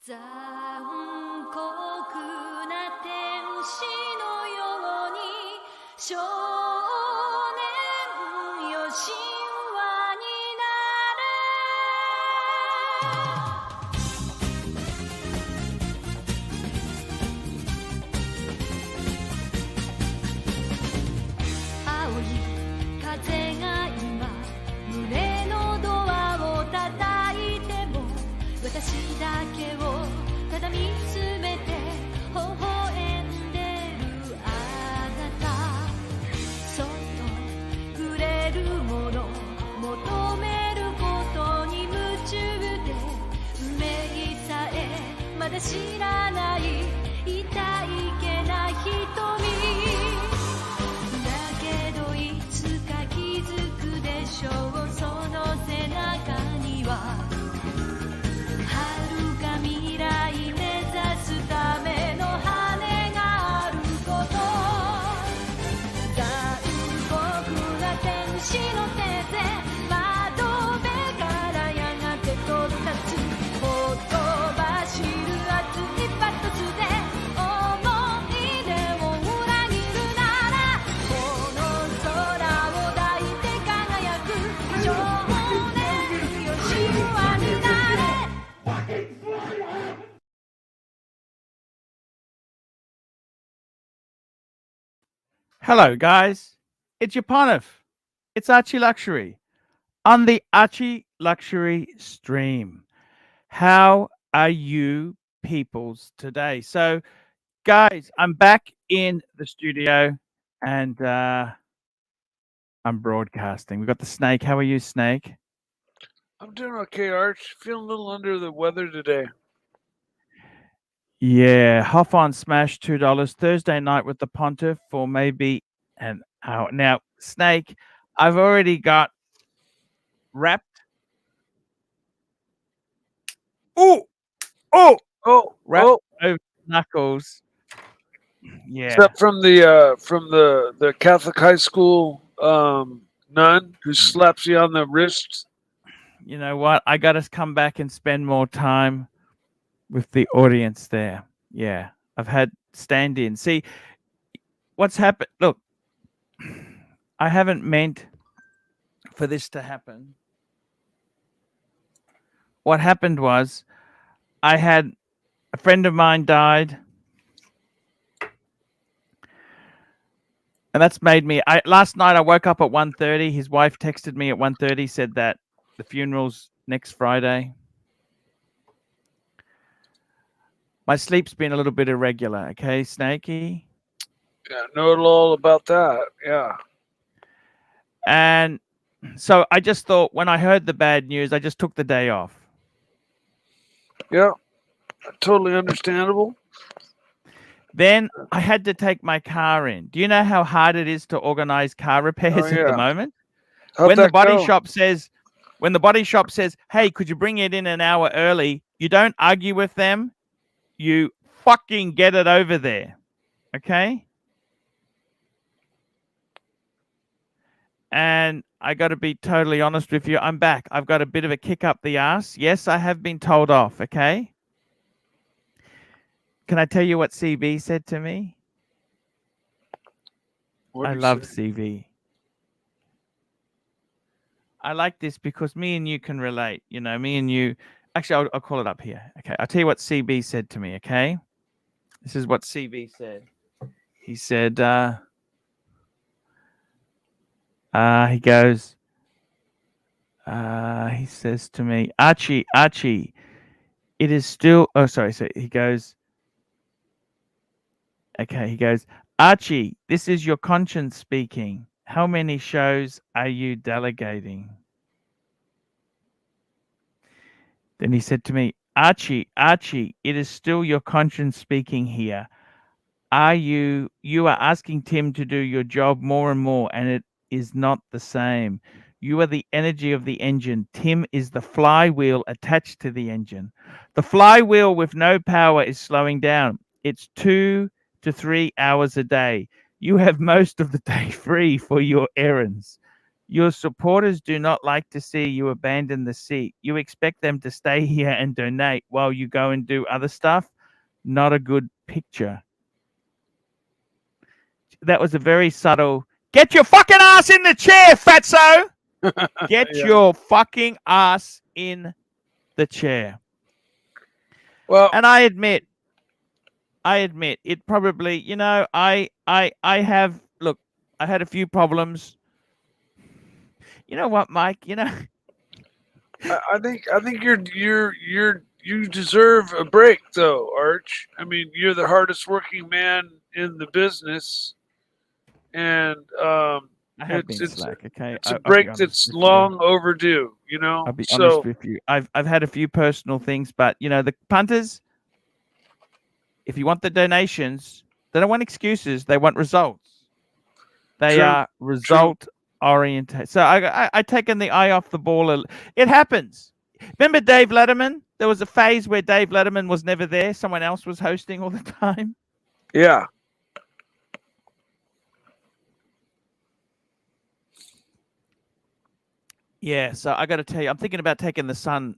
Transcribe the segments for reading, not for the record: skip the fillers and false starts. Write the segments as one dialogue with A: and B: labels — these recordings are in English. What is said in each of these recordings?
A: 残酷な天使のように少年よ神話になる青い風が今胸のドアを叩いても私だけをただ見つめて微笑んでるあなたそっと触れるもの求めることに夢中で運命さえまだ知らない痛いけな瞳だけどいつか気づくでしょうその背中には未来目指すための羽があること残酷な天使の手で窓辺からやがて飛び立つほとばしる熱いパトスで思い出を裏切るならこの空を抱いて輝く少年よ神話になれ
B: Hello, guys. It's Automotive. It's ArchieLuxury on the ArchieLuxury stream. How are you peoples today? So, guys, I'm back in the studio and I'm broadcasting. We've got the Snake. How are you, Snake?
C: I'm doing okay, Arch. Feeling a little under the weather today.
B: Yeah, Hoff on Smash $2 Thursday night with the Pontiff for maybe an hour. Now, Snake, I've already got wrapped. Wrapped over knuckles. Yeah.
C: Except from the Catholic high school nun who slaps you on the wrist.
B: You know what? I got to come back and spend more time with the audience there. Yeah, I've had stand-in. See, what's happened? Look, I haven't meant for this to happen. What happened was I had a friend of mine died. And that's made me, last night I woke up at 1:30. His wife texted me at 1:30, said that the funeral's next Friday. My sleep's been a little bit irregular, okay, Snakey?
C: Yeah, know it all about that, yeah.
B: And so I just thought when I heard the bad news, I just took the day off.
C: Yeah, totally understandable.
B: Then I had to take my car in. Do you know how hard it is to organize car repairs at the moment? When the body shop says, hey, could you bring it in an hour early? You don't argue with them. You fucking get it over there. Okay? And I got to be totally honest with you. I'm back. I've got a bit of a kick up the ass. Yes, I have been told off. Okay? Can I tell you what CB said to me? I love CB. I like this because me and you can relate. You know, me and you. Actually, I'll call it up here. Okay, I'll tell you what CB said to me, okay? This is what CB said. He said, he goes, he says to me, Archie, it is still, oh, sorry, so he goes, okay, he goes, Archie, this is your conscience speaking. How many shows are you delegating? Then he said to me, Archie, it is still your conscience speaking here. You are asking Tim to do your job more and more, and it is not the same. You are the energy of the engine. Tim is the flywheel attached to the engine. The flywheel with no power is slowing down. It's 2 to 3 hours a day. You have most of the day free for your errands. Your supporters do not like to see you abandon the seat. You expect them to stay here and donate while you go and do other stuff. Not a good picture. That was a very subtle. Get your fucking ass in the chair, fatso. Get
C: Yeah.
B: your fucking ass in the chair.
C: Well,
B: And I admit, it probably, you know, I have, look, I had a few problems. You know what, Mike? You know,
C: I think you deserve a break, though, Arch. I mean, you're the hardest working man in the business, and
B: I have been
C: it's
B: slack. Okay,
C: it's a
B: I'll be
C: break
B: honest
C: that's
B: with you.
C: long overdue. You know,
B: I'll be
C: so
B: honest with you. I've had a few personal things, but you know, the punters, if you want the donations, they don't want excuses. They want results. They
C: True,
B: are result oriented. So I taken the eye off the ball. It happens. Remember Dave Letterman? There was a phase where Dave Letterman was never there. Someone else was hosting all the time.
C: yeah.
B: Yeah, so I got to tell you, I'm thinking about taking the sun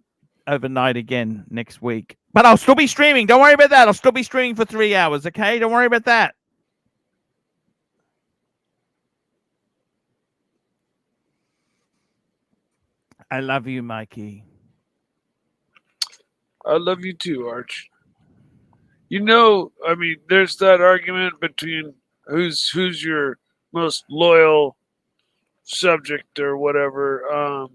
B: overnight again next week. But I'll still be streaming. Don't worry about that. I'll still be streaming for 3 hours, okay? Don't worry about that. I love you, Mikey.
C: I love you too, Arch. You know, I mean, there's that argument between who's your most loyal subject or whatever,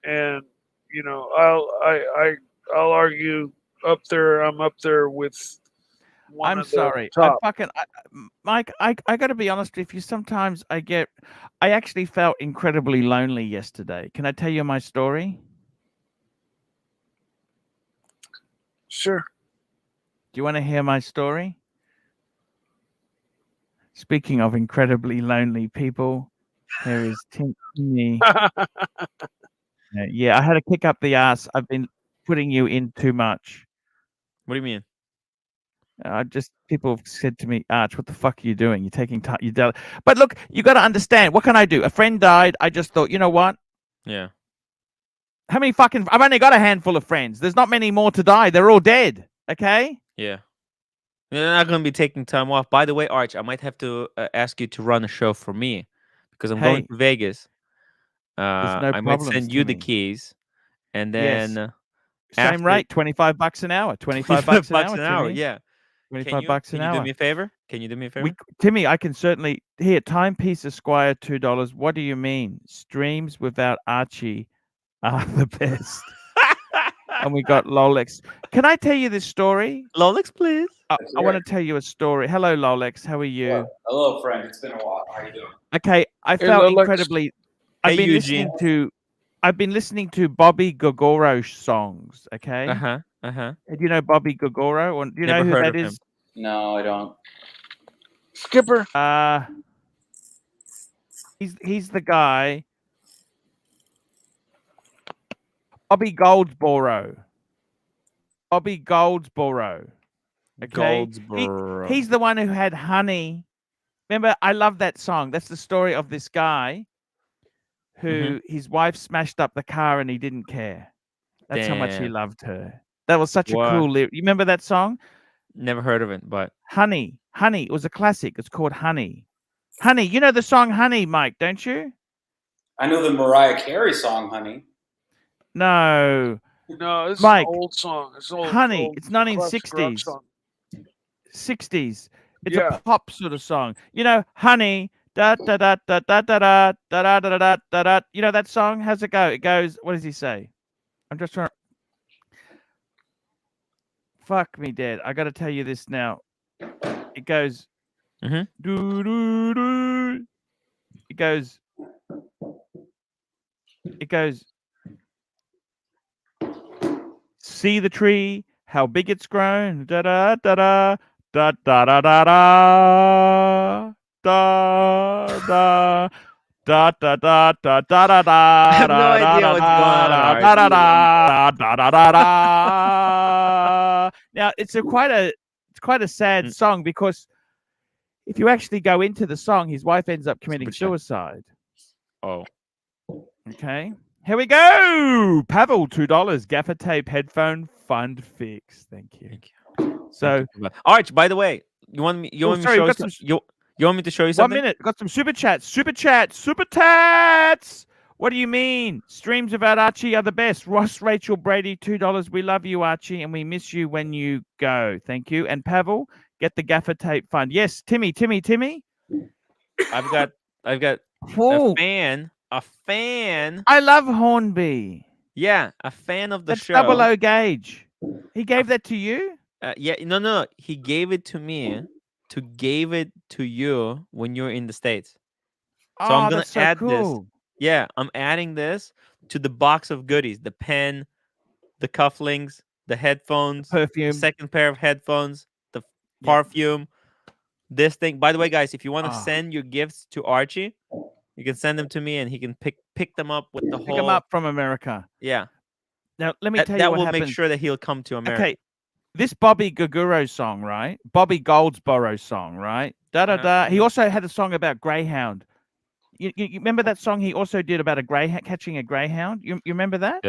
C: and you know, I'll argue up there. I'm up there with one
B: I'm
C: of
B: sorry.
C: the top.
B: Mike, I got to be honest with you. Sometimes I actually felt incredibly lonely yesterday. Can I tell you my story?
C: Sure.
B: Do you want to hear my story? Speaking of incredibly lonely people, here is Tint. Yeah, I had to kick up the ass. I've been putting you in too much.
D: What do you mean?
B: Just people have said to me, Arch, what the fuck are you doing? You're taking time. But look, you got to understand. What can I do? A friend died. I just thought, you know what?
D: Yeah.
B: How many fucking? I've only got a handful of friends. There's not many more to die. They're all dead. Okay.
D: Yeah. You're not going to be taking time off. By the way, Arch, I might have to ask you to run a show for me because I'm going
B: Hey,
D: to Vegas.
B: no
D: I might
B: problems,
D: send you the
B: Timmy.
D: keys, and
B: Yes.
D: then
B: Same
D: after-
B: rate, $25 an hour. 25
D: $25
B: bucks an hour, Timmy.
D: yeah.
B: 25 bucks an
D: Can you do
B: hour.
D: me a favor? Can you do me a favor?
B: Timmy, I can certainly here. Timepiece Esquire, $2. What do you mean? Streams without Archie are the best. And we got Lolex. Can I tell you this story?
D: Lolex, please.
B: I want to tell you a story. Hello, Lolex. How are you?
E: Hello, friend. It's been a while. How you doing?
B: Okay, I
C: Hey,
B: felt
C: Lolex.
B: incredibly. I've
D: Hey,
B: been listening to. I've been listening to Bobby Gogoro songs. Okay.
D: Uh-huh.
B: Do you know Bobby Gogoro? Or do you
D: Never
B: know who
D: heard
B: that
D: of
B: is?
E: No, I don't.
C: Skipper.
B: He's the guy. Bobby Goldsboro. Bobby Goldsboro. Okay.
D: Goldsboro.
B: He's the one who had Honey. Remember, I love that song. That's the story of this guy who his wife smashed up the car and he didn't care. That's how much he
D: Damn.
B: loved her. That was such a
D: What?
B: cool lyric. You remember that song?
D: Never heard of it, but
B: Honey. Honey. It was a classic. It's called Honey. Honey. You know the song Honey, Mike, don't you?
E: I know the Mariah Carey song, honey.
B: No.
C: No, this
B: Mike,
C: is an old song. It's an old,
B: Honey.
C: old
B: It's
C: classic rock
B: 1960s.
C: song.
B: 60s. It's
C: Yeah.
B: a pop sort of song. You know, Honey. Da da da da da da da da da da da da da. You know that song? How's it go? It goes. What does he say? I'm just trying. Fuck me, dead. I got to tell you this now. It goes.
D: Mhm.
B: Doo doo doo. It goes. It goes. See the tree, how big it's grown. Da da da da da da da da da da da. Da da da da da da da.
D: I have no idea what's going on, Art.
B: Da da da da da da da. Now it's quite a sad song because if you actually go into the song, his wife ends up committing
D: Super sad.
B: suicide.
D: Oh.
B: Okay. Here we go. Pavel, $2. Gaffer tape headphone fund fix. Thank you.
D: Thank you.
B: So
D: Arch, by the way, you want me? You
B: Oh,
D: want me
B: sorry,
D: to show
B: we've
D: you?
B: got some-
D: You want me to show you
B: 1
D: something?
B: minute. Got some super chats. Super chats. What do you mean? Streams about Archie are the best. Ross, Rachel, Brady, $2. We love you, Archie, and we miss you when you go. Thank you. And Pavel, get the gaffer tape fund. Yes, Timmy.
D: I've got a
B: Oh,
D: fan. A fan.
B: I love Hornby.
D: Yeah, a fan of the
B: That's
D: show.
B: double O gauge. He gave that to you?
D: Yeah, no. He gave it to me to give it to you when you're in the States. So I'm gonna
B: that's so
D: add
B: cool.
D: this. Yeah, I'm adding this to the box of goodies: the pen, the cufflinks, the headphones, the
B: Perfume.
D: second pair of headphones, the
B: Yeah.
D: perfume. This thing. By the way, guys, if you want to
B: Ah.
D: send your gifts to Archie, you can send them to me, and he can pick them up with the
B: Pick
D: whole.
B: them up from America.
D: Yeah.
B: Now, let me tell you
D: That
B: what
D: will
B: happens.
D: make sure that he'll come to America.
B: Okay, this Bobby Gaguro song, right? Bobby Goldsboro song, right? Da da da. He also had a song about Greyhound. You remember that song he also did about a greyhound catching a greyhound? You remember that?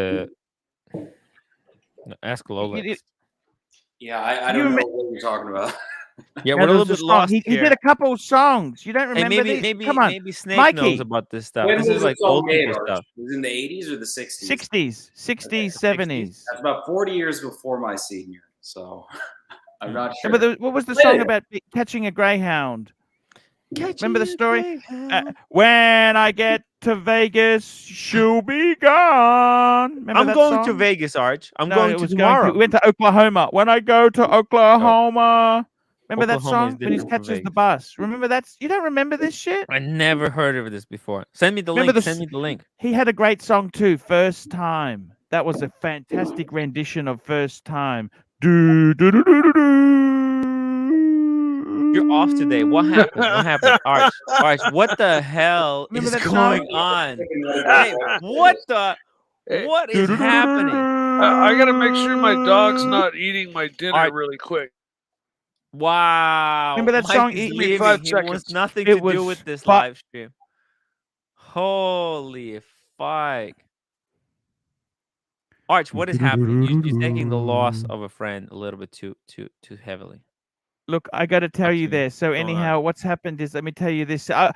D: Ask Lolex.
E: Yeah, I
B: You
E: don't know
B: remember-
E: what you're talking about.
D: Yeah,
B: Now,
D: we're a
B: there
D: little
B: was
D: bit
B: song.
D: lost
B: He
D: here.
B: did a couple of songs. You don't
D: Hey,
B: remember this? Come on,
D: maybe Snake knows
B: Mikey.
D: about this stuff.
E: When
D: This
E: was
D: is
E: the
D: like
E: song
D: old
E: made,
D: people
E: Arch?
D: stuff.
E: Was it in the 80s or the 60s?
B: 60s, 60s, 70s.
E: That's about 40 years before my senior. So I'm not
B: Yeah,
E: sure.
B: but what was the
E: Wait.
B: song about catching a greyhound? Remember the story? When I get to Vegas, she'll be gone. Remember
D: I'm
B: that
D: going to
B: song?
D: Vegas, Arch. I'm
B: No,
D: going
B: it
D: to
B: was
D: tomorrow.
B: we went to Oklahoma. When I go to Oklahoma. Remember that
D: Oklahoma is
B: song? When he
D: different from
B: catches the
D: Vegas.
B: bus. Remember that? You don't remember this shit?
D: I never heard of this before. Send me the
B: Remember
D: link.
B: the
D: Send me the link.
B: He had a great song too, First Time. That was a fantastic rendition of First Time. Do, do, do, do, do, do.
D: You're off today. What happened? What happened? Arch, what the hell
B: Remember
D: is
B: that
D: going
B: song?
D: on? Hey, what is happening?
C: I gotta make sure my dog's not eating my dinner
D: Alright.
C: really quick.
D: Wow.
B: Remember that
D: Mike
B: song?
D: is
B: Give
C: me
D: leaving.
C: 5
D: He wants
C: seconds.
D: nothing
B: It
D: to do
B: was
D: with this
B: fu-
D: live stream. Holy fuck. Arch, what is happening? You're taking the loss of a friend a little bit too heavily.
B: Look, I got to tell you
D: What's
B: there. So
D: going on?
B: anyhow, what's happened is, let me tell you this. So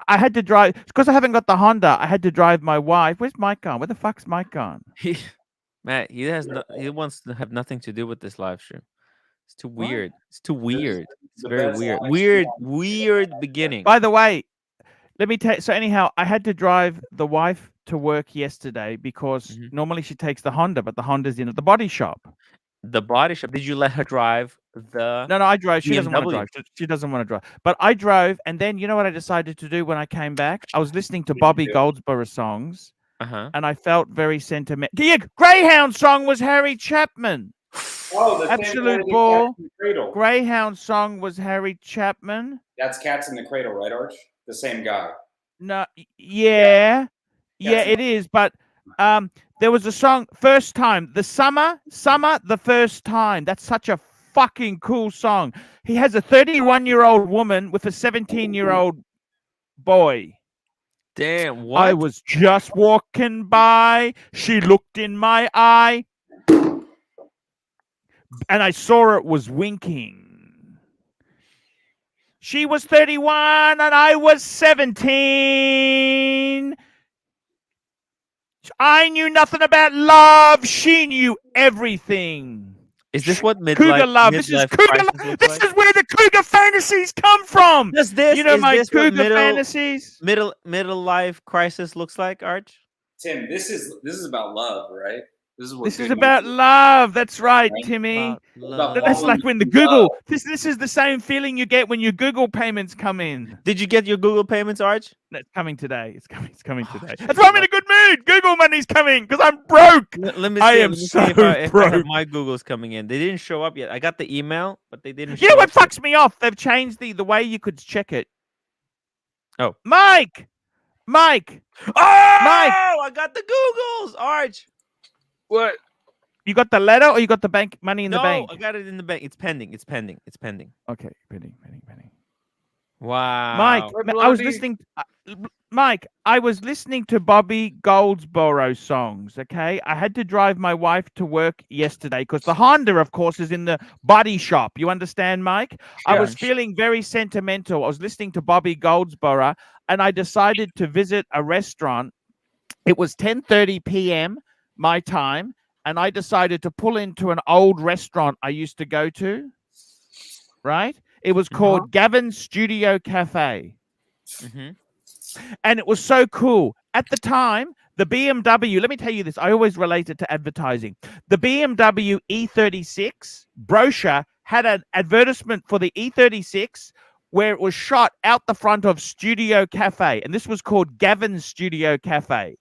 B: I had to drive because I haven't got the Honda. I had to drive my wife. Where's Mike gone? Where the fuck's Mike gone?
D: Matt, he wants to have nothing to do with this live stream. It's too weird. It's too weird. It's
E: the
D: very
E: best
D: weird.
E: live
D: Weird beginning.
B: By the way, let me tell you. So anyhow, I had to drive the wife to work yesterday because normally she takes the Honda, but the Honda's in at the body shop.
D: The body shop. Did you let her drive the?
B: No, I drove. She doesn't want to
D: BMW?
B: drive. She doesn't want to drive. But I drove, and then you know what I decided to do when I came back? I was listening to Bobby Goldsboro songs, and I felt very sentimental. The Greyhound song was Harry Chapman.
E: Oh, the
B: Absolute
E: same
B: ball.
E: Cats in the Cradle.
B: Greyhound song was Harry Chapman.
E: That's Cats in the Cradle, right, Arch? The same guy.
B: No, yeah,
E: Yes.
B: it is. But there was a song, First Time, the summer, the first time. That's such a fucking cool song. He has a 31-year-old woman with a 17-year-old boy.
D: Damn, what?
B: I was just walking by. She looked in my eye, and I saw it was winking. She was 31 and I was 17. I knew nothing about love. She knew everything.
D: Is this what
B: Cougar love. This is cougar love. This is where the cougar fantasies come from.
D: Does this,
B: You know
D: is
B: my
D: this what
B: cougar fantasies?
D: middle life crisis looks like, Arch?
E: Tim, this is about love, right? This is what
B: This is
E: good
B: about
E: music
B: love. That's right,
E: Right.
B: Timmy.
D: About love.
B: That's
E: falling
B: like when the
E: in
B: Google.
E: love.
B: This is the same feeling you get when your Google payments come in.
D: Did you get your Google payments, Arch?
B: It's coming today. It's coming
D: Oh,
B: today.
D: shit.
B: That's why I'm in a good mood. Google money's coming because I'm broke.
D: Let me see.
B: I am
D: let me see
B: so
D: if I have
B: broke.
D: my Googles coming in. They didn't show up yet. I got the email, but they didn't
B: You
D: show
B: know what
D: up yet.
B: fucks me off? They've changed the way you could check it.
D: Oh.
B: Mike!
D: Oh, I got the Googles, Arch.
C: What?
B: You got the letter or you got the bank money in
D: No,
B: the bank?
D: I got it in the bank. It's pending. It's pending.
B: Okay, pending.
D: Wow.
B: I was
C: Pepperoni?
B: listening. Mike, I was listening to Bobby Goldsboro songs. Okay, I had to drive my wife to work yesterday because the Honda, of course, is in the body shop. You understand, Mike? I
C: Yeah.
B: was feeling very sentimental. I was listening to Bobby Goldsboro, and I decided to visit a restaurant. It was 10:30 p.m. my time, and I decided to pull into an old restaurant I used to go to. Right? It was called Gavin's Studio Cafe.
D: Mm-hmm.
B: And it was so cool. At the time, the BMW, let me tell you this, I always relate it to advertising. The BMW E36 brochure had an advertisement for the E36 where it was shot out the front of Studio Cafe. And this was called Gavin's Studio Cafe.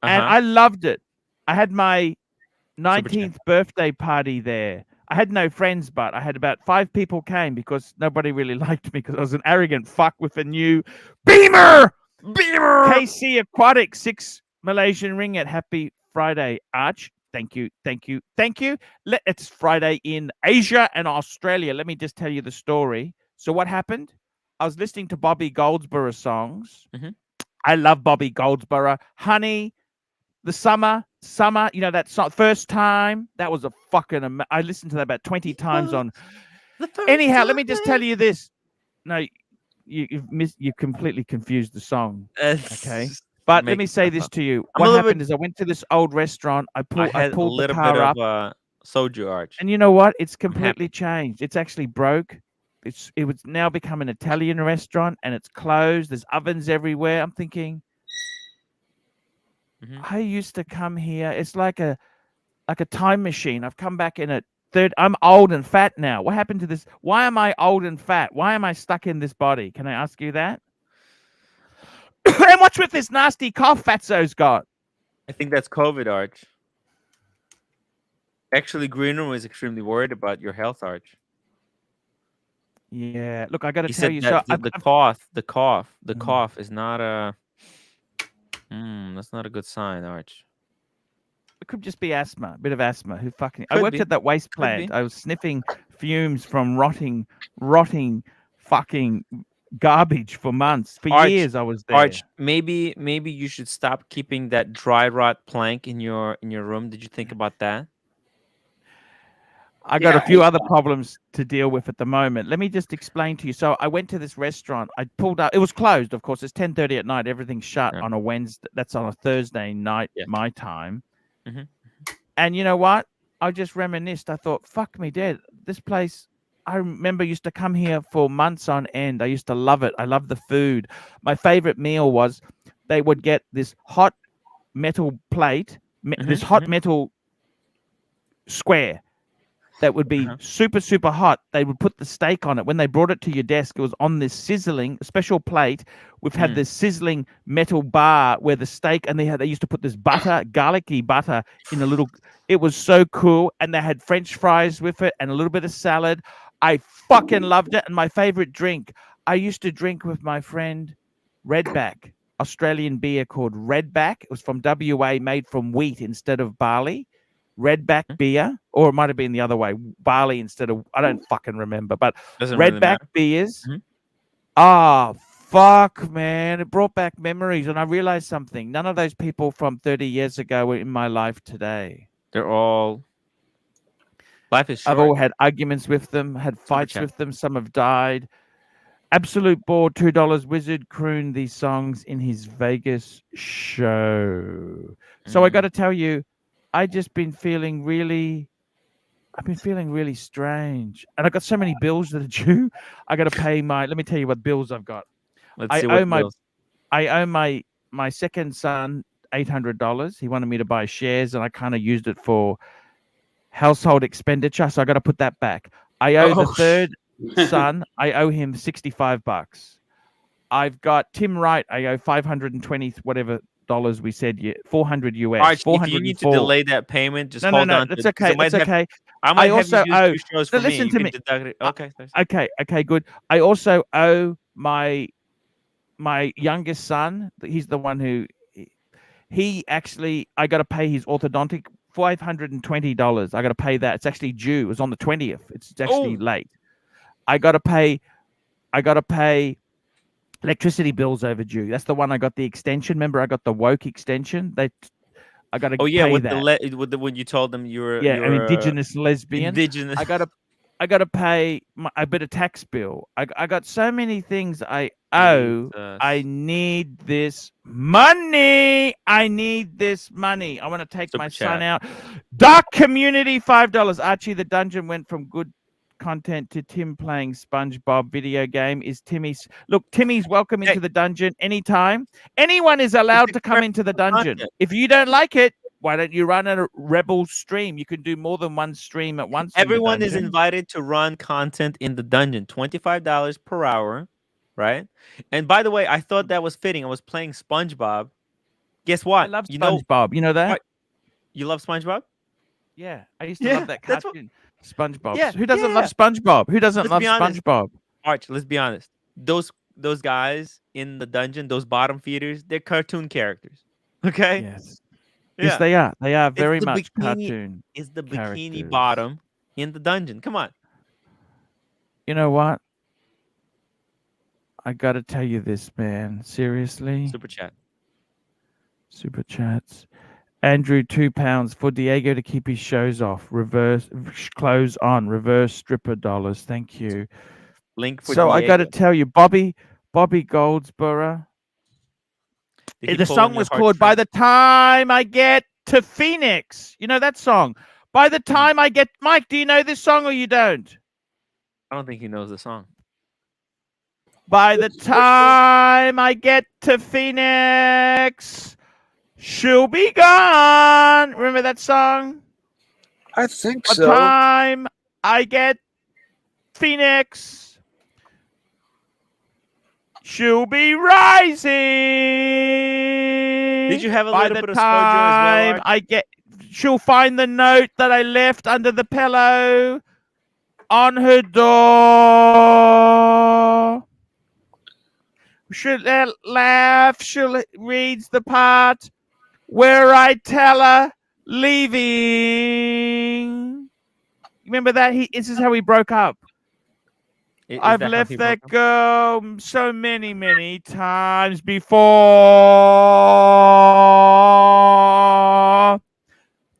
B: And I loved it. I had my 19th birthday party there. I had no friends, but I had about 5 people came because nobody really liked me because I was an arrogant fuck with a new Beamer. KC Aquatic 6 Malaysian ringgit. Happy Friday, Arch. Thank you. It's Friday in Asia and Australia. Let me just tell you the story. So what happened? I was listening to Bobby Goldsboro songs.
D: Mhm.
B: I love Bobby Goldsboro. Honey, the summer, you know that song, First Time. That was a fucking. I listened to that about 20 times on. Anyhow, let me just tell you this. No, you completely confused the song. Okay, but let me say this to you. What happened is I went to this old restaurant. I pulled
D: a
B: the
D: little
B: car
D: bit
B: up,
D: of soju, Arch.
B: and you know what? It's
D: happy.
B: completely changed. It's actually broke. It was now become an Italian restaurant, and it's closed. There's ovens everywhere. I'm thinking. I used to come here. It's like a time machine. I've come back in a third. I'm old and fat now. What happened to this? Why am I old and fat? Why am I stuck in this body? Can I ask you that? And what's with this nasty cough Fatso's got?
D: I think that's COVID, Arch. Actually, Green Room is extremely worried about your health, Arch.
B: Yeah. Look, I got to
D: He
B: tell
D: said
B: you.
D: that
B: So
D: the cough is not a. That's not a good sign, Arch.
B: It could just be asthma, a bit of asthma. Who fucking? I
D: Could
B: worked
D: be.
B: at that waste
D: Could
B: plant.
D: be.
B: I was sniffing fumes from rotting fucking garbage for months, for
D: Arch,
B: years. I was there.
D: Arch, maybe you should stop keeping that dry rot plank in your room. Did you think about that?
B: I got a
E: Yeah,
B: few
E: I-
B: other problems to deal with at the moment. Let me just explain to you. So I went to this restaurant. I pulled up. It was closed, of course. It's 10:30 at night. Everything's shut
D: Yeah.
B: on a Wednesday. That's on a Thursday night,
D: Yeah.
B: my time.
D: Mhm.
B: And you know what? I just reminisced. I thought, fuck me dead. This place, I remember used to come here for months on end. I used to love it. I love the food. My favorite meal was they would get this hot metal plate, this hot metal square that would be super, super hot. They would put the steak on it. When they brought it to your desk, it was on this sizzling special plate. We've had this sizzling metal bar where the steak, and they used to put this butter, garlicky butter in a little. It was so cool. And they had French fries with it and a little bit of salad. I fucking loved it. And my favorite drink, I used to drink with my friend Redback, Australian beer called Redback. It was from WA, made from wheat instead of barley. Redback beer, or it might have been the other way, barley instead of, I don't fucking remember, but
D: Doesn't really
B: Redback
D: matter.
B: beers. Fuck, man. It brought back memories. And I realized something. None of those people from 30 years ago were in my life today.
D: They're all. Life is short.
B: I've all had arguments with them, had fights with them. Some have died. Absolute bore, $2. Wizard crooned these songs in his Vegas show. So I got to tell you, I've been feeling really strange. And I got so many bills that are due. I got to pay let me tell you what bills I've got.
D: Let's see what bills.
B: I owe my second son $800. He wanted me to buy shares, and I kind of used it for household expenditure. So I got to put that back. I owe the third son, I owe him $65. I've got Tim Wright. I owe 520 whatever dollars we said, 400 US.
D: Arch, if you need to delay that payment, just hold on.
B: That's okay. That's okay.
D: I might
B: also
D: have you use 2 shows for me.
B: Listen to me.
D: Okay.
B: Okay, good. I also owe my youngest son. He's the one who he actually. I got to pay his orthodontic $520. I got to pay that. It's actually due. It was on the 20th. It's actually late. I got to pay I got to pay electricity bills overdue. That's the one I got the extension. Remember, I got the woke extension. I got to
D: Oh yeah,
B: pay
D: with
B: that.
D: when you told them you're
B: Yeah, I'm indigenous lesbian.
D: indigenous.
B: I gotta pay a bit of tax bill. I got so many things I owe. I
D: Jesus.
B: need this money. I need this money. I want to take
D: Super
B: my son
D: chat.
B: out. Dark community, $5. Archie, the dungeon went from good content to Tim playing SpongeBob video game. Is Timmy's look? Timmy's welcome into
D: Hey.
B: the dungeon anytime. Anyone is allowed to come into the dungeon.
D: content.
B: If you don't like it, why don't you run a rebel stream? You can do more than one stream at once.
D: Everyone is
B: dungeon.
D: invited to run content in the dungeon. $25 per hour, right? And by the way, I thought that was fitting. I was playing SpongeBob. Guess what?
B: I love
D: You know,
B: SpongeBob. You know that?
D: What? You love SpongeBob?
B: Yeah, I used to
D: Yeah,
B: love that
D: that's what-
B: cartoon. SpongeBob.
D: Yeah,
B: Who doesn't
D: yeah.
B: love SpongeBob? Who doesn't
D: Let's
B: love
D: be honest.
B: SpongeBob?
D: Arch, let's be honest. Those guys in the dungeon, those bottom feeders, they're cartoon characters. Okay?
B: Yes.
D: Yeah.
B: Yes, they are. They are
D: It's
B: very
D: the
B: much
D: bikini-
B: cartoon.
D: Is the bikini
B: characters.
D: bottom in the dungeon? Come on.
B: You know what? I got to tell you this, man. Seriously.
D: Super chat.
B: Super chats. Andrew, £2 for Diego to keep his shows off. Reverse clothes on. Reverse stripper dollars. Thank you.
D: Link for
B: So I got to
D: Diego.
B: tell you, Bobby Goldsboro.
D: Did he
B: The
D: pull
B: song
D: on your
B: was called "By the Time I Get to Phoenix." You know that song? By the time I get, Mike, do you know this song or you don't?
D: I don't think he knows the song.
B: By the time I get to Phoenix, she'll be gone. Remember that song?
C: I think
B: By the
C: so.
B: time I get Phoenix, she'll be rising.
D: Did you have a
B: By
D: little
B: the
D: bit of Sojo as
B: time
D: well,
B: I get, she'll find the note that I left under the pillow on her door. She'll laugh. She'll reads the part where I tell her leaving. Remember that? This is how we broke up. I've left that girl so many times before.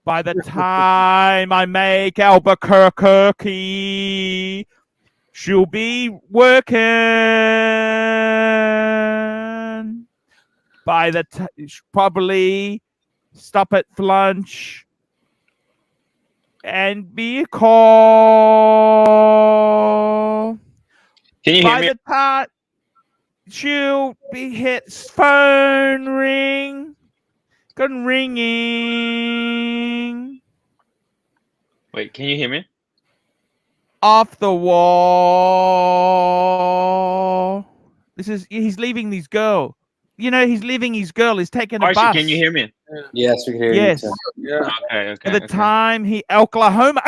B: By the time I make Albuquerque, she'll be working. By the probably stop at lunch and be a call.
F: Can you hear
B: By
F: me?
B: the time she'll be hit phone ring, gone ringing
F: Wait, can you hear me?
B: off the wall. He's leaving his girl. You know, he's leaving his girl. He's taking a
F: Archie,
B: bus.
F: can you hear me?
E: Yes, we can hear
B: Yes.
E: you. Tim.
C: Yeah.
F: Okay.
B: At the time Oklahoma,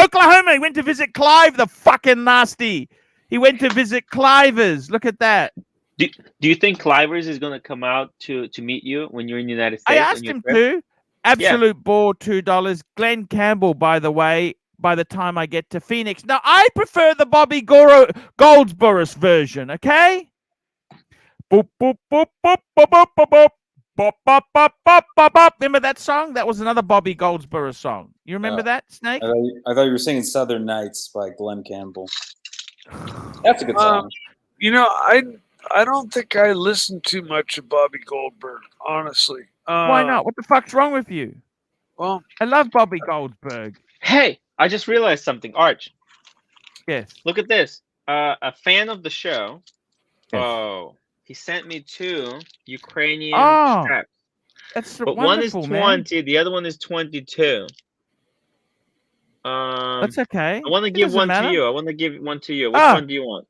B: he went to visit Clive, the fucking nasty. He went to visit Clivers. Look at that.
F: Do you think Clivers is gonna come out to meet you when you're in the United
B: I
F: States?
B: asked him to. Absolute bore, $2. Glenn Campbell, by the way, by the time I get to Phoenix. Now, I prefer the Bobby Goldsboro version, okay? Boop, boop, boop, boop, boop, boop, boop, boop. Bop, bop, bop, bop, bop, bop. Remember that song? That was another Bobby Goldsboro song. You remember that, Snake?
E: I thought you were singing Southern Nights by Glenn Campbell. That's a good song.
C: You know, I don't think I listen too much to Bobby Goldberg, honestly.
B: Why not? What the fuck's wrong with you?
C: Well,
B: I love Bobby Goldberg.
F: Hey, I just realized something. Arch,
B: Yes.
F: look at this. A fan of the show.
B: Yes.
F: Oh, he sent me 2 Ukrainian
B: Oh,
F: straps.
B: That's
F: But one is
B: wonderful,
F: 20,
B: man.
F: the other one is 22.
B: That's okay.
F: I want to
B: It
F: give
B: doesn't
F: one
B: matter.
F: to you. I want to give one to you. Which
B: Ah.
F: one do you want?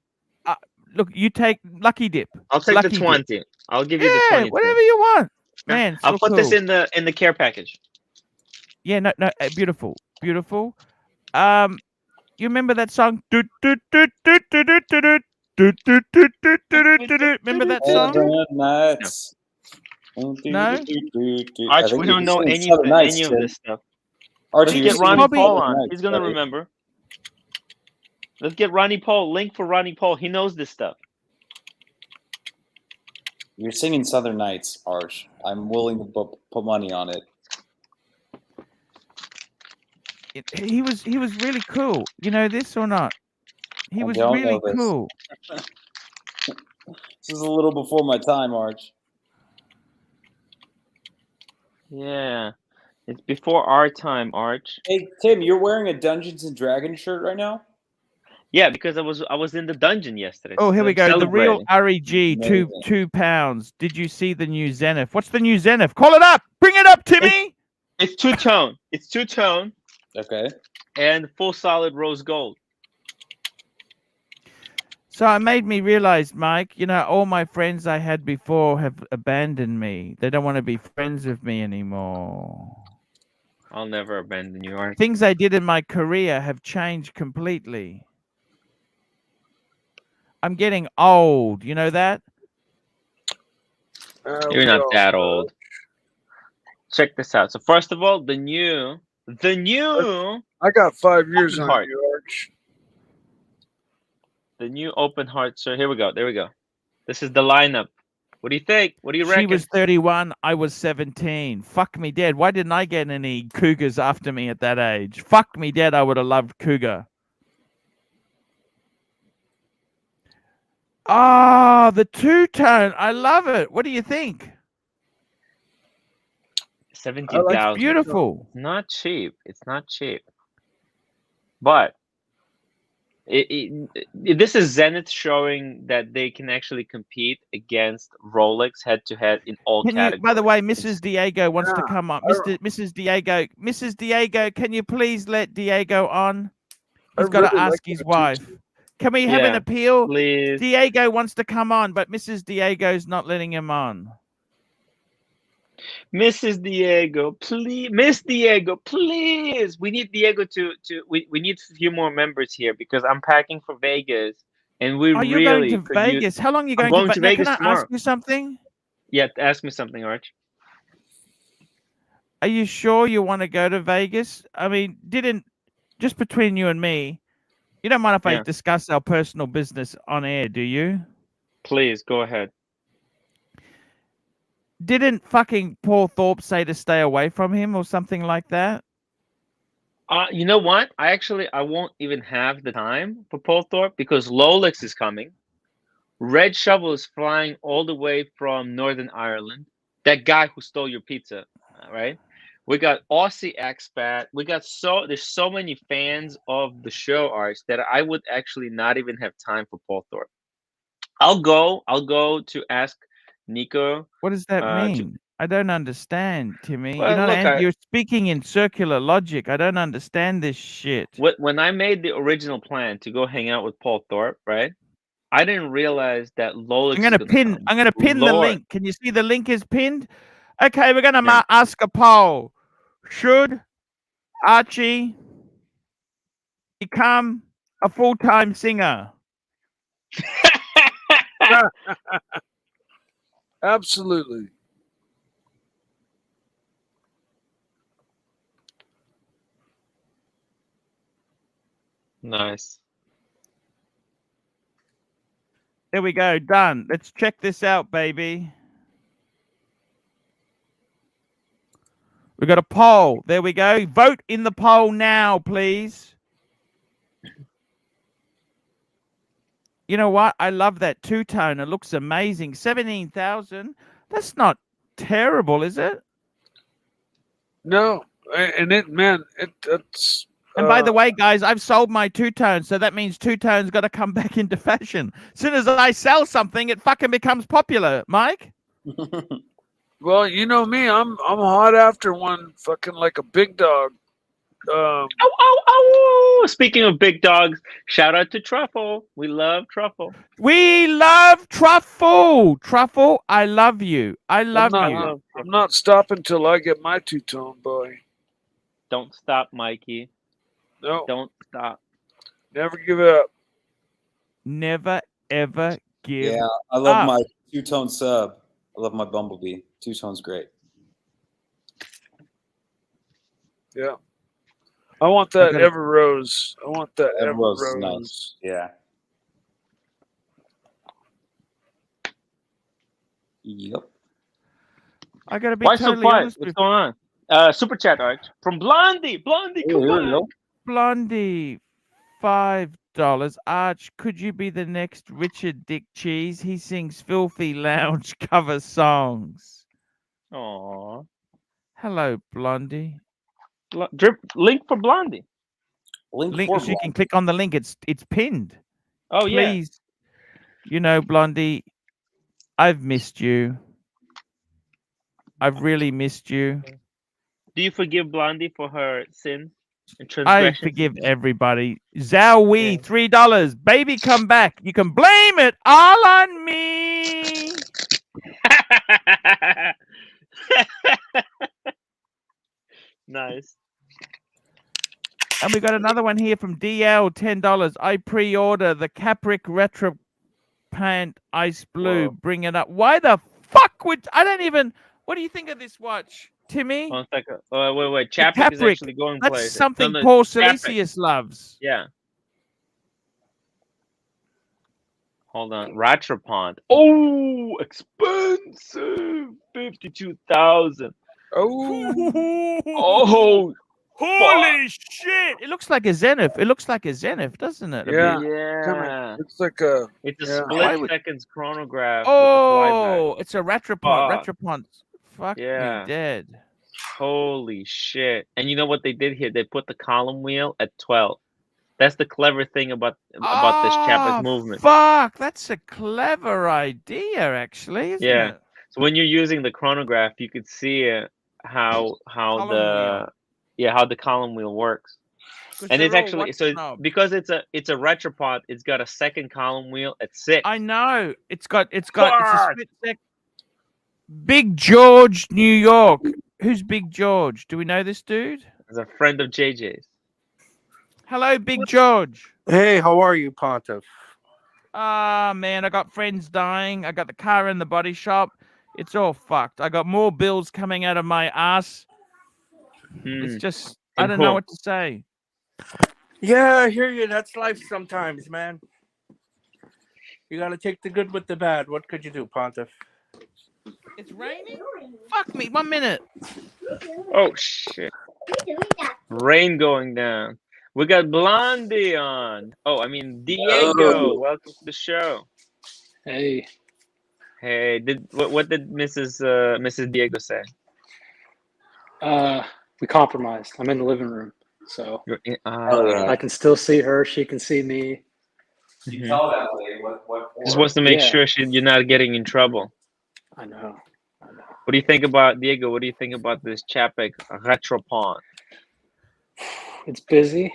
B: Look, you take Lucky Dip.
F: I'll take
B: Lucky
F: the
B: Dip.
F: 20. I'll give you the
B: Yeah,
F: 20.
B: whatever you want. Man,
F: I'll
B: so
F: put this
B: cool.
F: in the care package.
B: Yeah, no, beautiful. You remember that song? Remember that song?
E: Southern Nights.
B: No?
F: Arch, we don't know any of this stuff.
E: Archie,
F: Let's
E: you're
F: get
E: singing
F: Ronnie
B: Bobby-
F: Paul
E: Southern
F: on.
E: Nights,
F: He's gonna
E: buddy.
F: remember. Let's get Ronnie Paul. Link for Ronnie Paul. He knows this stuff.
E: You're singing Southern Nights, Arch. I'm willing to put money on it.
B: He was really cool. You know this or not? He
E: I
B: was
E: don't
B: really
E: know this.
B: cool.
E: This is a little before my time, Arch.
F: Yeah, it's before our time, Arch.
E: Hey, Tim, you're wearing a Dungeons and Dragons shirt right now?
F: Yeah, because I was in the dungeon yesterday.
B: Oh,
F: so
B: here we
F: I'm
B: go. The real
F: celebrating.
B: REG,
E: Amazing.
B: £2. Did you see the new Zenith? What's the new Zenith? Call it up. Bring it up, Timmy.
F: It's two-tone. It's two-tone
E: Okay.
F: and full solid rose gold.
B: So it made me realize, Mike, you know, all my friends I had before have abandoned me. They don't want to be friends with me anymore.
F: I'll never abandon you, Arch.
B: Things I did in my career have changed completely. I'm getting old. You know that?
F: You're not that old. Check this out. So first of all, the new.
C: I got 5 years
F: Open
C: on
F: heart.
C: you, Arch.
F: The new open heart. So here we go. There we go. This is the lineup. What do you think? What do you reckon?
B: She was 31. I was 17. Fuck me dead. Why didn't I get any cougars after me at that age? Fuck me dead. I would have loved cougar. Ah, the two-tone. I love it. What do you think?
F: 17,000.
B: It's beautiful.
F: Not cheap. It's not cheap. But this is Zenith showing that they can actually compete against Rolex head-to-head in all categories.
B: By the way, Mrs. Diego wants to come on. Mrs. Diego, can you please let Diego on? He's got to ask his wife. Can we have an appeal?
F: Please.
B: Diego wants to come on, but Mrs. Diego's not letting him on.
F: Mrs. Diego, please. Miss Diego, please. We need Diego we need a few more members here because I'm packing for Vegas. And we
B: you're going to Vegas? How long are you going to Vegas? Can I ask you something?
F: Yeah, ask me something, Arch.
B: Are you sure you want to go to Vegas? I mean, just between you and me, you don't mind if I discuss our personal business on air, do you?
F: Please, go ahead.
B: Didn't fucking Paul Thorpe say to stay away from him or something like that?
F: You know what? I won't even have the time for Paul Thorpe because Rolex is coming. Red Shovel is flying all the way from Northern Ireland. That guy who stole your pizza, right? We got Aussie expat. There's so many fans of the show, Arch, that I would actually not even have time for Paul Thorpe. I'll go to ask Nico.
B: What does that mean? I don't understand, Timmy.
F: Well,
B: you're speaking in circular logic. I don't understand this shit.
F: When I made the original plan to go hang out with Paul Thorpe, right? I didn't realize that Rolex.
B: I'm gonna pin the link. Can you see the link is pinned? Okay, we're gonna ask a poll. Should Archie become a full-time singer?
C: Absolutely.
F: Nice.
B: There we go. Done. Let's check this out, baby. We got a poll. There we go. Vote in the poll now, please. You know what? I love that two-tone. It looks amazing. 17,000. That's not terrible, is it?
C: No. And it's...
B: And by the way, guys, I've sold my two-tone, so that means two-tone's got to come back into fashion. As soon as I sell something, it fucking becomes popular, Mike.
C: Well, you know me, I'm hot after one fucking like a big dog.
F: Speaking of big dogs, shout out to Truffle. We love Truffle.
B: We love Truffle. Truffle, I love you. I love you.
C: I'm not stopping till I get my two-tone, boy.
F: Don't stop, Mikey.
C: No.
F: Don't stop.
C: Never give up.
B: Never, ever give up.
E: Yeah, I love my two-tone sub. I love my Bumblebee. Two-tone's great.
C: Yeah. I want that Ever Rose. I want that Ever Rose.
E: Is nice. Yeah. Yep.
B: I gotta be
F: Why so
B: totally
F: quiet?
B: honest
F: What's
B: with
F: going on? Super chat, Arch. From Blondie. Blondie,
E: Oh,
F: come
E: here we
F: on.
E: go.
B: Blondie. $5. Arch, could you be the next Richard Dick Cheese? He sings filthy lounge cover songs.
F: Aw.
B: Hello, Blondie.
F: Link for Blondie.
E: Link
B: Link,
E: for
B: so you can click on the link. It's pinned.
F: Oh, yeah.
B: Please. You know, Blondie, I've missed you. I've really missed you.
F: Do you forgive Blondie for her sin and
B: I
F: transgression?
B: forgive everybody. Zowie,
F: Yeah.
B: $3. Baby, come back. You can blame it all on me.
F: Nice.
B: And we got another one here from DL, $10. I pre-order the Capric Retro Pant Ice Blue.
F: Whoa.
B: Bring it up. Why the fuck would I don't even? What do you think of this watch, Timmy?
F: 1 second. Oh, wait.
B: The
F: Chapek is
B: Capric.
F: actually going
B: That's
F: places.
B: something
F: No,
B: Paul
F: Chapek.
B: Silesius loves.
F: Yeah. Hold on. Rattrapont. Oh, expensive. 52,000.
C: Oh,
F: Oh,
B: holy shit! It looks like a Zenith. It looks like a Zenith, doesn't it? A
C: Yeah.
B: bit?
F: yeah.
C: it's like a
F: It's a
C: Yeah.
F: split
B: Why would-
F: seconds chronograph.
B: Oh, it's a Rattrapont.
F: Fuck.
B: Rattrapont. Fuck
F: Yeah.
B: me dead.
F: Holy shit. And you know what they did here? They put the column wheel at 12. That's the clever thing about this Chapek movement.
B: Fuck, that's a clever idea, actually, isn't
F: Yeah.
B: it?
F: So when you're using the chronograph, you could see how
B: Column
F: the
B: wheel.
F: how the column wheel works.
B: 'Cause
F: And it's
B: they're all
F: actually
B: watch
F: so
B: knobs.
F: because it's a Retropod, it's got a second column wheel at 6.
B: I know. It's a
F: Fuck!
B: split sec. Big George, New York. Who's Big George? Do we know this dude?
F: As a friend of JJ's.
B: Hello, Big George.
G: Hey, how are you, Pontiff?
B: Ah, man, I got friends dying. I got the car in the body shop. It's all fucked. I got more bills coming out of my ass. It's just, I
F: And
B: don't know
F: who?
B: what to say.
G: Yeah, I hear you. That's life sometimes, man. You gotta take the good with the bad. What could you do, Pontiff?
B: It's raining? Fuck me, 1 minute.
F: Oh shit. Rain going down. We got Blondie on. Oh, I mean Diego.
E: Oh.
F: Welcome to the show.
H: Hey,
F: Hey, what did Mrs. Diego say?
H: we compromised. I'm in the living room, so
E: Oh, yeah.
H: I can still see her. She can see me.
F: Mhm.
E: Tell that lady what
F: Just wants to make
H: Yeah.
F: sure you're not getting in trouble.
H: I know.
F: What do you think about Diego? What do you think about this Chapek Retropont?
H: It's busy.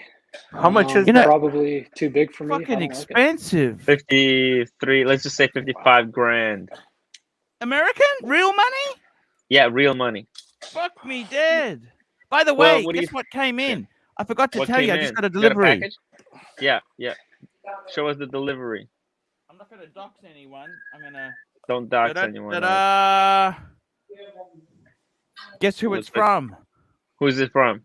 G: How much is
B: You know-
G: that?
H: Probably too big for me. I
B: Fucking
H: don't like it.
B: expensive.
F: 53. Let's just say 55 grand.
B: American? Real money?
F: Yeah, real money.
B: Fuck me dead. By the
F: Well,
B: way,
F: what do you-
B: guess what came in? I forgot to
F: What
B: tell you.
F: came
B: I just
F: in?
B: got a
F: You got
B: delivery.
F: package? Yeah. Show us the delivery.
B: I'm not gonna dox anyone. I'm gonna.
F: Don't dox anyone.
B: Ta-da. Guess who it's
F: Looks like-
B: from?
F: Who's it from?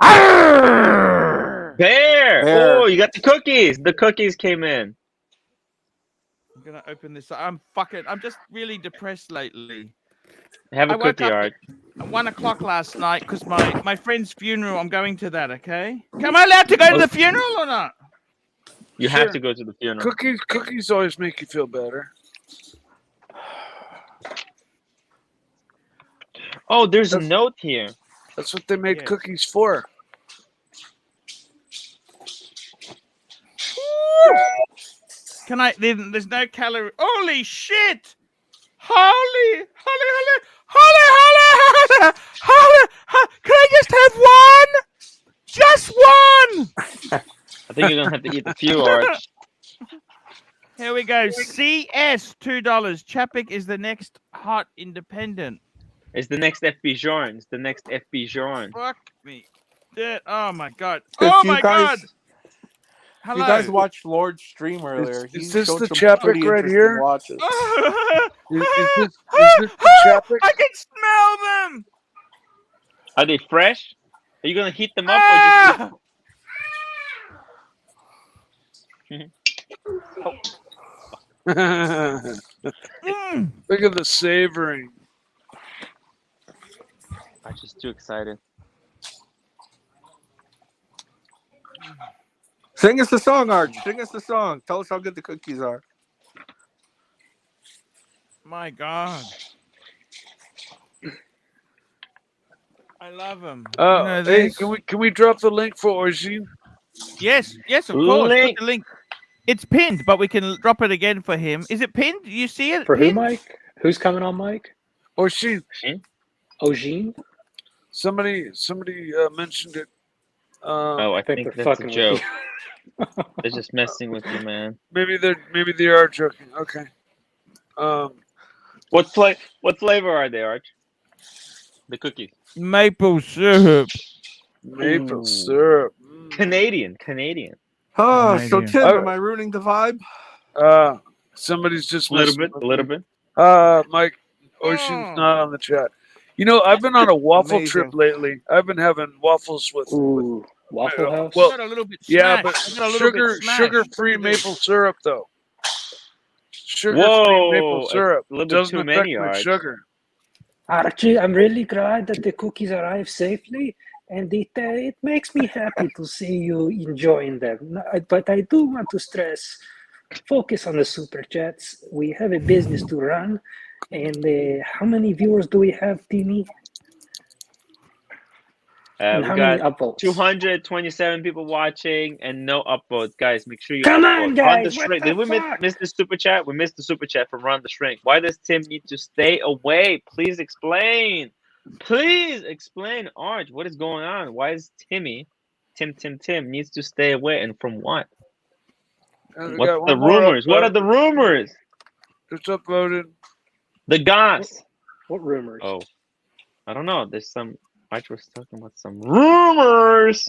B: Arrgh!
F: Bear!
G: Bear.
F: Oh, you got the cookies. The cookies came in.
B: I'm gonna open this. I'm just really depressed lately.
F: Have a
B: I woke
F: cookie,
B: up
F: Art.
B: at 1 o'clock last night because my friend's funeral. I'm going to that. Okay. Am I allowed to go to the funeral or not?
F: You
C: Sure.
F: have to go to the funeral.
C: cookies always make you feel better.
F: Oh, there's a note here.
C: That's what they made
B: Yeah.
C: cookies for.
B: Can I? There's no calorie. Holy shit! Holy! Can I just have one? Just one.
F: I think you're gonna have to eat a few, Art.
B: Here we go. CS $2. Chapek is the next hot independent.
F: It's the next FB Jorn. It's the next FB Jorn.
B: Fuck me. Oh my god.
G: If
B: Oh
G: you
B: my
G: guys-
B: god. Hello.
G: You guys watched Lord's stream earlier.
C: Is
G: He
C: this
G: showed
C: the
G: some
C: Chapek
G: pretty
C: right
G: interesting
C: here?
G: watches.
C: Is this the Chapek?
B: I can smell them.
F: Are they fresh? Are you gonna heat them up or just?
B: Ah!
C: Look at the savoring.
F: I'm just too excited.
G: Sing us the song, Arch. Sing us the song. Tell us how good the cookies are.
B: My God. I love them.
C: Hey, can we drop the link for Origine?
B: Yes, of course.
F: Link.
B: Put the link. It's pinned, but we can drop it again for him. Is it pinned? Do you see it?
H: For who,
B: pinned?
H: Mike? Who's coming on, Mike?
C: Origine.
H: Ogine?
C: Somebody mentioned it.
F: Oh, I think
H: they're
F: that's a
H: fucking with
F: joke.
H: you.
F: They're just messing with you, man.
C: Maybe they are joking. Okay.
F: What flavor are they, Arch? The cookies.
B: Maple syrup.
C: Maple
F: Ooh.
C: syrup.
F: Canadian.
G: Oh, so
B: Canadian.
G: Tim, am I ruining the vibe?
C: Somebody's just
F: A little
C: messing
F: bit.
C: with
F: A little
C: me.
F: bit.
C: Mike, Ocean's not on the chat. You know, I've been on a waffle trip lately. I've been having waffles with
H: Ooh, Waffle House?
C: well,
B: I got a little bit
C: yeah,
B: smashed.
C: but
B: I got a little bit smashed.
C: sugar-free maple syrup though. Sugar-free
F: Whoa,
C: maple syrup
F: a little bit
C: doesn't
F: too
C: affect
F: many,
C: my
F: Arch.
C: sugar.
I: Archie, I'm really glad that the cookies arrived safely, and it makes me happy to see you enjoying them. But I do want to stress, focus on the super chats. We have a business to run, and how many viewers do we have, Timmy? And
F: We
I: how many
F: got
I: upvotes?
F: 227 people watching and no upvotes. Guys, make sure you
I: Come
F: upvote.
I: on,
F: Run
I: guys,
F: the
I: what
F: shrink.
I: the
F: Did we
I: fuck?
F: miss the super chat? We missed the super chat from Run the Shrink. Why does Tim need to stay away? Please explain. Please explain, Arch. What is going on? Why is Tim needs to stay away, and from what?
C: And we
F: What's
C: got
F: the
C: one more
F: rumors? What are the rumors?
C: Just upvoted.
F: The goss.
H: What rumors?
F: Oh, I don't know. There's some. Arch was talking about some rumors.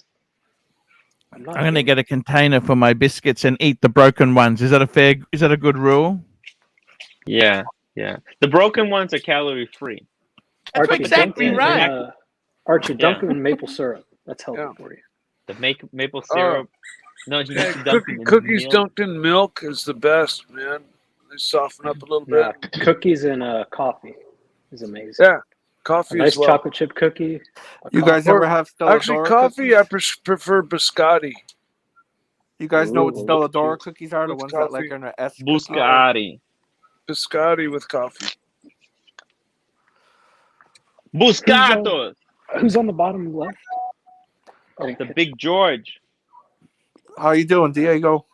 B: I'm gonna get a container for my biscuits and eat the broken ones. Is that a good rule?
F: Yeah. The broken ones are calorie free.
B: That's
H: Archie,
B: exactly
H: dunk
B: right.
H: them in, Archie, dunk
F: Yeah.
H: them in maple syrup. That's healthy
C: Yeah.
H: for you.
F: The maple syrup. No, you need to dunk them in
C: Cookies
F: milk.
C: dunked in milk is the best, man. They soften up a little
H: Nah,
C: bit.
H: cookies and coffee is amazing.
C: Yeah,
H: A
C: coffee
H: nice
C: as well.
H: chocolate chip cookie.
G: You guys ever have Stella
C: Actually,
G: Dora
C: coffee
G: cookies?
C: I prefer biscotti.
G: You guys know what
H: Ooh,
G: Stella
H: look at
G: Dora
H: you.
G: cookies are? The
C: With
G: ones that like
C: coffee.
G: are in an S cookie?
F: Buscari.
C: Biscotti with coffee.
F: Buscatos.
H: Who's on the bottom left? Oh,
F: The Big George.
G: How you doing, Diego?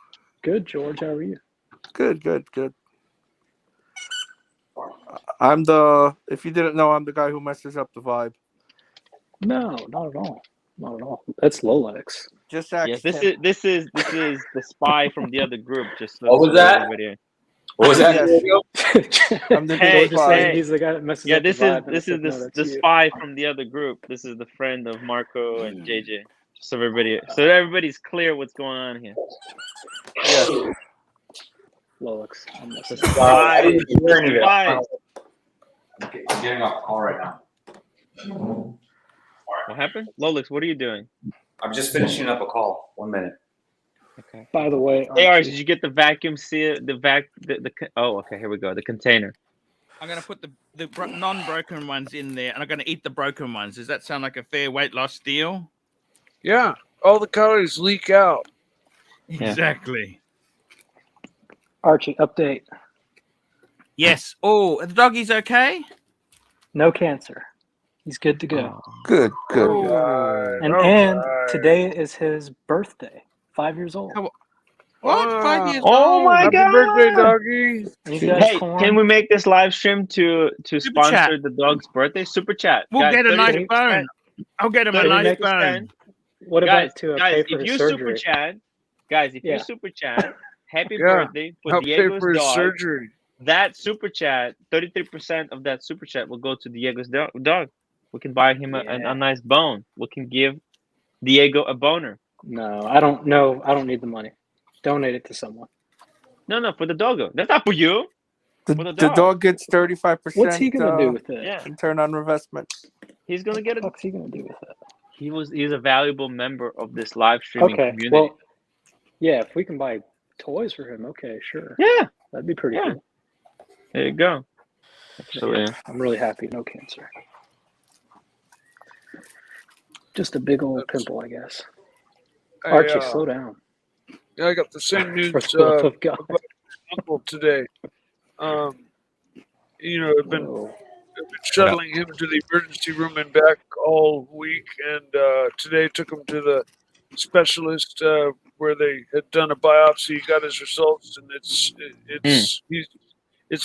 H: good, George. How are you?
G: Good. If you didn't know, I'm the guy who messes up the vibe.
H: No, not at all. Not at all. That's Lolex.
G: Just ask
F: Yes,
G: Tim.
F: this is the spy from the other group. Just
E: What was that?
F: everybody.
E: What was that?
G: Yes. I'm the
F: Hey,
G: big
H: Just
G: spy.
H: saying he's the guy that messes
F: Yeah,
H: up
F: this
H: the
F: is
H: vibe. and I said, no, that's
F: the
H: you.
F: spy from the other group. This is the friend of Marco and JJ. So everybody's clear what's going on here.
G: Yes.
H: Lolex. I'm
F: The
H: messing up.
F: spy.
E: I didn't hear any of it.
F: Spy.
E: I'm getting off the call right now.
F: What happened? Lolix, what are you doing?
E: I'm just finishing up a call. 1 minute.
F: Okay.
H: By the way,
F: Hey, Arch,
H: Archie,
F: did you get the vacuum seal? Oh, okay. Here we go. The container.
B: I'm gonna put the non-broken ones in there, and I'm gonna eat the broken ones. Does that sound like a fair weight loss deal?
C: Yeah, all the calories leak out.
F: Yeah.
B: Exactly.
H: Archie, update.
B: Yes. Oh, the doggy's okay.
H: No cancer. He's good to go.
G: Good.
B: Oh.
H: And today is his birthday. 5 years old.
B: What? 5 years
F: Oh
B: old?
F: my
C: Happy
F: God.
C: birthday, doggy.
H: And you guys
F: Hey,
H: corn?
F: can we make this live stream to sponsor
B: chat.
F: the dog's birthday? Super chat.
B: We'll
F: Guys,
B: get a nice
F: 30%.
B: bone. I'll get him a
F: 30%.
B: nice bone.
H: What
F: Guys,
H: about to pay for
F: if
H: his
F: you
H: surgery?
F: super chat, guys, if
H: Yeah.
F: you super chat, happy
C: Yeah.
F: birthday for
C: Help pay
F: Diego's
C: for his
F: dog.
C: surgery.
F: That super chat, 33% of that super chat will go to Diego's dog. We can buy him a nice bone. We can give Diego a boner.
H: No, I don't know. I don't need the money. Donate it to someone.
F: No, for the doggo. That's not for you.
G: The
F: For the
G: dog
F: dog.
G: gets 35%.
H: What's he gonna do with it?
F: Yeah,
G: Return on investment.
F: he's gonna get it.
H: What's he gonna do with it?
F: He's a valuable member of this live streaming
H: Okay.
F: community.
H: Well, yeah. If we can buy toys for him, okay, sure.
F: Yeah,
H: That'd be pretty
F: Yeah.
H: cool.
F: there you go. Absolutely.
I: Yeah, I'm really happy. No cancer. Just a big old pimple, I guess. Archie, slow down.
C: Yeah, I got the same news
I: For the love of God.
C: about my uncle today. You know, I've been
I: Whoa.
C: shuttling him to the emergency room and back all week, and today took him to the specialist where they had done a biopsy. He got his results, and it's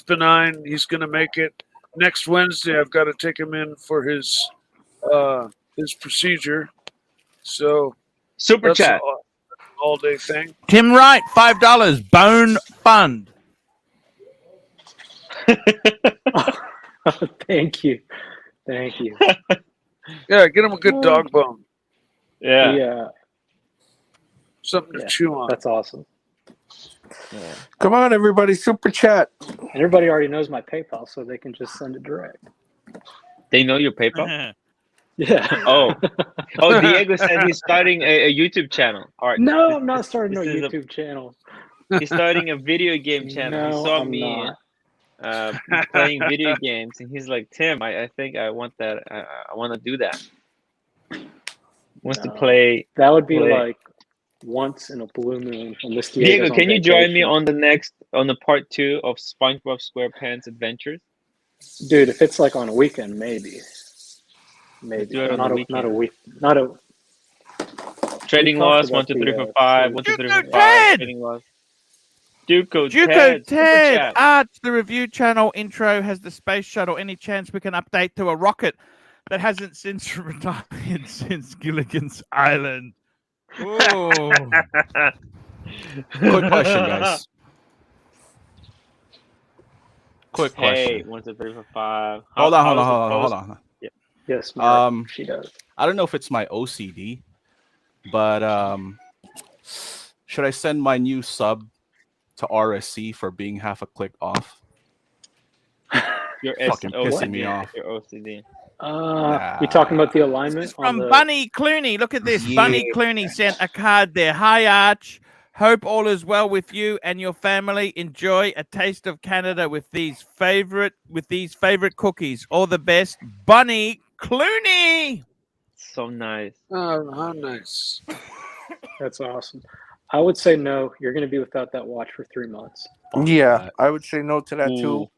C: benign. He's going to make it. Next Wednesday, I've got to take him in for his procedure. So
F: Super
C: that's
F: chat.
C: all day thing.
B: Tim Wright, $5. Bone Fund.
I: Thank you. Thank you.
C: Yeah, get him a good dog bone.
F: Yeah.
I: Yeah,
C: Something to chew on.
I: that's awesome.
G: Come on, everybody, super chat.
I: And everybody already knows my PayPal, so they can just send it direct.
F: They know your PayPal?
I: Yeah.
F: Oh, Diego said he's starting a YouTube channel. All right.
I: No, I'm not starting no
F: this is
I: YouTube channel.
F: He's starting a video game channel. He
I: No,
F: saw
I: I'm
F: me
I: not.
F: playing video games, and he's like, "Tim, I think I want that. I want to do that." Wants to
I: No.
F: play.
I: That would be
F: play.
I: like once in a blue moon. Unless
F: Diego,
I: Diego's
F: can you join me
I: vacation.
F: on the part 2 of SpongeBob SquarePants Adventures?
I: Dude, if it's like on a weekend, maybe. Maybe.
F: do it on
I: Not
F: the
I: a
F: weekend.
I: week. Not a.
F: Trading
I: We talked
F: loss,
I: about
F: 1, 2, 3,
I: the,
F: 4, 5, 1, 2, 3, 4, 5.
B: Ted!
F: Trading loss. Duco
B: Juco
F: Ted. Super
B: Ted,
F: chat.
B: Arch, the review channel intro has the space shuttle. Any chance we can update to a rocket that hasn't since retired since Gilligan's Island? Oh,
J: Quick question, guys. Quick
F: Hey,
J: question.
F: 1, 2, 3, 4, 5.
J: Hold on.
I: Yes, Mark, she does.
J: I don't know if it's my OCD, but should I send my new sub to RSC for being half a click off?
F: Your
J: Fucking pissing me off.
F: Your OCD.
I: You talking about the alignment?
B: this is from
I: on the...
B: Bunny Clooney. Look at this. Bunny Clooney sent a card there. Hi, Arch. Hope all is well with you and your family. Enjoy a taste of Canada with these favorite cookies. All the best, Bunny Clooney.
F: So nice.
C: Oh, how nice.
I: That's awesome. I would say no. You're going to be without that watch for 3 months.
G: Yeah, I would say no to that too.
F: Ooh.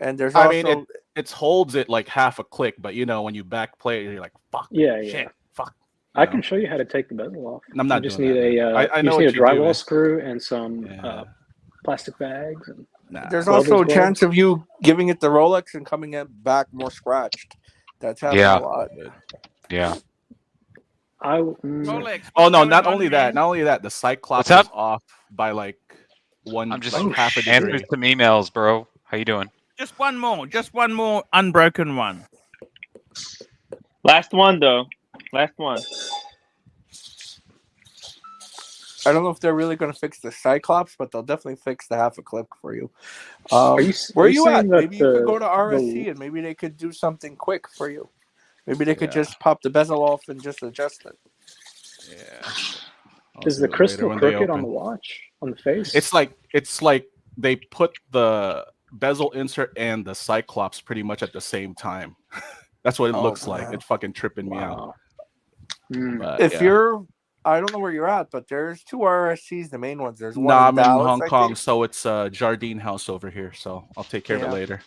G: And there's
J: I
G: also
J: mean, it holds it like half a click, but you know when you back play, you're like, fuck.
I: Yeah,
J: shit, fuck.
I: I can show you how to take the bezel off.
J: I'm not
I: You just
J: doing
I: need
J: that,
I: a
J: I know
I: you
J: what
I: just need a
J: you're doing.
I: drywall screw and some plastic bags. And
G: there's
I: Gloves,
G: also a
I: gloves.
G: chance of you giving it the Rolex and coming back more scratched. That's happening a lot.
K: Yeah.
B: Rolex,
J: Oh no!
B: what's
J: Not
B: going on,
J: only
B: man?
J: that. Not only that. The Cyclops
K: What's
J: is
K: up?
J: off by like one.
K: I'm just
J: like half a
K: answering
J: degree.
K: some emails, bro. How you doing?
B: Just one more unbroken one.
F: Last one though. Last one.
G: I don't know if they're really going to fix the Cyclops, but they'll definitely fix the half a clip for you.
I: Are you
G: where are you at?
I: saying that
G: Maybe you could go to
I: the-
G: RSC and maybe they could do something quick for you. Maybe they could just pop the bezel off and just adjust it.
J: Yeah.
I: Is the crystal crooked on the watch, on the face?
J: It's like they put the bezel insert and the Cyclops pretty much at the same time. That's what it looks like. It's fucking tripping me out. But,
G: If
J: yeah.
G: you're, I don't know where you're at, but there's 2 RSCs, the main ones. There's one
J: Nah, I'm
G: in
J: in
G: Dallas,
J: Hong
G: I
J: Kong,
G: think.
J: so it's Jardine House over here. So I'll take care of it later.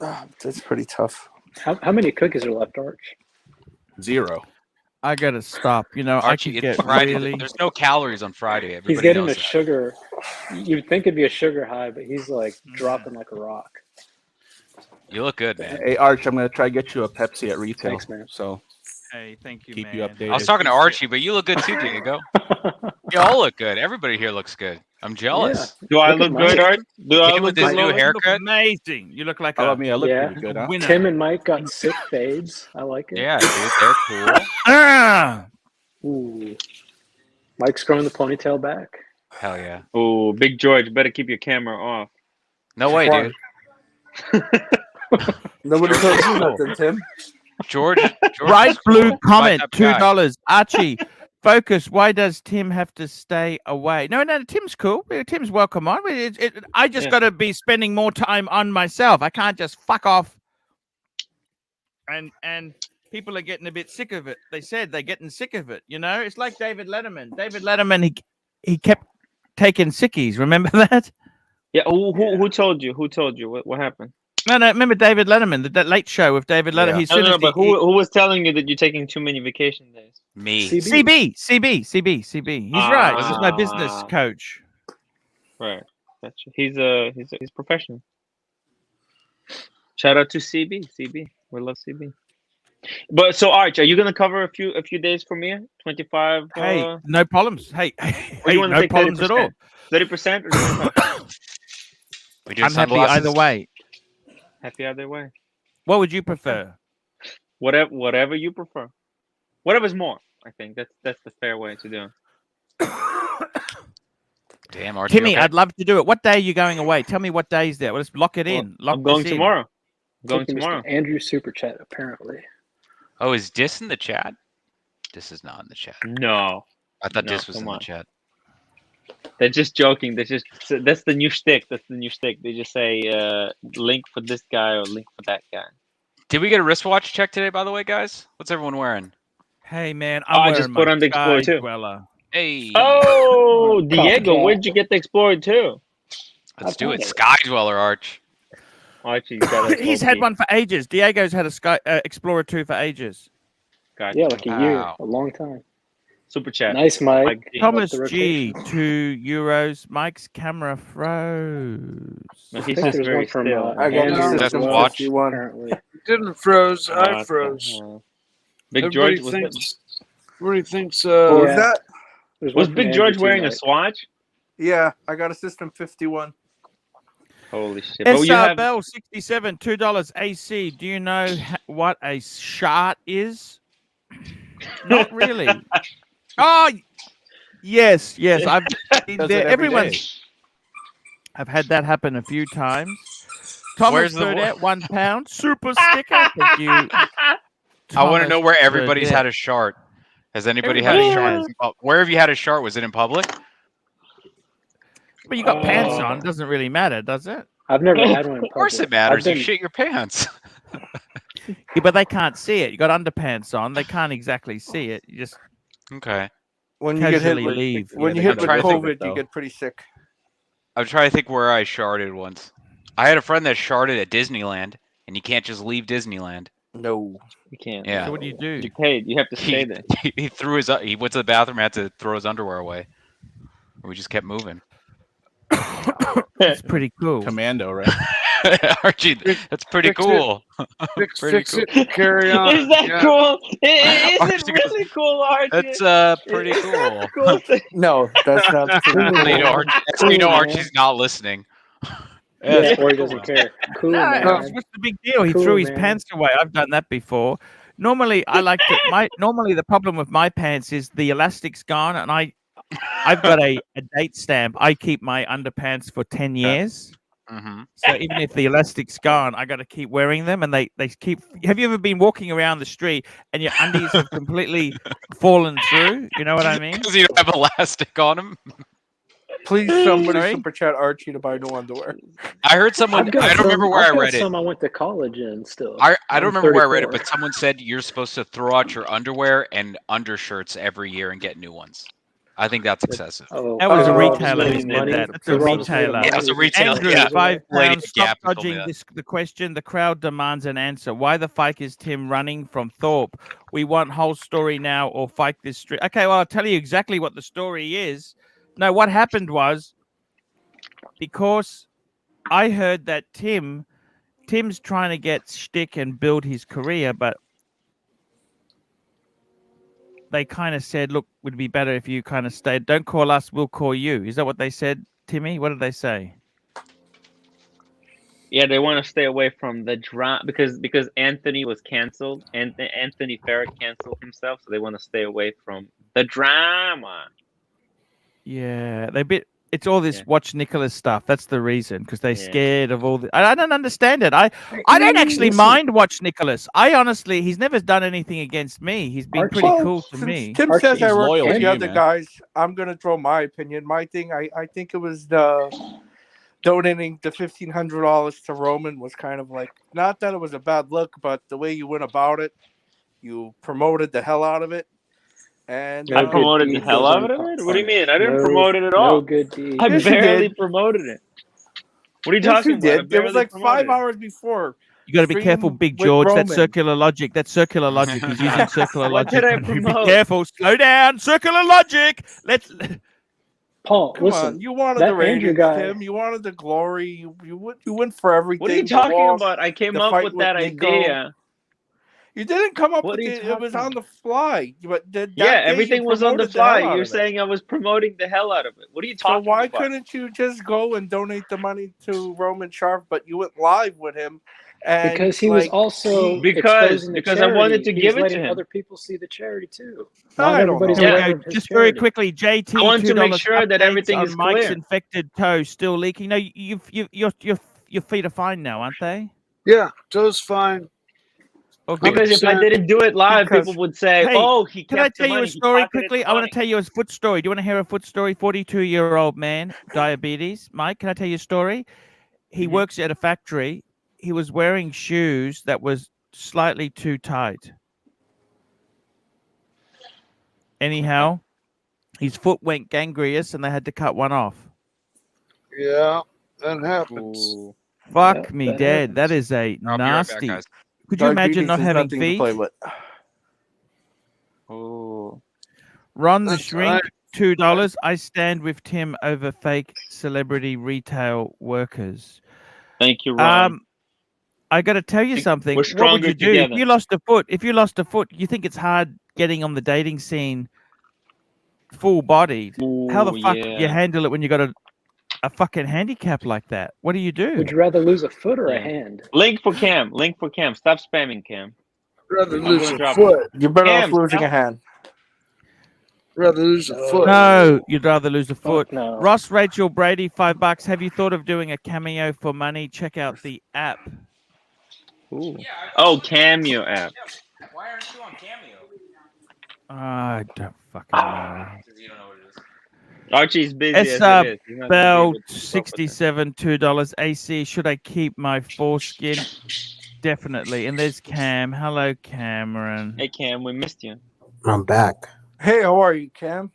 G: That's pretty tough.
I: How many cookies are left, Arch?
J: 0.
B: I gotta stop. You know,
K: Archie,
B: I could
K: it's
B: get
K: Friday.
B: really.
K: There's no calories on Friday. Everybody
I: He's getting
K: knows
I: a
K: that.
I: sugar. You'd think it'd be a sugar high, but he's like dropping like a rock.
K: You look good, man.
J: Hey Arch, I'm gonna try to get you a Pepsi at retail.
I: Thanks, man.
J: So
B: Hey, thank you,
J: keep
B: man.
J: you updated.
K: I was talking to Archie, but you look good too, Diego. You all look good. Everybody here looks good. I'm jealous.
F: Do I
I: Look
F: look
I: at
F: good,
I: Mike.
F: Art? Do I
K: Came
F: look
K: with this
F: good?
K: new
F: Lola?
K: haircut.
B: Amazing. You look like
J: How
B: a
J: about me? I look
I: Yeah.
J: pretty good, huh?
B: winner.
I: Tim and Mike got sick fades. I like it.
K: Yeah, dude, they're cool.
B: Ah!
I: Ooh. Mike's growing the ponytail back.
K: Hell yeah.
F: Oh, Big George, better keep your camera off.
K: No way, dude.
G: Nobody told you nothing, Tim.
K: George
B: Bright
K: is
B: blue
K: cool.
B: comment,
K: My type of guy.
B: $2. Archie, Focus. Why does Tim have to stay away? No, Tim's cool. Tim's welcome on. I just got to be spending more time on myself. I can't just fuck off. And people are getting a bit sick of it. They said they're getting sick of it. You know, it's like David Letterman. David Letterman, he kept taking sickies. Remember that?
F: Yeah. Who told you? Who told you? What happened?
B: No. Remember David Letterman, that Late Show with David Letterman.
F: Yeah. No, but who was telling you that you're taking too many vacation days?
K: Me.
B: CB. He's right. This is my business coach.
F: Right. Gotcha. He's professional. Shout out to CB. CB. We love CB. But so Arch, are you gonna cover a few days for me? 25.
B: Hey, no problems. Hey,
F: no
B: problems at all.
F: 30% or 25%?
B: I'm happy either way.
F: Happy either way.
B: What would you prefer?
F: Whatever you prefer. Whatever's more. I think that's the fair way to do it.
K: Damn, Archie.
B: Timmy, I'd love to do it. What day are you going away? Tell me what day is there. Let's lock it in.
F: I'm going tomorrow. Going tomorrow.
H: Andrew super chat apparently.
K: Oh, is Dis in the chat? Dis is not in the chat.
F: No.
K: I thought Dis was in the chat.
F: They're just joking. That's the new shtick. That's the new shtick. They just say link for this guy or link for that guy.
K: Did we get a wristwatch check today, by the way, guys? What's everyone wearing?
B: Hey man,
F: I just put on the Explorer 2.
B: Dweller.
K: Hey.
F: Oh, Diego, where'd you get the Explorer 2?
K: Let's do it. Sky Dweller, Arch.
F: Archie,
B: he's had one for ages. Diego's had a Explorer 2 for ages.
F: Gotcha.
H: Yeah, like a year, a long time.
F: Super chat.
H: Nice, Mike.
B: Thomas G, €2. Mike's camera froze.
F: No, he's just very still.
G: I got
K: That's watch.
G: Apparently.
C: Didn't froze. I froze.
F: Big
C: Everybody
F: George
C: thinks. Everybody thinks.
F: Was Big George wearing a Swatch?
G: Yeah, I got a System 51.
F: Holy shit!
B: SR Bell 67, $2 AC. Do you know what a shart is? Not really. Oh, yes. I've had that happen a few times. Thomas Burdett, £1. Super sticker. Thank you.
K: I want to know where everybody's had a shart. Has anybody had a shart? Where have you had a shart? Was it in public?
B: But you got pants on. Doesn't really matter, does it?
H: I've never had one.
K: Of course it matters. You shit your pants.
B: Yeah, but they can't see it. You got underpants on. They can't exactly see it. You just
K: okay.
G: When you get hit with,
B: leave.
G: When you hit with COVID, you get pretty sick.
K: I'm trying to think where I sharted once. I had a friend that sharted at Disneyland, and you can't just leave Disneyland.
G: No,
F: you can't.
K: Yeah.
B: So what do you do?
F: You paid. You have to stay there.
K: He threw his. He went to the bathroom, had to throw his underwear away. We just kept moving.
B: That's pretty cool.
J: Commando, right?
K: Archie, that's pretty cool.
C: Fix it, carry on.
F: Is that cool? Is it really cool, Archie?
K: That's pretty cool.
G: No, that's not true.
K: You know Archie's not listening.
H: Yeah, or he doesn't care. Cool, man.
B: What's the big deal? He threw his pants away. I've done that before. Normally, I like to. Normally, the problem with my pants is the elastic's gone, and I've got a date stamp. I keep my underpants for 10 years.
K: Mm-hmm.
B: So even if the elastic's gone, I got to keep wearing them, and they keep. Have you ever been walking around the street and your undies have completely fallen through? You know what I mean?
K: Because you don't have elastic on them.
G: Please, somebody super chat Archie to buy new underwear.
K: I heard someone. I don't remember where I read it.
H: Some I went to college in still.
K: I don't remember where I read it, but someone said you're supposed to throw out your underwear and undershirts every year and get new ones. I think that's excessive.
B: That was a retailer who said that. That's a retailer.
K: Yeah, it was a retailer.
B: Andrew,
K: yeah.
B: £5. Stop dodging the question. The crowd demands an answer. Why the fuck is Tim running from Thorpe? We want whole story now or fight this street. Okay, well, I'll tell you exactly what the story is. No, what happened was because I heard that Tim's trying to get shtick and build his career, but they kind of said, look, would be better if you kind of stayed. Don't call us, we'll call you. Is that what they said, Timmy? What did they say?
F: Yeah, they want to stay away from the drama because Anthony was canceled and Anthony Ferret canceled himself, so they want to stay away from the drama.
B: Yeah, It's all this
F: Yeah.
B: watch Nicholas stuff. That's the reason, because they're
F: Yeah.
B: scared of all the. I don't understand it. I don't actually
I: Listen.
B: mind watch Nicholas. I honestly, he's never done anything against me. He's been
I: Archie-
B: pretty
G: Well,
B: cool to
G: since
B: me.
G: Tim
I: Archie,
G: says I
J: he's
G: work
J: loyal
G: for
J: to
G: the
J: you,
G: other
J: man.
G: guys, I'm gonna throw my opinion. My thing, I think it was the donating the $1,500 to Roman was kind of like, not that it was a bad look, but the way you went about it, you promoted the hell out of it. And
I: No
F: I
I: good
F: promoted the
I: deed
F: hell
I: goes
F: out of it. What do you
I: unpunished.
F: mean? I didn't
I: No-
F: promote it at
I: No
F: all.
I: good deed.
F: I
G: Yes, you
F: barely
G: did.
F: promoted it. What are you
G: yes,
F: talking
G: you
F: about? I
G: did. It was
F: barely
G: like
F: promoted
G: 5
F: it.
G: hours before.
B: You got to be careful,
G: Stream
B: Big
G: with
B: George. That's
G: Roman.
B: circular logic. That's circular logic. He's using circular
F: What
B: logic.
F: did I
B: Be
F: promote?
B: careful. Slow down. Circular logic. Let's.
I: Paul,
G: Come
I: listen.
G: on, you wanted
I: that
G: the
I: Andrew
G: ratings,
I: guy-
G: Tim. You wanted the glory. You went for everything.
F: What are you
G: the
F: talking
G: walk,
F: about? I came
G: the
F: up
G: fight
F: with
G: with
F: that
G: Nico.
F: idea.
G: You didn't come up
F: What
G: with
F: are you
G: it. It was
F: talking
G: on the fly. But that
F: Yeah,
G: day you
F: everything was on the
G: promoted hell
F: fly.
G: out
F: You're
G: of it.
F: saying I was promoting the hell out of it. What are you
G: So
F: talking
G: why
F: about?
G: couldn't you just go and donate the money to Roman Sharp? But you went live with him, and
I: because he was
G: like,
I: also
F: Because
I: exposing the
F: I wanted
I: charity.
F: to
I: He
F: give
I: was
F: it
I: letting
F: to him.
I: other people see the charity too.
G: I
I: Not
G: don't
I: everybody's
G: know.
B: Here we
I: aware
B: go.
I: of his
B: Just very
I: charity.
B: quickly, JT.
F: I want to make
B: $2
F: sure that
B: updates
F: everything
B: on
F: is
B: Mike's
F: clear.
B: infected toe still leaking. No, your feet are fine now, aren't they?
C: Yeah, Joe's fine.
B: Okay.
F: Because if I
C: 100%.
F: didn't do it live,
G: Because-
F: people would say,
B: Hey,
F: "Oh, he
B: Can I
F: kept the
B: tell you
F: money.
B: a
F: He
B: story
F: pocketed
B: quickly?
F: the
B: I want
F: money."
B: to tell you a foot story. Do you want to hear a foot story? 42-year-old man, diabetes. Mike, can I tell you a story? He
F: Mhm.
B: works at a factory. He was wearing shoes that was slightly too tight. Anyhow, his foot went gangrenous and they had to cut one off.
C: Yeah, that happens.
F: Ooh.
B: Fuck
I: Yeah,
B: me
I: that
B: dead. That
I: happens.
B: is a
K: I'll be right back,
B: nasty.
K: guys.
B: Could you imagine
G: diabetes
B: not
G: is
B: having
G: nothing
B: feet?
G: to play with.
F: Ooh.
B: Ron the
C: That's
B: Shrink, $2. I stand with Tim over fake celebrity retail workers.
F: Thank you, Ron.
B: I got to tell you
F: Think
B: something.
F: we're
B: What would
F: stronger
B: you do
F: together.
B: if you lost a foot? If you lost a foot, you think it's hard getting on the dating scene full-bodied? How the
F: Ooh,
B: fuck do you
F: yeah.
B: handle it when you got a fucking handicap like that? What do you do?
I: Would you rather lose a foot or a
F: Yeah.
I: hand?
F: Link for Cam. Link for Cam. Stop spamming Cam.
C: Rather
F: I'm
C: lose
F: gonna
C: a
F: drop
C: foot.
G: You're better
F: Cam,
G: off losing
F: stop.
G: a hand.
C: Rather lose a foot.
B: No, you'd rather lose a foot.
I: Fuck no.
B: Ross Rachel Brady, $5. Have you thought of doing a cameo for money? Check out the app.
F: Ooh. Oh, Cameo app.
K: Why aren't you on Cameo?
B: I don't fucking know.
K: You don't know what it is.
F: Archie's busy
B: It's
F: as it is. He's not gonna be
B: Bell
F: able to keep up with it.
B: 67, $2. AC, should I keep my foreskin? Definitely. And there's Cam. Hello, Cameron.
F: Hey, Cam, we missed you.
L: I'm back.
G: Hey, how are you, Cam?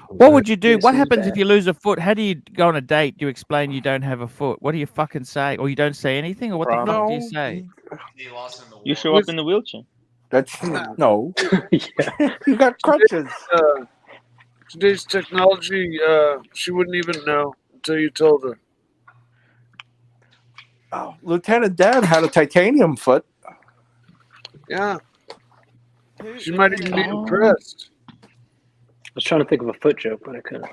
B: What would you do?
I: Yes,
B: What
I: he's
B: happens if
I: back.
B: you lose a foot? How do you go on a date? Do you explain you don't have a foot? What do you fucking say? Or you don't say anything? Or what the fuck do you say?
K: He lost in the
F: You
K: war.
F: show up in the wheelchair.
G: That's no.
I: Yeah.
G: You got crutches.
C: Today's technology, she wouldn't even know until you told her.
G: Oh, Lieutenant Dan had a titanium foot.
C: Yeah, she might even be impressed.
I: I was trying to think of a foot joke, but I couldn't.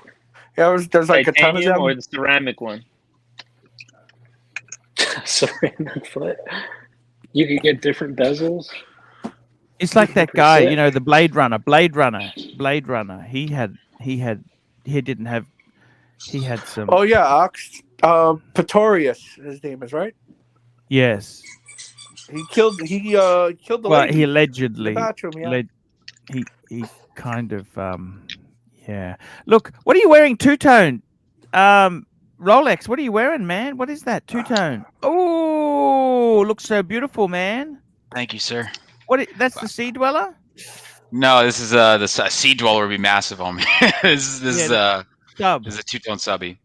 G: Yeah, there's like a ton of
F: Titanium
G: them.
F: or the ceramic one?
I: Sorry, that foot. You could get different bezels.
B: It's like that guy,
I: Percent.
B: you know, the Blade Runner. He had some.
G: Oh yeah, Pretorius, his name is, right?
B: Yes.
G: He killed the
B: Well,
G: lady
B: he
G: in the
B: allegedly.
G: bathroom, yeah.
B: He kind of. Yeah. Look, what are you wearing? Two-tone. Rolex. What are you wearing, man? What is that? Two-tone. Oh, looks so beautiful, man.
K: Thank you, sir.
B: That's the Sea Dweller?
K: No, this is the Sea Dweller would be massive on me. this is a two-tone subby.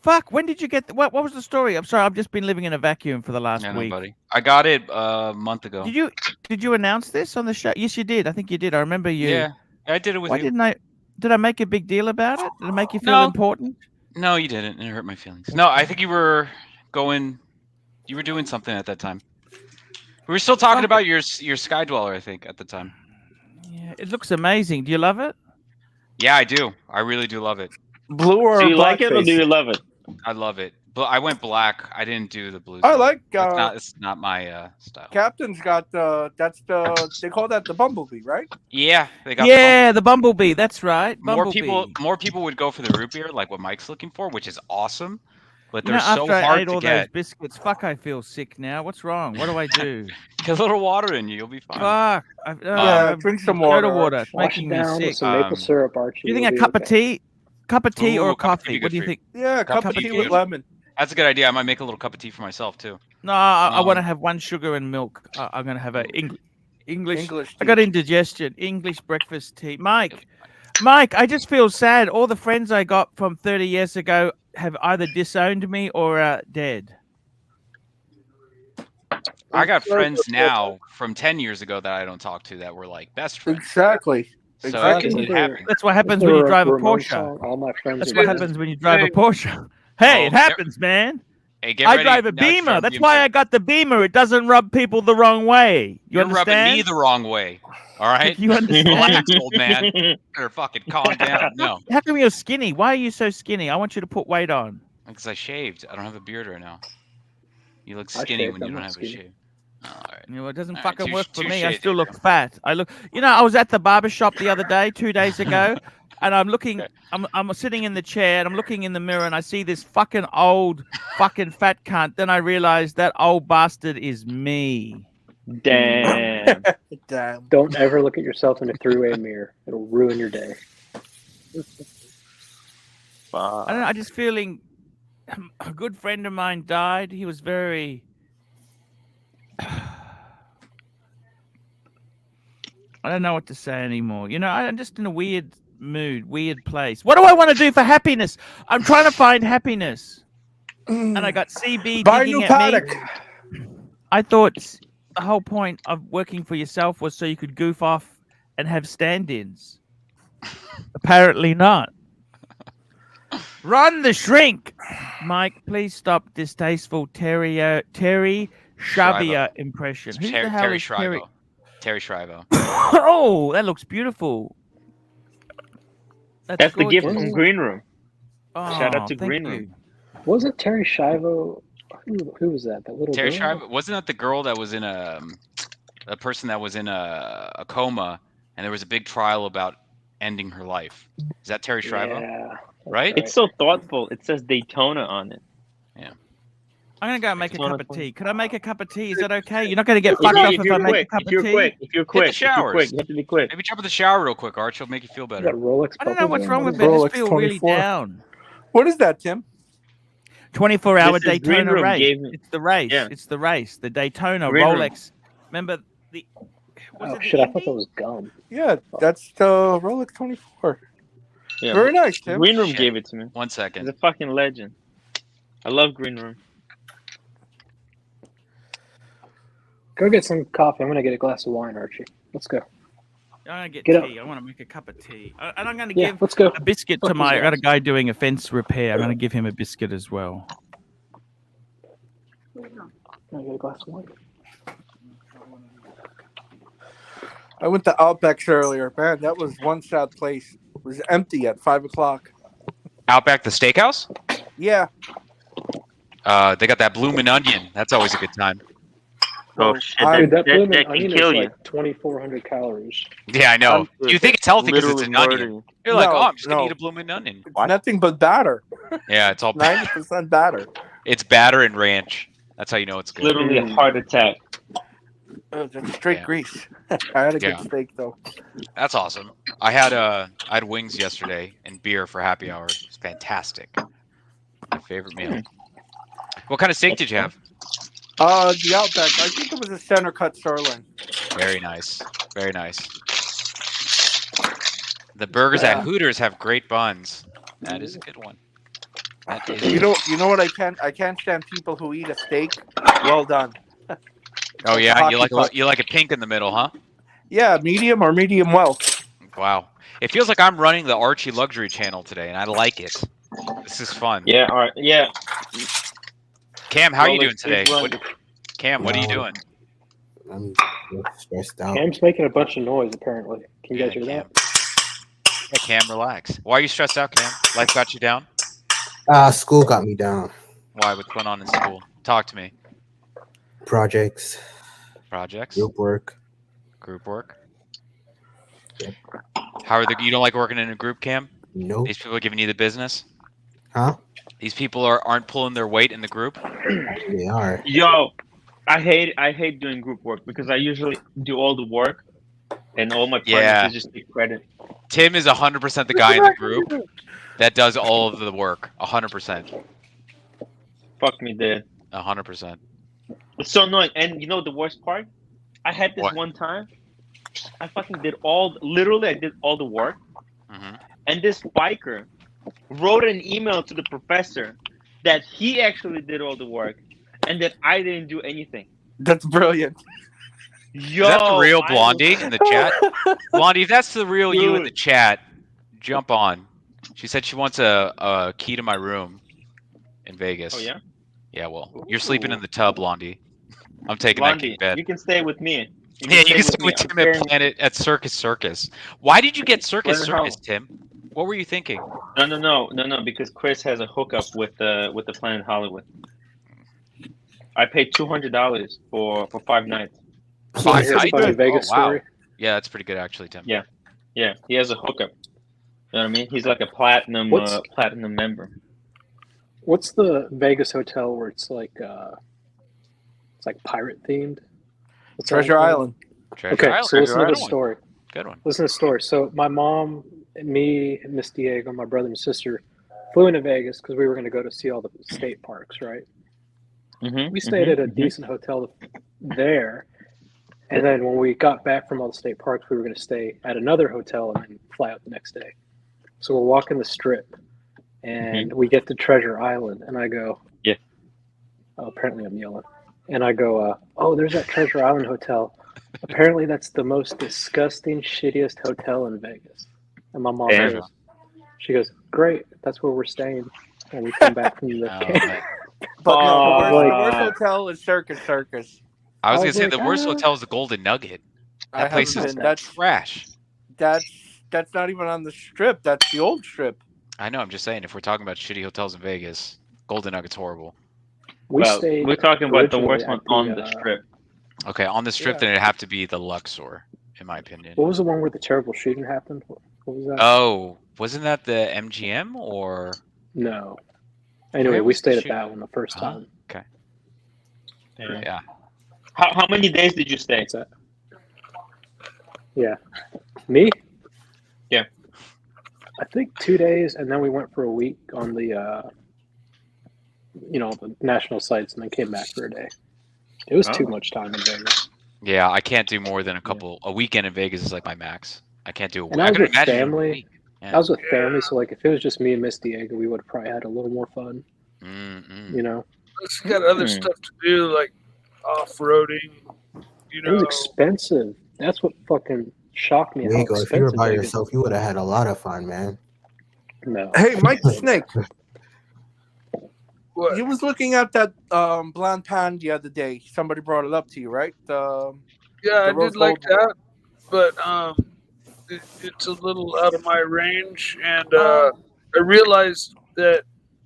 B: Fuck, when did you get what was the story? I'm sorry, I've just been living in a vacuum for the last
K: Yeah, no,
B: week.
K: buddy. I got it a month ago.
B: Did you announce this on the show? Yes, you did. I think you did. I remember you.
K: Yeah, I did it with you.
B: Did I make a big deal about it? Did it make you feel
K: No.
B: important?
K: No, you didn't. It hurt my feelings. No, I think you were doing something at that time. We were still talking about your Sky Dweller, I think, at the time.
B: Yeah, it looks amazing. Do you love it?
K: Yeah, I do. I really do love it.
G: Blue or
F: Do you like it or
G: blackface?
F: do you love it?
K: I love it. But I went black. I didn't do the blues.
G: I like.
K: It's not my style.
G: Captain's got they call that the Bumblebee, right?
K: Yeah, they got.
B: The Bumblebee. That's right.
K: More people would go for the root beer, like what Mike's looking for, which is awesome. But
B: You
K: they're
B: know,
K: so
B: after I
K: hard
B: ate
K: to
B: all
K: get.
B: those biscuits, fuck, I feel sick now. What's wrong? What do I do?
K: Get a little water in you. You'll be fine.
B: Fuck.
G: Drink some water.
B: Soda water. It's
I: Wash
B: making
I: it
B: me
I: down with
B: sick.
I: some maple syrup, Archie.
B: Do you think
I: you'll
B: a
I: be
B: cup of
I: okay.
B: tea? Cup of tea or
K: Ooh,
B: a
K: cup of tea
B: coffee?
K: be
B: What do you
K: good for
B: think?
G: Yeah, cup of tea with lemon.
K: That's a good idea. I might make a little cup of tea for myself too.
B: No, I want to have one sugar and milk. I'm going to have a English. I got
G: tea.
B: indigestion. English breakfast tea. Mike, I just feel sad. All the friends I got from 30 years ago have either disowned me or are dead.
K: I got friends now from 10 years ago that I don't talk to that were like best friends.
G: Exactly.
K: So
G: Exactly.
K: it happens.
B: That's what happens
I: Remember
B: when you drive a
I: Ramon
B: Porsche.
I: song, All My Friends
B: That's
I: Are
B: what
I: Dead?
B: happens when you drive a Porsche. Hey,
K: Oh,
B: it happens, man.
K: Hey, get
B: I
K: ready.
B: drive a
K: Now it's
B: Beamer.
K: from
B: That's
K: you.
B: why I got the Beamer. It doesn't rub people the wrong way. You
K: You're
B: understand?
K: rubbing me the wrong way. All right?
B: You understand?
K: Relax, old man. Better fucking calm down. No.
B: How come you're skinny? Why are you so skinny? I want you to put weight on.
K: Because I shaved. I don't have a beard right now. You look
I: I
K: skinny
I: shaved,
K: when you
I: I'm
K: don't
I: not
K: have
I: skinny.
K: a shave. Oh, all right.
B: You know, it doesn't
K: All right,
B: fucking work for me.
K: touche,
B: I still look
K: David.
B: fat. I was at the barber shop the other day, 2 days ago, and I'm looking. I'm sitting in the chair and I'm looking in the mirror and I see this fucking old fucking fat cunt. Then I realize that old bastard is me.
F: Damn.
G: Damn.
I: Don't ever look at yourself in a three-way mirror. It'll ruin your day.
B: I don't know. I just feeling a good friend of mine died. He was very. I don't know what to say anymore. You know, I'm just in a weird mood, weird place. What do I want to do for happiness? I'm trying to find happiness. And I got CB
G: Buy a
B: digging
G: new
B: at
G: paddock.
B: me. I thought the whole point of working for yourself was so you could goof off and have stand-ins. Apparently not. Run the shrink. Mike, please stop distasteful Terry Schiavo impression. Who the hell
K: Terry
B: is Terry?
K: Schiavo. Terry Schiavo.
B: Oh, that looks beautiful.
F: That's the gift
B: gorgeous.
F: from Green Room.
B: Oh,
F: Shout out to
B: thank
F: Green
B: you.
F: Room.
I: Was it Terry Schiavo? Who was that? That little
K: Terry
I: girl?
K: Schiavo, wasn't that the girl that was in a person that was in a coma, and there was a big trial about ending her life? Is that Terry Schiavo?
I: Yeah.
K: Right?
F: It's so thoughtful. It says Daytona on it.
K: Yeah.
B: I'm gonna go make a
F: Daytona
B: cup of
F: 20.
B: tea. Could I make a cup of tea? Is that okay? You're not gonna get
F: If
B: fucked
F: you're-
B: off
F: if
B: if
F: you're
B: I make a
F: quick,
B: cup
F: if
B: of
F: you're
B: tea.
F: quick, if you're quick, if you're
K: showers.
F: quick, you have to be quick.
K: Maybe jump in the shower real quick, Arch. It'll make you feel
I: You got
K: better.
I: Rolex
B: I don't know what's
I: buckles
B: wrong
I: on?
B: with me. I
G: Rolex
B: just feel really
G: 24.
B: down.
G: What is that, Tim?
B: 24-hour
F: This is Green
B: Daytona
F: Room
B: race.
F: gave me-
B: It's the race.
F: Yeah.
B: It's the race. The Daytona
F: Green Room.
B: Rolex. Remember the? Was
I: Oh
B: it
I: shit!
B: the
I: I thought that
B: Indy?
I: was gum.
G: Yeah, that's the Rolex 24.
F: Yeah,
G: Very nice, Tim.
F: Green Room
K: Shit.
F: gave it to me.
K: 1
F: He's
K: second.
F: a fucking legend. I love Green Room.
I: Go get some coffee. I'm gonna get a glass of wine, Archie. Let's go.
B: I'm gonna get
I: Get
B: tea. I want to make a cup of tea. And I'm gonna
I: Yeah,
B: give
I: let's go.
B: a biscuit
I: Fuck
B: to
I: these
B: my. I got a
I: guys.
B: guy doing a fence repair. I'm gonna give him a biscuit as well.
I: I get a glass of wine.
G: I went to Outback's earlier. Man, that was one sad place. It was empty at 5 o'clock.
K: Outback the Steakhouse?
G: Yeah.
K: They got that bloomin' onion. That's always a good time.
F: Oh
G: Well,
F: shit!
G: I-
I: Dude, that
F: That
I: blooming
F: can
I: onion
F: kill
I: is
F: you.
I: like 2,400 calories.
K: Yeah, I know.
F: I'm-
K: You think it's healthy because it's an
F: Literally
K: onion.
F: murder
K: You're like,
G: No,
K: oh, I'm just gonna
G: no.
K: eat a bloomin' onion.
G: It's nothing but batter.
K: Yeah, it's all
G: 90% batter.
K: it's batter and ranch. That's how you know it's good.
F: Literally a heart attack.
G: That's straight
K: Yeah.
G: grease. I had a
K: Yeah.
G: good steak, though.
K: That's awesome. I had wings yesterday and beer for happy hour. It's fantastic. My favorite meal. What kind of steak did you have?
G: The Outback. I think it was a center cut sirloin.
K: Very nice. Very nice. The burgers at Hooters have great buns. That is a good one. That is
G: You know what I can't stand people who eat a steak well done.
K: Oh yeah,
G: Hockey
K: you like it pink in the middle, huh?
G: Yeah, medium or medium well.
K: Wow. It feels like I'm running the ArchieLuxury channel today, and I like it. This is fun.
F: Yeah, all right. Yeah.
K: Cam, how are you
F: Rolex
K: doing today?
F: is
K: What, Cam, what are you doing?
L: I'm stressed out.
I: Cam's making a bunch of noise, apparently. Can you guys hear
K: Cam.
I: that?
K: Yeah, Cam, relax. Why are you stressed out, Cam? Life got you down?
L: School got me down.
K: Why? What's going on in school? Talk to me.
L: Projects,
K: Projects.
L: group work.
K: Group work.
L: Yep.
K: How are you don't like working in a group, Cam?
L: Nope.
K: These people are giving you the business.
L: Huh?
K: These people aren't pulling their weight in the group.
L: They are.
F: Yo, I hate doing group work because I usually do all the work, and all my partners just take credit.
K: Tim is 100% the guy in the group that does all of the work. 100%.
F: Fuck me, dude.
K: 100%.
F: It's so annoying. And you know the worst part? I had this one time. I fucking did literally I did all the work.
K: Mm-hmm.
F: And this biker wrote an email to the professor that he actually did all the work and that I didn't do anything.
G: That's brilliant.
F: Yo,
K: Is that the real Blondie in the chat? Blondie, if that's the real you in the chat, jump on. She said she wants a key to my room in Vegas.
F: Oh, yeah?
K: Yeah, well, you're sleeping in the tub, Blondie. I'm taking
F: Blondie,
K: that king bed.
F: you can stay with me.
K: You can stay with Tim at Circus Circus. Why did you get Circus Circus, Tim? What were you thinking?
F: No, because Chris has a hookup with the Planet Hollywood. I paid $200 for 5 nights.
K: 5 nights?
I: Funny Vegas story.
K: Yeah, that's pretty good actually, Tim.
F: Yeah, he has a hookup. You know what I mean? He's like a platinum member.
I: What's the Vegas hotel where it's like pirate themed? What's
G: Treasure Island.
I: Okay, so listen to the story.
K: Good one.
I: Listen to the story. So my mom, me, Miss Diego, my brother and sister flew into Vegas because we were going to go to see all the state parks, right?
F: Mm-hmm,
I: we stayed at a decent hotel there. And then when we got back from all the state parks, we were going to stay at another hotel and then fly out the next day. So we're walking the strip and we get to Treasure Island and I go, apparently I'm yelling. And I go, oh, there's that Treasure Island hotel. Apparently that's the most disgusting, shittiest hotel in Vegas. And my mom goes, great, that's where we're staying. And we come back from the camp.
G: But no, the worst hotel is Circus Circus.
K: I was going to say the worst hotel is the Golden Nugget. That place is trash.
G: That's not even on the strip. That's the old strip.
K: I know. I'm just saying, if we're talking about shitty hotels in Vegas, Golden Nugget's horrible.
F: We're talking about the worst one on the strip.
K: Okay, on the strip, then it'd have to be the Luxor, in my opinion.
I: What was the one where the terrible shooting happened? What was that?
K: Oh, wasn't that the MGM or?
I: No. Anyway, we stayed at that one the first time.
K: Okay. Yeah.
F: How many days did you stay?
I: Yeah. Me?
F: Yeah.
I: I think 2 days, and then we went for a week on the, the national sites, and then came back for a day. It was too much time in Vegas.
K: Yeah, I can't do more than a weekend in Vegas is like my max. I can't do a week.
I: And I was with family.
K: Yeah.
I: I was with family, so like if it was just me and Miss Diego, we would have probably had a little more fun. You know?
C: It's got other stuff to do, like off-roading.
I: It was expensive. That's what fucking shocked me.
L: Diego, if you were by yourself, you would have had a lot of fun, man.
I: No.
G: Hey, Mike the Snake. He was looking at that blonde pan the other day. Somebody brought it up to you, right?
C: Yeah, I did like that, but it's a little out of my range, and I realized that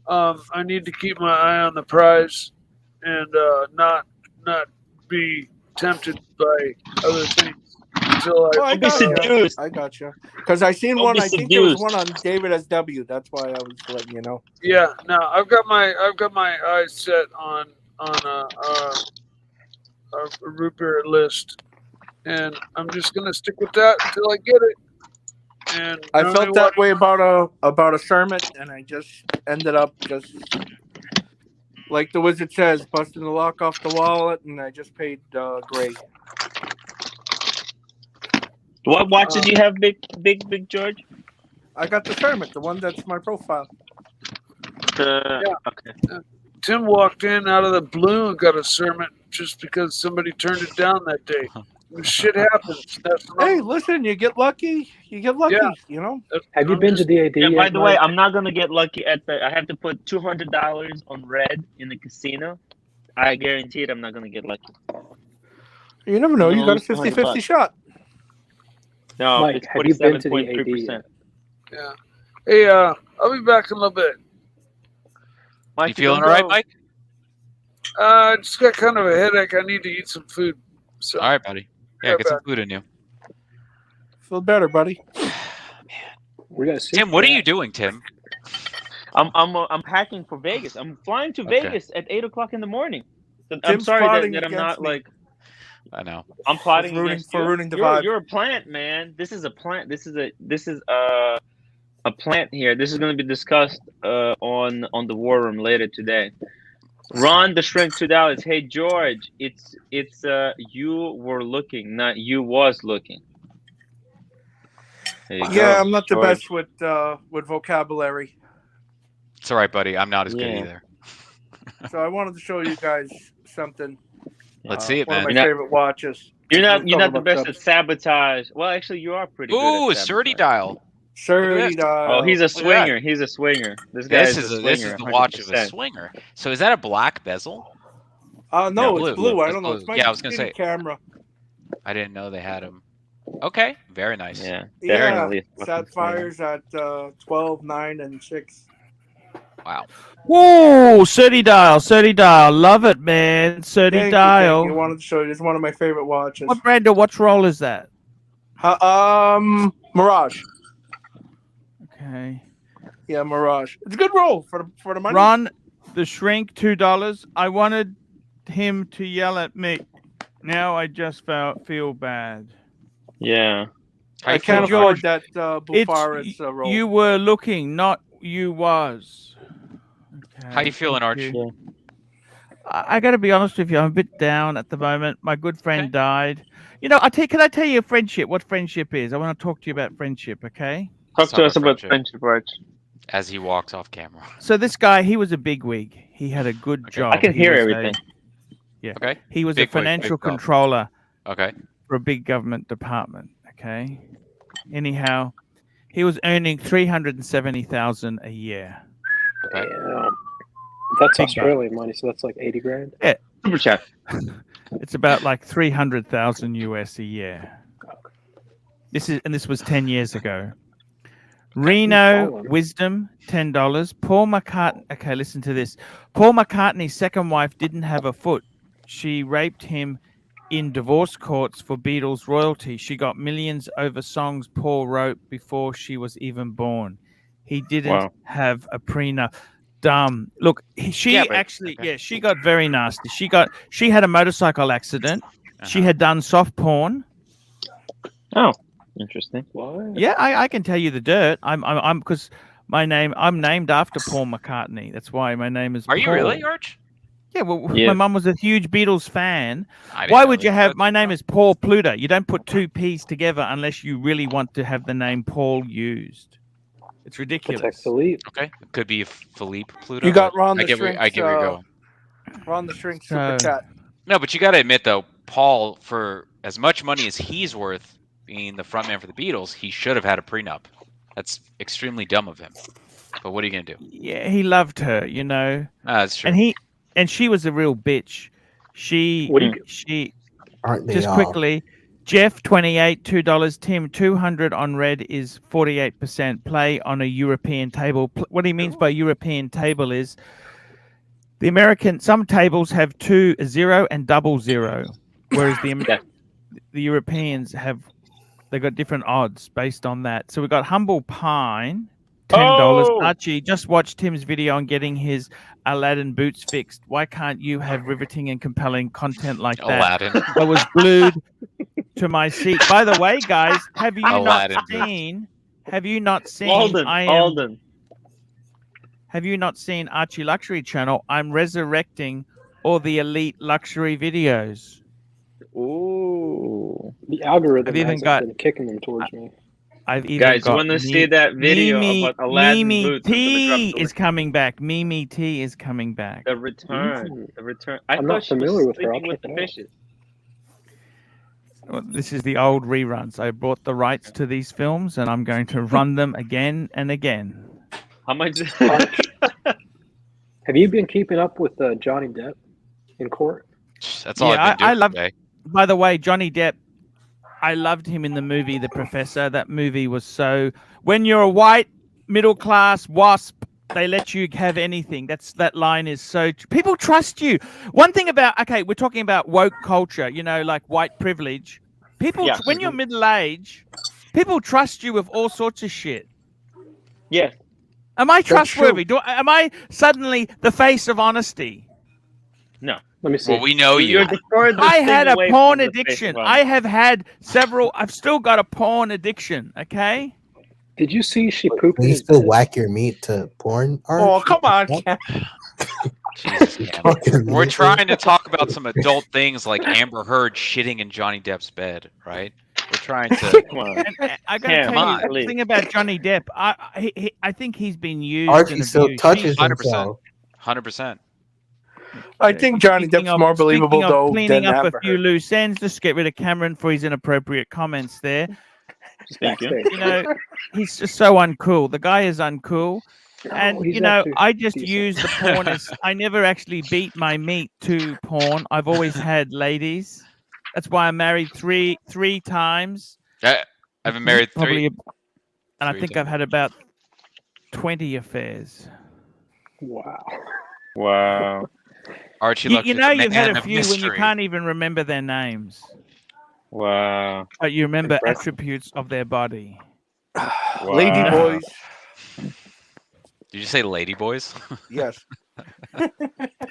C: I need to keep my eye on the prize and not be tempted by other things until
G: I got you. Because I seen one. I think there was one on David SW. That's why I was letting you know.
C: Yeah, no, I've got my eyes set on a root beer list, and I'm just gonna stick with that until I get it. And
G: I felt that way about a sermon, and I just ended up just like the wizard says, busting the lock off the wallet, and I just paid Gray.
F: What watch did you have, Big George?
G: I got the sermon, the one that's my profile.
F: Okay.
C: Tim walked in out of the blue and got a sermon just because somebody turned it down that day. Shit happens.
G: Hey, listen, you get lucky. Yeah. You know.
I: Have you been to the AD?
F: Yeah, by the way, I'm not gonna get lucky I have to put $200 on red in the casino. I guarantee it. I'm not gonna get lucky.
G: You never know. You got a 50-50 shot.
F: No,
I: Mike,
F: it's
I: have you been to the AD?
F: 47.3%.
C: Yeah. Hey, I'll be back in a little bit.
K: You feeling all right, Mike?
C: I just got kind of a headache. I need to eat some food. So
K: All right, buddy. Yeah,
C: Right
K: get some
C: back.
K: food in you.
G: Feel better, buddy.
H: We got
K: Tim, what are you doing, Tim?
F: I'm packing for Vegas. I'm flying to
K: Okay.
F: Vegas at 8:00 in the morning. So I'm
G: Tim's
F: sorry
G: plotting
F: that I'm
G: against
F: not
G: me.
F: like
K: I know.
F: I'm plotting
G: rooting-
F: against
G: for
F: you.
G: ruining the vibe.
F: You're a plant, man. This is a plant. This is a plant here. This is going to be discussed on the war room later today. Ron the Shrink $2. Hey George, it's you were looking, not you was looking. There you
G: Yeah,
F: go,
G: I'm not the
F: George.
G: best with vocabulary,
K: It's all right, buddy. I'm not as good
F: Yeah.
K: either.
G: so I wanted to show you guys something.
K: Let's see it,
G: One of
K: man.
G: my favorite watches.
F: You're not
G: We'll talk
F: the
G: about
F: best
G: that.
F: at sabotage. Well, actually, you are pretty good.
K: Ooh, a
F: at
K: Surdy
F: sabotage.
K: dial.
G: Surdy dial.
F: Oh, he's a
K: at that.
F: swinger. He's a swinger. This guy
K: This
F: is
K: is
F: a
K: a,
F: swinger.
K: this is the watch of a
F: 100%.
K: swinger. So is that a black bezel?
G: No,
K: No,
G: it's
K: blue.
G: blue. I
K: That's
G: don't know.
K: blue.
G: It's my
K: Yeah, I was gonna
G: shitty
K: say.
G: camera.
K: I didn't know they had them. Okay, very nice.
F: Yeah,
G: Yeah,
F: definitely.
G: sapphires at 12, 9, and 6.
K: Wow.
B: Whoa, Surdy dial. Love it, man. Surdy
G: Thank you,
B: dial.
G: thank you. I wanted to show you. It's one of my favorite watches.
B: What brand or what roll is that?
G: Mirage.
B: Okay.
G: Yeah, Mirage. It's a good roll for the money.
B: Ron the Shrink, $2. I wanted him to yell at me. Now I just feel bad.
F: Yeah.
G: I can't afford that Bufaris roll.
B: You were looking, not you was. Okay,
K: How you feeling,
B: thank
K: Arch?
B: you. I got to be honest with you. I'm a bit down at the moment. My good friend
K: Okay.
B: died. You know, can I tell you a friendship? What friendship is? I want to talk to you about friendship. Okay.
F: Talk to us about friendship, Arch.
K: As he walks off camera.
B: So this guy, he was a bigwig. He had a good job.
F: I can
B: He
F: hear
B: was
F: everything.
B: Yeah.
K: Okay.
B: He was
K: Big
B: a
K: wig,
B: financial
K: big job.
B: controller.
K: Okay.
B: For a big government department. Okay. Anyhow, he was earning $370,000 a year.
K: Okay.
H: Damn. That's
B: Big
H: Australian money, so that's like 80 grand.
B: Yeah.
F: Super chat.
B: It's about like 300,000 US a year. This was 10 years ago. Reno Wisdom, $10. Paul McCartney. Okay, listen to this. Paul McCartney's second wife didn't have a foot. She raped him in divorce courts for Beatles royalty. She got millions over songs Paul wrote before she was even born. He didn't have a prenup. Dumb. Look, she she got very nasty. She had a motorcycle accident. She had done soft porn.
F: Oh, interesting.
H: What?
B: Yeah, I can tell you the dirt. I'm because I'm named after Paul McCartney. That's why my name is.
K: Are you
B: Paul.
K: really, Arch?
B: Yeah, well,
F: Yeah.
B: my mum was a huge Beatles fan.
K: I didn't
B: Why
K: know
B: would
K: that.
B: you have? My name is Paul Pluto. You don't put two P's together unless you really want to have the name Paul used. It's ridiculous.
H: Protect Philippe.
K: Okay. Could be Philippe Pluto.
G: You got
K: but
G: Ron
K: I
G: the
K: get where
G: Shrink's,
K: you're going.
G: Ron the Shrink super
B: So-
G: chat.
K: No, but you got to admit though, Paul, for as much money as he's worth, being the frontman for the Beatles, he should have had a prenup. That's extremely dumb of him. But what are you gonna do?
B: Yeah, he loved her, you know.
K: That's true.
B: And she was a real bitch. She
L: Aren't they
B: just
L: all?
B: quickly. Jeff, 28, $2. Tim, 200 on red is 48%. Play on a European table. What he means by European table is the some tables have 0 and 00, whereas the Europeans they got different odds based on that. So we got Humble Pine, $10.
F: Oh!
B: Archie, just watched Tim's video on getting his Aladdin boots fixed. Why can't you have riveting and compelling content like that?
K: Aladdin.
B: I was glued to my seat. By the way, guys, have you
K: Aladdin
B: not
K: boots.
B: seen? Have you not seen?
F: Alden.
B: Have you not seen Archie Luxury channel? I'm resurrecting all the elite luxury videos.
F: Ooh.
H: The algorithm
B: I've even
H: hasn't
B: got-
H: been kicking them towards me.
B: I've even
F: Guys,
B: got
F: want to see that video about Aladdin
B: Mimi
F: boots? I'm gonna
B: T
F: drop
B: is coming back. Mimi T is coming back.
F: the return. The return. I
H: I'm
F: thought
H: not
F: she was
H: familiar with her. I'll
F: sleeping with
H: check
F: the
H: it out.
F: fishes.
B: Well, this is the old reruns. I bought the rights to these films, and I'm going to run them again and again.
F: How much?
H: Have you been keeping up with Johnny Depp in court?
K: That's all
B: Yeah,
K: I've been
B: I
K: doing
B: love-
K: today.
B: By the way, Johnny Depp, I loved him in the movie The Professor. That movie was so... When you're a white, middle-class wasp, they let you have anything. That line is so people trust you. One thing about we're talking about woke culture, you know, like white privilege. People
F: Yes.
B: when you're middle age, people trust you with all sorts of shit.
F: Yes.
B: Am I
G: That's
B: trustworthy?
G: true.
B: Am I suddenly the face of honesty?
F: No.
I: Let me see.
K: Well, we know you.
F: You're the furthest
B: I had
F: thing
B: a
F: away
B: porn
F: from the face
B: addiction.
F: of
B: I have had several. I've still got a porn addiction. Okay.
I: Did you see she pooped
L: Can
I: in
L: you
I: his
L: still
I: bed?
L: whack your meat to porn art?
G: Oh, come on, Ken.
K: Jesus, Cam.
L: Fucking
K: We're
L: loser.
K: trying to talk about some adult things like Amber Heard shitting in Johnny Depp's bed, right? We're trying to.
F: Come on.
B: And I got to
F: Cam,
B: tell you, the
F: please.
B: thing about Johnny Depp, I think he's been used
L: Archie
B: and
L: still
B: abused.
L: touches
K: 100%.
L: himself.
K: 100%.
G: I think Johnny
B: Speaking
G: Depp's
B: of-
G: more believable
B: speaking of
G: though
B: cleaning
G: than
B: up
G: Amber
B: a few
G: Heard.
B: loose ends. Just get rid of Cameron for his inappropriate comments there.
F: Thank you.
B: You know, he's just so uncool. The guy is uncool. And,
I: he's
B: you know,
I: actually
B: I just
I: decent.
B: use the porn as I never actually beat my meat to porn. I've always had ladies. That's why I'm married three times.
K: I've been married
B: Probably,
K: three.
B: and I
K: three
B: think
K: times.
B: I've had about 20 affairs.
I: Wow.
F: Wow.
K: ArchieLuxury,
B: You know,
K: the
B: you've had
K: man
B: a
K: of
B: few when you
K: mystery.
B: can't even remember their names,
F: Wow.
B: but you remember
F: Impressive.
B: attributes of their body.
G: Lady
F: Wow.
G: boys.
K: Did you say lady boys?
G: Yes.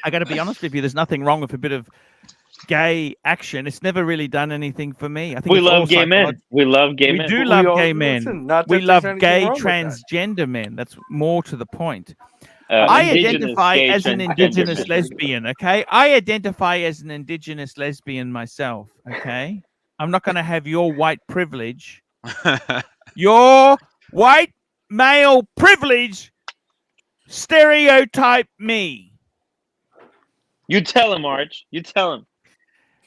B: I got to be honest with you. There's nothing wrong with a bit of gay action. It's never really done anything for me. I think
F: We
B: it's all
F: love gay men. We love gay
B: We
F: men.
B: do
G: We
B: love
G: all-
B: gay men.
G: listen, not
B: We
G: that
B: love
G: there's anything
B: gay
G: wrong with that.
B: transgender men. That's more to the point.
F: I
B: I identify
F: gay
B: as an
F: transgender
B: indigenous
F: men.
B: lesbian, okay? I identify as an indigenous lesbian myself, okay? I'm not going to have your white privilege, your white male privilege stereotype me.
F: You tell him, Arch. You tell him.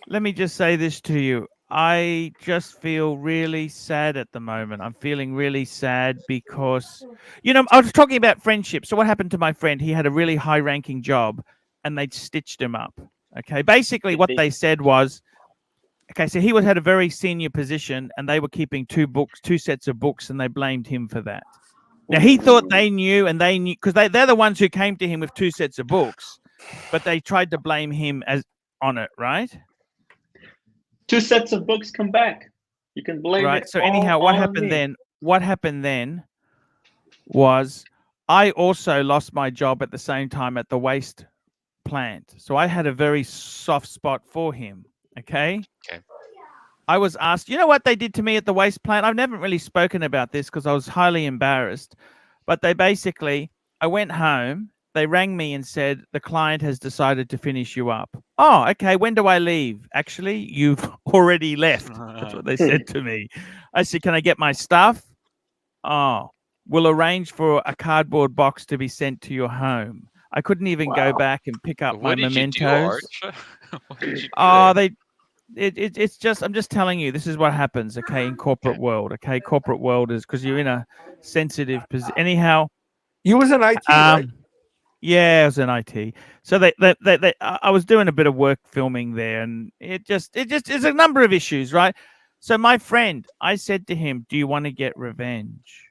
B: Let me just say this to you. I just feel really sad at the moment. I'm feeling really sad because, you know, I was talking about friendship. So what happened to my friend? He had a really high-ranking job, and they'd stitched him up. Okay, basically what they said was, okay, so he had a very senior position, and they were keeping two sets of books, and they blamed him for that. Now he thought they knew, and they knew because they're the ones who came to him with two sets of books, but they tried to blame him on it, right?
F: Two sets of books come back. You can blame
B: Right.
F: it.
B: So anyhow, what
F: all on
B: happened
F: me.
B: then? What happened then was I also lost my job at the same time at the waste plant. So I had a very soft spot for him. Okay.
K: Okay.
B: I was asked, you know what they did to me at the waste plant? I've never really spoken about this because I was highly embarrassed. But they basically, I went home. They rang me and said, the client has decided to finish you up. Oh, okay. When do I leave? Actually, you've already left. That's what they said to me. I said, can I get my stuff? Oh, we'll arrange for a cardboard box to be sent to your home. I couldn't even go back and pick up my
K: What did
B: mementos.
K: you do, Arch? What did you do
B: Oh,
K: there?
B: it's just, I'm just telling you, this is what happens, okay, in corporate world, okay? Corporate world is because you're in a sensitive position. Anyhow.
G: You was in IT, right?
B: Yeah, I was in IT. So I was doing a bit of work filming there, and it just is a number of issues, right? So my friend, I said to him, do you want to get revenge?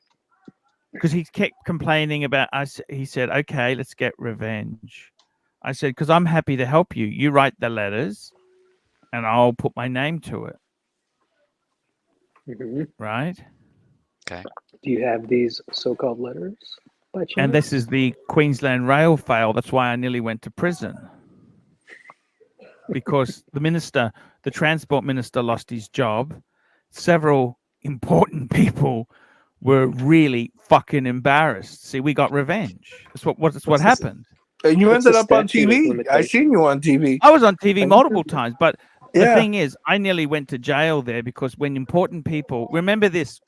B: Because he kept complaining about us. He said, okay, let's get revenge. I said, because I'm happy to help you. You write the letters, and I'll put my name to it. Right?
K: Okay.
I: Do you have these so-called letters by chance?
B: And this is the Queensland Rail fail. That's why I nearly went to prison. Because the transport minister lost his job. Several important people were really fucking embarrassed. See, we got revenge. That's what happened.
G: And you
I: What's
G: ended
I: the
G: up on
I: statute of
G: TV. I
I: limitations?
G: seen you on TV.
B: I was on TV multiple times, but the
G: Yeah.
B: thing is, I nearly went to jail there because when important people remember this,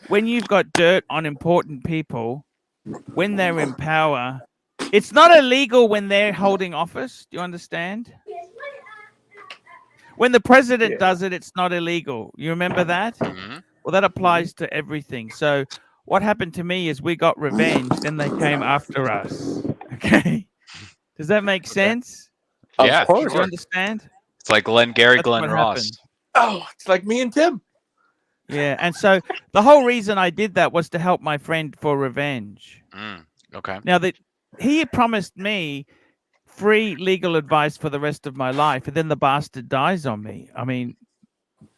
B: when you've got dirt on important people, when they're in power, it's not illegal when they're holding office. Do you understand? When the president does it, it's not illegal. You remember that? Well, that applies to everything. So what happened to me is we got revenge, then they came after us. Okay? Does that make sense?
K: Yeah,
G: Of course.
B: Do you understand?
K: It's like Glenn
B: That's
K: Glenn
B: what
K: Ross.
B: happened.
G: Oh, it's like me and Tim.
B: Yeah, and so the whole reason I did that was to help my friend for revenge.
K: Okay.
B: Now that he promised me free legal advice for the rest of my life, and then the bastard dies on me. I mean,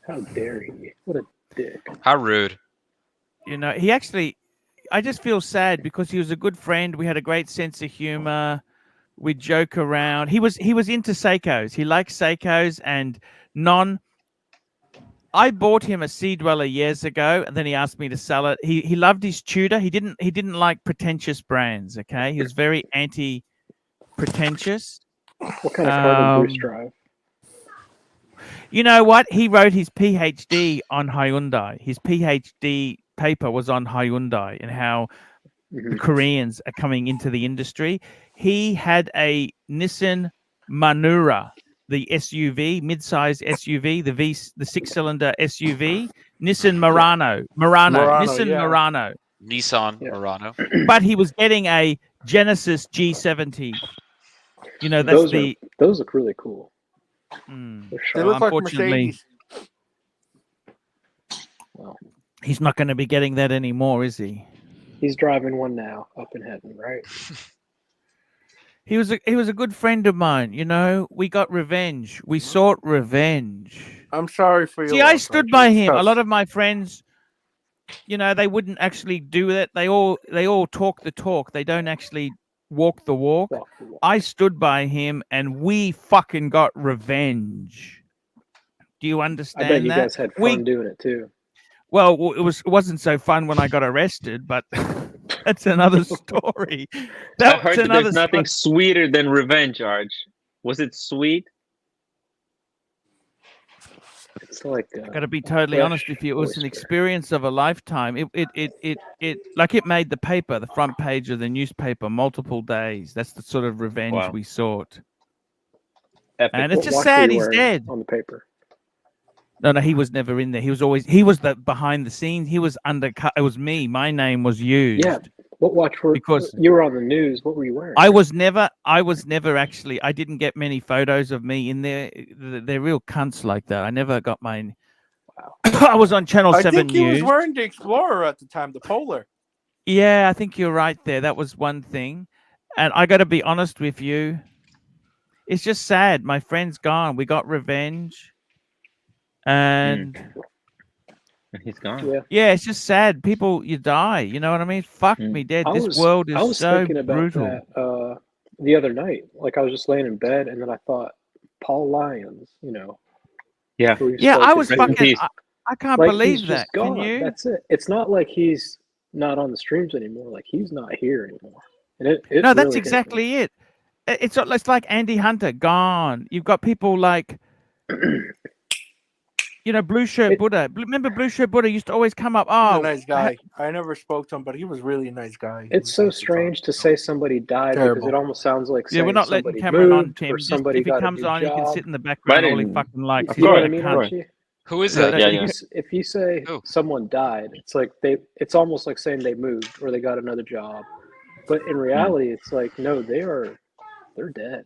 I: How dare he? What a dick.
K: How rude.
B: You know, he actually, I just feel sad because he was a good friend. We had a great sense of humor. We'd joke around. He was into Seikos. He likes Seikos and I bought him a Sea Dweller years ago, and then he asked me to sell it. He loved his Tudor. He didn't like pretentious brands. Okay, he was very anti-pretentious.
I: What kind of car did Bruce drive?
B: You know what? He wrote his PhD on Hyundai. His PhD paper was on Hyundai and how the Koreans are coming into the industry. He had a Nissan Manura, the SUV, mid-size SUV, the six-cylinder SUV, Nissan Murano, Nissan
C: yeah.
B: Murano.
K: Nissan Murano.
B: But he was getting a Genesis G70. You know, that's
I: those look really cool.
G: They look like
B: unfortunately,
G: Mercedes.
I: Well,
B: he's not going to be getting that anymore, is he?
I: he's driving one now up in heaven, right?
B: He was a good friend of mine. You know, we got revenge. We sought revenge.
G: I'm sorry for you.
B: See, I stood by him. A lot of my friends, you know, they wouldn't actually do that. They all talk the talk. They don't actually walk the walk. I stood by him, and we fucking got revenge. Do you understand
I: I bet you
B: that?
I: guys had fun doing it too.
B: Well, it wasn't so fun when I got arrested, but that's another story.
F: I heard that there's nothing sweeter than revenge, Arch. Was it sweet?
I: It's like
B: I got to be totally honest with you. It was an experience of a lifetime. It made the paper, the front page of the newspaper, multiple days. That's the sort of revenge we sought.
F: Epic.
B: And it's just sad he's dead.
I: On the paper.
B: No, he was never in there. He was the behind the scenes. He was undercut. It was me. My name was used.
I: Yeah. What watch were because you were on the news? What were you wearing?
B: I was never actually. I didn't get many photos of me in there. They're real cunts like that. I never got mine. Wow. I was on Channel 7
G: I think
B: News.
G: he was wearing the Explorer at the time, the Polar.
B: Yeah, I think you're right there. That was one thing. And I got to be honest with you. It's just sad. My friend's gone. We got revenge. And
F: he's gone.
B: Yeah, it's just sad. People, you die. You know what I mean? Fuck me dead. This world is so
I: thinking about
B: brutal.
I: That, the other night, like I was just laying in bed, and then I thought, Paul Lyons, you know.
F: Yeah.
B: Yeah, I was fucking. I can't believe that.
I: Gone.
B: Can you?
I: That's it. It's not like he's not on the streams anymore. Like he's not here anymore. And it
B: no, that's
I: really
B: exactly it. It's like Andy Hunter gone. You've got people like. You know, Blue Shirt Buddha. Remember Blue Shirt Buddha used to always come up.
G: He was
B: Oh,
G: a nice guy. I never spoke to him, but he was really a nice guy.
I: It's so strange to say somebody died because it almost sounds like saying
B: we're not letting Cameron on, Tim. Just, if he comes on, you can sit in the background all he fucking likes.
I: You know what I mean, Archie?
K: Who is that?
I: If you say someone died, it's like it's almost like saying they moved or they got another job. But in reality, it's like no, they're dead.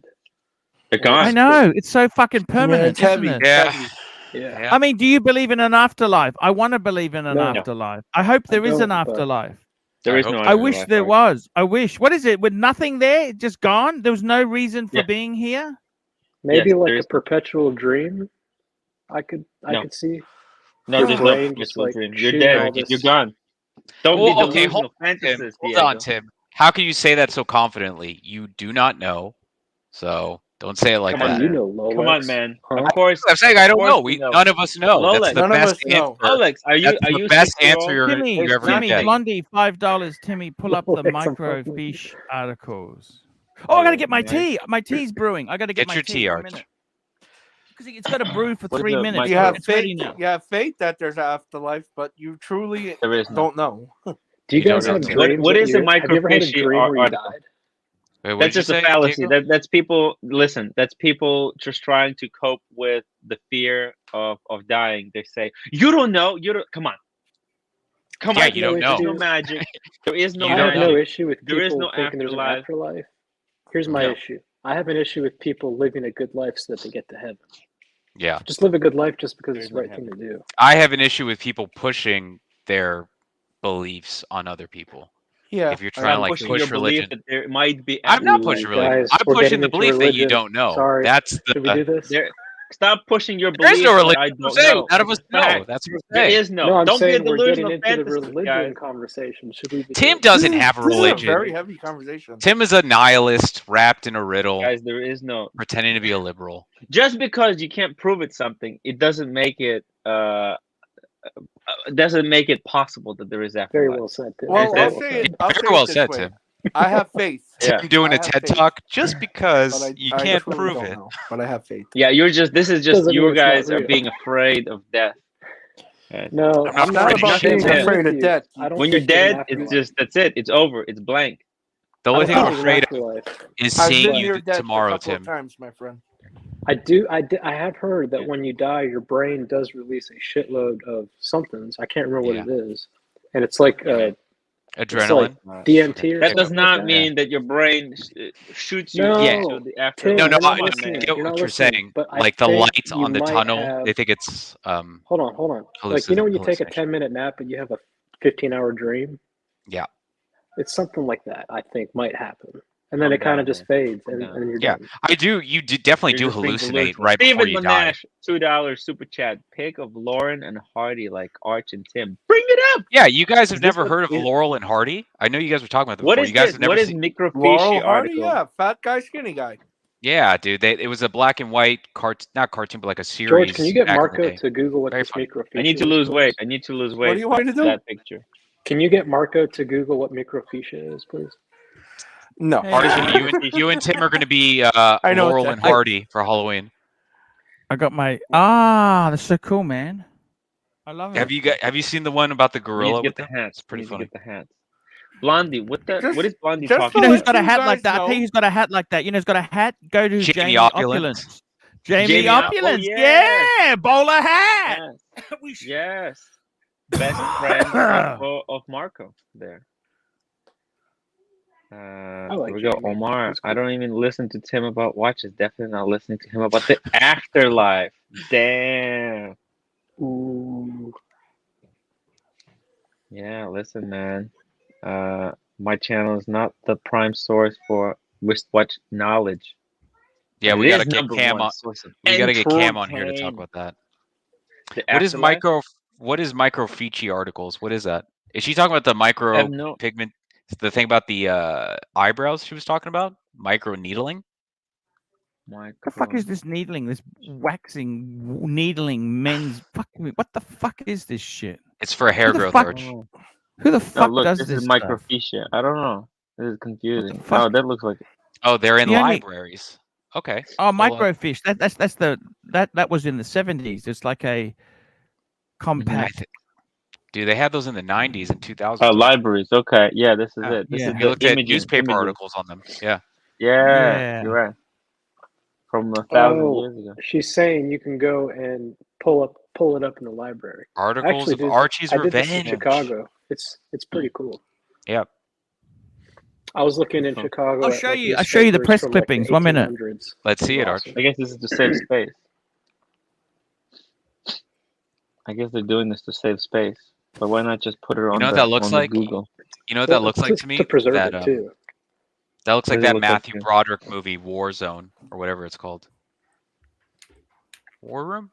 F: They're gone.
B: I know. It's so fucking permanent,
G: yeah,
B: isn't it?
F: Yeah.
I: Yeah.
B: I mean, do you believe in an afterlife? I want to believe in an afterlife. I hope there is an afterlife.
F: There is no
B: I wish there was. I wish. What is it? With nothing there? Just gone? There was no reason for being here?
I: Maybe like a perpetual dream. I could see.
F: No, there's no perpetual dream. You're dead. You're gone. Don't be delusional.
K: Hold on, Tim. How can you say that so confidently? You do not know. So don't say it like that.
I: You know, Lolex.
F: Come on, man. Of course.
K: I'm saying I don't know. None of us know.
F: Lolex.
K: That's the best answer.
F: Lolex, are you
K: the best answer you're ever going to get.
B: Blondie, $5. Timmy, pull up the microfiche articles. Oh, I got to get my tea. My tea's brewing. I got to get my
K: your tea, Arch.
B: Because it's got to brew for 3 minutes.
G: You have faith that there's an afterlife, but you truly don't know.
I: Do you guys have dreams?
F: What is a microfiche?
I: Have you ever had a dream where you died?
K: Wait,
F: that's just a fallacy. That's people. Listen, that's people just trying to cope with the fear of dying. They say, "You don't know. You don't. Come on, come on.
K: You don't know.
F: There's no magic. There is no.
I: I have no issue with
F: there is
I: people
F: no
I: thinking there's an afterlife. Here's my issue. I have an issue with people living a good life so that they get to heaven.
K: Yeah.
I: Just live a good life just because it's
F: Here's
I: the
F: what
I: right thing to do.
K: I have an issue with people pushing their beliefs on other people.
G: Yeah.
K: If you're trying to like
F: pushing
K: push
F: your belief
K: religion,
F: that there might be
K: I'm not
F: afterlife.
K: pushing religion.
I: Guys,
K: I'm
I: we're
K: pushing
I: getting
K: the
I: into
K: belief that you
I: religion.
K: don't know.
I: Sorry.
K: That's
I: Should we do this?
F: There, stop pushing your
K: There is
F: belief
K: no
F: that
K: religion.
F: I
K: I'm
F: don't
K: saying
F: know.
K: none of us know.
F: Fact.
K: That's what I'm
F: There
K: saying.
F: is no.
I: No, I'm
F: Don't be a
I: saying we're getting
F: delusional
I: into the
F: fantasist,
I: religion
F: guys.
I: conversation. Should we be
K: Tim
I: doing
K: doesn't have a
G: This is a
K: religion.
G: very heavy conversation.
K: Tim is a nihilist wrapped in a riddle,
F: Guys, there is no.
K: pretending to be a liberal.
F: Just because you can't prove it something, it doesn't make it possible that there is
I: Very
F: afterlife.
I: well said, Tim.
G: Well,
I: Very
G: I'll
I: well
G: say
I: said.
G: it. I'll
K: Very
G: say
K: well
G: it this
K: said,
G: way.
K: Tim.
G: I have faith.
F: Yeah.
K: Tim doing
G: I
K: a
G: have
K: TED
G: faith.
K: talk just because
G: But
K: you
G: I
K: can't
G: truly
K: prove
G: don't
K: it.
G: know, but I have faith.
F: Yeah, this is just
I: Doesn't
F: you
I: mean it's not
F: guys are
I: real.
F: being afraid of death.
I: No,
K: I'm not
I: I'm not
K: afraid of
I: about
K: shit,
I: being
K: Tim.
G: afraid of
I: with you.
G: death.
I: I don't
F: When you're
I: think there's an
F: dead, it's
I: afterlife.
F: just that's it. It's over. It's blank.
K: The
I: I
K: only
I: don't
K: thing
I: think
K: I'm
I: there's an
K: afraid of
I: afterlife.
K: is
G: I've
K: seeing
G: been near
K: you
G: death
K: tomorrow,
G: a couple
K: Tim.
G: of times, my friend.
I: I have heard that when you die, your brain does release a shitload of somethings. I can't remember
K: Yeah.
I: what it is, and it's like
K: Adrenaline.
I: DMT or
F: That
I: something
F: does not
I: like that.
F: mean that your brain shoots you
I: No,
F: into the
I: Tim,
F: afterlife.
K: No,
I: you're not
K: I
I: listening.
K: get
I: You're
K: what
I: not
K: you're
I: listening.
K: saying.
I: But I
K: Like the
I: think
K: lights
I: you
K: on the
I: might
K: tunnel,
I: have-
K: they think it's
I: Hold on. Like, you know when you take a 10-minute nap and you have a 15-hour dream?
K: Yeah.
I: It's something like that, I think, might happen. And then
F: Calm
I: it kind
F: down,
I: of just
F: man.
I: fades,
F: Calm
I: and
F: down.
I: you're
K: Yeah,
I: done.
K: I do. You definitely
F: You're
K: do
F: just being
K: hallucinate
F: delusional.
K: right before
F: Stephen
K: you die.
F: Monash, $2 super chat. Pick of Lauren and Hardy like Arch and Tim. Bring it up.
K: Yeah, you guys have
F: Is this
K: never
F: what
K: heard of
F: is-
K: Laurel and Hardy? I know you guys were talking about them
F: What
K: before.
F: is
K: You guys
F: this?
K: have never
F: What is
K: seen.
F: microfiche
G: Laurel Hardy,
F: article?
G: yeah, fat guy, skinny guy.
K: Yeah, dude. It was a black and white not cartoon, but like a series.
I: George, can you get
K: back in the
I: Marco
K: day.
I: to Google what
K: Very
I: this
K: funny.
I: microfiche
F: I need to
I: is,
F: lose
I: please?
F: weight. I need to lose weight.
G: What do you want me to do?
F: That picture.
I: Can you get Marco to Google what microfiche is, please?
G: No.
B: Hey,
K: Archie, you and Tim are going to be
G: I know
K: Laurel
G: that.
K: and Hardy for Halloween.
B: I got my that's so cool, man. I love it.
K: Have you seen the one about the
F: You need
K: gorilla
F: to get
K: with
F: the
K: them?
F: hats.
K: It's pretty
F: You need
K: funny.
F: to get the hats. Blondie, what is Blondie
G: just
F: talking
B: You know who's
G: to
B: got a
G: let
B: hat
G: you
B: like
G: guys
B: that? I think
G: know-
B: who's got a hat like that. You know who's got a hat? Go to
K: Jamie
B: Jamie
K: Opulence.
B: Opulence. Jamie
F: Jamie
B: Opulence.
F: yes.
B: Yeah, bowler hat.
F: Yes. Yes. Best friend of Marco there.
I: like
F: We go,
I: Jamie.
F: Omar.
I: That's cool.
F: I don't even listen to Tim about watches. Definitely not listening to him about the afterlife. Damn.
I: Ooh.
F: Yeah, listen, man. My channel is not the prime source for wristwatch knowledge.
K: Yeah,
F: But
K: we
F: it
K: got to
F: is
K: get
F: number
K: Cam
F: one
K: on.
F: source of
K: We got to get Cam on here to talk
F: entertainment.
K: about that.
F: The
K: What is
F: afterlife?
K: What is microfiche articles? What is that? Is she talking about the micro
F: have no-
K: pigment? The thing about the eyebrows she was talking about? Micro needling?
B: What the fuck is this needling? This waxing, needling, men's fucking. What the fuck is this shit?
K: It's for hair
B: Who the
K: growth,
B: fuck-
K: Arch.
B: Who the
F: No,
B: fuck
F: look,
B: does
F: this
B: this
F: is
B: stuff?
F: microfiche. I don't know. This is confusing.
B: fuck?
F: Oh, that looks like
K: Oh, they're in
B: The only-
K: libraries. Okay.
B: Oh,
K: Well,
B: microfiche. That was in the 70s. It's like a compact.
K: Dude, they had those in the 90s and 2000s.
F: libraries. Okay, yeah, this is it. This
B: yeah.
F: is
K: We
F: the
K: looked at
F: imaging,
K: newspaper
F: images.
K: articles on them. Yeah.
F: Yeah,
B: Yeah.
F: you're right. From 1,000
I: Oh,
F: years ago.
I: she's saying you can go and pull it up in the library.
K: Articles of
I: did-
K: Archie's
I: I did this
K: Revenge.
I: in Chicago. It's pretty cool.
K: Yep.
I: I was looking in Chicago.
B: I'll
I: at,
B: show
I: like,
B: you. I'll show you the
I: newspapers
B: press
I: from, like, the
B: clippings. 1 minute.
I: 1800s.
K: Let's see it,
I: Awesome.
K: Archie.
F: I guess this is to save space. I guess they're doing this to save space. But why not just put it on
K: You know what
F: the,
K: that looks
F: on the
K: like?
F: Google?
K: You know what that looks like
I: Just
K: to me?
I: to preserve
K: that,
I: it too.
K: That looks like
F: What does it
K: that
F: look like
K: Matthew
F: to you?
K: Broderick movie, Warzone, or whatever it's called. War Room?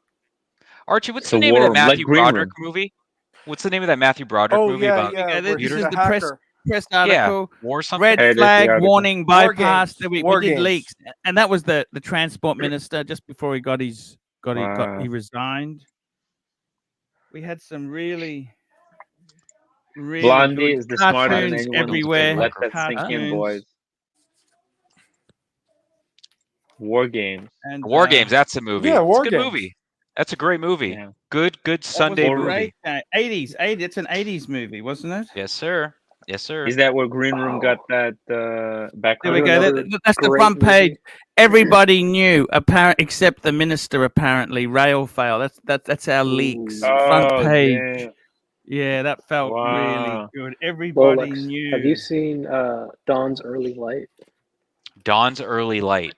K: Archie, what's
F: It's
K: the
F: a
K: name
F: war
K: of that
F: room, like
K: Matthew
F: Green
K: Broderick
F: Room.
K: movie? What's the name of that Matthew Broderick
G: Oh
K: movie
G: yeah,
K: about?
G: yeah.
B: this
G: Where he's
B: is
G: the
B: the press
G: hacker.
B: article.
K: War something?
B: Red
F: Hey, this is the
B: flag
F: article.
B: warning
G: War
B: bypass.
G: games.
B: We
G: War
B: did
G: games.
B: leaks, and that was the transport minister just before he got his
F: Wow.
B: he resigned. We had some really
F: Blondie
B: good
F: is the smarter than
B: cartoons
F: anyone.
B: everywhere.
F: Let that sink in,
B: Cartoons.
F: boys. War games.
B: And,
K: War Games, that's the movie.
G: Yeah, War
K: it's a good
G: Games.
K: movie. That's a great movie.
F: Yeah.
K: Good
B: that was
K: Sunday
B: a
K: movie.
B: great 80s. It's an 80s movie, wasn't it?
K: Yes, sir. Yes, sir.
F: Is that where Green Room got that
B: There
F: background?
B: we go.
I: Another
B: That's the
I: great
B: front page.
I: movie.
B: Everybody knew, except the minister. Apparently, rail fail. That's our leaks.
I: Ooh.
B: Front
F: Oh,
B: page.
F: damn.
B: Yeah, that felt
F: Wow.
B: really good. Everybody
I: Rolex.
B: knew.
I: Have you seen Dawn's Early Light?
K: Dawn's Early Light.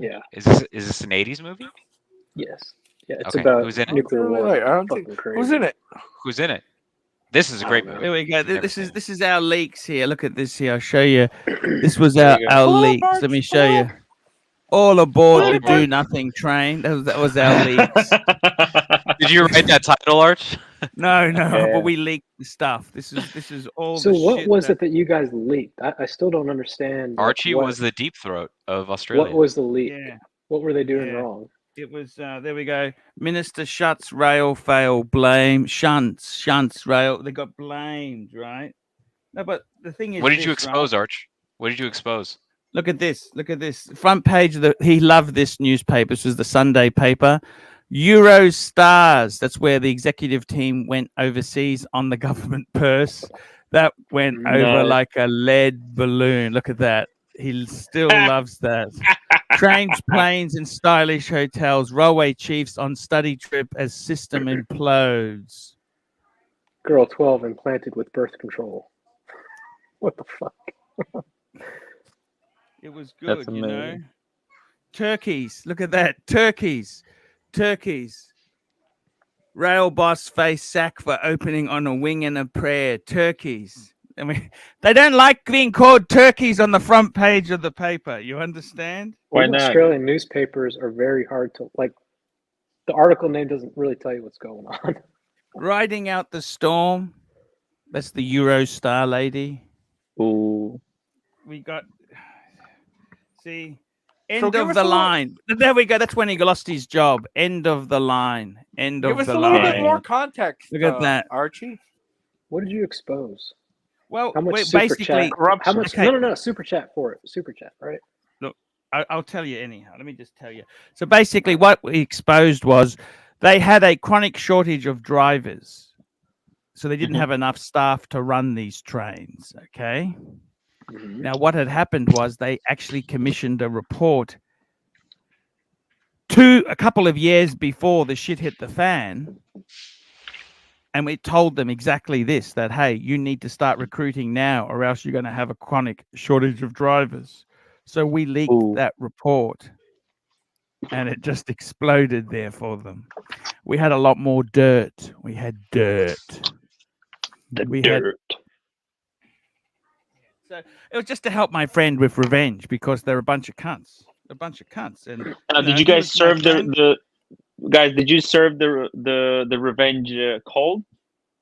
I: Yeah.
K: Is this an 80s movie?
I: Yes. Yeah, it's
K: Okay,
I: about
K: who's in it?
I: nuclear war.
G: I don't think.
I: Fucking crazy.
G: Who's in it?
K: Who's in it? This is a great
I: I don't
K: movie.
I: know.
B: Here we go.
K: I've never
B: This
K: seen
B: is
K: it.
B: this is our leaks here. Look at this here. I'll show you. This was
F: There
B: our,
F: you go.
B: our
G: Pull up,
B: leaks. Let
G: Arch,
B: me
G: pull
B: show you.
G: up.
B: All aboard
G: Pull
B: the
G: up,
B: Do
G: Arch.
B: Nothing train. That was our leaks.
K: Did you write that title, Arch?
B: No,
F: Yeah.
B: but we leaked the stuff. This is all
I: So
B: the
I: what
B: shit
I: was
B: that
I: it that you guys leaked? I still don't understand. Like,
K: Archie
I: what,
K: was the deep throat of Australia.
I: what was the leak?
B: yeah.
I: What were they doing
B: Yeah.
I: wrong?
B: It was there we go. Minister shuts rail fail blame shunts rail. They got blamed, right? No, but the thing is,
K: What did you
B: this, right?
K: expose, Arch? What did you expose?
B: Look at this. Look at this. Front page of the. He loved this newspaper. This was the Sunday paper. Euro stars. That's where the executive team went overseas on the government purse. That went over
F: Nice.
B: like a lead balloon. Look at that. He still loves that. Trains, planes, and stylish hotels. Railway chiefs on study trip as system implodes.
I: Girl 12 implanted with birth control. What the fuck?
B: It was
F: That's
B: good, you know.
F: amazing.
B: Turkeys. Look at that. Turkeys. Rail boss face sack for opening on a wing and a prayer. Turkeys. I mean, they don't like being called turkeys on the front page of the paper. You understand?
F: Why
I: Even
F: not?
I: Australian newspapers are very hard to like. The article name doesn't really tell you what's going on.
B: Riding out the storm. That's the Eurostar lady.
F: Ooh.
B: We got. See,
G: So
B: end
G: give
B: of
G: us
B: the
G: a little-
B: line. There we go. That's when he lost his job. End of the line. End
G: Give
B: of
G: us
B: the
G: a little
B: line.
G: bit more context.
B: Look at that.
G: Archie.
I: What did you expose?
B: Well,
I: How much
B: wait,
I: super
B: basically,
I: chat? How
F: Corruption.
I: much?
B: Okay.
I: No. Super chat for it. Super chat, right?
B: I'll tell you anyhow. Let me just tell you. So basically, what we exposed was they had a chronic shortage of drivers, so they didn't
F: Mhm.
B: have enough staff to run these trains. Okay.
I: Mhm.
B: Now, what had happened was they actually commissioned a report a couple of years before the shit hit the fan. And we told them exactly this, that, hey, you need to start recruiting now or else you're going to have a chronic shortage of drivers. So we leaked
F: Ooh.
B: that report and it just exploded there for them. We had a lot more dirt. We had dirt.
F: The
B: had-
F: dirt.
B: So it was just to help my friend with revenge because they're a bunch of cunts. And
F: Did you
B: he
F: guys
B: was my
F: serve
B: friend.
F: the guys? Did you serve the revenge cold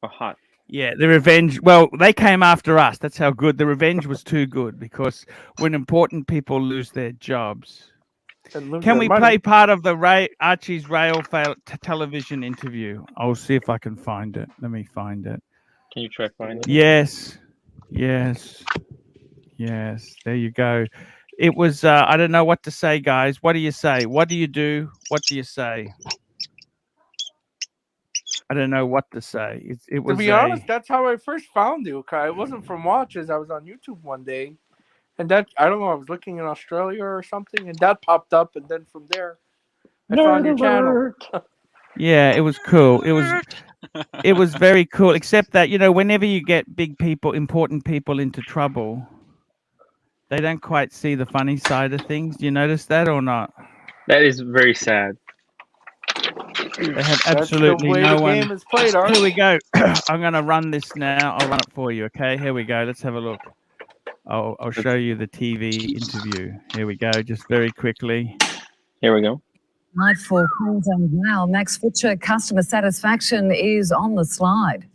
F: or hot?
B: Yeah, the revenge. Well, they came after us. That's how good. The revenge was too good because when important people lose their jobs.
G: And lose
B: Can
G: their
B: we
G: money.
B: play part of the Archie's rail fail television interview? I'll see if I can find it. Let me find it.
F: Can you try finding it?
B: Yes. There you go. It was. I don't know what to say, guys. What do you say? What do you do? What do you say? I don't know what to say. It was.
G: To be honest, that's how I first found you. Kai. It wasn't from watches. I was on YouTube one day, and that I don't know. I was looking in Australia or something, and that popped up, and then from there, I found your channel.
B: Yeah, it was cool. It was very cool. Except that whenever you get big people, important people into trouble, they don't quite see the funny side of things. Do you notice that or not?
F: That is very sad.
B: They have
G: That's
B: absolutely
G: the way
B: no
G: the
B: one.
G: game is played, Arch.
B: Here we go. I'm gonna run this now. I'll run it for you. Okay. Here we go. Let's have a look. I'll show you the TV interview. Here we go. Just very quickly.
F: Here we go.
M: Night for Queensland Rail. Max Futcher, customer satisfaction is on the slide.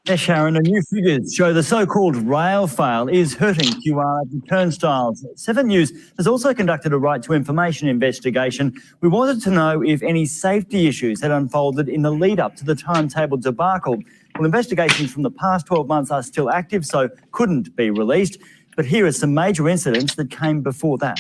N: Yeah, Sharon, the new figures show the so-called rail fail is hurting QR at the turnstiles. 7 News has also conducted a right to information investigation. We wanted to know if any safety issues had unfolded in the lead-up to the timetable debacle. Well, investigations from the past 12 months are still active, so couldn't be released. But here are some major incidents that came before that.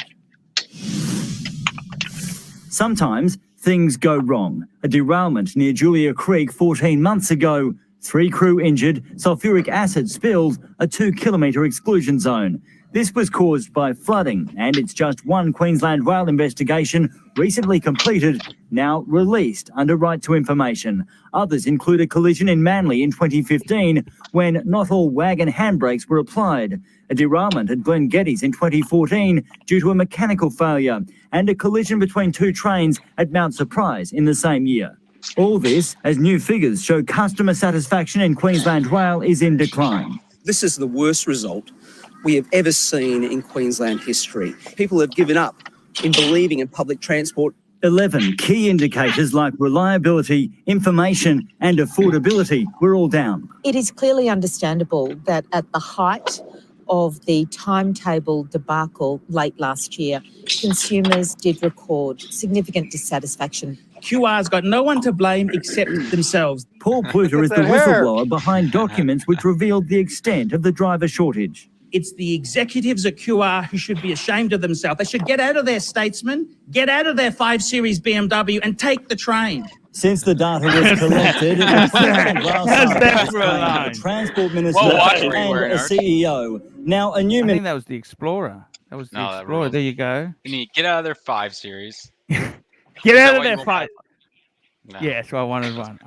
N: Sometimes things go wrong. A derailment near Julia Creek 14 months ago. 3 crew injured, sulfuric acid spilled, a 2-kilometre exclusion zone. This was caused by flooding, and it's just one Queensland rail investigation recently completed, now released under right to information. Others include a collision in Manly in 2015 when not all wagon handbrakes were applied, a derailment at Glen Geddes in 2014 due to a mechanical failure, and a collision between two trains at Mount Surprise in the same year. All this as new figures show customer satisfaction in Queensland Rail is in decline.
O: This is the worst result we have ever seen in Queensland history. People have given up in believing in public transport.
N: 11 key indicators like reliability, information and affordability were all down.
P: It is clearly understandable that at the height of the timetable debacle late last year, consumers did record significant dissatisfaction.
Q: QR's got no one to blame except themselves.
N: Paul Pluter is the whistleblower behind documents which revealed the extent of the driver shortage.
Q: It's the executives at QR who should be ashamed of themselves. They should get out of their Statesman, get out of their 5 Series BMW and take the train.
N: Since the data was collected, the Transport Minister and a CEO. Now a new...
B: I think that was the Explorer. That was the Explorer. There you go.
K: You need get out of their 5 Series.
B: Get out of their 5. No. Yeah, so I wanted one.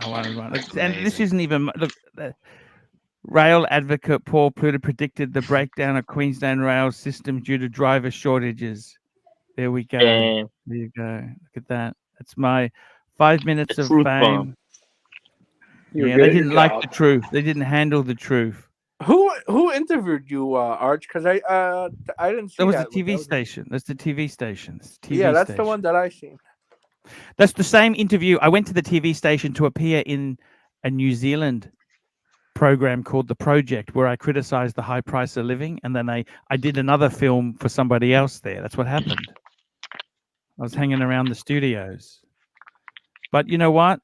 B: And this isn't even... Look, Rail advocate Paul Pluter predicted the breakdown of Queensland rail system due to driver shortages. There we go. There you go. Look at that. That's my 5 minutes of fame. Yeah, they didn't like the truth. They didn't handle the truth.
G: Who interviewed you, Arch? Because I didn't see that.
B: That was the TV station. That's the TV station.
G: Yeah, that's the one that I seen.
B: That's the same interview. I went to the TV station to appear in a New Zealand program called The Project, where I criticized the high price of living, and then I did another film for somebody else there. That's what happened. I was hanging around the studios. But you know what?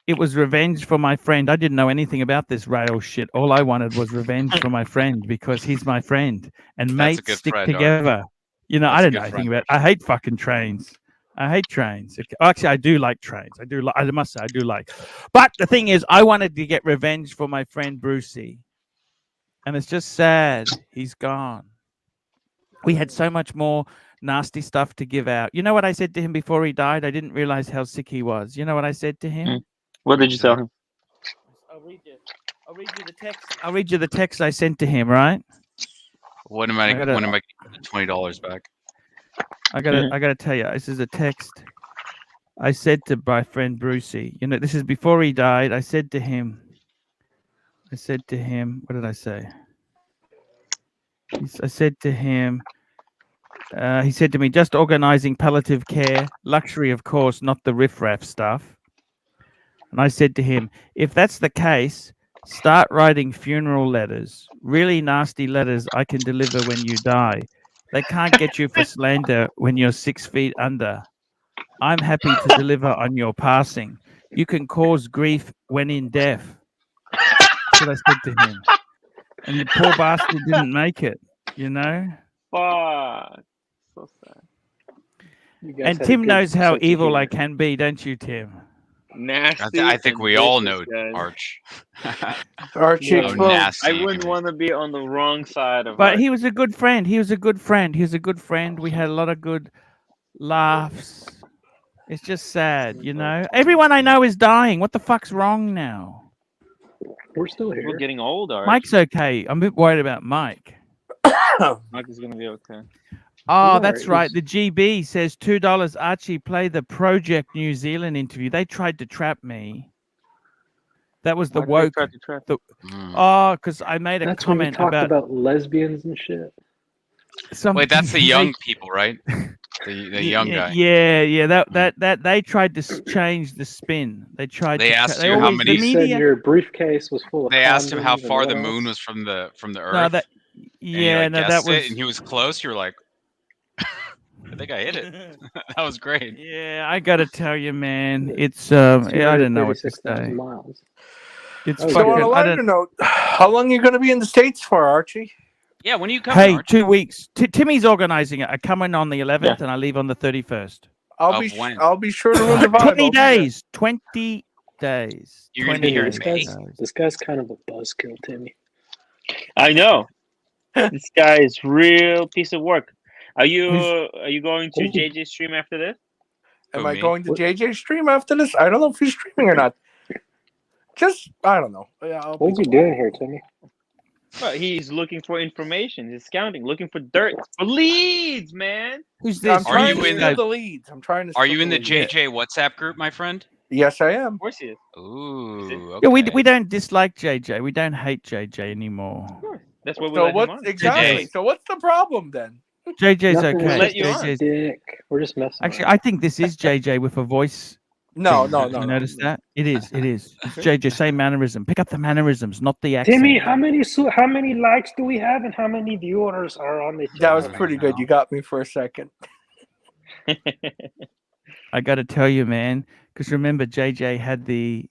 B: It was revenge for my friend. I didn't know anything about this rail shit. All I wanted was revenge for my friend because he's my friend. And mates stick together. You know, I didn't know anything about it. I hate fucking trains. I hate trains. Actually, I do like trains. I must say, I do like. But the thing is, I wanted to get revenge for my friend Brucey. And it's just sad. He's gone. We had so much more nasty stuff to give out. You know what I said to him before he died? I didn't realize how sick he was. You know what I said to him?
F: What did you tell him?
B: I'll read you the text I sent to him, right?
K: When am I getting the $20 back?
B: I gotta tell you, this is a text I said to my friend Brucey. You know, this is before he died. I said to him, what did I say? I said to him, he said to me, just organizing palliative care, luxury, of course, not the riffraff stuff. And I said to him, if that's the case, start writing funeral letters, really nasty letters I can deliver when you die. They can't get you for slander when you're 6 feet under. I'm happy to deliver on your passing. You can cause grief when in death. That's what I said to him. And the poor bastard didn't make it, you know?
F: Fuck. So sad.
B: And Tim knows how evil I can be, don't you, Tim?
F: Nasty.
K: I think we all know, Arch.
G: Archie,
F: I wouldn't want to be on the wrong side of.
B: But he was a good friend. He was a good friend. We had a lot of good laughs. It's just sad, you know. Everyone I know is dying. What the fuck's wrong now?
H: We're still here.
F: We're getting old, Arch.
B: Mike's okay. I'm a bit worried about Mike.
F: Mike is gonna be okay.
B: Oh, that's right. The GB says $2. Archie, play the Project New Zealand interview. They tried to trap me. That was the woke. Because I made a comment
H: about lesbians and shit.
K: Wait, that's the young people, right? The young guy.
B: Yeah. That they tried to change the spin. They
K: asked you how many.
H: You said your briefcase was full of.
K: They asked him how far the moon was from the Earth.
B: That was.
K: And he was close. You were like. I think I hit it. That was great.
B: Yeah, I gotta tell you, man, it's I don't know what to say.
H: Miles.
B: It's
G: so
B: fucking.
G: on a lighter note, how long are you gonna be in the States for, Archie?
K: Yeah, when are you coming?
B: Hey,
K: Archie?
B: 2 weeks. Timmy's organizing it. I come in on the 11th and I leave on the 31st.
G: I'll be sure to revive.
B: 20 days. 20 days.
K: You're gonna be here in May.
H: This guy's kind of a buzzkill, Timmy.
F: I know. This guy is real piece of work. Are you
G: Who's-
F: going to
G: Ooh.
F: JJ's stream after this?
G: Am
K: Who,
G: I
K: me?
G: going to JJ's stream after this? I don't know if he's streaming or not. Just I don't know. Yeah, I'll
I: What's
G: be
I: he
G: quiet.
I: doing here, Timmy?
F: Well, he's looking for information. He's scouting, looking for dirt, for leads, man.
B: Who's
G: I'm
B: this?
K: Are
G: trying
K: you
G: to
K: in
G: steal
K: the-
G: the leads. I'm trying to.
K: Are
G: steal
K: you in the
G: leads.
K: JJ WhatsApp group, my friend?
G: Yes, I am.
F: Of course he is.
K: Ooh, okay.
B: Yeah, we don't dislike JJ. We don't hate JJ anymore.
F: Of course. That's what we
G: So
F: let him
G: what's
F: on.
G: exactly? So what's the problem then?
B: JJ's
I: Nothing,
B: okay.
I: we're
F: let you
I: just
F: on.
I: dick. We're just messing.
B: Actually, I think this is JJ with a voice.
G: No,
B: thing.
G: no,
B: Did
G: no,
B: you
G: no.
B: notice that? It is. It is. It's JJ. Same mannerism. Pick up the mannerisms, not the accent.
I: Timmy, how many likes do we have, and how many viewers are on the channel?
G: That was pretty good. You got me for a second.
B: I got to tell you, man, because remember, JJ had the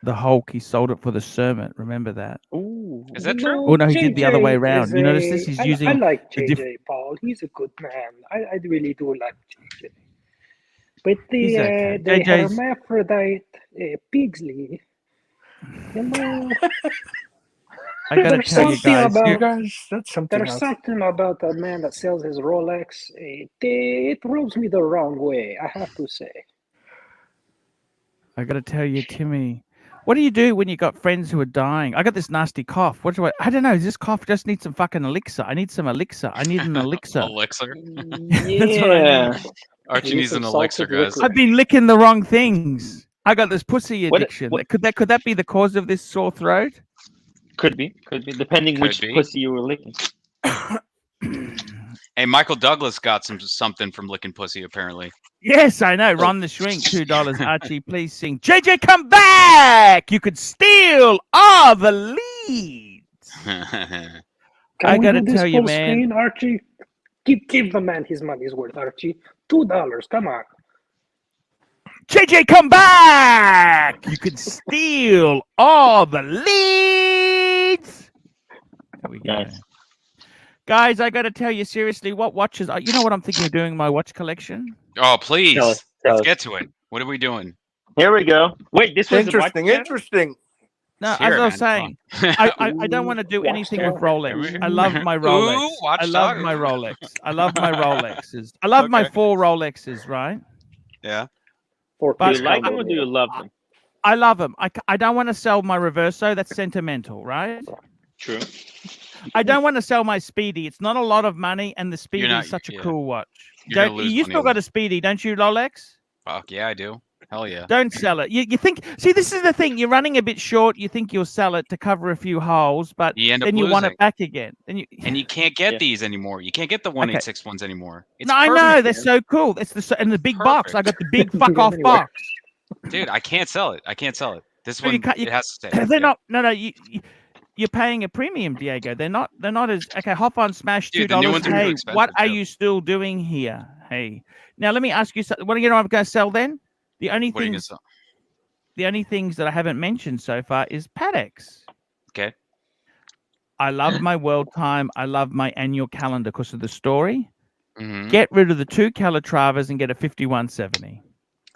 B: Hulk. He sold it for the sermon. Remember that?
I: Ooh,
K: Is that
I: you
K: true?
I: know,
B: Oh no, he did the other way
I: JJ
B: around.
I: is
B: You notice this? He's
I: I
B: using.
I: like
B: the
I: JJ, Paul. He's a good man. I really do like JJ. But
B: He's
I: the
B: okay.
I: the
B: JJ's
I: hermaphrodite Pigsley, you know,
B: I gotta
I: there's
B: tell you
I: something
B: guys.
G: You
I: about
G: guys, that's something
I: there's
G: else.
I: something about a man that sells his Rolex. It rubs me the wrong way, I have to say.
B: I gotta tell you, Timmy. What do you do when you got friends who are dying? I got this nasty cough. What do I don't know. This cough just needs some fucking elixir. I need some elixir. I need an elixir.
K: Elixir.
B: That's what I need.
K: Archie needs an elixir, guys.
B: I've been licking the wrong things. I got this pussy
F: What-
B: addiction.
F: what-
B: Could that be the cause of this sore throat?
F: Could be, depending
K: Could
F: which
K: be.
F: pussy you were licking.
K: Hey, Michael Douglas got something from licking pussy, apparently.
B: Yes, I know. Ron the Shrink, $2. Archie, please sing. JJ, come back! You could steal all the leads.
I: Can
B: I
I: we
B: gotta
I: do this
B: tell you,
I: full
B: man.
I: screen, Archie? Give the man his money's worth, Archie. $2. Come on.
B: JJ, come back! You could steal all the leads. There we go.
F: Nice.
B: Guys, I gotta tell you seriously, what watches? You know what I'm thinking of doing in my watch collection?
K: Oh, please.
F: Tell us.
K: Let's get to it. What are we doing?
F: Here we go. Wait, this was
G: Interesting,
F: the watch
G: interesting.
B: No,
K: Let's
B: as
K: hear it,
B: I was
K: man.
B: saying,
K: Come
B: I don't want to do
I: Watch
B: anything
I: that.
B: with Rolex. I love my Rolex.
K: watch
B: I love
K: that.
B: my Rolex. I love my Rolexes. I love my
K: Okay.
B: 4 Rolexes, right?
K: Yeah.
F: Do
B: But
F: you like them or do you love them?
B: I love them. I don't want to sell my Reverso. That's sentimental, right?
F: True.
B: I don't want to sell my Speedy. It's not a lot of money, and the Speedy
K: not-
B: is such a
K: yeah.
B: cool watch.
K: You're gonna
B: Don't,
K: lose
B: you
K: money
B: still
K: on
B: got
K: that.
B: a Speedy, don't you, Rolex?
K: Fuck yeah, I do. Hell yeah.
B: Don't sell it. You think? See, this is the thing. You're running a bit short. You think you'll sell it to cover a few holes, but
K: You end up
B: then you want
K: losing.
B: it back again. Then you.
K: And you can't get
F: Yeah.
K: these anymore. You can't get the 186 ones anymore. It's
B: No, I know
K: perfect.
B: they're so cool. It's and the big box. I got the big
I: You
B: fuck
I: can
B: off
I: get anywhere.
B: box.
K: Dude, I can't sell it. I can't sell it. This
B: But you
K: one,
B: can't-
K: it has to stay.
B: They're
K: Yeah.
B: not. No. You're paying a premium, Diego. They're not as okay. Hop on Smash
K: Dude,
B: $2.
K: the new ones are too
B: Hey,
K: expensive,
B: what are
K: too.
B: you still doing here? Hey, now let me ask you something. What are you I'm going to sell then? The only
K: What are you gonna
B: things,
K: sell?
B: the only things that I haven't mentioned so far is Paddocks.
K: Okay.
B: I love my world time. I love my annual calendar because of the story.
K: Mhm.
B: Get rid of the 2 Calatravas and get a 5170.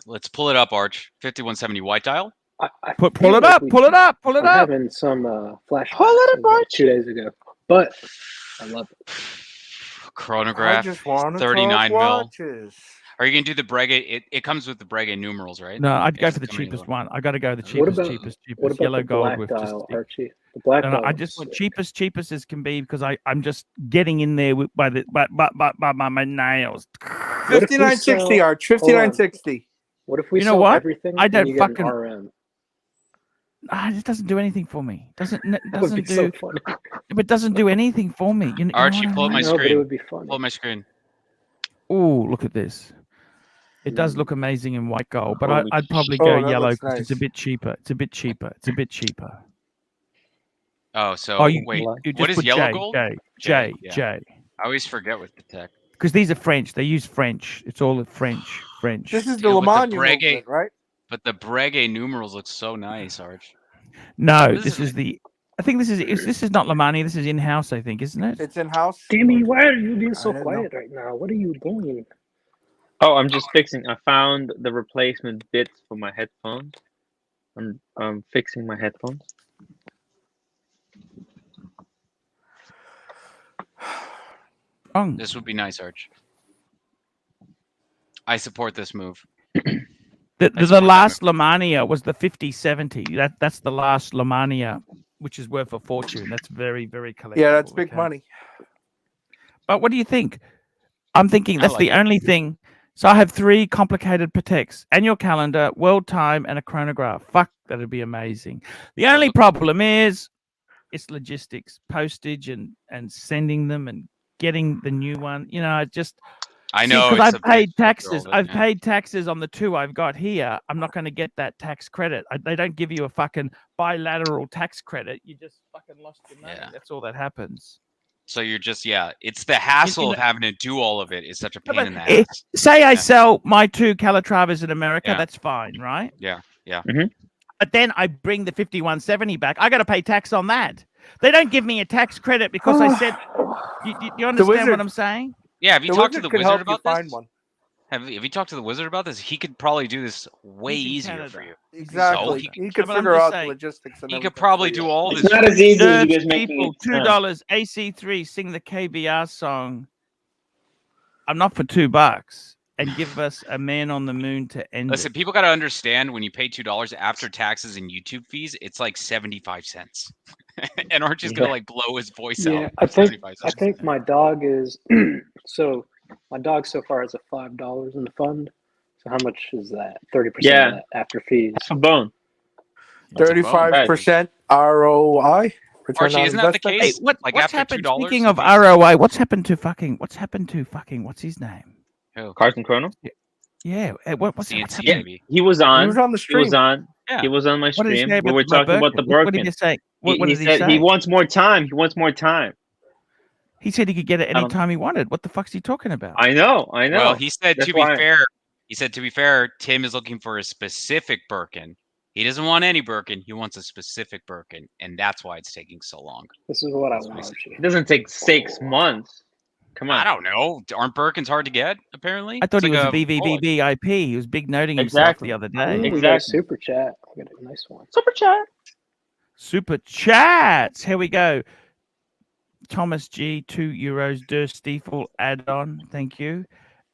K: Let's pull it up, Arch. 5170 white dial.
I: I
B: Pull
I: feel
B: it
I: like
B: up.
I: we-
B: Pull it up. Pull it
I: I'm
B: up.
I: having some flashbacks of like 2 days ago, but I love it.
K: Chronograph.
G: I just want to
K: 39
G: talk
K: mil.
G: watches.
K: Are you gonna do the Breguet? It comes with the Breguet numerals, right?
B: No, I'd go
K: If
B: for the
K: it's coming
B: cheapest
K: low.
B: one. I got to go the
I: What
B: cheapest,
I: about
B: cheapest.
I: what about
B: Yellow
I: the
B: gold
I: black
B: with
I: dial,
B: just.
I: Archie? The black
B: No,
I: dial.
B: I just
I: is
B: want
I: sick.
B: cheapest as can be because I'm just getting in there with, by my nails.
I: What if we
G: 5960
I: sell-
G: Arch.
I: hold on.
G: 5960.
I: What if we
B: You know
I: sell
B: what?
I: everything
B: I
I: and
B: don't
I: you get
B: fucking-
I: an RM?
B: It doesn't do anything for me. Doesn't
I: That would
B: doesn't
I: be
B: do.
I: so funny.
B: But doesn't do anything for me. You know
K: Archie,
B: what I
K: pull up my
B: mean?
I: No, but it
K: screen.
I: would be funny.
K: Pull up my screen.
B: Oh, look at this. It does look amazing in white gold, but
F: Holy
B: I'd probably
G: shit.
B: go
G: Oh, that
B: yellow
G: looks
B: because it's a
G: nice.
B: bit cheaper. It's a bit cheaper. It's a bit cheaper.
K: Oh, so
B: Oh, you
K: wait.
B: just
K: What is
B: put
K: yellow
B: J,
K: gold?
B: J.
K: Yeah. I always forget with the tech.
B: Because these are French. They use French. It's all French.
G: This is the
K: Yeah,
G: Le
K: but
G: Mans
K: the Breguet-
G: movement, right?
K: But the Breguet numerals look so nice, Arch.
B: No,
K: This
B: this
K: is-
B: is the. I think this is not Lamani. This is in house. I think, isn't it?
G: It's in house.
I: Timmy, why are you being so
G: I didn't know.
I: quiet right now? What are you doing?
F: Oh, I'm just fixing. I found the replacement bits for my headphones. I'm fixing my headphones.
B: wrong.
K: This would be nice, Arch. I support this move.
B: The last Lamania was the 5070. That's the last Lamania, which is worth a fortune. That's very, very collectible.
G: Yeah, that's big money.
B: But what do you think? I'm thinking that's
K: like
B: the
K: it.
B: only thing. So I have 3 complicated Pateks: annual calendar, world time, and a chronograph. Fuck, that'd be amazing. The only problem is it's logistics, postage, and sending them and getting the new one. You know,
K: I know,
B: because
K: it's
B: I've
K: a
B: paid
K: bitch
B: taxes.
K: after all
B: I've
K: that, yeah.
B: paid taxes on the 2 I've got here. I'm not going to get that tax credit. They don't give you a fucking bilateral tax credit. You just fucking lost your money.
K: Yeah.
B: That's all that happens.
K: So you're just it's the hassle of having to do all of it is such a pain in the ass.
B: Say I sell my 2 Calatravas in America,
K: Yeah.
B: that's fine, right?
K: Yeah, yeah.
B: But then I bring the 5170 back. I got to pay tax on that. They don't give me a tax credit because I said. You understand what I'm saying?
K: Yeah, have you talked to the
G: could
K: wizard
G: help you
K: about
G: find
K: this?
G: one.
K: Have you talked to the wizard about this? He could probably do this way
B: He's in
K: easier
B: Canada.
K: for you.
G: Exactly.
K: So
G: He could
B: but I'm
G: figure
B: just
G: out the
B: saying,
G: logistics and
K: he
G: everything.
K: could probably do all
F: It's
K: this.
F: not as easy as you
B: Nerds
F: guys making
B: people,
F: it sound.
B: $2 AC3. Sing the KBR song. I'm not for $2 and give us a Man on the Moon to end
K: Listen,
B: it.
K: people got to understand when you pay $2 after taxes and YouTube fees, it's like 75 cents. And Archie's gonna like blow his voice
I: Yeah,
K: out.
I: I
K: for
I: think
K: 75
I: I
K: cents.
I: think my dog is so. My dog so far has a $5 in the fund. So how much is that? 30%
F: Yeah.
I: of that after fees.
F: A bone.
G: 35% ROI. Return
K: Archie,
G: on
K: isn't that the
G: investment.
K: case?
B: Hey, what's
K: after
B: happened?
K: $2,
B: Speaking
K: you
B: of
K: pay-
B: ROI, what's happened to what's his name?
K: Who?
F: Carson Chrono?
B: Yeah, what's
K: CNC,
B: happened?
K: maybe.
F: He was on.
G: He was on the
F: He
G: stream.
F: was on.
K: Yeah.
F: He was on my
B: What did he
F: stream.
B: say
F: We
B: about
F: were
B: my
F: talking about the
B: Birkin? What did
F: Birkin.
B: he say? What
F: He
B: did he
F: said
B: say?
F: he wants more time. He wants more time.
B: He said he could get it
F: I don't-
B: anytime he wanted. What the fuck's he talking about?
F: I know.
K: Well, he said
F: That's
K: to be
F: why-
K: fair, Tim is looking for a specific Birkin. He doesn't want any Birkin. He wants a specific Birkin, and that's why it's taking so long.
I: This is what I
K: That's what he
I: want.
K: said.
F: It doesn't take 6 months. Come on.
K: I don't know. Aren't Birkins hard to get? Apparently,
B: I thought
K: It's
B: he was
K: like
B: a VVVVIP. He was big noting himself
F: Exactly.
B: the other
I: Ooh,
B: day.
I: we got a super chat. We got a nice one.
F: Super chat.
B: Super chats. Here we go. Thomas G, €2. Der Stiefel add-on. Thank you.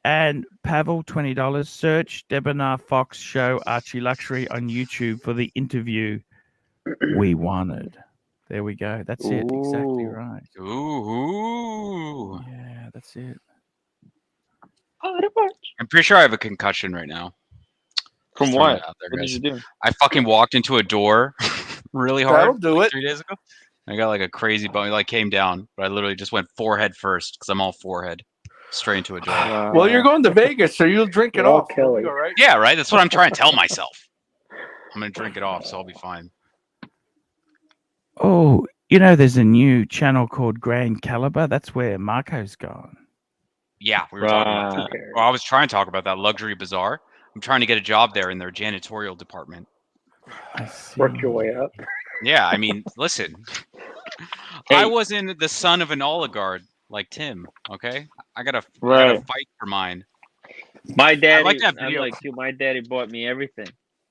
B: And Pavel, $20. Search Debonair Fox show ArchieLuxury on YouTube for the interview we wanted. There we go. That's it. Exactly
F: Ooh.
B: right.
K: Ooh.
B: Yeah, that's it.
K: I'm pretty sure I have a concussion right now.
F: From
K: Just throwing
F: what?
K: it out there,
F: What did
K: guys.
F: you do?
K: I fucking walked into a door really hard.
G: That'll do
K: like
G: it.
K: 3 days ago. I got like a crazy bump. It like came down, but I literally just went forehead first because I'm all forehead straight into a door.
G: Well, you're going to Vegas, so you'll drink it
I: We're all
G: off. You'll be
I: Kelly.
G: all right.
K: Yeah, right. That's what I'm trying to tell myself. I'm gonna drink it off, so I'll be fine.
B: Oh, you know, there's a new channel called Grand Caliber. That's where Marco's gone.
K: Yeah, we were talking about
F: Right.
K: that. Well, I was trying to talk about that luxury bazaar. I'm trying to get a job there in their janitorial department.
B: I see.
I: Work your way up.
K: Yeah, I mean, listen, I wasn't the son of an oligarch like Tim. Okay, I gotta
F: Right.
K: fight for mine.
F: My daddy,
K: like that
F: I'm
K: video.
F: like you. My daddy bought me everything.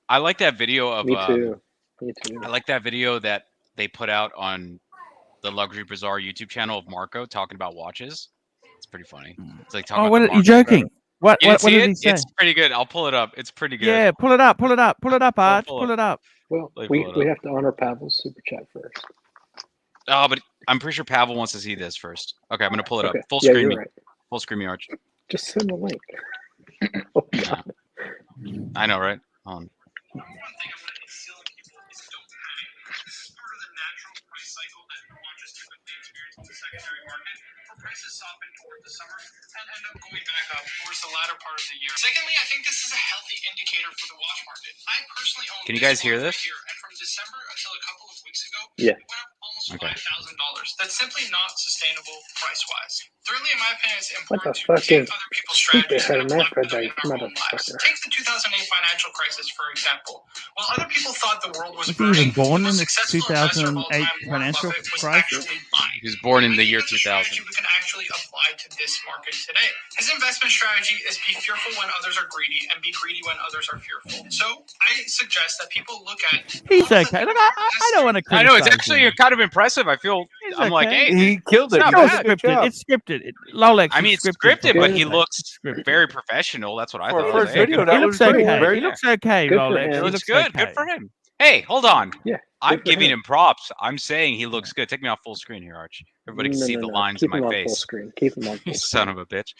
K: I like that video of.
I: Me too. Me too.
K: I like that video that they put out on the Luxury Bazaar YouTube channel of Marco talking about watches. It's pretty funny. It's like talking
B: Oh,
K: about
B: what
K: the
B: are you
K: Marco
B: joking?
K: product.
B: What
K: You didn't see
B: did
K: it?
B: he say?
K: It's pretty good. I'll pull it up. It's pretty good.
B: Yeah, pull it up, Arch. Pull it up.
I: Well,
K: Let me
I: we,
K: pull it
I: we
K: up.
I: have to honor Pavel's super chat first.
K: Oh, but I'm pretty sure Pavel wants to see this first. Okay, I'm gonna pull it
I: Okay.
K: up. Full
I: Yeah,
K: screen
I: you're
K: me.
I: right.
K: Full screen me, Arch.
I: Just send the link. Oh, God.
K: I know, right? Hold on.
R: Secondly, I think this is a healthy indicator for the watch market. I personally own
K: Can you guys hear this?
R: here, and from December until a couple of weeks ago,
I: Yeah.
R: it went up almost
K: Okay.
R: $5,000. That's simply not sustainable price-wise. Thirdly, in my opinion, it's
I: What the
R: important to
I: fuck
R: take
I: is
R: other people's
I: stupid
R: strategies and apply them
I: hermaphrodite
R: in our own lives.
I: motherfucker?
R: Take the 2008 financial crisis, for example. While other people thought the world was
B: Was he even
R: burning,
B: born
R: the
B: in
R: most
B: the
R: successful investor of all
B: 2008
R: time, Warren
B: financial
R: Buffett, was
B: crisis?
R: actually buying.
K: He was born in the year
R: That's a
K: 2000.
R: strategy we can actually apply to this market today. His investment strategy is be fearful when others are greedy and be greedy when others are fearful. So I suggest that people look at
B: He's okay. Look, I don't want to
K: I
B: criticize
K: know it's actually
B: him.
K: kind of impressive. I feel I'm like, hey,
G: he killed it.
K: it's
G: He
K: not
G: did
K: bad.
G: a good job.
B: It's scripted. Lolex.
K: I mean,
B: it's
K: it's scripted, but he
B: Lolex,
K: looks
B: it's scripted.
K: very professional. That's what I
G: For
K: thought.
G: a first
K: Hey,
G: video,
K: good-
G: that
B: He
G: was
B: looks
G: great.
B: okay.
G: Very
B: He looks okay,
I: Good for
B: Lolex.
I: him.
K: He
B: He
K: looks
B: looks
K: good.
B: okay.
K: Good for him. Hey, hold on.
I: Yeah.
K: I'm
I: for
K: giving
I: him.
K: him props. I'm saying he looks good. Take me off full screen here, Arch. Everybody can see the lines
I: Keep
K: in
I: him
K: my
I: on full
K: face.
I: screen. Keep him on full
K: Son
I: screen.
K: of a bitch.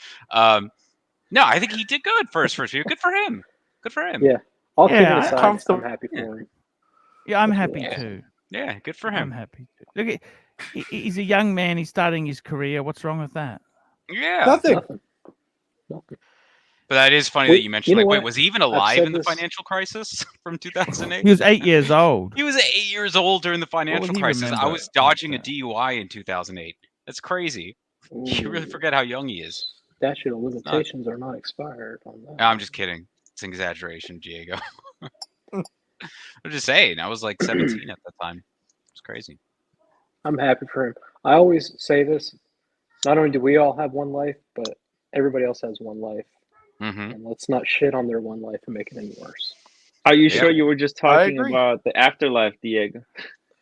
K: No, I think he did good for his first view. Good for him. Good for him.
I: Yeah. All kidding
B: Yeah,
I: aside, I'm happy for him.
B: Yeah, I'm
I: That's
B: happy
I: really
B: too.
K: Yeah, good for
B: I'm
K: him.
B: happy too. Look, he's a young man. He's starting his career. What's wrong with that?
K: Yeah.
G: Nothing.
K: But that is funny
I: Wait,
K: that you mentioned,
I: you know
K: like, wait,
I: what?
K: was he even
I: I've
K: alive
I: said
K: in the
I: this-
K: financial crisis from 2008?
B: He was 8 years old.
K: He was 8 years old during the financial
B: he
K: crisis. I
B: remember
K: was dodging a DUI in 2008. That's crazy. You really
I: Ooh.
K: forget how young he is.
I: Statute of limitations are not expired on that.
K: I'm just kidding. It's an exaggeration, Diego. I'm just saying. I was like 17 at that time. It's crazy.
I: I'm happy for him. I always say this. Not only do we all have one life, but everybody else has one life.
K: Mm-hmm.
I: And let's not shit on their one life and make it any worse.
F: Are you
K: Yeah.
F: sure you were just
G: I
F: talking
G: agree.
F: about the afterlife, Diego?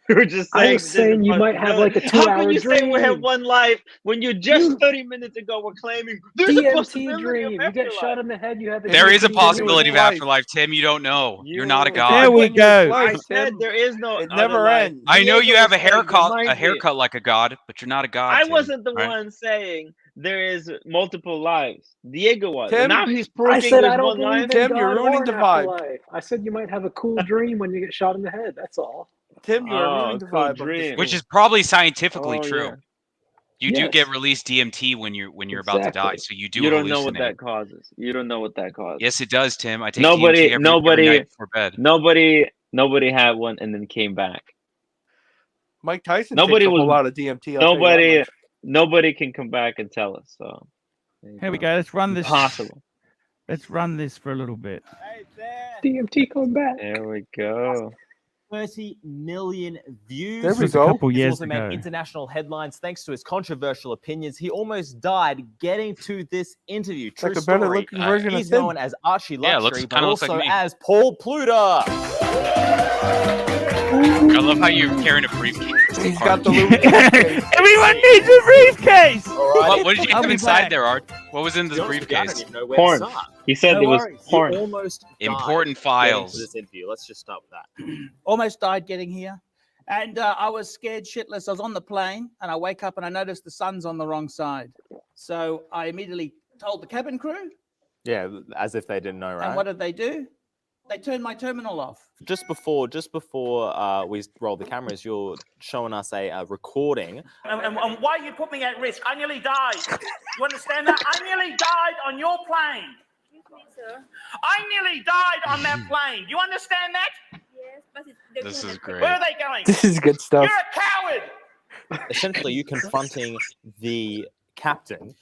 F: You were just
I: I
F: saying.
I: was saying you might have like a
F: How can
I: 2-hour
F: you say we have
I: dream.
F: one life when you just
I: You-
F: 30 minutes ago were claiming there's a
I: DMT
F: possibility
I: dream.
F: of
I: You get
F: afterlife?
I: shot in the head. You have a
K: There is a
I: DMT
K: possibility of
I: dream.
K: afterlife, Tim. You don't know. You're not a
F: You-
K: god.
B: There we go.
F: I
G: Life,
F: said
G: Tim.
F: there is no
G: It
F: other
G: never
F: life.
G: ends.
K: I know
F: Diego
K: you have
F: was
K: a
F: saying there
K: haircut,
F: might be.
K: like a god, but you're not a god.
F: I
K: Tim,
F: wasn't the
K: right?
F: one saying there is multiple lives. Diego was.
G: Tim,
F: And now he's
I: I
F: proving
I: said
F: there's
I: I don't
F: one
I: believe
F: life.
I: in
G: Tim,
I: God
G: you're ruining
I: or
G: the
I: an
G: vibe.
I: afterlife. I said you might have a cool dream when you get shot in the head. That's all.
G: Tim, you are
F: Oh,
G: ruining the
F: cool
G: vibe of
F: dream.
G: this
K: Which
G: room.
K: is probably scientifically
F: Oh,
K: true.
F: yeah.
K: You do get
I: Yes.
K: released DMT when you're about to die,
I: Exactly.
K: so you do
F: You don't know what
K: hallucinate.
F: that causes. You don't know what that causes.
K: Yes, it does, Tim. I take
F: Nobody,
K: DMT every
F: nobody,
K: night before bed.
F: nobody had one and then came back.
G: Mike Tyson
F: Nobody
G: takes a whole
F: was-
G: lot of DMT. I'll tell you that much.
F: Nobody can come back and tell us. So
B: Here we go. Let's run this.
F: Impossible.
B: Let's run this for a little bit.
I: DMT come back.
F: There we go.
S: 30 million views.
G: There we
B: This was a
G: go.
B: couple
S: He's
B: years
S: also made
B: ago.
S: international headlines thanks to his controversial opinions. He almost died getting to this interview. True
G: Like a better
S: story.
G: looking version of
S: He's
G: Tim.
S: known as ARCHIE
K: Yeah, looks
S: Luxury, but
K: kinda looks
S: also
K: like me.
S: as Paul Pluter.
K: I love how you're carrying a briefcase.
G: He's got the Louis briefcase.
B: Everyone needs a briefcase.
K: What did you
B: I'll
K: have
B: be
K: inside
B: back.
K: there, Art? What was in this
S: To be honest with you, I don't
K: briefcase?
S: even know where
F: Porn.
S: to start.
F: He said
S: No
F: it was
S: worries.
F: porn.
S: He almost died
K: Important
S: getting
K: files.
S: to this interview. Let's just start with that.
T: Almost died getting here. And I was scared shitless. I was on the plane and I wake up and I noticed the sun's on the wrong side. So I immediately told the cabin crew.
S: Yeah, as if they didn't know, right?
T: And what did they do? They turned my terminal off.
S: Just before we roll the cameras, you're showing us a recording.
Q: And why you put me at risk? I nearly died. You understand that? I nearly died on your plane. I nearly died on that plane. You understand that?
K: This is great.
Q: Where are they going?
G: This is good stuff.
Q: You're a coward.
S: Essentially, you confronting the captain.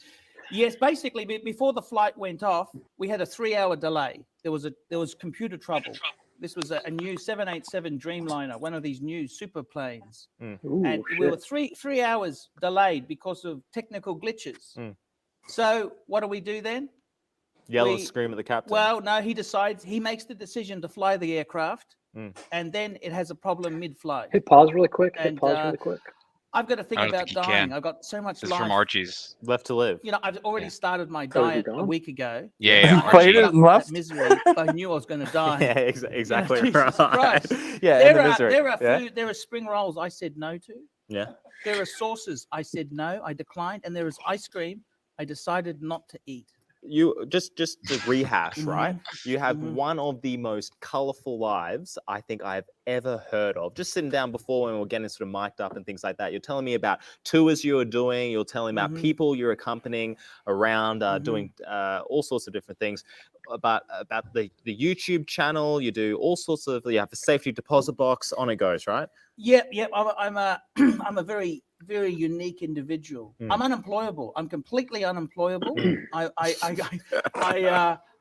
T: Yes, basically, before the flight went off, we had a 3-hour delay. There was computer trouble. This was a new 787 Dreamliner, one of these new super planes.
I: Ooh,
T: And we were three hours delayed because of technical glitches. So what do we do then?
S: Yell or
T: We-
S: scream at the captain.
T: Well, no, he makes the decision to fly the aircraft, and then it has a problem mid-flight.
I: Hit pause really quick.
T: And,
I: Hit pause really quick.
T: I've got to think
K: I don't
T: about
K: think you
T: dying.
K: can.
T: I've got so much
K: This is
T: life.
K: from Archie's.
S: Left to live.
T: You know, I've already started my
I: Cody,
T: diet a
I: gone?
T: week ago.
K: Yeah,
T: I
K: yeah,
T: actually
G: Played it
T: got
G: and
T: that
G: left?
T: Misery. I knew I was going to die.
S: Yeah, exactly
T: Jesus
S: right.
T: Christ.
S: Yeah,
T: There
S: in the
T: are
S: misery.
T: there are
S: yeah?
T: food, there are spring rolls I said no to.
S: Yeah.
T: There are sauces I said no, I declined, and there is ice cream I decided not to eat.
S: You just to rehash, right?
T: Mm-hmm.
S: You have one of the most colorful lives I think I've ever heard of. Just sitting down before when we were getting sort of mic'd up and things like that. You're telling me about tours you were doing. You're telling me about people you're accompanying around, doing all sorts of different things. About the YouTube channel, you do all sorts of. You have a safety deposit box. On it goes, right?
T: Yep. I'm a very unique individual. I'm unemployable. I'm completely unemployable.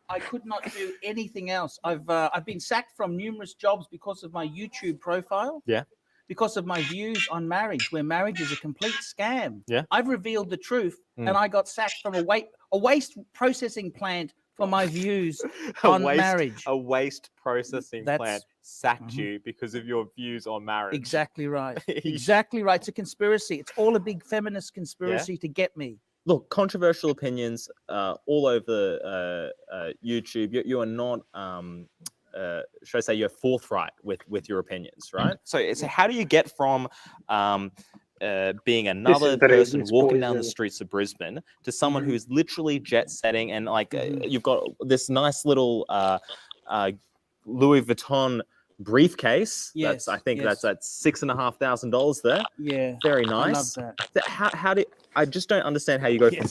T: I could not do anything else. I've been sacked from numerous jobs because of my YouTube profile.
S: Yeah.
T: Because of my views on marriage, where marriage is a complete scam.
S: Yeah.
T: I've revealed the truth, and I got sacked from a waste processing plant for my views on marriage.
S: A waste processing
T: That's-
S: plant sacked you because of your views on marriage.
T: Exactly right. Exactly right. It's a conspiracy. It's all a big feminist conspiracy to get me.
S: Look, controversial opinions all over YouTube. You are not, should I say, you're forthright with your opinions, right? So how do you get from being another person walking down the streets of Brisbane to someone who's literally jet setting and like you've got this nice little Louis Vuitton briefcase?
T: Yes,
S: I think
T: yes.
S: that's at $6,500 there.
T: Yeah.
S: Very nice.
T: I love that.
S: How do I just don't understand how you go from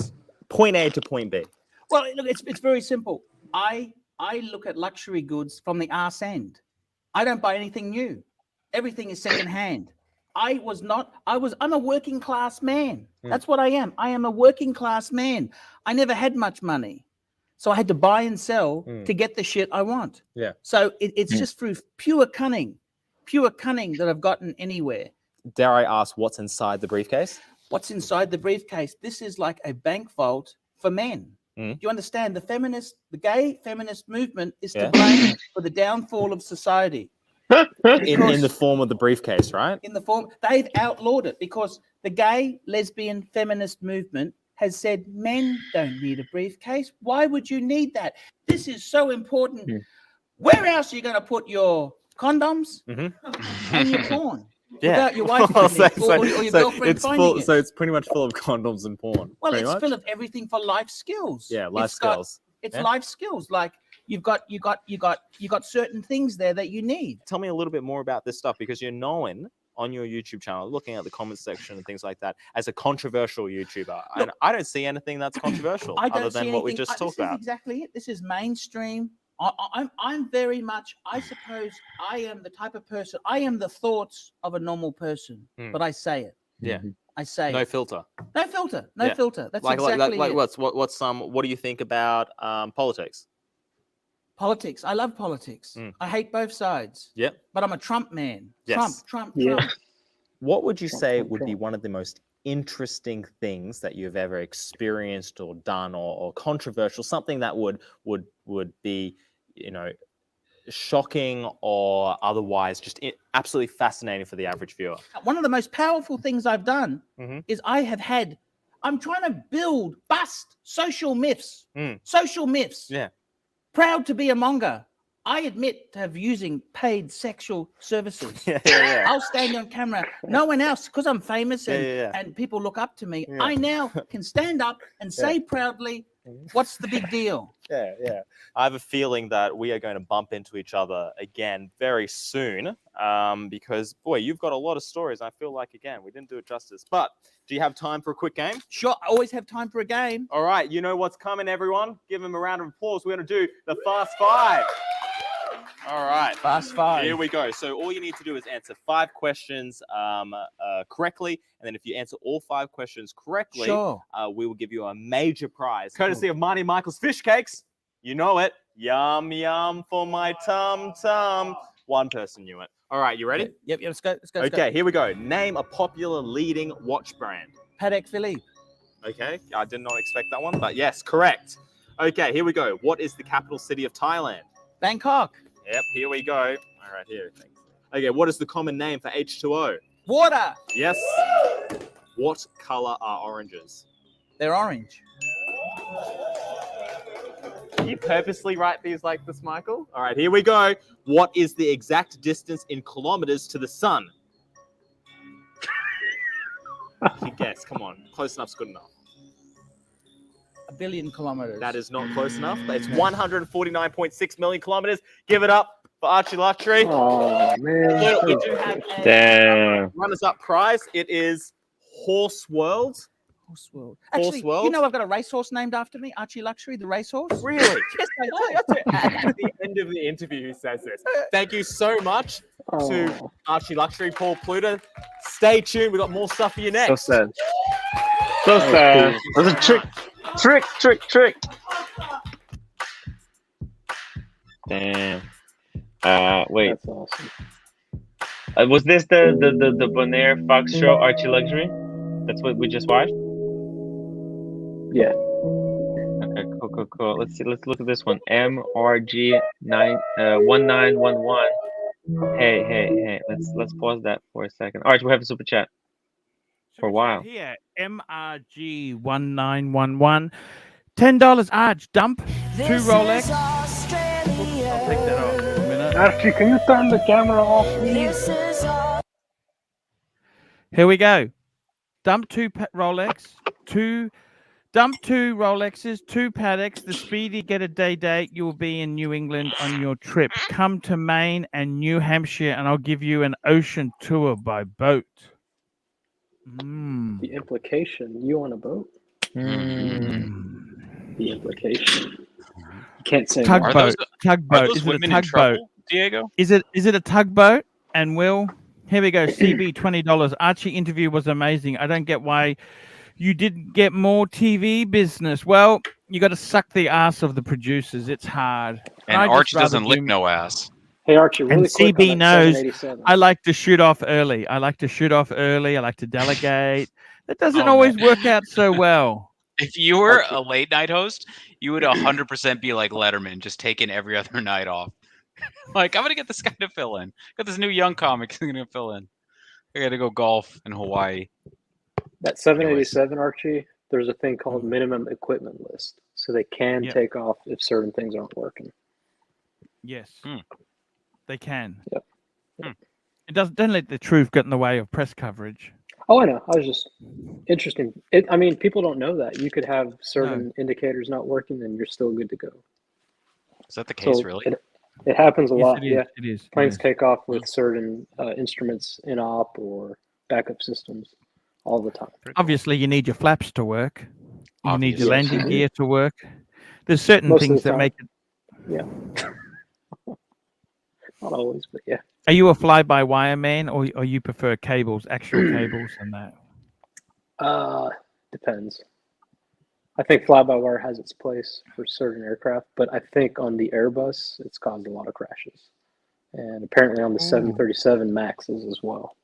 S: point A to point B.
T: Well, look, it's very simple. I look at luxury goods from the arse end. I don't buy anything new. Everything is secondhand. I'm a working class man. That's what I am. I am a working class man. I never had much money. So I had to buy and sell to get the shit I want.
S: Yeah.
T: So it's just through pure cunning that I've gotten anywhere.
S: Dare I ask what's inside the briefcase?
T: What's inside the briefcase? This is like a bank vault for men. Do you understand? The gay feminist movement is to blame for the downfall of society.
S: in the form of the briefcase, right?
T: In the form, they've outlawed it because the gay, lesbian, feminist movement has said men don't need a briefcase. Why would you need that? This is so important. Where else are you going to put your condoms and your porn? Without your wife or your girlfriend finding it.
S: So it's pretty much full of condoms and porn.
T: Well, it's full of everything for life skills.
S: Yeah, life skills.
T: It's life skills. Like you got certain things there that you need.
S: Tell me a little bit more about this stuff because you're known on your YouTube channel, looking at the comment section and things like that, as a controversial YouTuber. And I don't see anything that's controversial other than what we just talked about.
T: This is exactly it. This is mainstream. I'm very much, I suppose I am the type of person, I am the thoughts of a normal person, but I say it.
S: Yeah.
T: I say
S: no
T: it.
S: filter.
T: No filter. No filter. That's
S: like
T: exactly it.
S: What do you think about politics?
T: Politics. I love politics. I hate both sides.
S: Yep.
T: But I'm a Trump man.
S: Yes.
T: Trump.
S: What would you say would be one of the most interesting things that you've ever experienced or done or controversial, something that would be, shocking or otherwise just absolutely fascinating for the average viewer?
T: One of the most powerful things I've done is I'm trying to bust social myths. Social myths.
S: Yeah.
T: Proud to be a monger. I admit to have using paid sexual services. I'll stand on camera. No one else, because I'm famous and people look up to me. I now can stand up and say proudly, what's the big deal?
S: Yeah. I have a feeling that we are going to bump into each other again very soon because, boy, you've got a lot of stories. I feel like, again, we didn't do it justice. But do you have time for a quick game?
T: Sure. I always have time for a game.
S: All right. You know what's coming, everyone. Give them a round of applause. We're going to do the Fast Five. All right.
T: Fast Five.
S: Here we go. So all you need to do is answer 5 questions correctly. And then if you answer all 5 questions correctly, we will give you a major prize, courtesy of Marty Michael's Fish Cakes. You know it. Yum, yum for my tum-tum. One person knew it. All right, you ready?
T: Yep, let's go.
S: Okay, here we go. Name a popular leading watch brand.
T: Patek Philippe.
S: Okay, I did not expect that one, but yes, correct. Okay, here we go. What is the capital city of Thailand?
T: Bangkok.
S: Yep, here we go. All right, here. Thanks. Okay, what is the common name for H2O?
T: Water.
S: Yes. What color are oranges?
T: They're orange.
S: Can you purposely write these like this, Michael? All right, here we go. What is the exact distance in kilometers to the sun? You guess. Come on. Close enough's good enough.
T: 1 billion kilometers.
S: That is not close enough. It's 149.6 million kilometers. Give it up for ArchieLuxury.
H: Oh, man.
S: We do have a runners-up prize. It is Horse World.
T: Horse World. Actually, you know I've got a racehorse named after me, ArchieLuxury, the racehorse.
S: Really?
T: Yes, I do.
S: At the end of the interview, he says this. Thank you so much to ArchieLuxury, Paul Pluta. Stay tuned. We've got more stuff for you next.
F: So sad. So sad. That's a trick. Damn. Wait.
H: That's awesome.
F: Was this the Bonaire Fox show, ArchieLuxury? That's what we just watched?
H: Yeah.
F: Okay, Cool. Let's see. Let's look at this one. MRG1911. Hey. Let's pause that for a second. Arch, we have a super chat for a while.
B: Here, MRG1911. $10 Arch, dump 2 Rolex. I'll take that off for a minute.
H: Archie, can you turn the camera off, please?
B: Here we go. Dump 2 Rolex, dump 2 Rolexes, 2 Paddocks. The speedy get a day date. You will be in New England on your trip. Come to Maine and New Hampshire, and I'll give you an ocean tour by boat.
H: The implication, you on a boat? The implication. You can't say
B: Tugboat.
K: Are
B: Tugboat.
K: those
B: Is it a
K: women in
B: tugboat?
K: trouble, Diego?
B: Is it a tugboat? And Will, here we go. CB $20. Archie interview was amazing. I don't get why you didn't get more TV business. Well, you got to suck the ass of the producers. It's hard.
K: And
B: I'd
K: Arch
B: just rather
K: doesn't lick
B: do-
K: no ass.
H: Hey Archie, really
B: And
H: quick
B: CB
H: on that
B: knows
H: 787.
B: I like to shoot off early. I like to delegate. That doesn't
K: Oh,
B: always
K: man.
B: work out so well.
K: If you were a late night host, you would 100% be like Letterman, just taking every other night off. Like, I'm gonna get this guy to fill in. Got this new young comic who's gonna fill in. I gotta go golf in Hawaii.
H: That 787, Archie, there's a thing called minimum equipment list. So they can
B: Yep.
H: take off if certain things aren't working.
B: Yes, they can.
H: Yep.
B: It doesn't. Don't let the truth get in the way of press coverage.
H: Oh, I know. I was just interesting. I mean, people don't know that. You could have certain indicators not working and you're still good to go.
K: Is that the case,
H: So
K: really?
H: It happens a
B: Yes,
H: lot.
B: it is.
H: Yeah.
B: It is.
H: Planes take off with certain instruments in op or backup systems all the time.
B: Obviously, you need your flaps to work. You need your
H: Obviously.
B: landing gear to work. There's certain
H: Most of
B: things
H: the
B: that
H: time.
B: make it.
H: Yeah. Not always, but yeah.
B: Are you a fly-by-wire man, or you prefer cables, actual cables, and that?
H: Depends. I think fly-by-wire has its place for certain aircraft, but I think on the Airbus, it's caused a lot of crashes. And apparently on the 737 Maxes as well.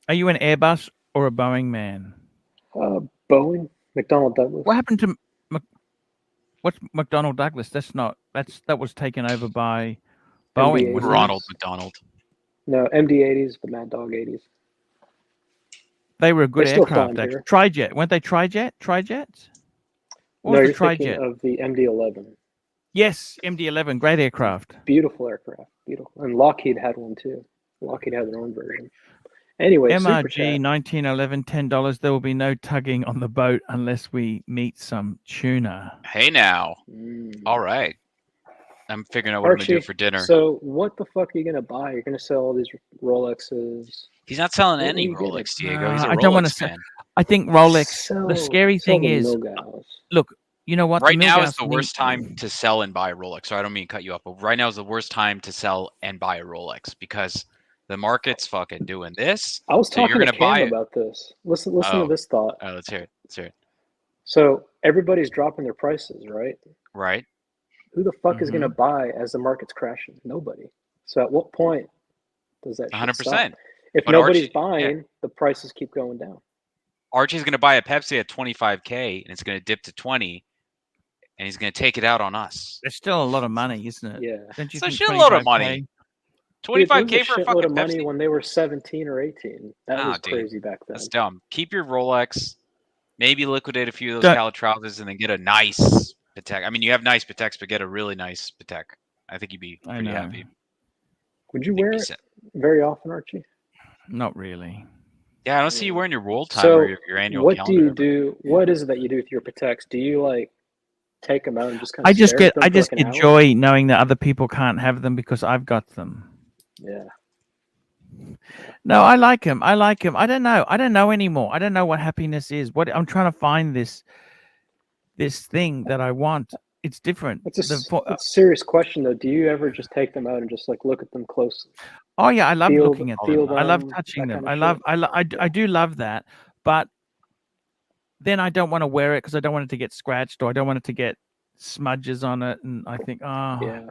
B: Are you an Airbus or a Boeing man?
H: Boeing, McDonnell Douglas.
B: What happened to what's McDonnell Douglas? That was taken over by Boeing.
H: MD-80s.
B: wasn't it?
K: Ronald McDonald.
H: No, MD-80s, the Mad Dog 80s.
B: They were a good
H: They're still
B: aircraft.
H: flying
B: Actually.
H: here.
B: Tri-jet, weren't they? Tri-jet? Tri-jets? What
H: No,
B: was
H: you're
B: the Tri-jet?
H: thinking of the MD-11.
B: Yes, MD-11, great aircraft.
H: Beautiful aircraft, beautiful. And Lockheed had one too. Lockheed had their own version. Anyway, Super
B: MRG
H: Chat.
B: 1911, $10. There will be no tugging on the boat unless we meet some tuna.
K: Hey now. All right. I'm figuring out what I'm gonna do
H: Archie,
K: for dinner.
H: So what the fuck are you gonna buy? You're gonna sell all these Rolexes.
K: He's not selling
H: What are
K: any
H: you getting?
K: Rolex, Diego. He's a
B: I don't want
K: Rolex
B: to
K: fan.
B: I think Rolex.
H: Sell-
B: the scary
H: sell
B: thing
H: the
B: is,
H: Milgauss.
B: look, you know what?
K: Right now is
B: Milgauss
K: the
B: need-
K: worst time to sell and buy a Rolex. So I don't mean to cut you off, but right now is the worst time to sell and buy a Rolex because the market's fucking doing this.
H: I was
K: so
H: talking
K: you're
H: to
K: gonna
H: Cam
K: buy it.
H: about this. Listen to
K: Oh.
H: this thought.
K: Let's hear it. Let's hear it.
H: So everybody's dropping their prices, right?
K: Right.
H: Who the fuck is
K: Mhm.
H: gonna buy as the market's crashing? Nobody. So at what point does that shit
K: 100%.
H: stop? If
K: But
H: nobody's
K: Archie-
H: buying,
K: yeah.
H: the prices keep going down.
K: Archie's gonna buy a Pepsi at 25K and it's gonna dip to 20, and he's gonna take it out on us.
B: There's still a lot of money, isn't it?
H: Yeah.
B: Don't you
K: It's a
B: think
K: shitload of
B: 25K?
K: money.
H: Dude,
K: 25K
H: it was
K: for a
H: shitload
K: fucking
H: of money
K: Pepsi.
H: when they were 17 or 18. That
K: Nah,
H: was
K: dude.
H: crazy back then.
K: That's dumb. Keep your Rolex. Maybe liquidate a few of those
B: Don't-
K: Calitravas and then get a nice Patek. I mean, you have nice Pateks, but get a really nice Patek. I think you'd be
B: I
K: pretty
B: know.
K: happy.
H: Would you wear
K: be
H: it
K: set.
H: very often, Archie?
B: Not really.
K: Yeah, I don't see you wearing your roll time
H: So
K: or your annual
H: what
K: calendar.
H: do you do? What is it that you do with your Pateks? Do you like take them out and just kind of
B: I just
H: stare at
B: get
H: them for like an
B: get
H: hour?
B: joy knowing that other people can't have them because I've got them.
H: Yeah.
B: No, I like him. I like him. I don't know. I don't know anymore. I don't know what happiness is. What I'm trying to find this thing that I want. It's different.
H: It's a
B: The
H: it's a serious question though. Do you ever just take them out and just like look at them closely?
B: Oh yeah, I love
H: Feel-
B: looking at
H: feel
B: them. I love
H: them,
B: touching
H: that
B: them.
H: kind
B: I
H: of
B: love. I do love that. But then I don't want to wear it because I don't want it to get scratched or I don't want it to get smudges on it. And I think, oh,
H: Yeah.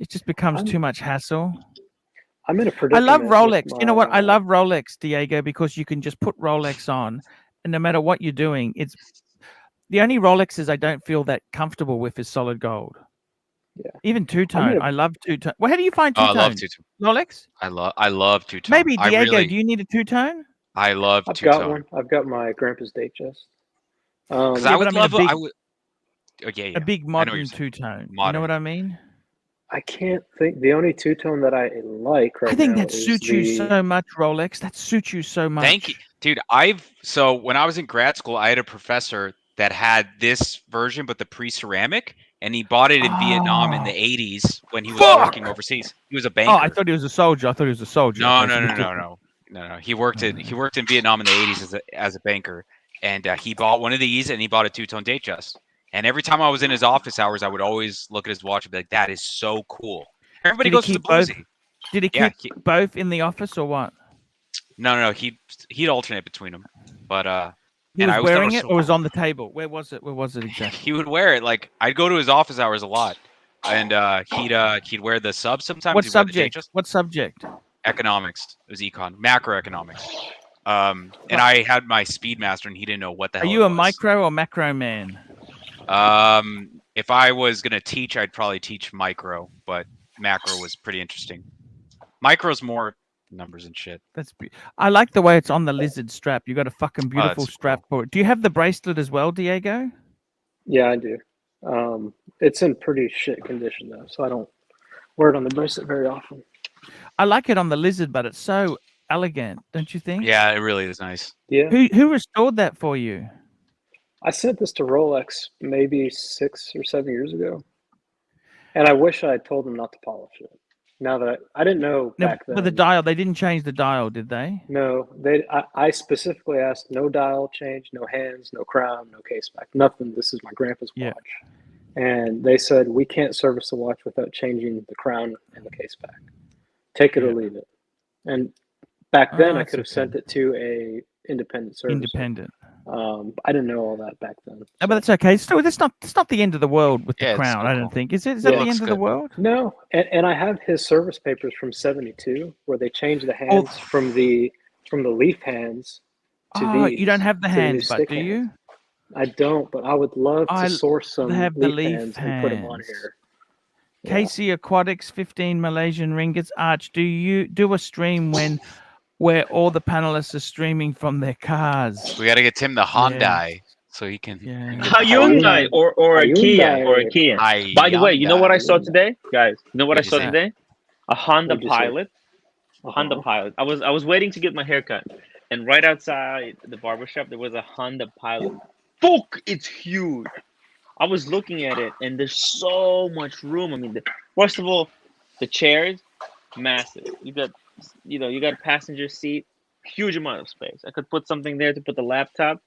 B: it just becomes too much hassle.
H: I'm in a
B: I
H: predicament.
B: love
H: with
B: Rolex. You know what? I
H: my-
B: love Rolex, Diego, because you can just put Rolex on, and no matter what you're doing, The only Rolexes I don't feel that comfortable with is solid gold.
H: Yeah.
B: Even two-tone. I love two-tone. Well, how do you find
K: Oh, I
B: two-tone?
K: love two-tone.
B: Rolex?
K: I love two-tone.
B: Maybe
K: I
B: Diego,
K: really,
B: do you need a two-tone?
K: I love
H: I've
K: two-tone.
H: got one. I've got my grandpa's date chest.
K: Because
B: Yeah,
K: I
B: but
K: would
B: I mean
K: love. I would. Oh, yeah,
B: a big
K: I know what you're
B: modern
K: saying.
B: two-tone. You know
K: Modern.
B: what I mean?
H: I can't think. The only two-tone that I like right
B: I think
H: now
B: that
H: is
B: suits you
H: the.
B: so much, Rolex. That suits you so much.
K: Thank you, dude. So when I was in grad school, I had a professor that had this version, but the pre-ceramic, and he bought it in Vietnam in the '80s when he was working overseas. He was a banker.
B: Oh, I thought he was a soldier. I thought he was a soldier.
K: No. He worked in Vietnam in the '80s as a banker, and he bought one of these, and he bought a two-tone date chest. And every time I was in his office hours, I would always look at his watch and be like, "That is so cool." Everybody
B: Did he
K: goes for the
B: keep both?
K: bluesy.
B: Did he
K: Yeah,
B: keep both in the office or what?
K: No. He'd alternate between them, but
B: He
K: and
B: was
K: I always thought
B: wearing
K: was
B: it
K: so
B: or was
K: cool.
B: on the table? Where was it? Where was it exactly?
K: He would wear it. Like I'd go to his office hours a lot, and he'd wear the sub sometimes.
B: What
K: He'd wear the date
B: subject?
K: chest.
B: What subject?
K: Economics. It was econ, macroeconomics. And I had my Speedmaster, and he didn't know what the hell.
B: Are you
K: it
B: a
K: was.
B: micro or macro man?
K: If I was gonna teach, I'd probably teach micro, but macro was pretty interesting. Micro's more numbers and shit.
B: I like the way it's on the lizard strap. You got a fucking
K: Oh,
B: beautiful
K: that's
B: strap for it. Do you have the bracelet as well, Diego?
H: Yeah, I do. It's in pretty shit condition though, so I don't wear it on the bracelet very often.
B: I like it on the lizard, but it's so elegant, don't you think?
K: Yeah, it really is nice.
H: Yeah.
B: Who restored that for you?
H: I sent this to Rolex maybe 6 or 7 years ago, and I wish I had told them not to polish it. Now that I didn't know
B: No,
H: back then.
B: but the dial, they didn't change the dial, did they?
H: No, I specifically asked no dial change, no hands, no crown, no case back, nothing. This is my grandpa's watch, and they said we can't service the watch without changing the crown and the case back. Take it or leave it. And back then, I could have sent it to a independent service.
B: Independent.
H: I didn't know all that back then.
B: Oh, but that's okay. Still, that's not the end of the world with the
K: Yeah, it's
B: crown.
K: still
B: I don't
K: cool.
B: think. Is it? Is that the
K: looks
B: end of the
K: good.
B: world?
H: No, and I have his service papers from '72 where they changed the hands from the leaf hands to
B: Oh,
H: these.
B: you don't have the
H: to new
B: hands, but
H: stick
B: do
H: hands.
B: you?
H: I don't, but I would love to source some
B: have the
H: leaf
B: leaf
H: hands and put them on
B: hands.
H: here.
B: Casey Aquatics, 15 Malaysian ringgits. Arch, do you do a stream where all the panelists are streaming from their cars?
K: We got to get Tim the Hyundai so he can.
B: Yeah.
F: A Hyundai or a Kia or a Kia. By the way, you know what I saw today, guys? You know what I saw today? A Honda Pilot. A Honda Pilot. I was waiting to get my haircut, and right outside the barbershop there was a Honda Pilot. Fuck, it's huge. I was looking at it, and there's so much room. I mean, first of all, the chairs, massive. You got a passenger seat, huge amount of space. I could put something there to put the laptop.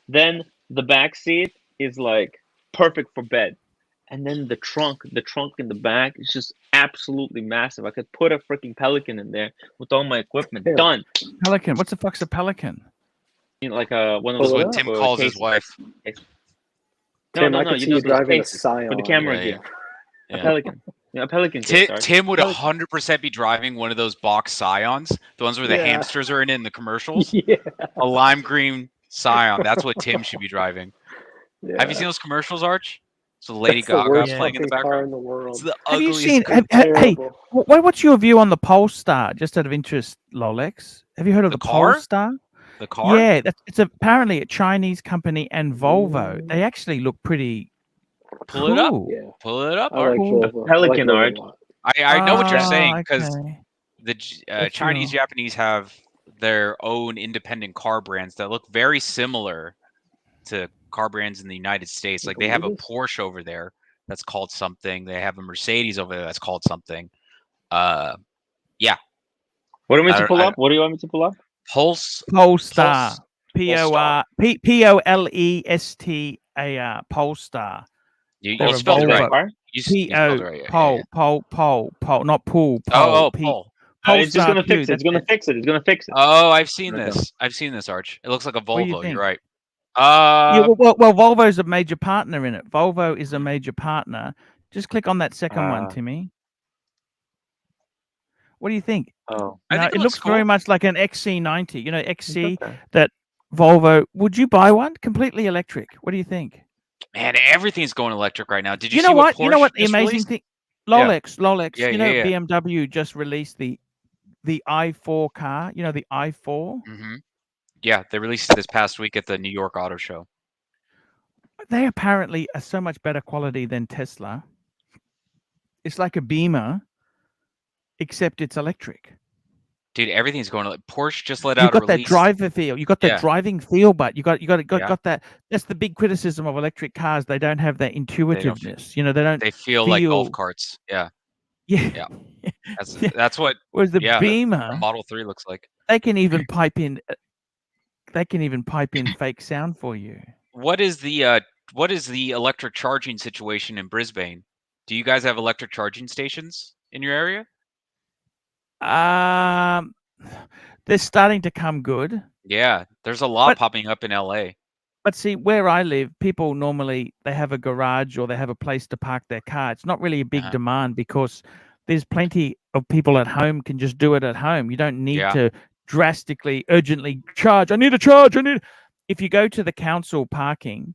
F: Then the back seat is like perfect for bed. And then the trunk in the back is just absolutely massive. I could put a freaking Pelican in there with all my equipment.
H: Yeah.
F: Done.
B: Pelican. What's the fuck's a Pelican?
F: You know, like one of
K: That's
F: those.
K: what Tim calls his wife.
H: Tim,
F: No.
H: I could
F: You
H: see
F: know
H: you
F: those
H: driving a
F: cases
H: Scion.
F: for the camera
K: Yeah,
F: gear.
K: yeah.
F: A Pelican. A Pelican case.
K: Tim would 100% be driving one of those box Scions, the ones where the
H: Yeah.
K: hamsters are in the commercials.
H: Yeah.
K: A lime green Scion. That's what Tim should be driving.
H: Yeah.
K: Have you seen those commercials, Arch? So Lady
H: That's the
K: Gaga
H: worst
K: playing in the
H: fucking car
K: background.
H: in the world.
K: It's the
B: Have you
K: ugliest
B: seen?
K: car.
B: Hey,
H: Terrible.
B: what's your view on the Polestar? Just out of interest, Lolex. Have you heard of the
K: car?
B: Polestar?
K: The car?
B: Yeah, it's apparently a Chinese company and Volvo. They actually look pretty
K: Pull it up.
B: cool.
H: Yeah.
K: Pull it up,
H: I like
K: Arch.
H: Volvo.
F: Pelican,
H: I like
F: Arch.
H: Volvo a lot.
K: I know what you're saying
B: Ah,
K: because
B: okay.
K: the
B: What's
K: Chinese,
B: your-
K: Japanese have their own independent car brands that look very similar to car brands in the United States. Like they have a Porsche over there that's called something. They have a Mercedes over there that's called something. Yeah.
F: What do you want me
K: I
F: to
K: don't-
F: pull
K: I-
F: up? What do you want me to pull up?
B: Polestar.
K: Pulse-
B: Polestar. Polestar. Polestar.
K: You
B: They're a
K: spelled it
B: Volvo.
K: right. You spelled it right. Yeah,
B: Pole,
K: yeah.
B: pole, not pool.
K: Oh,
B: P-
K: Pole.
F: It's just
B: Polestar
F: gonna fix
B: 2,
F: it. It's gonna
B: that's
F: fix it. It's gonna fix it.
K: Oh, I've seen
F: Okay.
K: this. I've seen this, Arch. It looks like a
B: What do you
K: Volvo.
B: think?
K: You're right.
B: Yeah, well, Volvo's a major partner in it. Volvo is a major partner. Just click on that second one, Timmy. What do you think?
F: Oh.
K: I
B: No,
K: think
B: it
K: it
B: looks
K: looks
B: very
K: cool.
B: much like an XC90. You know, XC
F: okay.
B: that Volvo, would you buy one completely electric? What do you think?
K: Man, everything's going electric right now. Did you
B: You
K: see
B: know what?
K: Porsche
B: You know what the
K: just
B: amazing
K: released?
B: thing?
K: Yeah.
B: Lolex.
K: Yeah,
B: You know,
K: yeah, yeah.
B: BMW just released the i4 car. You know, the i4.
K: Yeah, they released it this past week at the New York Auto Show.
B: They apparently are so much better quality than Tesla. It's like a Beamer, except it's electric.
K: Dude, everything's going. Porsche just let
B: You've
K: out a
B: got that
K: release.
B: driver feel. You got that
K: Yeah.
B: driving feel, but you got
K: Yeah.
B: that. That's the big criticism of electric cars. They don't have that
K: They don't
B: intuitiveness. You know, they don't
K: They feel like golf carts. Yeah.
B: Yeah.
K: Yeah. That's
B: Yeah.
K: that's what.
B: Whereas the
K: Yeah,
B: Beamer,
K: a Model 3 looks like.
B: they can even pipe in. They can even pipe in fake sound for you.
K: What is the electric charging situation in Brisbane? Do you guys have electric charging stations in your area?
B: They're starting to come good.
K: Yeah, there's a lot
B: But-
K: popping up in LA.
B: But see, where I live, people normally they have a garage or they have a place to park their car. It's not really a big demand because there's plenty of people at home can just do it at home. You don't need
K: Yeah.
B: to drastically, urgently charge. I need a charge. If you go to the council parking,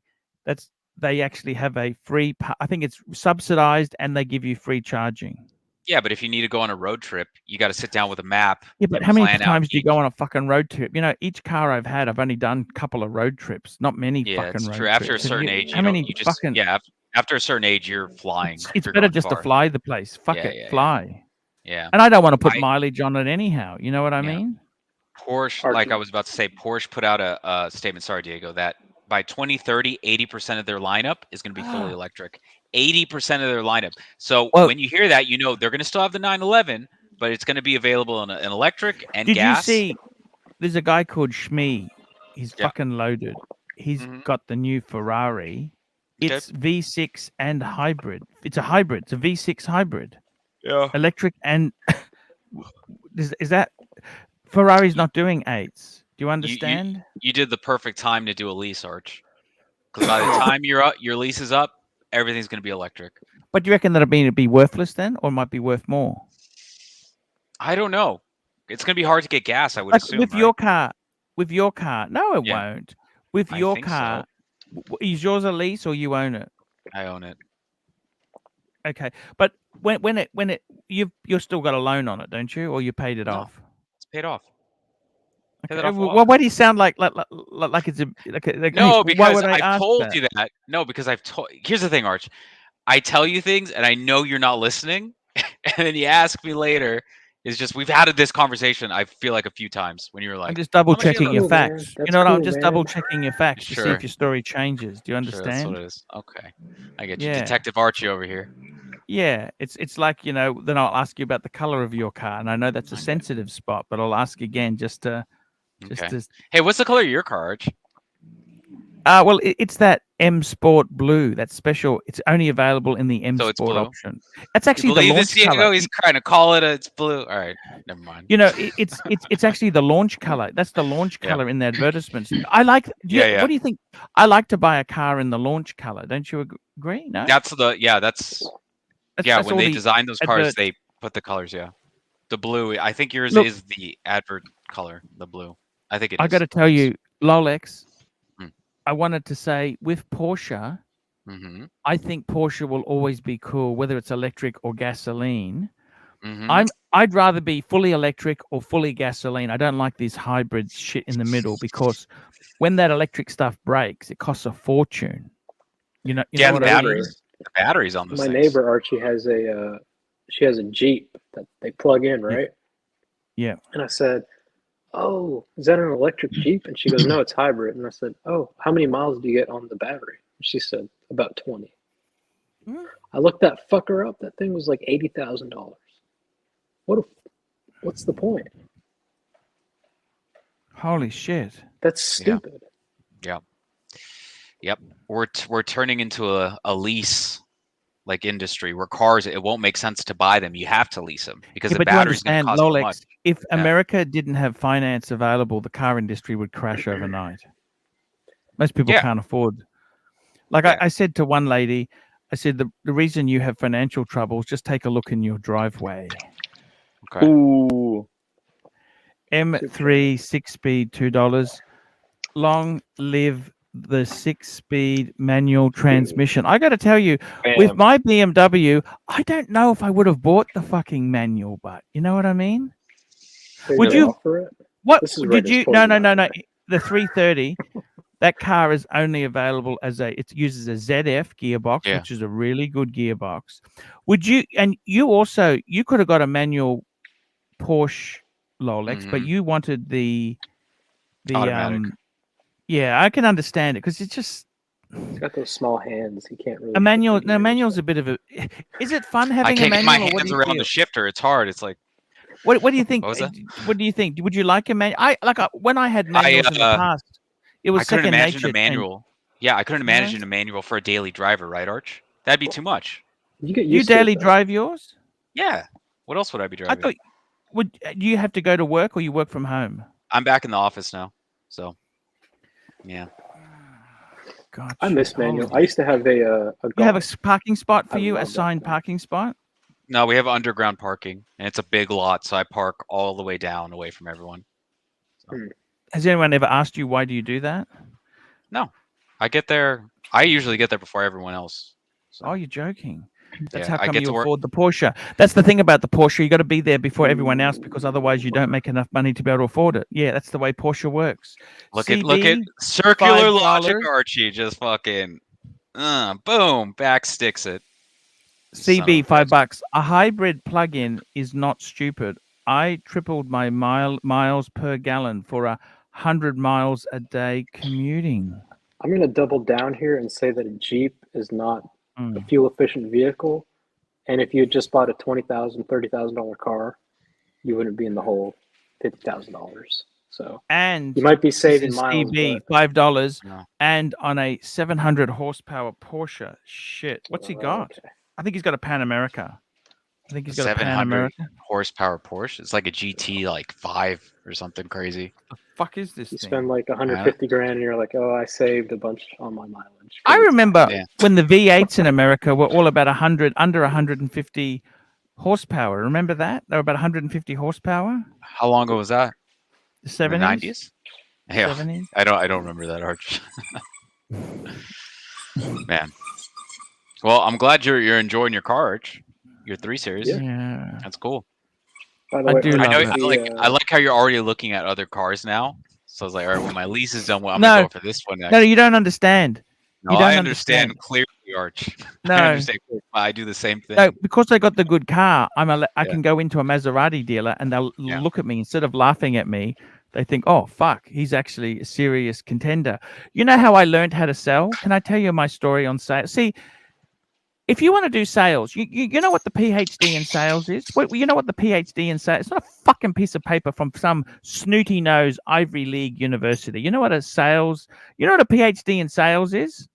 B: they actually have a free. I think it's subsidized, and they give you free charging.
K: Yeah, but if you need to go on a road trip, you got to sit down with a map.
B: Yeah, but
K: and
B: how many
K: plan out
B: times do you
K: each-
B: go on a fucking road trip? You know, each car I've had, I've only done a couple of road trips, not many
K: Yeah,
B: fucking
K: it's
B: road
K: true.
B: trips.
K: After a
B: And
K: certain age,
B: how
K: you
B: many
K: don't. You just
B: fucking?
K: yeah. After a certain age, you're flying.
B: It's
K: if you're
B: better
K: going
B: just to
K: far.
B: fly the place. Fuck
K: Yeah,
B: it,
K: yeah, yeah.
B: fly.
K: Yeah.
B: And I don't want to put
K: I-
B: mileage on it anyhow. You know what I
K: Yeah.
B: mean?
K: Porsche, like I was about to say, Porsche put out a statement. Sorry, Diego, that by 2030, 80% of their lineup is going to be fully electric. 80% of their lineup. So
B: Well-
K: when you hear that, you know they're going to still have the 911, but it's going to be available in electric and
B: Did
K: gas.
B: you see? There's a guy called Shmee. He's
K: Yeah.
B: fucking loaded. He's
K: Mhm.
B: got the new Ferrari.
K: Okay.
B: It's V6 and hybrid. It's a hybrid. It's a V6 hybrid.
K: Yeah.
B: Electric and is that Ferrari's not doing 8s? Do you understand?
K: You did the perfect time to do a lease, Arch. Because by the time your lease is up, everything's going to be electric.
B: But do you reckon that'll be worthless then, or it might be worth more?
K: I don't know. It's going to be hard to get gas, I would
B: Like
K: assume.
B: with
K: right?
B: your car, no, it
K: Yeah.
B: won't. With
K: I
B: your
K: think so.
B: car, is yours a lease or you own it?
K: I own it.
B: Okay, but when you've still got a loan on it, don't you, or you paid it
K: No.
B: off?
K: It's paid off. Pay
B: Okay.
K: that off a while
B: Well, why do you sound like it's a like,
K: No,
B: why
K: because
B: would I
K: I've
B: ask
K: told
B: that?
K: you that. No, because I've told. Here's the thing, Arch. I tell you things, and I know you're not listening, and then you ask me later. It's just we've had this conversation. I feel like a few times when you were like,
B: I'm just double
K: "I'm gonna get
B: checking
K: a-"
B: your
H: Cool, man.
B: facts. You
H: That's
B: know what? I'm
H: cool,
B: just
H: man.
B: double checking your facts to see
K: Sure.
B: if your story changes. Do you
K: Sure, that's
B: understand?
K: what it is. Okay, I get you,
B: Yeah.
K: Detective Archie over here.
B: Yeah, it's like, you know, then I'll ask you about the color of your car, and I know that's a sensitive spot, but I'll ask again just to
K: Okay. Hey, what's the color of your car, Arch?
B: well, it's that M Sport Blue. That's special. It's only available in the M
K: So it's
B: Sport
K: blue?
B: option. That's actually
K: You
B: the
K: believe
B: launch
K: this, Diego?
B: color.
K: He's trying to call it. It's blue. All right, never mind.
B: You know, it's actually the launch color. That's the launch
K: Yeah.
B: color in the advertisements. I like.
K: Yeah.
B: What do you think? I like to buy a car in the launch color. Don't you agree? No.
K: That's the that's
B: That's
K: when
B: all
K: they
B: the
K: design those cars,
B: adverts.
K: they put the colors. Yeah, the blue. I think yours
B: Look-
K: is the advert color, the blue. I think it is.
B: I got to tell you, Lolex.
K: Hmm.
B: I wanted to say with Porsche,
K: Mm-hmm.
B: I think Porsche will always be cool, whether it's electric or gasoline.
K: Mm-hmm.
B: I'd rather be fully electric or fully gasoline. I don't like this hybrid shit in the middle because when that electric stuff breaks, it costs a fortune. You know
K: Yeah, the
B: what I mean?
K: batteries. The batteries on those
H: My
K: things.
H: neighbor Archie has she has a Jeep that they plug in, right?
B: Yeah.
H: And I said, "Oh, is that an electric Jeep?" And she goes, "No, it's hybrid." And I said, "Oh, how many miles do you get on the battery?" And she said, "About 20." I looked that fucker up. That thing was like $80,000. What's the point?
B: Holy shit.
H: That's stupid.
K: Yeah. Yep. We're turning into a lease like industry where cars, it won't make sense to buy them. You have to lease them because
B: Yeah,
K: the
B: but you
K: battery's going to
B: understand,
K: cost so
B: Lolex,
K: much.
B: if
K: Yeah.
B: America didn't have finance available, the car industry would crash overnight. Most people
K: Yeah.
B: can't afford. Like I said to one lady, I said, the reason you have financial troubles, just take a look in your driveway.
K: Okay.
S: Ooh.
B: M3 6-speed, $2. long live the 6-speed manual transmission. I got to tell you, with
F: Bam.
B: my BMW, I don't know if I would have bought the fucking manual, but you know what I mean?
H: They
B: Would
H: never
B: you?
H: offer it?
B: What
H: This is
B: did
H: Reddit's
B: you?
H: told
B: No,
H: you
B: no,
H: about
B: no,
H: it.
B: no. The 330. That car is only available as it uses a ZF gearbox,
K: Yeah.
B: which is a really good gearbox. Would you? And you also you could have got a manual Porsche Lolex, but
K: Mhm.
B: you wanted the
K: Automatic.
B: Yeah, I can understand it because it's just
H: He's got those small hands. He can't really.
B: a manual. No, manual's a bit of a. Is it fun
K: I
B: having a
K: can't get my
B: manual, or what do
K: hands
B: you
K: around
B: feel?
K: the shifter. It's hard. It's like
B: What do you think?
K: what was that?
B: What do you think? Would you like a manual? When I had manuals in the past, it was
K: I couldn't
B: second
K: imagine a
B: nature.
K: manual. Yeah, I couldn't
B: No?
K: imagine a manual for a daily driver, right, Arch? That'd be too much.
H: You get
B: You
H: used to
B: daily
H: it, though.
B: drive yours?
K: Yeah. What else would I be
B: I
K: driving?
B: thought. Do you have to go to work or you work from home?
K: I'm back in the office now, so yeah.
B: God,
H: I miss manual. I used to have a
B: You have a
H: Golf.
B: parking spot for
H: I
B: you,
H: love that
B: assigned
H: thing.
B: parking spot?
K: No, we have underground parking, and it's a big lot, so I park all the way down, away from everyone.
B: Has anyone ever asked you why do you do that?
K: No, I usually get there before everyone else.
B: Oh, you're joking. That's
K: Yeah,
B: how
K: I
B: come
K: get
B: you
K: to work.
B: afford the Porsche. That's the thing about the Porsche. You got to be there before everyone else because otherwise you don't make enough money to be able to afford it. Yeah, that's the way Porsche works.
K: Look at
B: CB,
K: circular logic,
B: $5.
K: Archie. Just fucking, boom, back sticks it.
B: CB, $5. A hybrid plug-in is not stupid. I tripled my miles per gallon for 100 miles a day commuting.
H: I'm going to double down here and say that a Jeep is not a fuel-efficient vehicle, and if you had just bought a $20,000, $30,000 car, you wouldn't be in the hole $50,000. So
B: And
H: you might be
B: this
H: saving
B: is
H: miles,
B: CB,
H: but
B: $5,
K: No.
B: and on a 700 horsepower Porsche. Shit, what's he got?
H: okay.
B: I think he's got a Pan America. I think he's got a Pan
K: 700
B: America.
K: horsepower Porsche. It's like a GT, like 5 or something crazy.
B: The fuck is this
H: you
B: thing?
H: spend like 150 grand, and you're like, oh, I saved a bunch on my mileage.
B: I remember
K: Yeah.
B: when the V8s in America were all about under 150 horsepower. Remember that? They were about 150 horsepower.
K: How long ago was that?
B: The
K: In the
B: 70s?
K: 90s? Yeah,
B: 70s?
K: I don't remember that, Arch. Man. Well, I'm glad you're enjoying your car, Arch. Your 3 Series.
B: Yeah.
K: That's cool.
H: By the way,
B: do love
K: I like how you're already looking at other cars now. So I was like, all right, when my lease is done, well, I'm
B: No.
K: gonna go for this one next.
B: No, you don't understand.
K: No,
B: you don't
K: I understand clearly, Arch.
B: No.
K: I understand. I do the same thing.
B: No, because I got the good car, I can go into a Maserati dealer and they'll
K: Yeah.
B: look at me instead of laughing at me. They think, oh, fuck, he's actually a serious contender. You know how I learned how to sell? Can I tell you my story on sales? See, if you want to do sales, you know what the PhD in sales is? You know what the PhD in sales? It's not a fucking piece of paper from some snooty nose Ivy League university. You know what a PhD in sales is?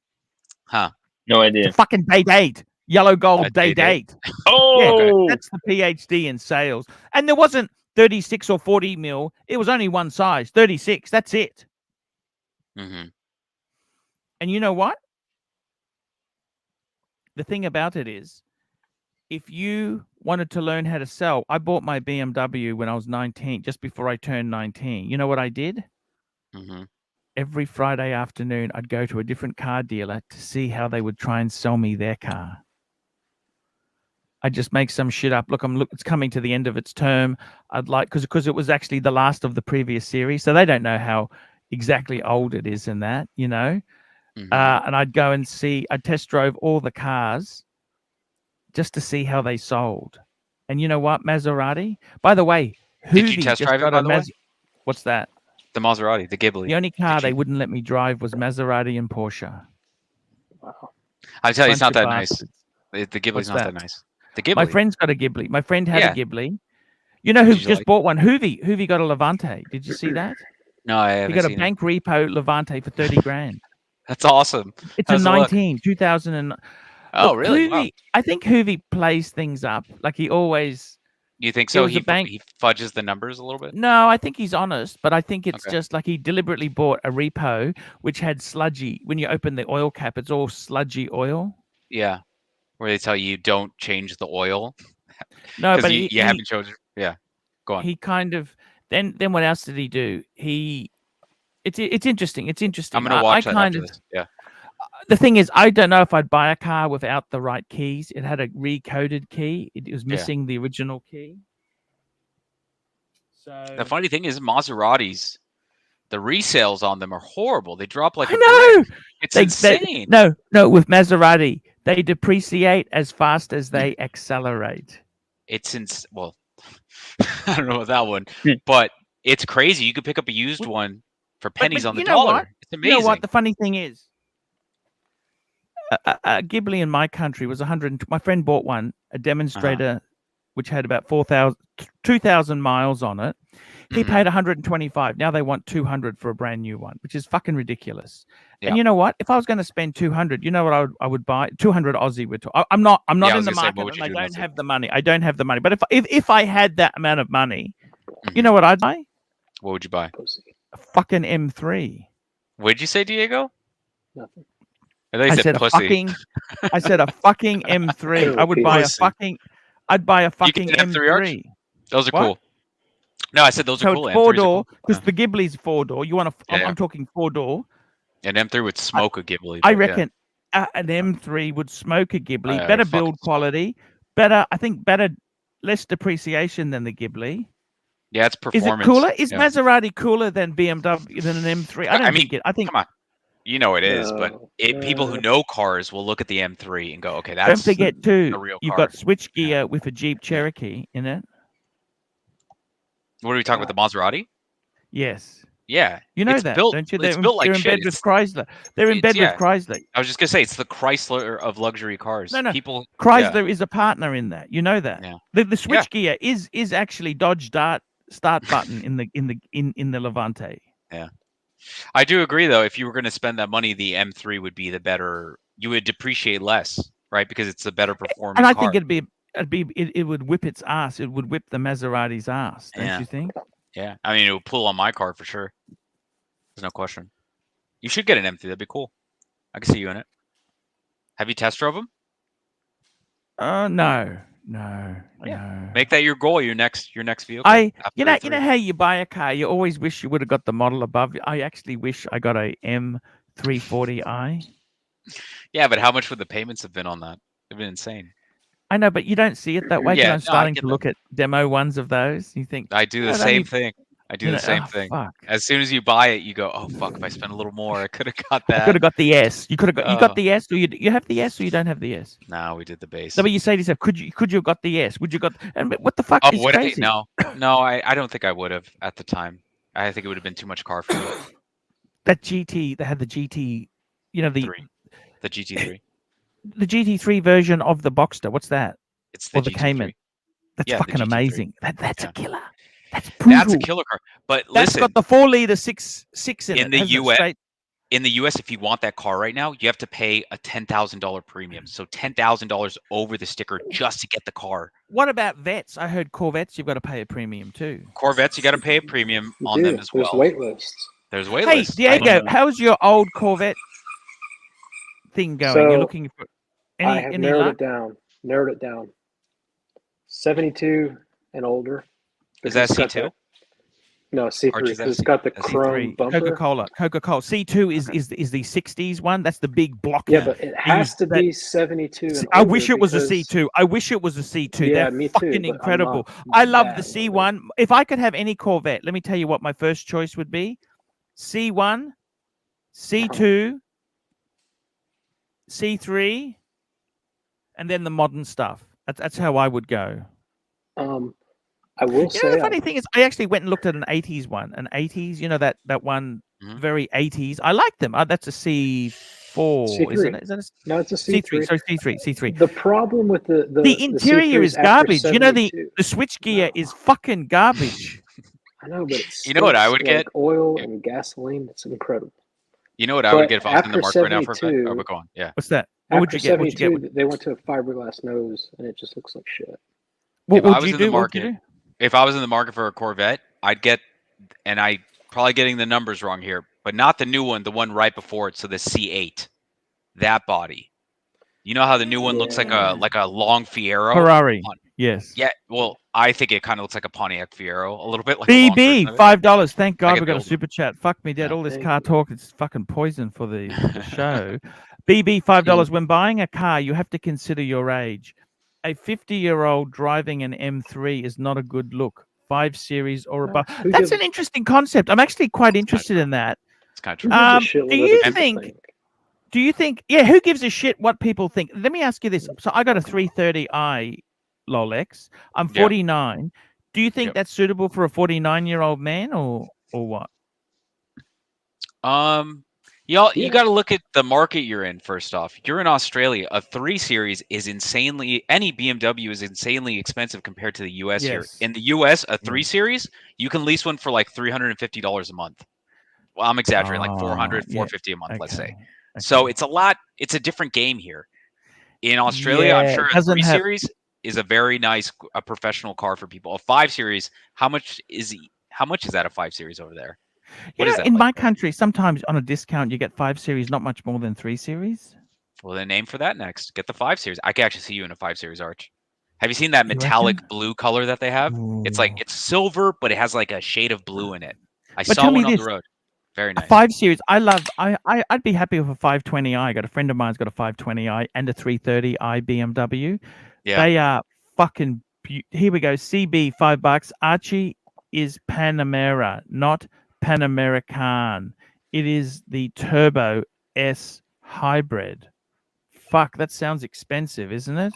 K: Huh.
F: No
B: It's
F: idea.
B: a fucking date, yellow gold
K: date.
B: date.
F: Oh,
B: Yeah, that's the PhD in sales. And there wasn't 36 or 40 mil. It was only one size, 36. That's it.
K: Mm-hmm.
B: And you know what? The thing about it is, if you wanted to learn how to sell, I bought my BMW when I was 19, just before I turned 19. You know what I did?
K: Mm-hmm.
B: Every Friday afternoon, I'd go to a different car dealer to see how they would try and sell me their car. I'd just make some shit up. Look, it's coming to the end of its term. I'd like, because it was actually the last of the previous series, so they don't know how exactly old it is and that, you know.
K: Mm-hmm.
B: And I'd go and I'd test drove all the cars just to see how they sold. And you know what, Maserati? By the way,
K: Did you
B: Hoovy
K: test
B: just
K: drive it,
B: got
K: by
B: a
K: the way?
B: What's that?
K: The Maserati, the Ghibli.
B: The only car they wouldn't let me drive was Maserati and Porsche.
H: Wow.
K: I tell you, it's not
B: Bunch
K: that
B: of
K: nice.
B: bastards.
K: The Ghibli's
B: What's
K: not that
B: that?
K: nice. The Ghibli.
B: My friend's got a Ghibli. My friend had
K: Yeah.
B: a Ghibli. You know who
K: Did you
B: just
K: like-
B: bought one? Hoovy. Hoovy got a Levante. Did you see that?
K: No, I
B: He
K: haven't
B: got a
K: seen it.
B: bank repo Levante for 30 grand.
K: That's awesome.
B: It's
K: How's
B: a
K: it look?
B: 2000 and
K: Oh,
B: Look,
K: really?
B: Hoovy,
K: Wow.
B: I think Hoovy plays things up. Like he always.
K: You think
B: It
K: so?
B: was
K: He
B: a bank.
K: he fudges the numbers a little bit.
B: No, I think he's honest, but I think it's
K: Okay.
B: just like he deliberately bought a repo which had sludgy. When you open the oil cap, it's all sludgy oil.
K: Yeah, where they tell you don't change the oil.
B: No, but
K: you haven't chosen. Yeah, go on.
B: He kind of then what else did he do? He It's interesting. It's interesting.
K: I'm gonna watch that after this. Yeah.
B: The thing is, I don't know if I'd buy a car without the right keys. It had a recoded key. It was missing the original key. So
K: The funny thing is, Maseratis, the resales on them are horrible. They drop like
B: I know.
K: It's insane.
B: No, with Maserati, they depreciate as fast as they accelerate.
K: It's well, I don't know about that one, but it's crazy. You could pick up a used one for pennies on the dollar. It's amazing.
B: You know what? The funny thing is, a Ghibli in my country was 100. My friend bought one, a demonstrator, which had about 2,000 miles on it. He paid 125. Now they want 200 for a brand new one, which is fucking ridiculous.
K: Yeah.
B: And you know what? If I was going to spend 200, you know what I would buy? 200 Aussie. I'm not in the market, and I don't have the money. I don't have the money. But if I had that amount of money, you know what I'd buy?
K: What would you buy?
B: A fucking M3.
K: What did you say, Diego?
H: Nothing.
K: I said pussy.
B: I said a fucking M3. I would buy a fucking. I'd buy a fucking M3.
K: Those are cool. No, I said those are cool.
B: It's 4-door because the Ghibli's 4-door. You want I'm talking 4-door.
K: An M3 would smoke a Ghibli.
B: I reckon an M3 would smoke a Ghibli. Better build quality. Better, less depreciation than the Ghibli.
K: Yeah, it's performance.
B: Is it cooler? Is Maserati cooler than BMW than an M3? I think.
K: Come on. You know it is, but people who know cars will look at the M3 and go, "Okay, that's
B: don't forget too.
K: a real car."
B: You've got switchgear with a Jeep Cherokee in it.
K: What are we talking about? The Maserati?
B: Yes.
K: Yeah.
B: You know
K: it's
B: that,
K: built,
B: don't you?
K: It's built like
B: they're in bed with Chrysler. They're in bed with Chrysler.
K: I was just gonna say it's the Chrysler of luxury cars.
B: No.
K: Chrysler
B: is a partner in that. You know that.
K: Yeah.
B: The switchgear is actually Dodge start button in the Levante.
K: Yeah. I do agree though. If you were going to spend that money, the M3 would be the better. You would depreciate less, right? Because it's a better performing.
B: And I
K: car.
B: think it would whip its ass. It would whip the Maserati's ass. Don't you think?
K: Yeah. I mean, it would pull on my car for sure. There's no question. You should get an M3. That'd be cool. I can see you in it. Have you test drove them?
B: No.
K: Make that your goal. Your next vehicle.
B: You know how you buy a car, you always wish you would have got the model above. I actually wish I got a M340i.
K: Yeah, but how much would the payments have been on that? They've been insane.
B: I know, but you don't see it that way.
K: Yeah,
B: I'm starting to look at demo ones of those. You think
K: I do the same thing. I do the same thing.
B: Fuck.
K: As soon as you buy it, you go, "Oh fuck! If I spent a little more, I could have got that."
B: I could have got the S. You could have got. You got the S, or you have the S, or you don't have the S.
K: No, we did the base.
B: No, but you say to yourself, could you have got the S? Would you got? And what the fuck is crazy?
K: No, I don't think I would have at the time. I think it would have been too much car for me.
B: That GT, they had the GT. You know the
K: GT3.
B: The GT3 version of the Boxster. What's that?
K: It's the GT3.
B: Cayman. That's fucking amazing. That's a killer. That's
K: brutal. That's a
B: brutal.
K: killer car. But
B: that's
K: listen,
B: got the 4-liter six in
K: the US. In the US, if you want that car right now, you have to pay a $10,000 premium. So $10,000 over the sticker just to get the car.
B: What about vets? I heard Corvettes, you've got to pay a premium too.
K: Corvettes, you got to pay a premium on them as well.
H: There's wait lists.
K: There's wait
B: hey,
K: lists.
B: Diego, how's your old Corvette thing going?
H: So,
B: You're looking for
H: I have narrowed it down. 72 and older.
K: Is that C2?
H: No, C3. It's got the chrome bumper.
B: Coca-Cola. C2 is the 60s one. That's the big block.
H: Yeah, but it has to be 72. And
B: I wish it was a C2. I wish it was a C2.
H: Yeah,
B: They're
H: me too,
B: fucking incredible. I love the C1. If I could have any Corvette, let me tell you what my first choice would be: C1, C2, C3, and then the modern stuff. That's how I would go.
H: I will say.
B: The funny thing is, I actually went and looked at an 80s one. An 80s, you know that one very 80s. I like them. That's a C4,
H: C3.
B: isn't it? Is that
H: No, it's a C3.
B: Sorry, C3.
H: The problem with
B: the interior is garbage. You know the switchgear is fucking garbage.
H: I know, but it's
K: you know what I would get?
H: Oil and gasoline. It's incredible.
K: You know what I would get if I was in the market right now for a vet? Oh, but go on. Yeah.
B: What's that? What would you get?
H: After 72, they went to a fiberglass nose, and it just looks like shit.
B: What
K: would you do? If I was in the market for a Corvette, I'd get, and I probably getting the numbers wrong here, but not the new one, the one right before it. So the C8, that body. You know how the new one looks like a long Fiero?
B: Ferrari. Yes.
K: Yeah, well, I think it kind of looks like a Pontiac Fiero, a little bit like a long
B: BB,
K: version of it.
B: $5. Thank
K: I
B: God
K: could
B: we got a
K: build 'em.
B: super chat. Fuck me dead.
K: Yeah.
B: All this
H: Thank
B: car
H: you.
B: talk is fucking poison for the show. BB, $5. When buying a car, you have to consider your age. A 50-year-old driving an M3 is not a good look. 5 Series or above.
H: Who
B: That's
H: gives
B: an interesting concept. I'm actually quite interested in that.
K: It's kind of
H: who
K: true.
H: gives a shit
B: Do
H: what other
B: you
H: people
B: think?
H: think?
B: Do you think? Yeah, who gives a shit what people think? Let me ask you this. So I got a 330i Lolex. I'm
K: Yeah.
B: 49. Do you think
K: Yep.
B: that's suitable for a 49-year-old man or what?
K: You
H: Yeah.
K: got to look at the market you're in first off. You're in Australia. A 3 Series is any BMW is insanely expensive compared to the US here.
B: Yes.
K: In the US, a 3 Series, you can lease one for like $350 a month. Well, I'm exaggerating, like 400,
B: Yeah.
K: 450 a month, let's say.
B: Okay.
K: So it's a different game here. In Australia, I'm
B: Yeah,
K: sure
B: it
K: a
B: doesn't
K: 3
B: have.
K: Series is a very nice a professional car for people. A 5 Series, how much is that a 5 Series over there?
B: You
K: What is
B: know,
K: that
B: in
K: like?
B: my country, sometimes on a discount, you get 5 Series, not much more than 3 Series.
K: Well, then name for that next. Get the 5 Series. I can actually see you in a 5 Series, Arch. Have you seen that
B: You
K: metallic
B: reckon?
K: blue color that they have? It's like
B: Ooh.
K: it's silver, but it has like a shade of blue in it. I
B: But
K: saw
B: tell me
K: one on the
B: this:
K: road. Very
B: a
K: nice.
B: 5 Series. I'd be happy with a 520i. I got a friend of mine's got a 520i and a 330i BMW.
K: Yeah.
B: They are fucking. Here we go. CB $5. Archie is Panamera, not Panamerican. It is the Turbo S Hybrid. Fuck, that sounds expensive, isn't it?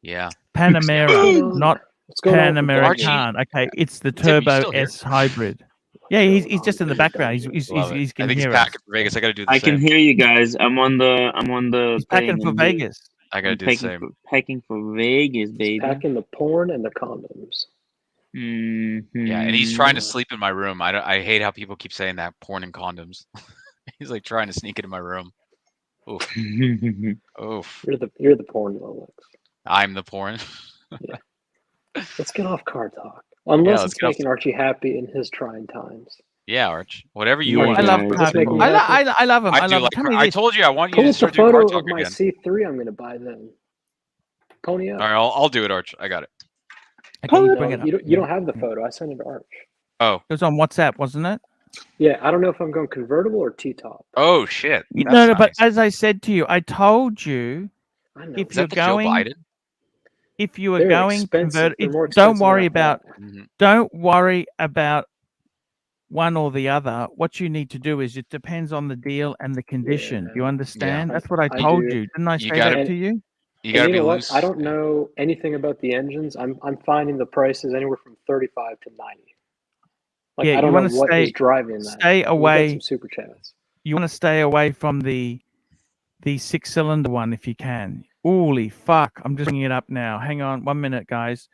K: Yeah.
B: Panamera, not
H: What's going on with the dog?
B: Panamerican. Okay, it's the
K: Tim, are you
B: Turbo
K: still here?
B: S Hybrid. Yeah, he's just in the background. He's
K: Love it.
B: he's
K: I
B: can
K: think he's
B: hear us.
K: packing for Vegas. I got to do the
U: I
K: same.
U: can hear you guys. I'm on the
B: He's packing
U: thing.
B: for Vegas.
K: I got to
U: I'm
K: do the same.
U: packing for Vegas, baby.
H: Packing the porn and the condoms.
K: Yeah, and he's trying to sleep in my room. I hate how people keep saying that, porn and condoms. He's like trying to sneak into my room. Oof. Oof.
H: You're the porn, Lolex.
K: I'm the porn.
H: Yeah. Let's get off car talk. Unless
K: let's
H: it's
K: get off
H: making Archie happy in his trying times.
K: Yeah, Arch. Whatever you
H: Yeah,
K: want.
B: I love
H: guys.
B: car
H: Let's make
B: talk.
H: me happy.
B: I love him. I
K: do
B: love him.
K: like.
B: Tell me
K: I
B: this.
K: told you I want you
H: Pull
K: to
H: up the
K: start doing car
H: photo
K: talk
H: of my
K: again.
H: C3 I'm going to buy then. Pony up.
K: All right, I'll do it, Arch. I got it.
B: Okay, you
H: No,
B: bring it up.
H: you don't have the photo. I sent it to Arch.
K: Oh.
B: It was on WhatsApp, wasn't it?
H: Yeah, I don't know if I'm going convertible or T-top.
K: Oh shit. That's
B: No,
K: nice.
B: but as I said to you, I told you
H: I know.
B: if
K: Is
B: you're
K: that the Joe
B: going,
K: Biden?
B: if you are
H: They're
B: going
H: expensive. They're more
B: don't
H: expensive
B: worry
H: than I
B: about
H: thought.
K: Mhm.
B: don't worry about one or the other. What you need to do is it depends on the deal and the condition. You understand?
K: Yeah.
B: That's what I
H: I
B: told
H: do.
B: you. Didn't I
K: You
B: say
K: gotta-
B: that to you?
K: You
H: And
K: gotta
H: you
K: be
H: know what?
K: loose.
H: I don't know anything about the engines. I'm finding the prices anywhere from 35 to 90. Like
B: Yeah,
H: I
B: you
H: don't know
B: want to
H: what is
B: stay
H: driving that.
B: stay
H: We got
B: away.
H: some super chats.
B: You want to stay away from the 6-cylinder one if you can. Holy fuck! I'm just bringing it up now. Hang on, 1 minute, guys.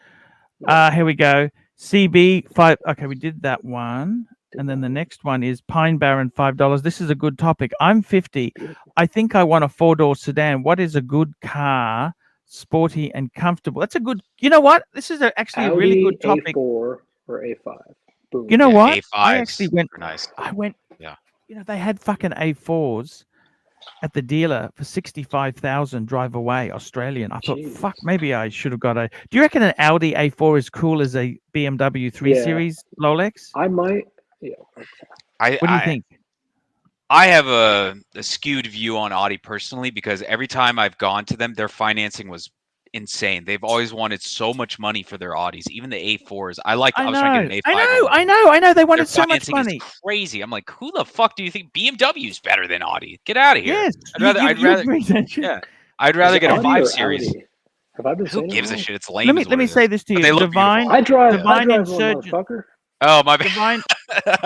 B: Here we go. CB5. Okay, we did that one. And then the next one is Pine Barren, $5. This is a good topic. I'm 50. I think I want a 4-door sedan. What is a good car? Sporty and comfortable. That's a good. You know what? This is actually a really good topic.
H: A4 or A5. Boom.
B: You know
K: Yeah,
B: what?
K: A5s
B: I actually went.
K: are nice.
B: I went.
K: Yeah.
B: You know, they had fucking A4s at the dealer for 65,000 drive away Australian. I thought,
H: Jesus.
B: fuck, maybe I should have got a. Do you reckon an Audi A4 is cool as a BMW 3
H: Yeah.
B: Series Rolex?
H: I might. Yeah.
B: What do you think?
K: I have a skewed view on Audi personally because every time I've gone to them, their financing was insane. They've always wanted so much money for their Audis, even the A4s. I was trying to get an A5.
B: I know. They wanted
K: Their
B: so much
K: financing
B: money.
K: is crazy. I'm like, who the fuck do you think BMW's better than Audi? Get out of here.
B: Yes,
K: I'd rather get a
H: Audi
K: 5
H: or
K: Series.
H: Audi? Have I been
K: Who
H: saying it
K: gives a
H: wrong?
K: shit? It's lame.
B: Let me say this to you.
K: They look
B: Divine,
K: beautiful.
H: I
B: Divine
H: drive one,
B: Insurgent.
H: motherfucker.
K: Oh, my bad.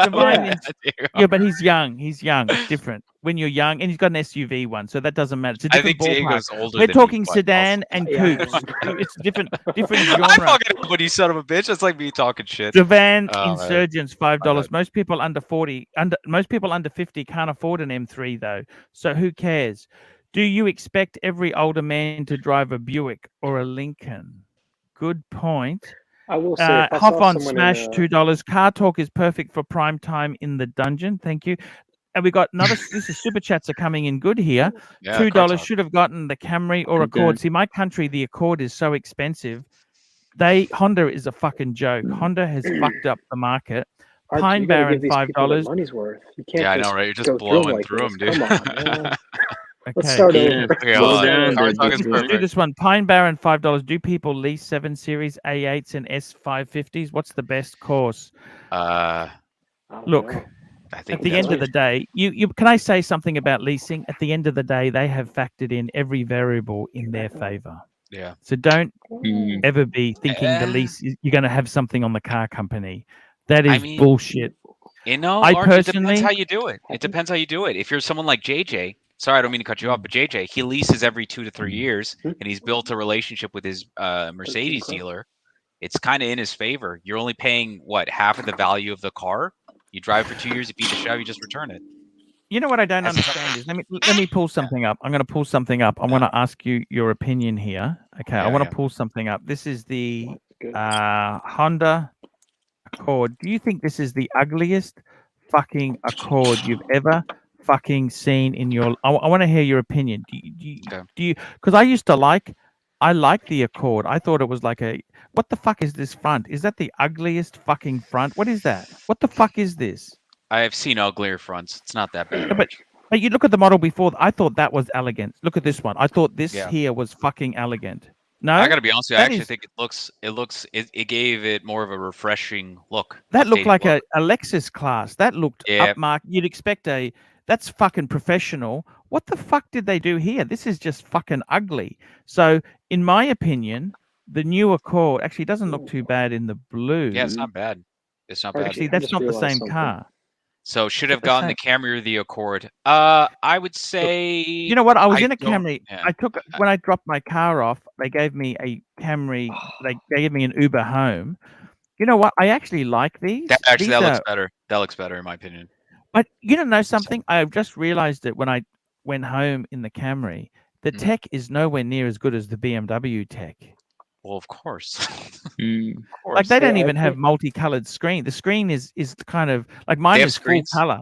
B: Divine.
H: Yeah.
B: Yeah, but he's young. He's young. It's different. When you're young, and he's got an SUV one, so that doesn't matter. It's a
K: I
B: different
K: think
B: ballpark.
K: Diego's older
B: We're
K: than
B: talking
K: me, but
B: sedan and
H: Yeah, I
B: coupes.
H: am.
B: It's different
K: I
B: genre.
K: fucking but you son of a bitch. That's like me talking shit.
B: Divan
K: Oh, man.
B: Insurgents,
K: My
B: $5.
K: bad.
B: Most people under 40, most people under 50 can't afford an M3 though. So who cares? Do you expect every older man to drive a Buick or a Lincoln? Good point.
H: I will say, if I
B: Hoff
H: saw
B: on
H: someone
B: Smash,
H: in
B: $2. Car Talk is perfect for prime time in the dungeon. Thank you. and we got another. This is super chats are coming in good here.
K: Yeah,
B: $2
K: car talk.
B: should have gotten the Camry or
U: Okay.
B: Accord. See, my country, the Accord is so expensive. Honda is a fucking joke. Honda has fucked up the market.
H: Archie,
B: Pine
H: you gotta
B: Barren
H: give these people their
B: $5.
H: money's worth. You can't
K: Yeah, I
H: just
K: know, right? You're just
H: go through 'em
K: blowing
H: like
K: through
H: this.
K: them, dude.
H: Come on, man. Let's
B: Okay.
H: start
U: Yeah,
H: over.
K: Okay,
U: slow
K: hold on.
U: down
K: Car
U: there,
K: talk is
U: big dude.
B: Let's do
K: perfect.
B: this one. Pine Barren $5. Do people lease 7 Series A8s and S550s? What's the best course?
K: Uh,
B: Look,
K: I
B: at
K: think
B: the
K: that's
B: end of the day, you can I say something about leasing? At the end of the day, they have factored in every variable in their favor.
K: Yeah.
B: So don't
U: Mm.
B: ever be thinking the lease you're going to have something on the car company. That is
K: I mean,
B: bullshit.
K: You know,
B: I
K: Arch, it depends
B: personally,
K: how you do it. It depends how you do it. If you're someone like JJ, sorry, I don't mean to cut you off, but JJ, he leases every 2 to 3 years, and he's built a relationship with his Mercedes dealer. It's kind of in his favor. You're only paying what, half of the value of the car. You drive for 2 years, you beat the show, you just return it.
B: you know what I don't
K: That's
B: understand is let me pull something up. I'm going to pull something up. I want to ask you your opinion here. Okay, I
K: Yeah,
B: want
K: yeah.
B: to pull something up. This is the Honda Accord. Do you think this is the ugliest fucking Accord you've ever fucking seen in your? I want to hear your opinion. Do you? Because I like the Accord. I thought it was like a. What the fuck is this front? Is that the ugliest fucking front? What is that? What the fuck is this?
K: I've seen uglier fronts. It's not that bad.
B: Yeah, but you look at the model before. I thought that was elegant. Look at this one. I thought this
K: Yeah.
B: here was fucking elegant. No,
K: I gotta be honest with you. I
B: that
K: actually
B: is-
K: think it gave it more of a refreshing look.
B: That looked
K: updated
B: like
K: look.
B: a Lexus class. That looked
K: Yeah.
B: upmarket. You'd expect that's fucking professional. What the fuck did they do here? This is just fucking ugly. So, in my opinion, the new Accord actually doesn't look too bad in the blue.
K: Yeah, it's not bad. It's not bad.
B: Actually, that's not the same car.
K: So should
B: Not
K: have
B: the
K: gotten the
B: same.
K: Camry or the Accord. I would say.
B: You know what? I was in a
K: don't-
B: Camry.
K: yeah.
B: When I dropped my car off, they gave me a Camry. They gave me an Uber home. You know what? I actually like these.
K: That
B: These
K: looks
B: are-
K: better. That looks better in my opinion.
B: But you don't know something? I just realized it when I went home in the Camry. The tech is nowhere near as good as the BMW tech.
K: Well, of course.
B: Like they don't even have multicolored screen. The screen is kind of like mine
K: have
B: is full
K: screens?
B: color.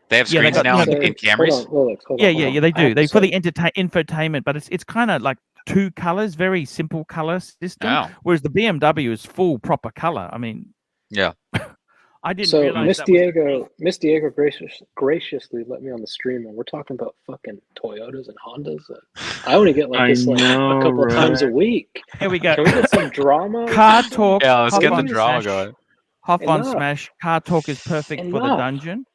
K: They have
B: Yeah,
K: screens
B: got-
K: now
B: you know,
K: in Camrys.
B: Yeah, they
H: I
B: do.
H: have
B: They
H: to
B: for the
H: say-
B: infotainment, but it's kind of like 2 colors, very simple color system.
K: Oh.
B: Whereas the BMW is full proper color. I mean,
K: Yeah.
B: I didn't
H: So
B: realize
H: Miss
B: that was
H: Miss Diego graciously let me on the stream, and we're talking about fucking Toyotas and Hondas. I only get like
U: I
H: this like
U: know,
H: a couple
U: right?
H: times a week.
B: Here we go.
H: Can we get some drama?
B: Car talk.
K: Yeah, let's
B: Hop
K: get the
B: on
K: drama
B: Smash.
K: going.
B: Hop on
H: Enough.
B: Smash. Car talk is perfect for the
H: Enough.
B: dungeon.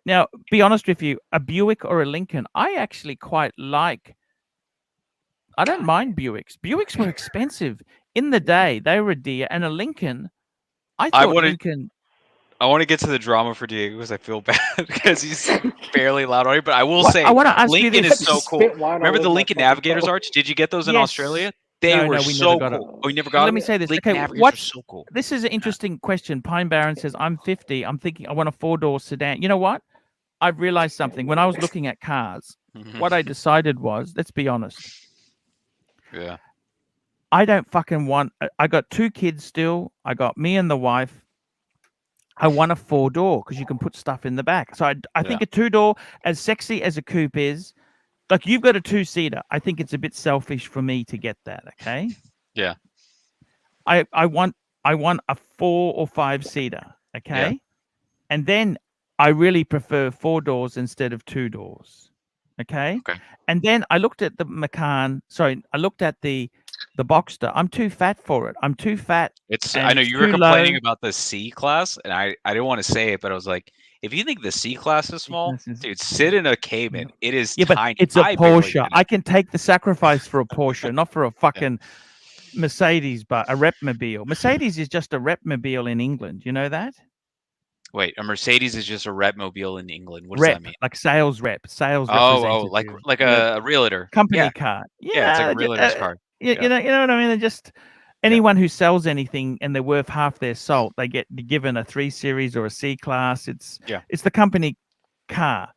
B: Now, be honest with you, a Buick or a Lincoln, I actually quite like. I don't mind Buicks. Buicks were expensive in the day. They were a dear, and a Lincoln. I thought Lincoln.
K: I want to get to the drama for Diego because I feel bad because he's fairly loud on it. But I will
B: Well,
K: say,
B: I wanna ask you
K: Lincoln
B: this.
K: is so cool.
H: Spit wine all
K: Remember the
H: over my
K: Lincoln
H: fucking
K: Navigators,
H: phone.
K: Arch? Did you get those in
B: Yes.
K: Australia? They were
B: No, we
K: so
B: never got it.
K: cool. Oh, you never got
B: Let
K: them?
B: me say this.
K: Lincoln
B: Okay,
K: Navigators
B: what's
K: are so cool.
B: this is an interesting question. Pine Barren says, I'm 50. I'm thinking I want a 4-door sedan. You know what? I've realized something. When I was looking at cars, what I decided was, let's be honest.
K: Yeah.
B: I don't fucking want. I got 2 kids still. I got me and the wife. I want a 4-door because you can put stuff in the back. So I think a 2-door, as sexy as a coupe is, like you've got a 2-seater. I think it's a bit selfish for me to get that. Okay.
K: Yeah.
B: I want a 4 or 5-seater. Okay.
K: Yeah.
B: And then I really prefer 4 doors instead of 2 doors. Okay.
K: Okay.
B: And then I looked at the Macan. Sorry, I looked at the Boxster. I'm too fat for it. I'm too fat.
K: I know
B: and
K: you were
B: too
K: complaining
B: low.
K: about the C class, and I didn't want to say it, but I was like, if you think the C class is small, dude, sit in a Cayman. It is
B: Yeah, but
K: tiny.
B: it's a
K: I barely
B: Porsche.
K: get in
B: I
K: it.
B: can take the sacrifice for a Porsche, not for a fucking Mercedes, but a repmobile. Mercedes is just a repmobile in England. You know that?
K: Wait, a Mercedes is just a repmobile in England. What does that mean?
B: Like sales rep, sales
K: Oh,
B: representative.
K: like
B: Yeah.
K: a realtor.
B: Company
K: Yeah.
B: car.
K: Yeah, it's like a
B: ju-
K: realtor's car.
B: You know what I mean? They're just anyone who sells anything and they're worth half their salt, they get given a 3 Series or a C class. It's the company car.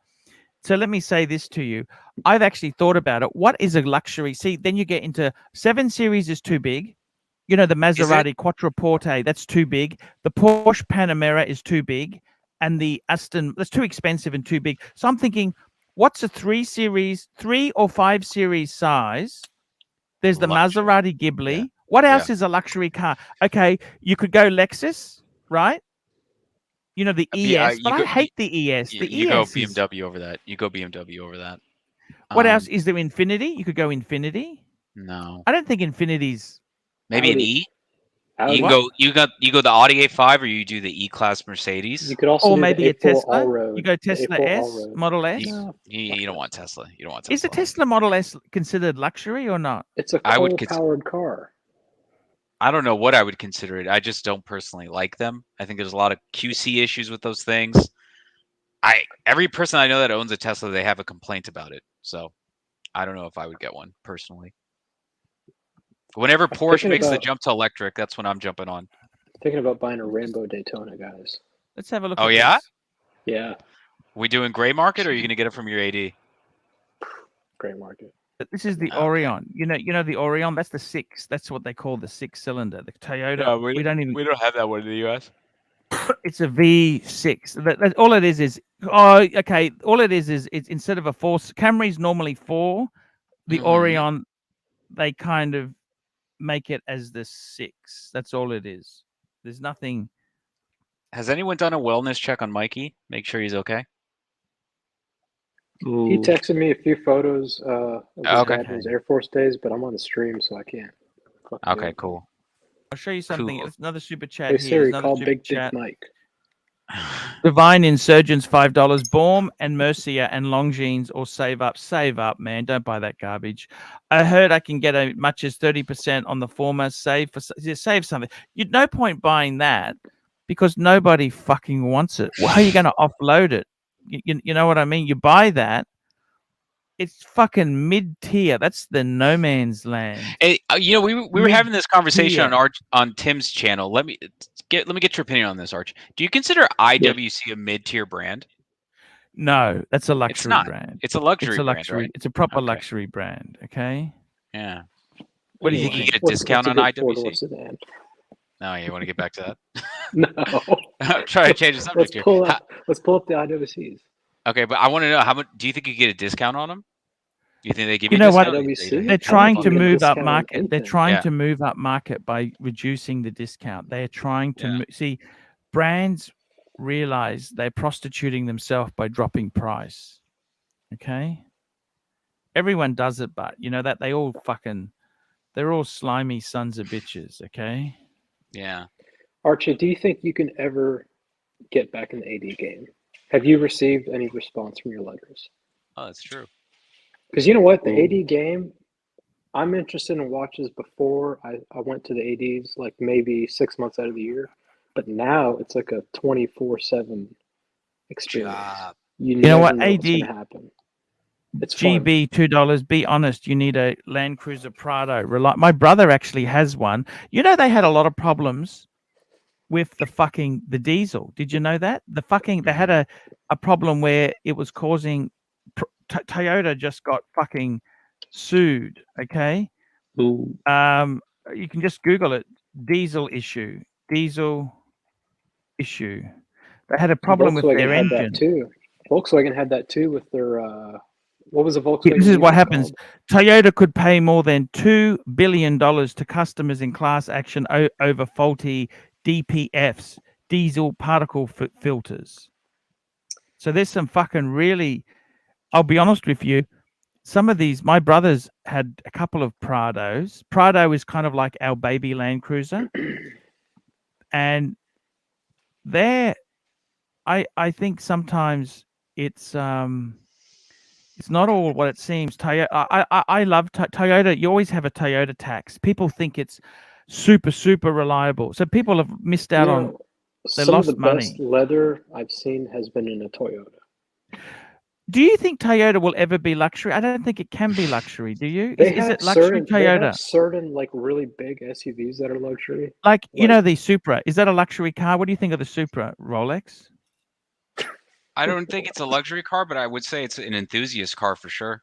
B: So let me say this to you. I've actually thought about it. What is a luxury? See, then you get into 7 Series is too big. You know, the Maserati Quattroporte, that's too big. The Porsche Panamera is too big. and the Aston. That's too expensive and too big. So I'm thinking, what's a 3 or 5 series size? There's the
K: Luxury.
B: Maserati Ghibli. What else is a luxury car? Okay, you could go Lexus, right? You know, the ES, but I hate the ES. The
K: You go
B: ES is...
K: BMW over that. You go BMW over that.
B: What else? Is there Infinity? You could go Infinity.
K: No.
B: I don't think Infinity's...
K: Maybe an
H: Audi.
K: E.
H: Audi.
K: You go the Audi A5 or you do the E-Class Mercedes.
H: You could also
B: Or
H: do
B: maybe
H: the
B: a
H: A4
B: Tesla.
H: All-Road.
B: You go
H: The
B: Tesla
H: A4
B: S,
H: All-Road.
B: Model S.
K: You don't want Tesla. You don't want Tesla.
B: Is the Tesla Model S considered luxury or not?
H: It's a
K: I would
H: coal-powered car.
K: I don't know what I would consider it. I just don't personally like them. I think there's a lot of QC issues with those things. Every person I know that owns a Tesla, they have a complaint about it. So I don't know if I would get one personally. Whenever Porsche makes the jump to electric, that's when I'm jumping on.
H: Thinking about buying a rainbow Daytona, guys.
B: Let's have a look.
K: Oh yeah?
H: Yeah.
K: We doing gray market, or are you gonna get it from your AD?
H: Gray market.
B: This is the Orion. You know the Orion. That's the 6. That's what they call the 6-cylinder. The Toyota. We don't
K: have that one in the US.
B: It's a V6. All it is. Oh, okay. All it is it's instead of a 4. Camry's normally 4. The Orion, they kind of make it as the 6. That's all it is. There's nothing.
K: Has anyone done a wellness check on Mikey? Make sure he's okay.
H: He texted me a few photos of his
K: Okay.
H: dad in his Air Force days, but I'm on the stream, so I can't.
K: Okay, cool.
B: I'll show you something.
K: Cool.
B: It's another super chat
H: Hey
B: here.
H: Siri,
B: Another
H: call
B: super
H: Big
B: chat.
H: Dick Mike.
B: Divine Insurgents $5. Baum and Mercia and Longines or save up, man. Don't buy that garbage. I heard I can get as much as 30% on the former. Save something. You'd no point buying that because nobody fucking wants it. Why are you going to offload it? You know what I mean? You buy that. It's fucking mid-tier. That's the no man's land.
K: Hey, we were having this conversation
B: Mid-tier.
K: on Tim's channel. Let me get your opinion on this, Arch. Do you consider IWC a mid-tier brand?
B: No, that's a luxury
K: It's not.
B: brand.
K: It's a luxury
B: It's a
K: brand,
B: luxury.
K: right?
B: It's a proper luxury brand. Okay.
K: Yeah.
B: What do
K: You
B: you
K: think you
B: think?
K: get a discount on
H: What's a good four-door
K: IWC?
H: sedan?
K: No, you want to get back to that?
H: No.
K: I'm trying to change the subject here.
H: Let's pull up the IWCs.
K: Okay, but I want to know how much. Do you think you get a discount on them? Do you think they give you?
B: You know
K: a
B: what?
K: discount?
B: They're trying to
H: get a
B: move up
H: discount on
B: market. They're
H: anything.
B: trying to move up market by reducing the discount. They are trying to see brands realize they're prostituting themselves by dropping price. Okay. Everyone does it, but you know that they're all slimy sons of bitches. Okay.
K: Yeah.
H: Archie, do you think you can ever get back in the AD game? Have you received any response from your letters?
K: Oh, that's true.
H: Because you know what? The AD game, I'm interested in watches before I went to the ADs, like maybe 6 months out of the year. But now it's like a 24/7 experience. You
B: know
H: never
B: what?
H: know what's
B: AD
H: going to happen. It's fun.
B: GB $2. Be honest. You need a Land Cruiser Prado. My brother actually has one. You know they had a lot of problems with the diesel. Did you know that? They had a problem where it was causing Toyota just got fucking sued. Okay.
U: Ooh.
B: You can just Google it. Diesel issue. They had a problem with their
H: had
B: engine.
H: that too. Volkswagen had that too with their what was the Volkswagen?
B: This is what
H: unit
B: happens.
H: called?
B: Toyota could pay more than $2 billion to customers in class action over faulty DPFs, diesel particle filters. So there's some fucking really, I'll be honest with you, some of these, my brothers had a couple of Prados. Prado is kind of like our baby Land Cruiser. And I think sometimes it's not all what it seems. Toyota, I love Toyota. You always have a Toyota tax. People think it's super reliable. So people have missed out on. They
H: Some
B: lost
H: of the
B: money.
H: best leather I've seen has been in a Toyota.
B: Do you think Toyota will ever be luxury? I don't think it can be luxury. Do you? Is it luxury
H: certain, They
B: Toyota?
H: have certain like really big SUVs that are luxury.
B: Like you know the Supra. Is that a luxury car? What do you think of the Supra, Rolex?
K: I don't think it's a luxury car, but I would say it's an enthusiast car for sure.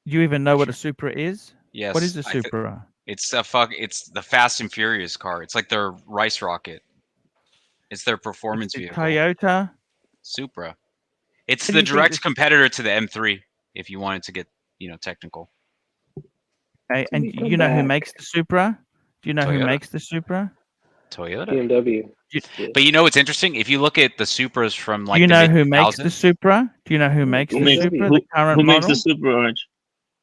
B: Do you even know what a Supra is?
K: Yes.
B: What is a Supra?
K: It's the Fast and Furious car. It's like their Rice Rocket. It's their performance vehicle.
B: Toyota.
K: Supra. It's
B: What do
K: the
B: you think
K: direct
B: this-
K: competitor to the M3. If you wanted to get technical.
B: Okay, and
H: Timmy, come
B: you know who
H: back.
B: makes the Supra? Do you know who
K: Toyota.
B: makes the Supra?
K: Toyota.
H: BMW.
K: But you know what's interesting? If you look at the Supras from
B: Do
K: like
B: you
K: the
B: know
K: mid
B: who makes the
K: 2000s,
B: Supra? Do you know who makes the Supra? The current
U: who makes
B: model?
U: the Super Arch?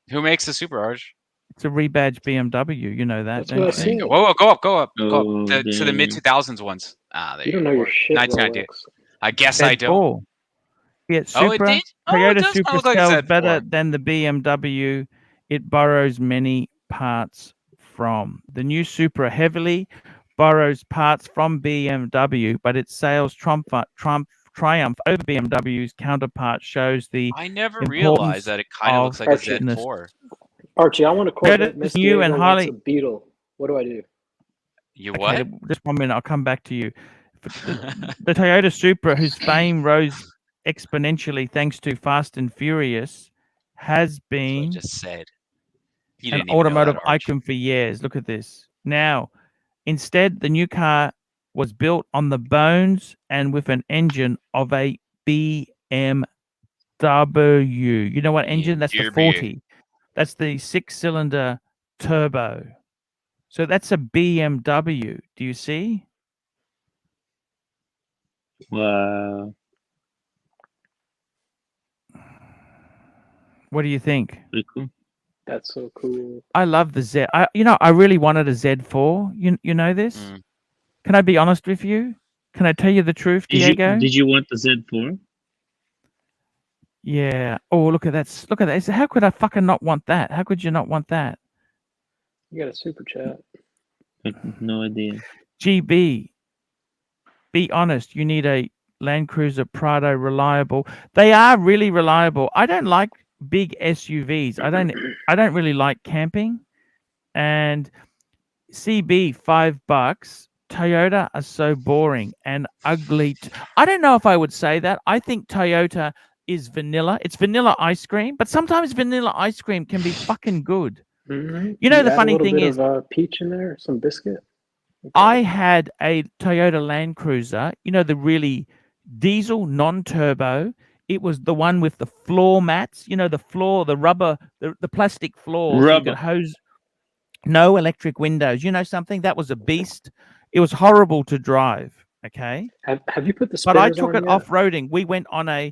K: who makes the Super Arch?
B: It's a rebadged BMW. You know that,
H: That's
B: don't
H: what I
B: you?
K: There you
H: said.
K: go. Whoa, go up.
U: Oh,
K: To the mid
U: damn.
K: 2000s ones. Ah, there
H: You
K: you
H: don't
K: go.
H: know your
K: Or
H: shit,
K: 1998.
H: Rolex.
K: I guess I don't.
B: Z4. Yeah,
K: Oh, it
B: Supra.
K: did? Oh, it
B: Toyota
K: does
B: Supra
K: look like a
B: sells
K: Z4.
B: better than the BMW it borrows many parts from. The new Supra heavily borrows parts from BMW, but its sales triumph over BMW's counterpart shows the
K: I never
B: importance
K: realized that it kind of looks
B: of
K: like a
H: Archie.
K: Z4.
H: Archie, I want a Corvette.
B: Toyota's
H: Miss
B: new and
H: Diego wants
B: highly
H: a Beetle. What do I do?
K: You
B: okay.
K: what?
B: Just 1 minute. I'll come back to you. The Toyota Supra, whose fame rose exponentially thanks to Fast and Furious, has
K: That's what I
B: been
K: just said. You
B: an
K: didn't even know that,
B: automotive
K: Arch.
B: icon for years. Look at this. Now, instead, the new car was built on the bones and with an engine of a BMW. You know what engine? That's the
K: Dear
B: 40. That's the 6-cylinder turbo. So that's a BMW. Do you see?
U: Wow.
B: What do you think?
U: Pretty cool.
H: That's so cool.
B: I love the Z. I really wanted a Z4. You know this?
K: Mm.
B: Can I be honest with you? Can I tell you the truth, Diego?
U: Did you want the Z4?
B: Yeah. Oh, look at that. Look at that. How could I fucking not want that? How could you not want that?
H: You got a super chat.
U: No idea.
B: GB. Be honest. You need a Land Cruiser Prado reliable. They are really reliable. I don't like big SUVs. I don't really like camping. And CB $5. Toyota are so boring and ugly. I don't know if I would say that. I think Toyota is vanilla. It's vanilla ice cream, but sometimes vanilla ice cream can be fucking good.
H: Mm-hmm.
B: You know, the
H: add
B: funny
H: a little
B: thing
H: bit
B: is,
H: of peach in there, some biscuit.
B: I had a Toyota Land Cruiser, you know, the really diesel non-turbo. It was the one with the floor mats, you know, the floor, the rubber, the plastic floors. You
U: Rubber.
B: could hose. No electric windows. You know something? That was a beast. It was horrible to drive. Okay.
H: Have you put the
B: But I
H: spinners
B: took
H: on
B: it
H: yet?
B: off-roading. We went on a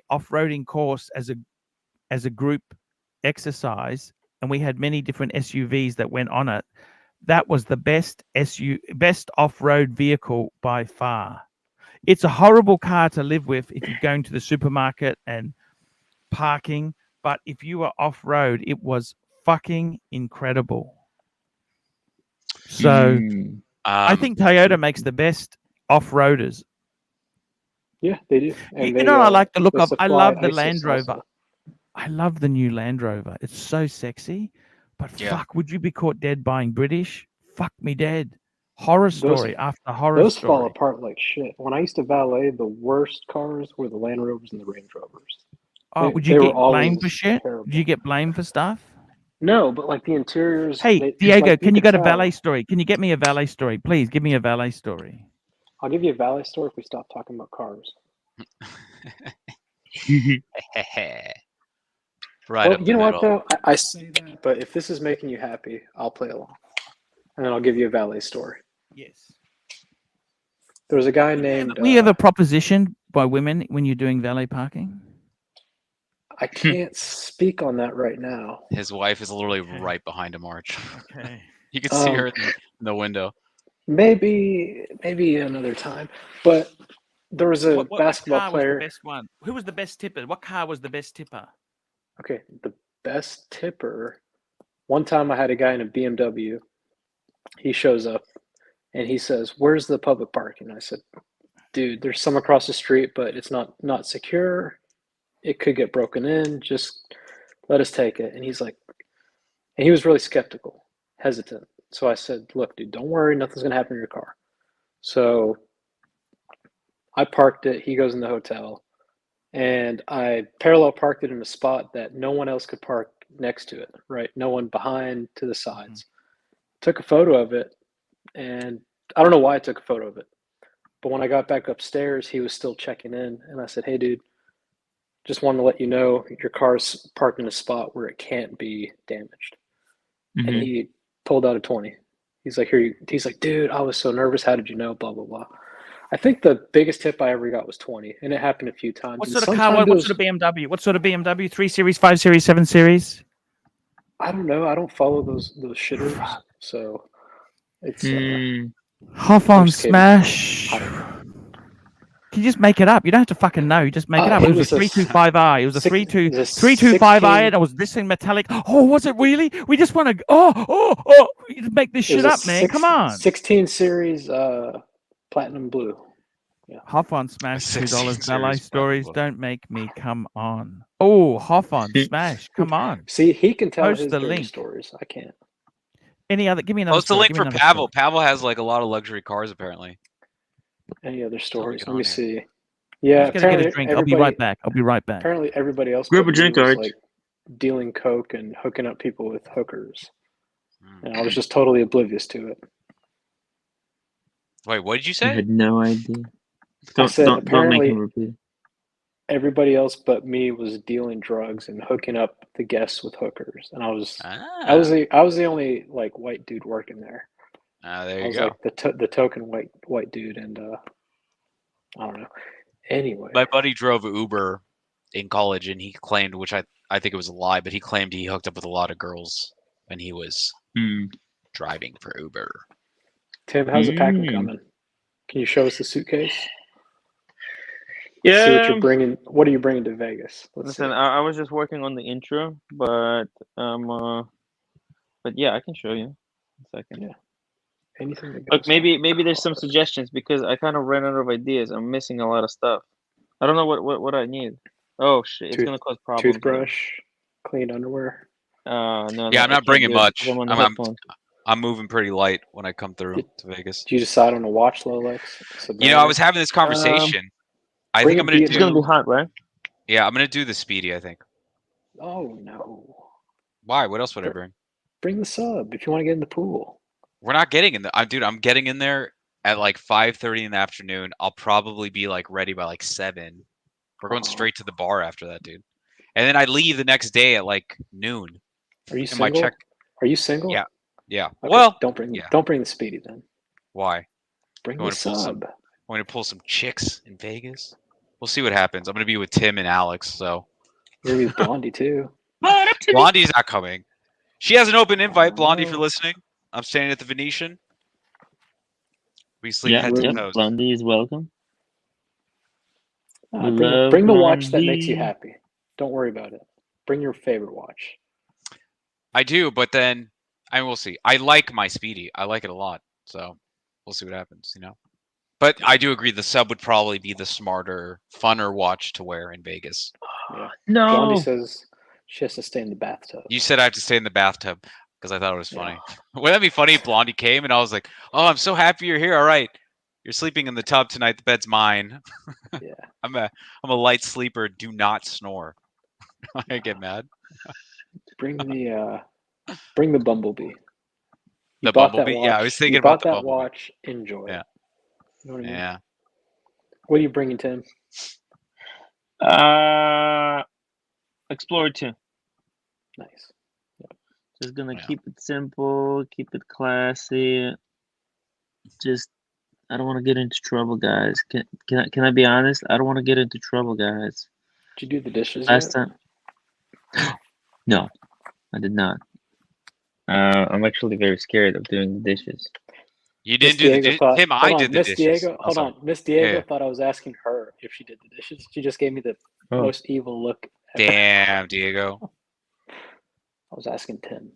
B: off-roading course as a group exercise, and we had many different SUVs that went on it. That was the best off-road vehicle by far. It's a horrible car to live with if you're going to the supermarket and parking, but if you were off-road, it was fucking incredible. So I think Toyota makes the best off-roaders.
H: Yeah, they do. And
B: You
H: they,
B: know what I like the look
H: they
B: of? I
H: supply
B: love the
H: ISIS
B: Land Rover.
H: also.
B: I love the new Land Rover. It's so sexy. But fuck, would you be caught dead buying British? Fuck me dead. Horror story after horror
H: Those fall
B: story.
H: apart like shit. When I used to valet, the worst cars were the Land Rovers and the Range Rovers.
B: Oh, would you get blamed for shit? Did you get blamed for stuff?
H: No, but like the interiors.
B: Hey,
H: just
B: Diego,
H: like, you
B: can you
H: could
B: get a
H: tell.
B: valet story? Can you get me a valet story? Please give me a valet story.
H: I'll give you a valet story if we stop talking about cars.
K: Right
H: Well,
K: up
H: you
K: the
H: know
K: middle.
H: what though? I say that, but if this is making you happy, I'll play along, and then I'll give you a valet story.
B: Yes.
H: There was a guy named.
B: Were you ever propositioned by women when you're doing valet parking?
H: I can't speak on that right now.
K: His wife is literally right behind him, Arch.
B: Okay.
K: You can see her in the window.
H: Maybe another time. But there was a basketball
B: car
H: player.
B: was the best one? Who was the best tipper? What car was the best tipper?
H: Okay, the best tipper. One time I had a guy in a BMW. He shows up and he says, "Where's the public parking?" I said, "Dude, there's some across the street, but it's not secure. It could get broken in. Just let us take it." And he's like, and he was really skeptical, hesitant. So I said, "Look, dude, don't worry. Nothing's going to happen to your car." So I parked it. He goes in the hotel. And I parallel parked it in a spot that no one else could park next to it, right? No one behind to the sides. Took a photo of it. And I don't know why I took a photo of it. But when I got back upstairs, he was still checking in, and I said, "Hey, dude, just wanted to let you know your car's parked in a spot where it can't be damaged." And
U: Mhm.
H: he pulled out a 20. He's like, he's like, "Dude, I was so nervous. How did you know? Blah, blah, blah." I think the biggest tip I ever got was 20, and it happened a few times.
B: What
H: And
B: sort of car?
H: sometimes
B: What sort of BMW? What sort of BMW? 3 Series, 5 Series, 7 Series?
H: I don't know. I don't follow those shitters, so it's
B: Huff
H: I'm
B: on
H: just kidding.
B: Smash.
H: I don't know.
B: Can you just make it up? You don't have to fucking know. You just make it up. It was a 325i. It was a 325i, and it was this thing metallic. Oh, was it really? We just want to. Oh! You just make this
H: It was
B: shit
H: a
B: up, man. Come on.
H: 16 series platinum blue. Yeah.
B: Huff on Smash, $2.
K: 16
B: Valet
K: series
B: stories.
K: platinum.
B: Don't make me. Come on. Oh, Huff on Smash. Come on.
H: See, he can tell
B: Post
H: his
B: the
H: dirty
B: link.
H: stories. I can't.
B: Any other? Give me another
K: Post the
B: story.
K: link
B: Give me
K: for
B: another
K: Pavel.
B: story.
K: Pavel has like a lot of luxury cars apparently.
H: Any other stories?
K: get
H: Let me
K: on
H: see.
B: I'm
H: Yeah,
B: just gonna get a
H: apparently
B: drink. I'll be right back.
H: Apparently, everybody else
U: Grab
H: but
U: a
H: me
U: drink,
H: was
U: Arch.
H: like dealing coke and hooking up people with hookers,
K: Hmm.
H: and I was just totally oblivious to it.
K: Wait, what did you
U: I
K: say?
U: had no idea.
H: I said
U: Don't make
H: apparently
U: him repeat.
H: everybody else but me was dealing drugs and hooking up the guests with hookers, and I was the only like white dude working there.
K: There
H: I
K: you
H: was
K: go.
H: like the token white dude, and I don't know. Anyway,
K: My buddy drove Uber in college, and he claimed, which I think it was a lie, but he claimed he hooked up with a lot of girls when he was driving for Uber.
H: Tim, how's the packing coming? Can you show us the suitcase?
D: Yeah.
H: See what you're bringing. What are you bringing to Vegas?
D: Listen, I was just working on the intro, but yeah, I can show you. A second.
H: Yeah. Anything that goes.
D: Look, maybe there's some suggestions because I kind of ran out of ideas. I'm missing a lot of stuff. I don't know what I need. Oh shit, it's gonna cause problems.
H: Toothbrush, clean underwear.
D: No.
K: Yeah, I'm not bringing much.
D: I'm on the headphones.
K: I'm moving pretty light when I come through to Vegas.
H: Did you decide on a watch, Lolex?
K: You know, I was having this conversation. I think I'm gonna do.
D: It's gonna be hot, right?
K: Yeah, I'm gonna do the Speedy. I think.
H: Oh no!
K: Why? What else would I bring?
H: Bring the sub if you want to get in the pool.
K: We're not getting in the. Dude, I'm getting in there at like 5:30 in the afternoon. I'll probably be like ready by like 7. We're going straight to the bar after that, dude. And then I leave the next day at like noon.
H: Are you single? Are you single?
K: Yeah. Yeah.
H: Okay,
K: Well,
H: don't bring the Speedy then.
K: Why?
H: Bring
K: I'm
H: the sub.
K: I'm going to pull some chicks in Vegas. We'll see what happens. I'm going to be with Tim and Alex, so.
H: You're going to be with Blondie too.
K: Blondie's not coming. She has an open invite, Blondie, if you're listening. I'm staying at the Venetian. We sleep head to toes.
U: Blondie is welcome.
H: Bring the watch that makes you happy. Don't worry about it. Bring your favorite watch.
K: I do, but then I will see. I like my Speedy. I like it a lot. So we'll see what happens, you know. But I do agree the sub would probably be the smarter, funner watch to wear in Vegas.
H: Yeah.
U: No.
H: Blondie says she has to stay in the bathtub.
K: You said I have to stay in the bathtub because I thought it was funny. Wouldn't that be funny if Blondie came and I was like, "Oh, I'm so happy you're here. All right. You're sleeping in the tub tonight. The bed's mine."
H: Yeah.
K: I'm a light sleeper. Do not snore. I get mad.
H: Bring the Bumblebee.
K: The Bumblebee? Yeah, I was thinking about the Bumblebee.
H: Watch. Enjoy.
K: Yeah.
H: You know what I mean?
K: Yeah.
H: What are you bringing, Tim?
U: Explorer 2.
H: Nice.
U: Just gonna keep it simple, keep it classy. Just, I don't want to get into trouble, guys. Can I be honest? I don't want to get into trouble, guys.
H: Did you do the dishes
U: Last
H: yet?
U: time? No, I did not. I'm actually very scared of doing the dishes.
K: You didn't do the dishes? Tim, I did the dishes.
H: Hold on. Miss Diego thought I was asking her if she did the dishes. She just gave me the most evil look ever.
K: Damn, Diego.
H: I was asking Tim.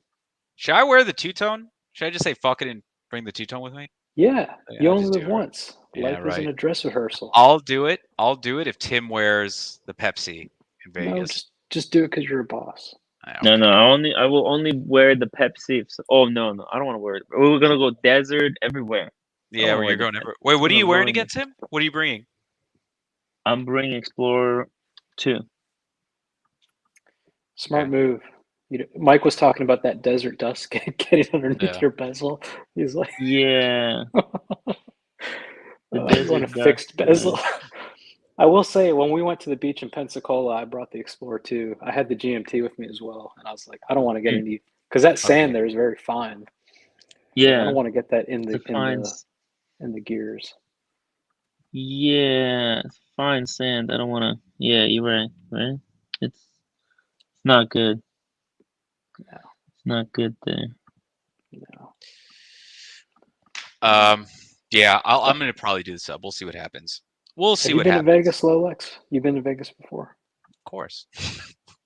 K: Should I wear the two-tone? Should I just say fuck it and bring the two-tone with me?
H: Yeah,
K: Yeah,
H: you
K: I'll
H: only
K: just do
H: live
K: it.
H: once.
K: Yeah,
H: Life isn't a dress rehearsal.
K: I'll do it. I'll do it if Tim wears the Pepsi in Vegas.
H: No, just do it because you're a boss.
U: No, I will only wear the Pepsi. Oh no, I don't want to wear it. We're gonna go desert everywhere.
K: Yeah, where you're going everywhere. Wait, what are you wearing again, Tim? What are you bringing?
U: I'm bringing Explorer 2.
H: Smart move. Mike was talking about that desert dust getting underneath
U: Yeah.
H: your bezel. He's like,
U: Yeah. The
H: You
U: desert
H: want a
U: duck.
H: fixed bezel? I will say, when we went to the beach in Pensacola, I brought the Explorer too. I had the GMT with me as well, and I was like, I don't want to get any because that sand there is very fine.
U: Yeah.
H: I don't want to get that in the
U: It's a fine.
H: in the gears.
U: Yeah, it's fine sand. I don't want to. Yeah, you're right. Right? It's not good.
H: No.
U: It's not good there.
H: No.
K: Yeah, I'm gonna probably do the sub. We'll see what happens. We'll see
H: Have you
K: what
H: been
K: happens.
H: to Vegas, Lolex? You've been to Vegas before?
K: Of course.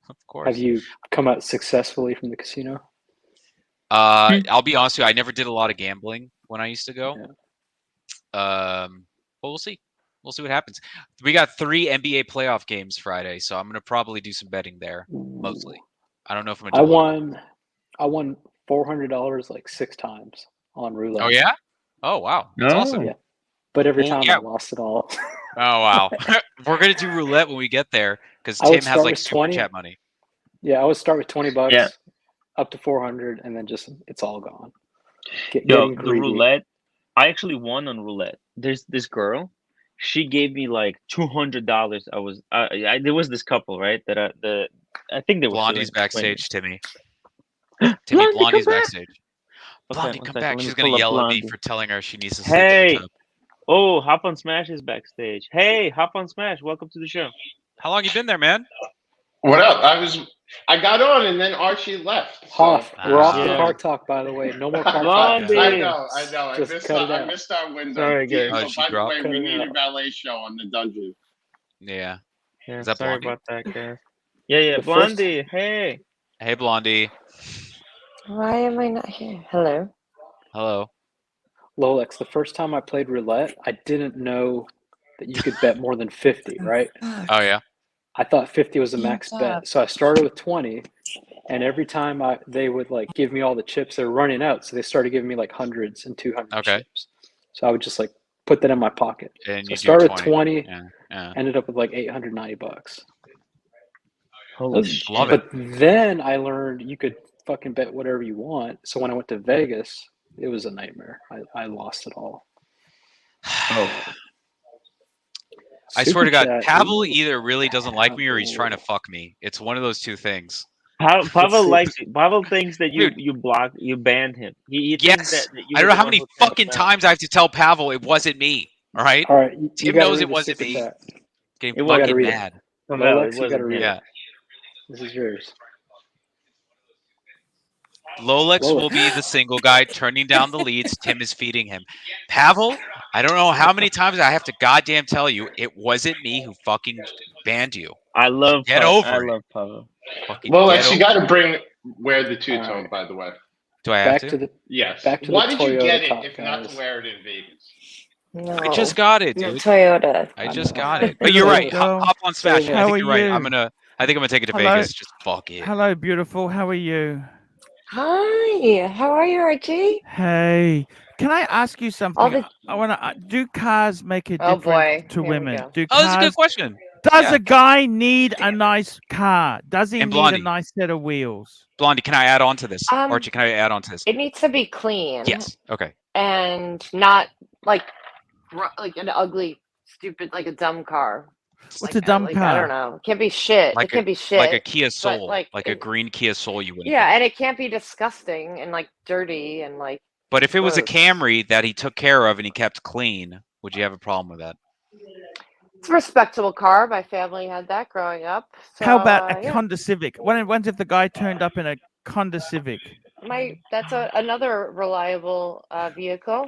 K: Of course.
H: Have you come out successfully from the casino?
K: I'll be honest with you, I never did a lot of gambling when I used to go. But we'll see. We'll see what happens. We got 3 NBA playoff games Friday, so I'm gonna probably do some betting there mostly. I don't know if I'm gonna do
H: I won $400 like 6 times on roulette.
K: Oh yeah? Oh wow. That's awesome.
H: Yeah. But every
K: Well,
H: time
K: yeah.
H: I lost it all.
K: Oh wow. We're gonna do roulette when we get there because
H: I would
K: Tim has
H: start
K: like
H: with
K: super
H: 20.
K: chat money.
H: Yeah, I would start with $20
U: Yeah.
H: up to 400 and then just it's all gone.
U: Yo,
H: Getting
U: the
H: greedy.
U: roulette. I actually won on roulette. There's this girl. She gave me like $200. There was this couple, right? That I think they were
K: Blondie's
U: suing-
K: backstage, Timmy.
U: Blondie,
K: Timmy,
U: come
K: Blondie's
U: back.
K: backstage. Blondie,
U: One
K: come
U: second,
K: back.
U: let me
K: She's gonna
U: pull up
K: yell at me
U: Blondie.
K: for telling her she needs to sleep in
U: Hey.
K: the tub.
U: Oh, Hop on Smash is backstage. Hey, Hop on Smash. Welcome to the show.
K: How long you been there, man?
A: What up? I got on and then Archie left.
H: Hoff, we're off the
U: Yeah.
H: car talk, by the way. No more car talk.
U: Blondie.
A: I know.
H: Just cut it
A: I
H: out.
A: missed our window.
U: Sorry, guys.
K: Oh,
A: So,
K: she
A: by the
K: dropped?
A: way,
H: Cut
A: we
H: it
A: need a
H: out.
A: valet show on the dungeon.
K: Yeah.
U: Yeah,
K: Is that
U: sorry
K: Blondie?
U: about that, guys. Yeah,
H: The
U: Blondie. Hey.
K: Hey, Blondie.
V: Why am I not here? Hello.
K: Hello.
H: Lolex, the first time I played roulette, I didn't know that you could bet more than 50, right?
K: Oh yeah.
H: I thought 50 was the max
V: Stop.
H: bet. So I started with 20, and every time they would like give me all the chips, they were running out. So they started giving me like hundreds and 200
K: Okay.
H: chips. So I would just like put that in my pocket.
K: And
H: So
K: you
H: I started with
K: 20.
H: 20,
K: Yeah.
H: ended up with like $890.
U: Holy shit.
K: Love it.
H: But then I learned you could fucking bet whatever you want. So when I went to Vegas, it was a nightmare. I lost it all.
U: Oh.
K: I swear to God,
H: Super chat.
K: Pavel
H: Ooh.
K: either really doesn't like me or he's trying to fuck me. It's one of those two things.
U: Pavel thinks that
K: Dude.
U: you banned him. He thinks
K: Yes.
U: that you
K: I don't
U: were
K: know
U: the
K: how
U: one
K: many
U: who turned
K: fucking
U: us down.
K: times I have to tell Pavel it wasn't me. All right.
H: All right, you
K: Tim
H: gotta
K: knows
H: read
K: it
H: the
K: wasn't
H: super
K: me.
H: chat.
K: Getting
U: It wasn't.
K: fucking
H: read it.
K: mad.
U: Pavel,
H: Lolex,
U: it
H: you gotta
U: wasn't
H: read
U: him.
K: Yeah.
H: it. This is yours.
K: Lolex
H: Lolex.
K: will be the single guy turning down the leads. Tim is feeding him. Pavel, I don't know how many times I have to goddamn tell you it wasn't me who fucking banned you.
U: I love
K: Get
U: Pavel.
K: over
U: I
K: it.
U: love Pavel.
K: Fucking
A: Well,
K: get
A: you
K: over
A: got to
K: it.
A: wear the two-tone, by the way.
K: Do I have
H: Back to
K: to?
H: the
A: Yes.
H: back to
A: Why
H: the
A: did you
H: Toyota
A: get it
H: talk,
A: if not
H: guys.
A: to wear it in Vegas?
V: No.
K: I just got it,
V: No
K: dude.
V: Toyota.
K: I
H: I
K: just
H: know.
K: got it.
B: Hey,
K: But you're
B: little
K: right.
B: girl.
K: Hop on Smash. I
B: How
K: think
B: are
K: you're right.
B: you?
K: I think I'm gonna take it to
B: Hello.
K: Vegas. Just fuck it.
B: Hello, beautiful. How are you?
V: Hi. How are you, Archie?
B: Hey, can I ask you something?
V: All the
B: I want to. Do cars make a
V: Oh
B: difference
V: boy.
B: to
V: Here we
B: women?
V: go.
B: Do
K: Oh, that's a good
B: cars?
K: question.
B: Does
K: Yeah.
B: a guy need a nice car? Does he
K: And
B: need a
K: Blondie.
B: nice set of wheels?
K: Blondie, can I add on to this? Archie,
V: Um,
K: can I add on to this?
V: it needs to be clean
K: Yes. Okay.
V: and not like like an ugly, stupid, like a dumb car.
B: What's a dumb
V: I
B: car?
V: don't know. It can't be shit.
K: Like
V: It can't be
K: a
V: shit.
K: Kia
V: But
K: Soul,
V: like
K: like a
V: it,
K: green Kia Soul, you wouldn't.
V: yeah, and it can't be disgusting and like dirty and like
K: But if it was a
V: gross.
K: Camry that he took care of and he kept clean, would you have a problem with that?
V: It's a respectable car. My family had that growing up. So
B: How about a
V: yeah.
B: Honda Civic? When if the guy turned up in a Honda Civic?
V: That's another reliable vehicle.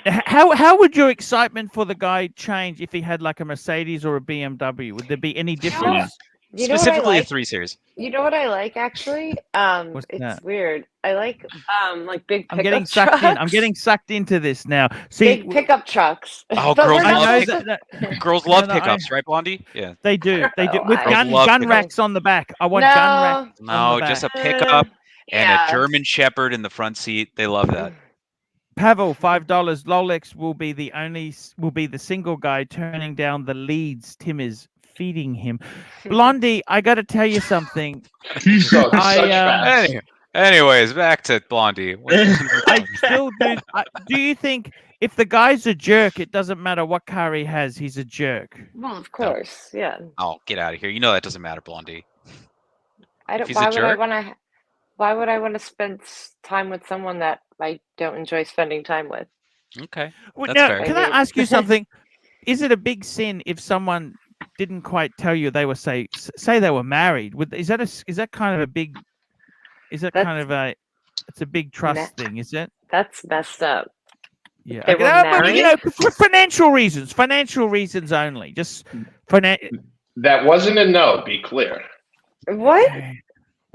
B: How would your excitement for the guy change if he had like a Mercedes or a BMW? Would there be any difference?
V: You know what I
K: Specifically a
V: like?
K: 3 Series.
V: You know what I like actually?
B: What's
V: It's
B: that?
V: weird. I like big
B: I'm
V: pickup
B: getting
V: trucks.
B: sucked in. I'm getting sucked into this now. See,
V: Big pickup trucks.
K: Oh,
V: But
K: girls
V: we're
B: I
V: not
K: love
B: know
V: supposed
K: pick-
V: to-
K: girls
B: No,
K: love
B: no, I-
K: pickups, right, Blondie? Yeah.
B: they do. They do with
K: Girls
B: gun
K: love pickups.
B: racks on the back. I want gun racks on
K: No,
B: the
K: just a
B: back.
K: pickup and a
V: yeah.
K: German Shepherd in the front seat. They love that.
B: Pavel, $5. Lolex will be the single guy turning down the leads. Tim is feeding him. Blondie, I got to tell you something.
A: He's got such fast.
K: Anyways, back to Blondie.
B: I still do. Do you think if the guy's a jerk, it doesn't matter what car he has. He's a jerk.
V: Well, of course, yeah.
K: Oh, get out of here. You know that doesn't matter, Blondie.
V: I don't.
K: he's a
V: Why would I
K: jerk?
V: want to? Why would I want to spend time with someone that I don't enjoy spending time with?
K: Okay.
B: Well,
K: That's
B: now,
K: fair.
B: can I ask you something? Is it a big sin if someone didn't quite tell you they were say they were married? Is that kind of a big? Is that kind of a? It's a big trust thing, is it?
V: That's messed up.
B: Yeah,
V: They
B: okay,
V: were
B: but, you know,
V: married?
B: for financial reasons only. Just
A: That wasn't a no. Be clear.
V: What?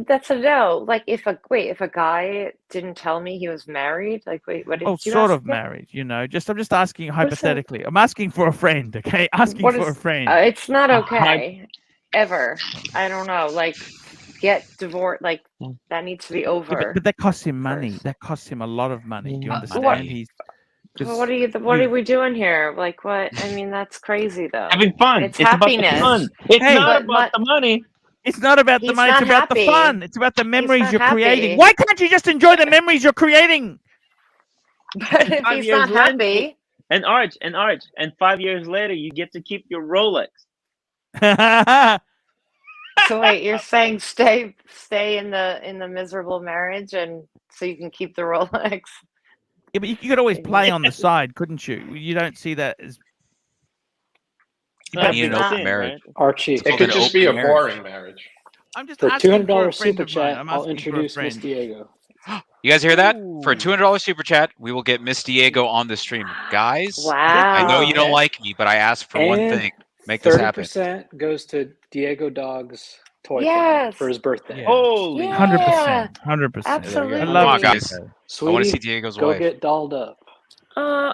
V: That's a no. Like if a guy didn't tell me he was married, like wait, what did
B: Oh,
V: you
B: sort
V: ask
B: of
V: me?
B: married, you know. I'm just asking
V: What is that?
B: hypothetically. I'm asking for a friend, okay? Asking
V: What
B: for a
V: is?
B: friend.
V: It's not okay. Ever. I don't know. Like get divorced. Like that needs to be
B: Yeah,
V: over.
B: but that costs him money. That costs him a lot of money. Do you understand?
V: What?
B: He's
V: Well, what are we doing here? Like what? I mean, that's crazy though.
F: Having fun.
V: It's
F: It's about the
V: happiness.
F: fun. It's
B: Hey,
F: not
V: But
F: about the money.
B: It's not about the
V: He's
B: money. It's
V: not
B: about the
V: happy.
B: fun. It's about the memories
V: not
B: you're creating.
V: happy.
B: Why can't you just enjoy the memories you're creating?
V: But if
F: 5
V: he's
F: years
V: not
F: later,
V: happy,
F: and 5 years later, you get to keep your Rolex.
V: so wait, you're saying stay in the miserable marriage, and so you can keep the Rolex.
B: Yeah, but you could always play on the side, couldn't you? You don't see that as.
K: You need an open marriage.
H: Archie.
A: It could just be a boring marriage.
B: I'm just
H: For
B: asking for a
H: $200
B: friend
H: super
B: of mine.
H: chat,
B: I'm
H: I'll
B: asking for a
H: introduce Miss
B: friend.
H: Diego.
K: You guys hear that? For a $200 super chat, we will get Miss Diego on the stream. Guys, I know you don't
H: Wow.
K: like me, but I asked for one
H: And
K: thing. Make this happen.
H: 30% goes to Diego Dog's toy
V: Yes.
H: fund for his birthday.
F: Holy.
B: 100%. 100%.
V: Absolutely.
B: I
K: Come
B: love
K: on,
B: it.
K: guys. I want to
H: Sweetie,
K: see Diego's
H: go
K: wife.
H: get dolled up.
V: Oh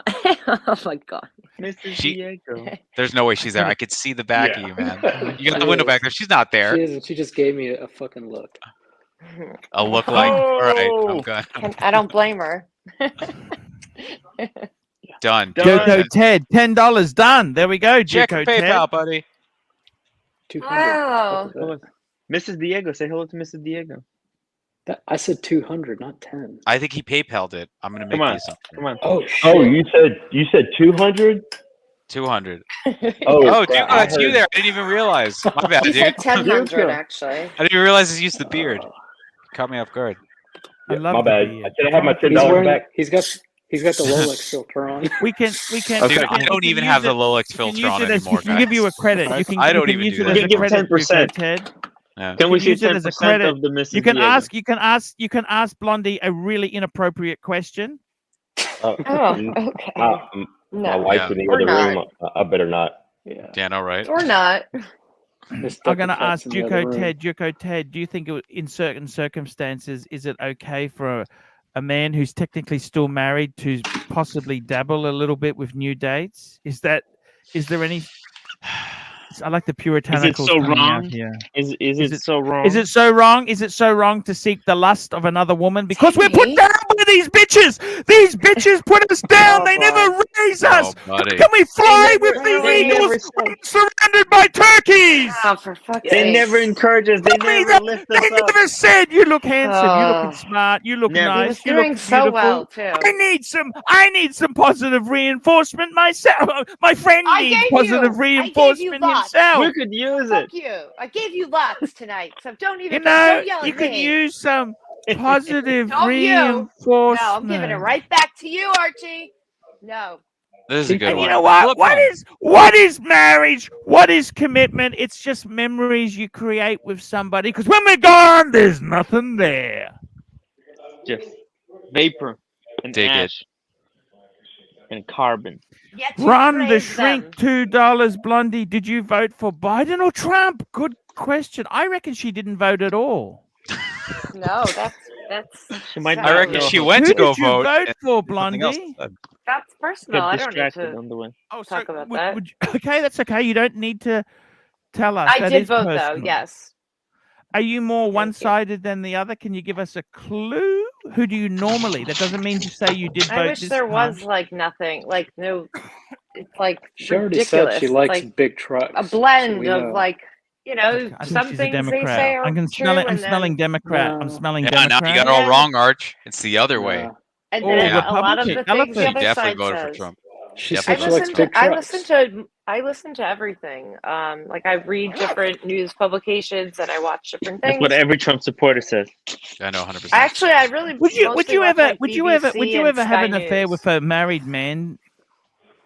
V: my god.
F: Mr.
K: She-
F: Diego.
K: There's no way she's there. I could see the back of you, man. You got the window back there. She's not there.
H: She isn't. She just gave me a fucking look.
K: A look like, all right, I'm good.
V: I don't blame her.
K: Done.
B: Joko Ted, $10 done. There we go,
K: Check
B: Joko
K: your
B: Ted.
K: PayPal, buddy.
H: 200.
V: Wow.
F: Mrs. Diego, say hello to Mrs. Diego.
H: I said 200, not 10.
K: I think he PayPal'd it. I'm gonna make
F: Come on.
K: the assumption.
F: Come on.
H: Oh shit.
E: Oh, you said 200?
K: 200.
E: Oh,
K: Oh, dude,
E: crap, I
K: that's you
E: heard-
K: there. I didn't even realize. My bad,
V: He
K: dude.
V: said 1000 actually.
K: I didn't even realize he used the beard. Caught me off guard.
B: I love
E: My
B: the
E: bad.
B: beard.
E: I should have had my
H: He's
E: $10
H: wearing.
E: back.
H: He's got the Rolex filter on.
B: We can.
E: Okay.
K: Dude, I don't even have the Rolex filter on anymore,
B: We can give you a credit. You can.
K: I don't
B: you can
K: even
B: use
K: do
B: it
K: that.
B: as a
F: We can give
B: credit,
F: 10%.
B: Ted.
K: Yeah.
F: Can we see
B: use it as a
F: 10%
B: credit.
F: of the Mrs.
B: You can
F: Diego?
B: ask. You can ask Blondie a really inappropriate question.
V: Oh, okay.
E: My
V: No.
E: wife
K: Yeah.
E: in the
V: Or
E: other
V: not.
E: room. I better not.
H: Yeah.
K: Dan, all right.
V: Or not.
B: I'm going to ask Joko Ted, do you think in certain circumstances, is it okay for a man who's technically still married to possibly dabble a little bit with new dates? Is there any... I like the puritanicals
F: so
B: coming out
F: wrong?
B: here.
F: Is it so wrong?
B: Is it so wrong? Is it so wrong to seek the lust of another woman? Because we're put down by these bitches. These bitches put us down. They never raise us.
K: buddy.
B: Can we fly with
F: they
B: these
F: never
B: eagles surrounded by turkeys?
V: Oh, for fuck's
F: They
V: sake.
F: never encourage us. They never lift us
B: They
F: up.
B: never said you look handsome, you
V: Oh.
B: looking smart, you look
F: Never.
V: He
B: nice,
V: was
B: you
V: doing
B: look
V: so
B: beautiful.
V: well too.
B: I need some positive reinforcement myself. My friend
V: I
B: needs
V: gave
B: positive
V: you
B: reinforcement
V: lots.
B: himself.
F: We could use
V: Fuck
F: it.
V: you. I gave you lots tonight, so don't even
B: You know,
V: don't yell
B: you
V: at
B: could
V: me.
B: use some positive
V: Don't you.
B: reinforcement.
V: No, I'm giving it right back to you, Archie. No.
K: This is a good
B: And
K: one.
B: you know what?
K: Flip
B: What is marriage? What is commitment? It's just memories you create with somebody. Because when we're gone, there's nothing there.
F: Just vapor and
K: Dig it.
F: ash and carbon.
V: Yet you
B: Run the
V: praise
B: shrink,
V: them.
B: $2. Blondie, did you vote for Biden or Trump? Good question. I reckon she didn't vote at all.
V: No, that's
F: She might
K: I reckon
F: know.
K: she went
B: Who
K: to go
B: did you
K: vote.
B: vote for,
K: Something else
B: Blondie?
K: said.
V: that's personal. I
F: Get
V: don't need
F: distracted
V: to
F: on the way.
B: Oh,
V: talk about that.
B: Okay, that's okay. You don't need to tell us.
V: I
B: That
V: did
B: is
V: vote
B: personal.
V: though, yes.
B: Are you more
V: Thank you.
B: one-sided than the other? Can you give us a clue? Who do you normally? That doesn't mean to say you did vote
V: I wish
B: this
V: there
B: time.
V: was like nothing, like no, it's like
H: She already
V: ridiculous.
H: said she likes
V: like
H: big trucks.
V: a blend
H: we
V: of
H: know.
V: like, you know,
B: I
V: some
B: think she's a
V: things they
B: Democrat.
V: say are
B: I'm
V: true,
B: smelling
V: and then
B: Democrat. I'm
H: No.
B: smelling
K: Yeah,
B: Democrat.
K: now you got it all wrong, Arch. It's the other way.
H: Nah.
V: And
B: Oh,
V: then
K: Yeah.
V: a lot of the
B: Republican
V: things the
K: She
V: other
K: definitely
V: side
K: voted for
V: says.
K: Trump.
H: She
V: I
H: said she
K: Definitely.
H: likes
V: listen to
H: big trucks.
V: I listen to everything. Like I read different news publications and I watch different
F: That's what
V: things.
F: every Trump supporter says.
K: I know 100%.
V: Actually, I really
B: Would you
V: mostly watch like
B: would you
V: BBC and
B: ever have
V: Sky
B: an affair
V: News.
B: with a married man,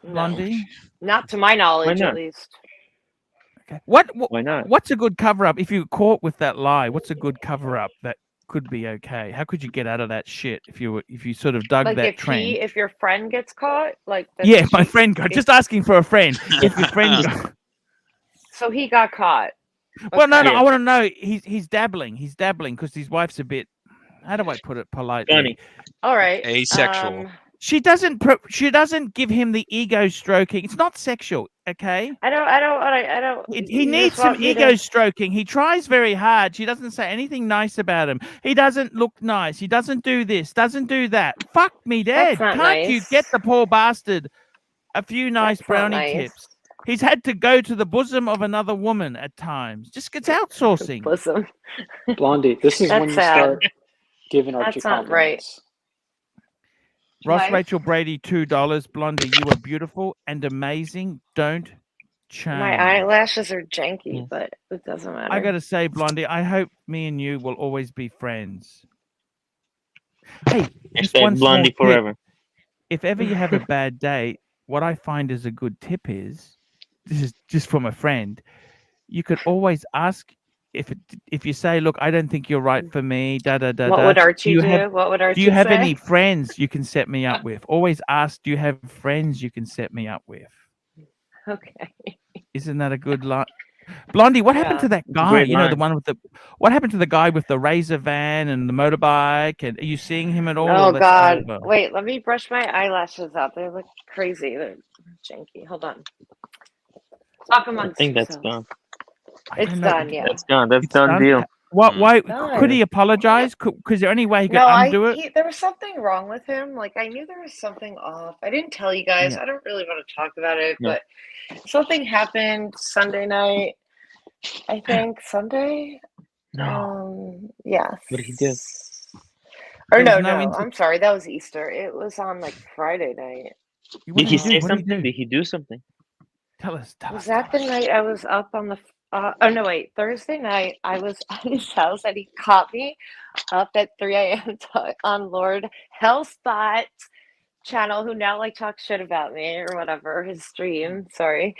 V: No,
B: Blondie?
V: not to my knowledge,
F: not?
V: at least.
B: Okay.
F: Why not?
B: What's a good cover up if you were caught with that lie? What's a good cover up that could be okay? How could you get out of that shit if you sort of dug
V: Like
B: that trench?
V: if your friend gets caught, like that
B: Yeah, my
V: she-
B: friend got
V: if-
B: just asking for a friend. If your friend got
V: So he got caught.
B: Well, no,
V: Okay.
B: I want to know. He's dabbling because his wife's a bit. How do I put it politely?
F: Funny.
V: All right.
K: Asexual.
B: She doesn't give him the ego stroking. It's not sexual, okay?
V: I don't.
B: He
V: you
B: needs
V: just want
B: some
V: me
B: ego
V: to-
B: stroking. He tries very hard. She doesn't say anything nice about him. He doesn't look nice. He doesn't do this, doesn't do that. Fuck me dead.
V: That's not
B: Can't you
V: nice.
B: get the poor bastard a few nice
V: That's not
B: brownie
V: nice.
B: tips? He's had to go to the bosom of another woman at times. Just gets outsourcing.
V: Bosom.
H: Blondie, this is when
V: That's
H: you
V: sad.
H: start giving Archie
V: That's not right.
H: compliments.
B: Ross
V: Why?
B: Rachel Brady, $2. Blondie, you are beautiful and amazing. Don't change.
V: My eyelashes are janky, but it doesn't matter.
B: I gotta say, Blondie, I hope me and you will always be friends. Hey, just
F: Hashtag
B: one small
F: Blondie
B: tip.
F: forever.
B: If ever you have a bad day, what I find is a good tip is, this is just from a friend, you could always ask if you say, look, I don't think you're right for me, da da da
V: What
B: da.
V: would Archie do?
B: Have,
V: What would
B: do
V: Archie
B: you have
V: say?
B: any friends you can set me up with? Always ask, do you have friends you can set me up with?
V: Okay.
B: Isn't that a good line? Blondie, what happened
V: Yeah.
B: to that
F: It's a
B: guy?
F: great
B: You know, the
F: line.
B: one with the. What happened to the guy with the Razor van and the motorbike? And are you seeing him at all?
V: Oh
B: or that's
V: God!
B: over?
V: Wait, let me brush my eyelashes out. They look crazy. They're janky. Hold on. Talk
F: I
V: amongst
F: think that's
V: yourselves.
F: gone.
V: It's done. Yeah.
F: That's gone. That's
B: It's
F: done
B: done?
F: deal.
B: What? Why?
V: Done.
B: Could he apologize? Could there any way he could
V: No,
B: undo it?
V: there was something wrong with him. Like I knew there was something off. I didn't tell you guys.
B: Yeah.
V: I don't really want to talk about it,
F: No.
V: but something happened Sunday night. I think Sunday.
F: No.
V: Yes.
F: What did he do?
V: Or
B: There
V: no,
B: was no
V: no. I'm sorry. That was Easter. It was on like Friday night.
F: Did he say
B: What did he
F: something? Did he do something?
B: Tell us.
V: Was that the night I was up on the? Oh no, wait. Thursday night I was at his house and he caught me up at 3 a.m. on Lord Hellspot channel, who now like talks shit about me or whatever. His stream. Sorry.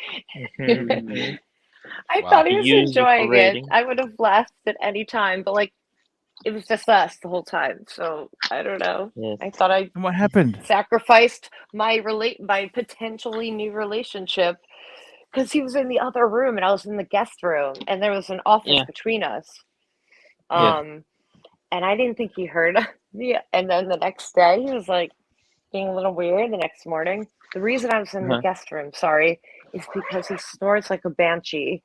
F: Mhm.
V: I
K: Wow.
V: thought he
F: He
V: was
F: used you for
V: enjoying it.
F: rating.
V: I would have laughed at any time, but like it was just us the whole time. So I don't know.
F: Yes.
V: I thought I
B: And what happened?
V: sacrificed my potentially new relationship because he was in the other room and I was in the guest room and there was an office
F: Yeah.
V: between us.
F: Yeah.
V: And I didn't think he heard me. And then the next day he was like being a little weird. The next morning, the reason I was in the
F: Uh-huh.
V: guest room, sorry, is because he snores like a banshee.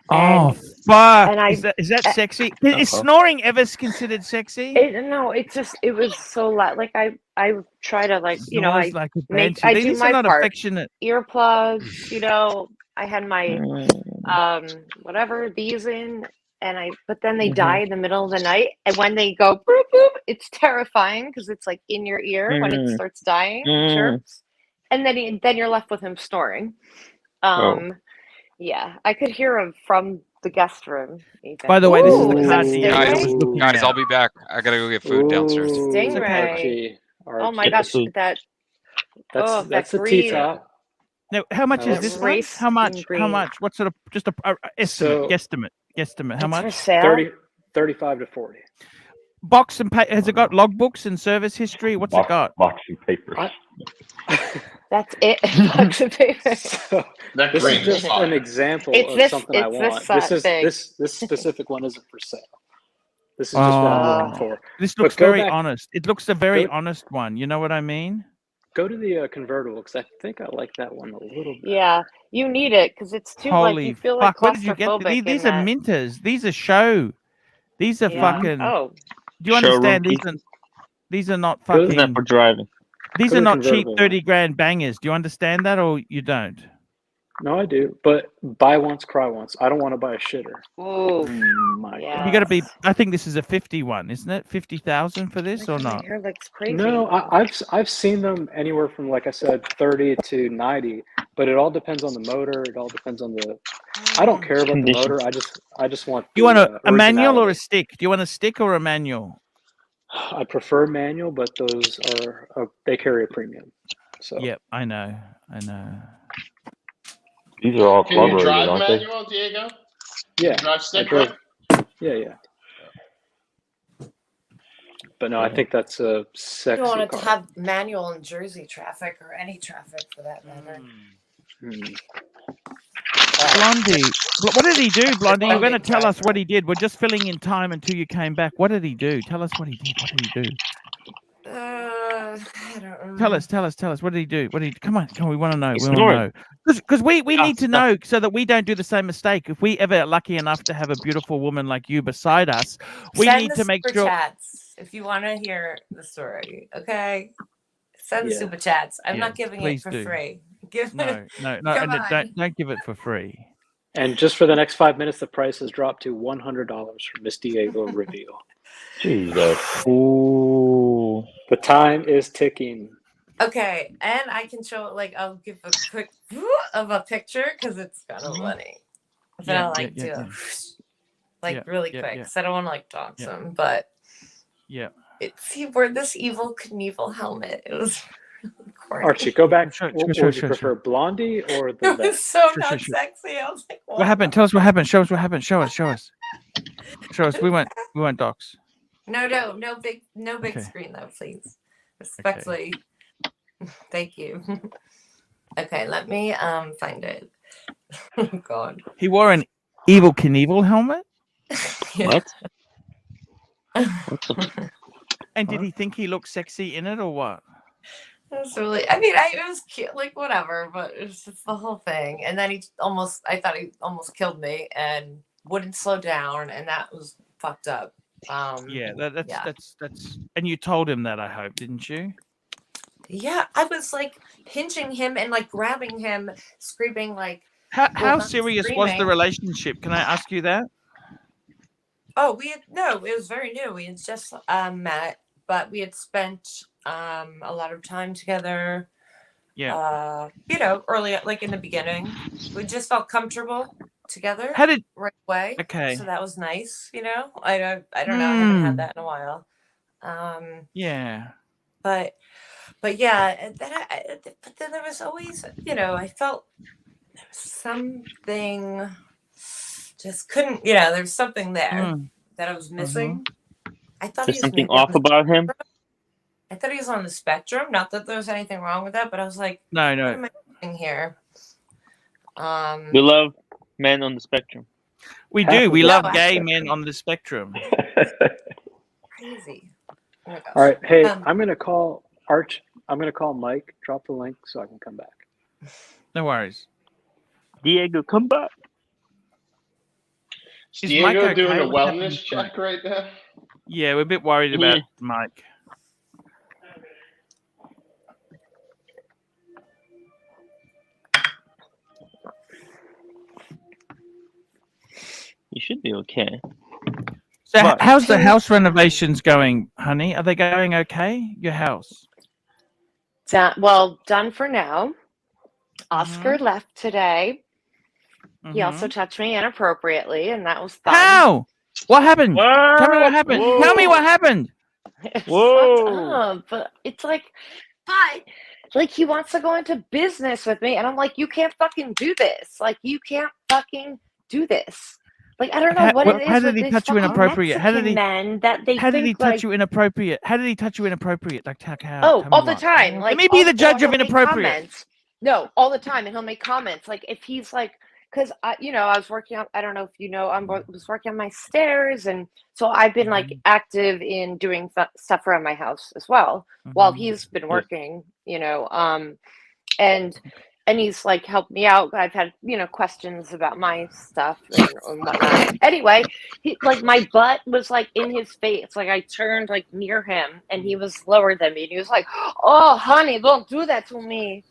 B: Oh
V: And
B: fuck!
V: and I
B: Is that sexy? Is snoring ever considered sexy?
V: no, it was so loud. Like I try to like
B: Snores like a banshee.
V: I do
B: These are
V: my
B: not
V: part.
B: affectionate.
V: Earplugs, I had my whatever these in, and but then they die in the middle of the night, and when they go boop boop, it's terrifying because it's like in your ear when it starts dying, chirps, and then you're left with him snoring. Yeah, I could hear him from the guest room. Even.
B: By the way, this is the
V: Ooh,
B: card
V: is that
B: the I was
V: Stingray?
B: looking
K: Guys,
B: at.
K: I'll be back. I gotta go get food downstairs.
V: Stingray. Oh my
F: Get the
V: gosh,
F: food.
V: that
H: That's
V: that
H: the tea
V: green.
H: top.
B: Now, how much is
V: That
B: this one?
V: race
B: How much?
V: green.
B: How much? What sort of just a estimate?
H: So-
B: Guesstimate. How
V: It's for
B: much?
V: sale.
H: 35 to 40.
B: Box and has it got logbooks and service history? What's it got?
E: Box and papers.
V: That's it. Box of paper.
H: So
A: That
H: this
A: green
H: is
A: is
H: just
A: fire.
H: an example
V: It's
H: of
V: this-
H: something I
V: it's this
H: want.
V: size big.
H: This specific one isn't for sale. This is just what I'm looking for.
B: This
H: But
B: looks
H: go
B: very
H: back-
B: honest. It looks a very
H: go-
B: honest one. You know what I mean?
H: Go to the convertible because I think I like that one a little bit.
V: Yeah, you need it because it's too like
B: Holy
V: you feel like
B: fuck! Where did you get
V: claustrophobic.
B: these?
V: in
B: Are
V: that.
B: minters. These are show. These are
V: Yeah.
B: fucking.
V: Oh,
B: Do you
F: Showroom
B: understand?
F: pieces.
B: These are not
F: Good enough
B: fucking.
F: for driving.
B: These
H: Go
B: are
H: to
B: not cheap
H: convertible,
B: 30 grand bangers. Do you understand that or you don't?
H: No, I do. But buy once, cry once. I don't want to buy a shitter.
V: ooh,
H: My
V: yeah.
B: You got to be. I think this is a 51, isn't it? 50,000 for this or
V: My
B: not?
V: hair looks crazy.
H: No, I've seen them anywhere from, like I said, 30 to 90, but it all depends on the motor. It all depends on the. I don't care about the
F: Condition.
H: motor. I just want.
B: You want a manual or a
H: originality.
B: stick? Do you want a stick or a manual?
H: I prefer manual, but those are they carry a premium. So
B: Yep, I know.
E: These are all
A: Can you
E: club rated,
A: drive
E: aren't they?
A: manual, Diego?
H: yeah,
A: Drive
H: I
A: stick
H: drove.
A: lift?
H: Yeah. But no, I think that's a
V: You
H: sexy
V: don't want it
H: car.
V: to have manual in Jersey traffic or any traffic for that matter.
B: Blondie, what did he do, Blondie? You're going to tell us
V: Exactly.
B: what he did. We're just filling in time until you came back. What did he do? Tell us what he did. What did he do?
V: I don't remember.
B: Tell us. What did he do? What did he? Come on. We want to know.
F: He
B: We want to
F: snored.
B: know. Because we need to
F: Stop.
B: know so that we don't do the same mistake. If we ever are lucky enough to have a beautiful woman like you beside us, we
V: Send
B: need
V: the
B: to make
V: super
B: sure.
V: chats if you want to hear the story. Okay, send the
H: Yeah.
V: super chats. I'm
B: Yeah,
V: not giving it
B: please
V: for
B: do.
V: free. Give
B: No.
V: Come
B: And
V: on.
B: don't give it for free.
H: And just for the next 5 minutes, the price has dropped to $100 for Miss Diego reveal.
E: Jesus.
F: Ooh.
H: The time is ticking.
V: Okay, and I can show like I'll give a quick of a picture because it's kind of funny. But I like to really quick because I don't want to like dox them. But he wore this Evil Knievel helmet. It was really corny.
H: Archie, go back.
B: Sure,
H: Would you prefer Blondie or the
V: It
H: vet?
V: was so not sexy. I was like,
B: What happened? Tell us what happened. Show us what happened. Show us. We went docs.
V: No big screen though, please. Respectfully. Thank you. Okay, let me find it. Oh God.
B: He wore an Evil Knievel helmet.
F: What?
B: And did he think he looked sexy in it or what?
V: It was really. It was cute, like whatever, but it was just the whole thing. And then I thought he almost killed me and wouldn't slow down, and that was fucked up.
B: That's. And you told him that, I hope, didn't you?
V: Yeah, I was like pinching him and like grabbing him, screaming like.
B: How serious was the relationship? Can I ask you that?
V: Oh, it was very new. We had just met, but we had spent a lot of time together.
B: Yeah.
V: Early, like in the beginning, we just felt comfortable together. Right away?
B: Okay.
V: So that was nice. I don't know. I haven't had that in a while.
B: Yeah.
V: But yeah, and then but then there was always, I felt there was something just couldn't, there's something there that I was missing. I thought
F: There's something off about him.
V: I thought he was on the spectrum. Not that there was anything wrong with that, but I was like,
B: no.
V: What am I doing here?
F: We love men on the spectrum.
B: We do. We love gay men on the spectrum.
V: Crazy. Oh
H: all right. Hey, I'm gonna call Arch. I'm gonna call Mike. Drop the link so I can come back.
B: No worries.
F: Diego, come back.
A: Is Diego doing a wellness check right now?
B: Yeah, we're a bit worried about Mike.
F: You should be okay.
B: So how's the house renovations going, honey? Are they going okay? Your house?
V: Done for now. Oscar left today. He also touched me inappropriately, and that was fun.
B: How? What happened? Tell me what happened.
V: Whoa.
B: Tell me what happened.
V: Whoa! But it's like, he wants to go into business with me, and I'm like, you can't fucking do this. Like, you can't fucking do this. Like, I don't know what it is.
B: How did he touch you inappropriate? How did he?
V: Men that they
B: how did he
V: think,
B: touch
V: like,
B: you inappropriate? How did he touch you inappropriate? Like, how?
V: Oh,
B: tell me
V: all the
B: what.
V: time. Like,
B: Let me be the judge of
V: he'll make
B: inappropriate.
V: comments. No, all the time, and he'll make comments. Like, if he's like, because I was working on. I don't know if you know, I was working on my stairs, and so I've been like active in doing stuff around my house as well while he's been working. And he's like helped me out. I've had questions about my stuff and whatnot. Anyway, my butt was like in his face. Like I turned like near him, and he was lower than me, and he was like, "Oh, honey, don't do that to me.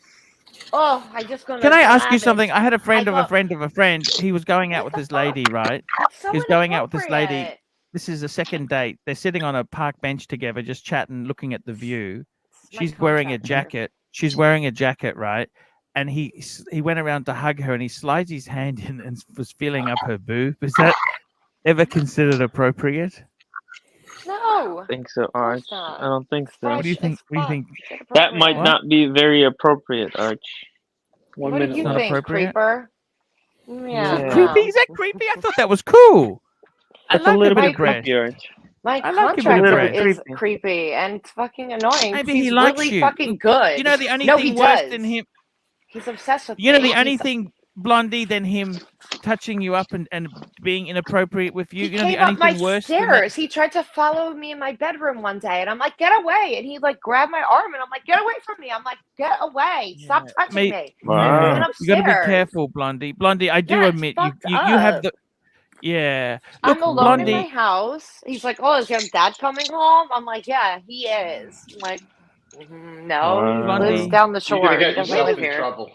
V: Oh, I just gonna."
B: Can I ask you
V: it."
B: something? I had a friend of a friend of a friend. He was going out with this lady, right? He was going out with this lady. This is a second date. They're sitting on a park bench together, just chatting, looking at the view.
V: my
B: She's wearing a
V: contract.
B: jacket. She's wearing a jacket, right? And he went around to hug her, and he slides his hand in and was feeling up her boob. Is that ever considered appropriate?
V: No.
F: I think so, Arch. I don't think so.
B: What do you think? What do you think?
F: That might
B: What?
F: not be very appropriate, Arch.
H: One
V: What do
H: minute
V: you
H: left.
V: think,
B: appropriate?
V: creeper?
B: Is
V: Yeah.
B: creepy? Is that creepy? I thought that was cool. I
F: That's a
B: like
F: little
B: a
F: bit
B: bit of breast.
F: creepy, Arch.
V: My
B: I like a bit of
V: contractor
B: breast.
V: is creepy and it's fucking annoying. 'cause
B: Maybe
V: he's
B: he likes
V: really
B: you.
V: fucking good.
B: You know the only
V: no,
B: thing
V: he
B: worse
V: does.
B: than him.
V: He's obsessed with
B: You know
V: me.
B: the only
V: He's-
B: thing, Blondie, than him touching you up and being inappropriate with you.
V: He
B: You know the
V: came
B: only
V: up my
B: thing worse than that.
V: stairs. He tried to follow me in my bedroom one day, and I'm like, "Get away!" And he like grabbed my arm, and I'm like, "Get away from me!" I'm like, "Get away! Stop touching me!"
B: Yeah,
V: He went
B: you got to be
V: upstairs.
B: careful, Blondie. Blondie, I do
V: Yeah, it's
B: admit
V: fucked
B: you have
V: up.
B: the. Yeah.
V: I'm
B: Look,
V: alone in my
B: Blondie.
V: house. He's like, "Oh, is your dad coming home?" I'm like, "Yeah, he is." I'm like, no, he lives
B: Blondie.
V: down the
A: You're gonna
V: shore. He
A: get
V: doesn't
A: yourself
V: live
A: in
V: here.
A: trouble.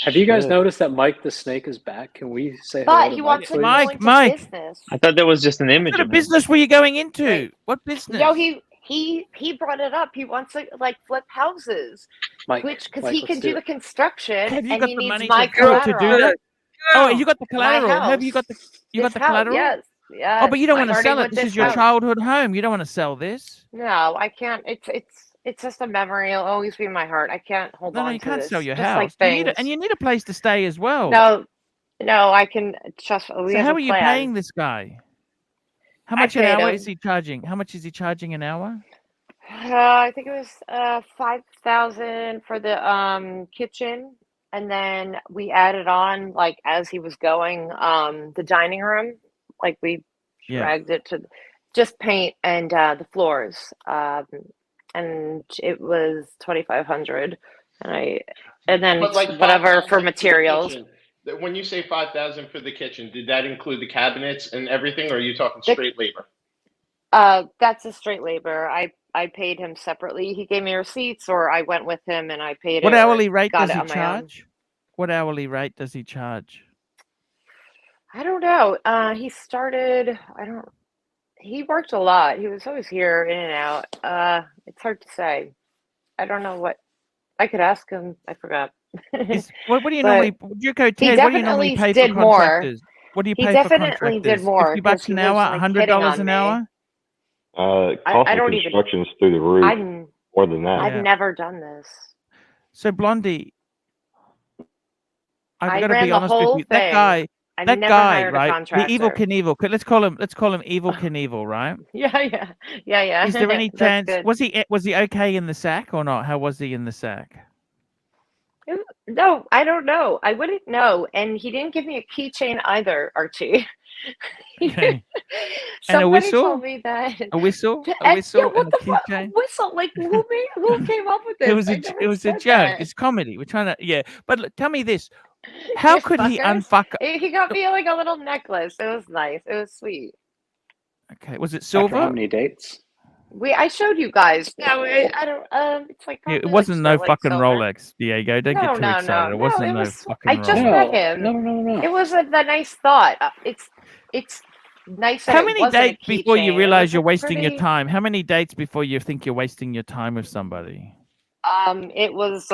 H: Have you guys
A: Shit.
H: noticed that Mike the Snake is back? Can we say
V: But
H: hello to
V: he
H: Mike,
V: wants to
H: please?
V: go into
B: Mike.
V: business.
F: I thought that was just an image
B: What
F: of him.
B: business were you going into? What business?
V: No, he brought it up. He wants to like flip houses,
H: Mike,
V: because
H: Mike,
V: he
H: let's
V: can
H: do
V: do the
H: it.
V: construction,
B: Have you
V: and
B: got
V: he
B: the
V: needs
B: money
V: my
B: to do
V: collateral.
B: that? Oh, you got the
V: My
B: collateral. Have you
V: house.
B: got the
V: This house,
B: collateral?
V: yes, yes.
B: Oh, but you don't want to
V: starting
B: sell it.
V: with
B: This is
V: this
B: your
V: house.
B: childhood home. You don't want to sell this.
V: No, I can't. It's just a memory. It'll always be in my heart. I can't hold
B: No,
V: on
B: you
V: to
B: can't
V: this.
B: sell your
V: Just like
B: house. You need
V: things.
B: and you need a place to stay as well.
V: No, I can trust. We
B: So
V: have
B: how
V: a
B: are you
V: plan.
B: paying this guy? How
V: I
B: much an
V: paid
B: hour
V: him.
B: is he charging? How much is he charging an hour?
V: I think it was 5,000 for the kitchen, and then we added on like as he was going the dining room, like we
B: Yeah.
V: dragged it to just paint and the floors, and it was 2,500, and then
A: But like
V: whatever
A: 5,000
V: for
A: the
V: materials.
A: kitchen. When you say 5,000 for the kitchen, did that include the cabinets and everything, or are you talking
V: The-
A: straight labor?
V: That's a straight labor. I paid him separately. He gave me receipts, or I went with him and I paid
B: What
V: it, or
B: hourly rate
V: got
B: does
V: it
B: he
V: on my own.
B: charge? What hourly rate does he charge?
V: I don't know. He started. He worked a lot. He was always here, in and out. It's hard to say. I don't know what. I could ask him. I forgot.
B: What do you
V: But
B: normally, Jericho Ted, what do you normally
V: definitely
B: pay for
V: did more.
B: contractors? What do you
V: He
B: pay for
V: definitely did
B: contractors?
V: more
B: 50
V: because
B: bucks
V: he
B: an
V: was
B: hour,
V: like hitting
B: $100
V: on
B: an
V: me.
B: hour?
E: Cost
V: I
E: of
V: don't even.
E: construction's through the roof.
V: I'm.
E: More than that.
V: I've
B: Yeah.
V: never done this.
B: So Blondie, I've
V: I
B: got to
V: ran
B: be
V: the
B: honest with
V: whole
B: you. That
V: thing.
B: guy,
V: I've
B: that
V: never
B: guy,
V: hired a
B: right? The Evil
V: contractor.
B: Knievel. Let's call him Evil Knievel, right?
V: Yeah.
B: Is there any
V: That's
B: chance?
V: good.
B: Was he okay in the sack or not? How was he in the sack?
V: No, I don't know. I wouldn't know. And he didn't give me a keychain either, Archie.
B: Okay. And a
V: Somebody
B: whistle?
V: told me that.
B: A whistle? A
V: And,
B: whistle
V: yeah, what
B: and a
V: the fuck?
B: keychain?
V: Whistle? Like who came up with this?
B: It was
V: I
B: a
V: never
B: it was a
V: said
B: joke.
V: that.
B: It's comedy. We're trying to But look, tell me this: how
V: You
B: could he
V: fuckers.
B: unfuck?
V: He got me like a little necklace. It was nice. It was sweet.
B: Okay, was it
H: After how
B: silver?
H: many dates?
V: I showed you guys. No, I don't. It's like
B: Yeah, it
V: probably
B: wasn't no
V: like
B: fucking
V: silver.
B: Rolex, Diego. Don't get too excited. It wasn't
V: It
B: no
V: was.
B: fucking
V: I just
B: Rolex.
V: met him.
H: No.
V: It was a nice thought. It's nice that
B: How
V: it
B: many
V: wasn't a
B: dates before you
V: keychain. It
B: realize
V: was
B: you're
V: a
B: wasting your
V: pretty.
B: time? How many dates before you think you're wasting your time with somebody?
V: It was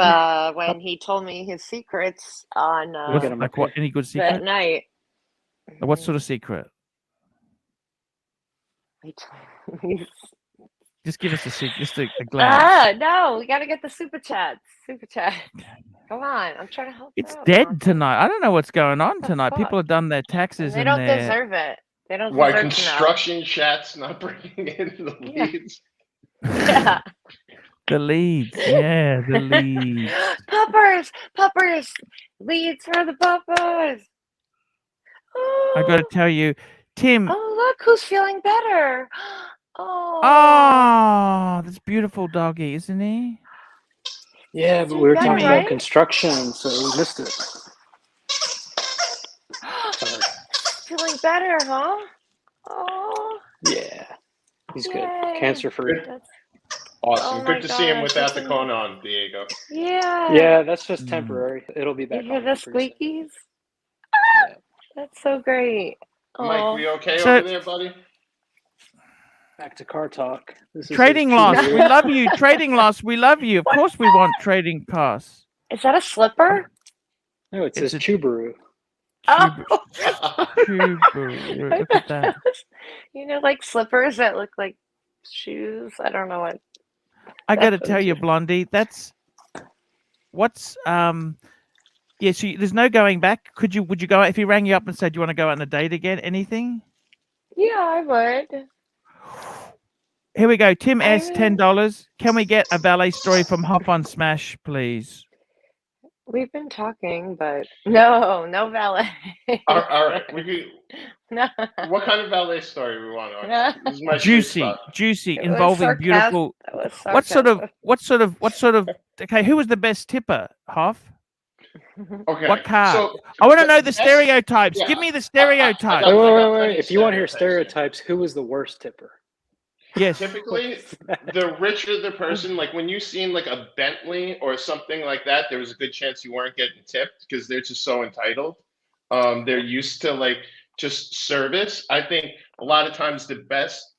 V: when he told me his secrets on
B: What's like what? Any good
V: that
B: secret?
V: night.
B: What sort of secret? Just give us a secret, just a glance.
V: No, we gotta get the super chats. Super chat. Come on, I'm trying to help.
B: It's
V: out.
B: dead tonight. I don't know what's going on tonight.
V: fuck?
B: People have done their taxes
V: They
B: and
V: don't
B: their
V: deserve it. They don't
A: Why
V: deserve to know.
A: construction chats not bringing in the
V: Yeah.
A: leads?
V: Yeah.
B: the leads. Yeah, the leads.
V: Puppers, leads for the puppers.
B: I got to tell you, Tim.
V: Oh, look who's feeling better. Oh,
B: Oh, this beautiful doggy, isn't he?
H: Yeah, but we were
V: better,
H: talking
V: right?
H: about construction, so we missed it. Sorry.
V: feeling better, huh? Oh,
H: Yeah, he's good.
V: yay.
H: Cancer free.
V: That's,
A: Awesome.
V: Oh my
A: Good to see him
V: God,
A: without the
V: listen.
A: cone on, Diego.
V: yeah.
H: Yeah, that's just temporary. It'll be
V: You
H: back
V: hear
H: on
V: the
H: pretty soon.
V: squeakies? That's so great.
A: Mike,
V: Oh.
A: we okay
B: So-
A: over there, buddy?
H: Back to car talk. This is
B: Trading
H: his
B: loss.
H: true-
B: We love you. Trading loss. We love you. Of course, we want trading costs.
V: Is that a slipper?
H: No, it says
B: It's
H: Chubaru.
V: Oh,
B: Look at that.
V: you know, like slippers that look like shoes. I don't know what.
B: I got to
V: that
B: tell
V: was.
B: you, Blondie, that's what's yeah. So there's no going back. Would you go if he rang you up and said, "Do you want to go out on a date again?" Anything?
V: Yeah, I would.
B: Here we go. Tim
V: I
B: S.
V: would.
B: $10. Can we get a valet story from Hop on Smash, please?
V: We've been talking, but no valet.
A: All right. We could,
V: No.
A: what kind of valet story we want? Archie? This is my sweet
B: Juicy,
A: spot.
B: juicy,
V: It was
B: involving beautiful.
V: That was
B: What sort
V: sarcasm.
B: of? Okay, who was the best tipper, Hoff?
A: Okay.
B: What car?
A: So
B: I want to know the
A: best-
B: stereotypes.
A: yeah,
B: Give me the
A: I
B: stereotypes.
A: got-
H: Wait. If you want to hear stereotypes, who was the worst tipper?
B: Yes.
A: Typically, the richer the person, like when you seen like a Bentley or something like that, there was a good chance you weren't getting tipped because they're just so entitled. They're used to like just service. I think a lot of times the best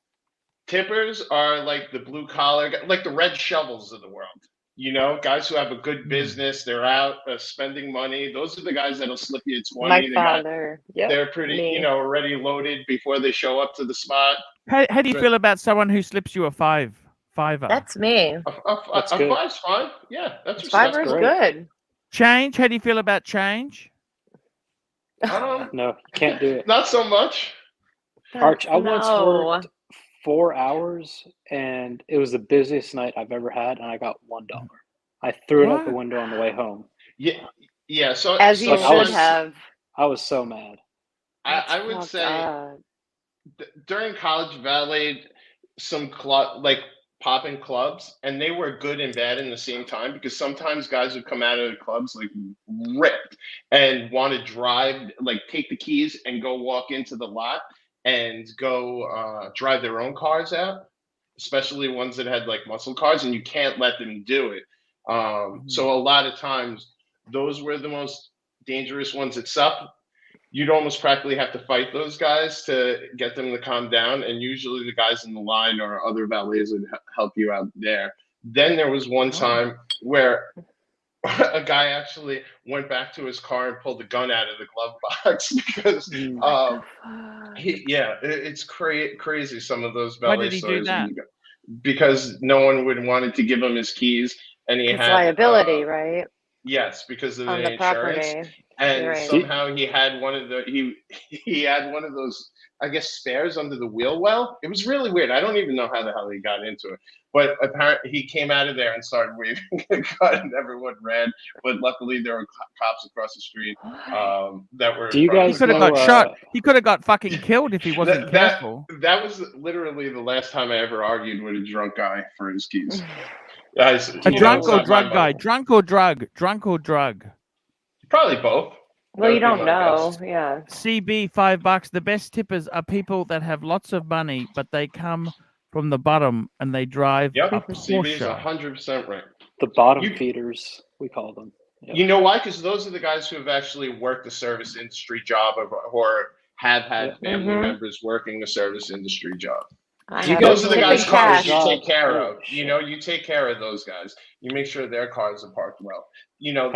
A: tippers are like the blue collar, like the red shovels of the world. You know, guys who have a good business, they're out spending money. Those are the guys that'll slip you 20.
V: My
A: They got,
V: father. Yep.
A: they're pretty,
V: me.
A: you know, already loaded before they show up to the spot.
B: How do you feel about someone who slips you a fiver?
V: That's me.
H: That's
A: A
H: good.
A: five's fine. Yeah, that's
V: Fiver's
A: respectable.
V: good.
B: Change. How do you feel about change?
H: No, you can't do it.
A: Not so much.
H: Arch, I once
V: No.
H: worked 4 hours, and it was the busiest night I've ever had, and I got $1. I threw it out the
B: What?
H: window on the way home.
A: Yeah. So
V: As you
A: so
H: I
V: should
H: was-
V: have.
H: I was so mad.
A: I would
V: fucked
A: say
V: up.
A: during college, valeted some like popping clubs, and they were good and bad in the same time because sometimes guys would come out of the clubs like ripped and want to drive, like take the keys and go walk into the lot and go drive their own cars out, especially ones that had like muscle cars, and you can't let them do it. So a lot of times those were the most dangerous ones that suck. You'd almost practically have to fight those guys to get them to calm down. And usually the guys in the line or other valets would help you out there. Then there was one time where a guy actually went back to his car and pulled a gun out of the glove box because, it's crazy. Some of those
B: Why
A: valet
B: did he do
A: stories.
B: that?
A: Because no one would wanted to give him his keys, and he
V: It's
A: had
V: liability, right?
A: Yes, because of
V: On
A: the
V: the
A: insurance.
V: property.
A: And
V: Right.
A: somehow he had one of the he had one of those, I guess, spares under the wheel well. It was really weird. I don't even know how the hell he got into it. But apparently he came out of there and started waving a gun and everyone ran. But luckily there were cops across the street that were
H: Do you guys
B: He could have
H: know,
B: got shot. He could have got fucking killed if he wasn't careful.
A: That was literally the last time I ever argued with a drunk guy for his keys. Guys,
B: A drunk or drug guy? Drunk or drug? Drunk or drug?
A: Probably both.
V: Well, you
A: That would
V: don't
A: be my
V: know.
A: guess.
V: Yeah.
B: CB $5. The best tippers are people that have lots of money, but they come from the bottom and they drive a
A: Yep, CB is
B: Porsche.
A: 100% right.
H: The bottom feeders, we call them. Yep.
A: You know why? Because those are the guys who have actually worked the service industry job or have had family members working the service industry job. Those are the guys' cars you take care of. You know, you take care of those guys. You make sure their cars are parked well. You know,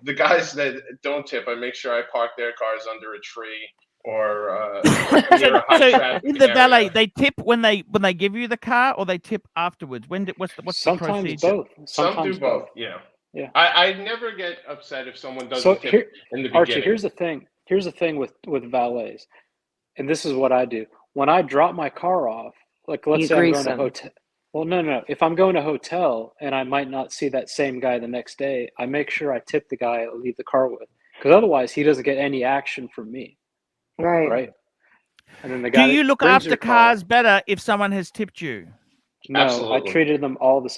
A: the guys that don't tip, I make sure I park their cars under a tree or near a high
B: So
A: traffic
B: in the
A: area.
B: valet, they tip when they give you the car, or they tip afterwards. What's the
H: Sometimes
B: procedure?
H: both.
A: Some
H: Sometimes
A: do both. Yeah.
H: Yeah.
A: I never get upset if someone doesn't
H: So
A: tip
H: here,
A: in the beginning.
H: Archie, here's the thing. Here's the thing with valets, and this is what I do. When I drop my car off, like let's
V: You
H: say I'm
V: grease
H: going to
V: them.
H: hotel. Well, no. If I'm going to hotel and I might not see that same guy the next day, I make sure I tip the guy I leave the car with, because otherwise he doesn't get any action from me.
V: Right.
H: Right. And then the
B: Do
H: guy.
B: you
H: that
B: look
H: brings
B: after
H: your
B: cars better if someone has tipped you?
H: No,
A: Absolutely.
H: I treated them all the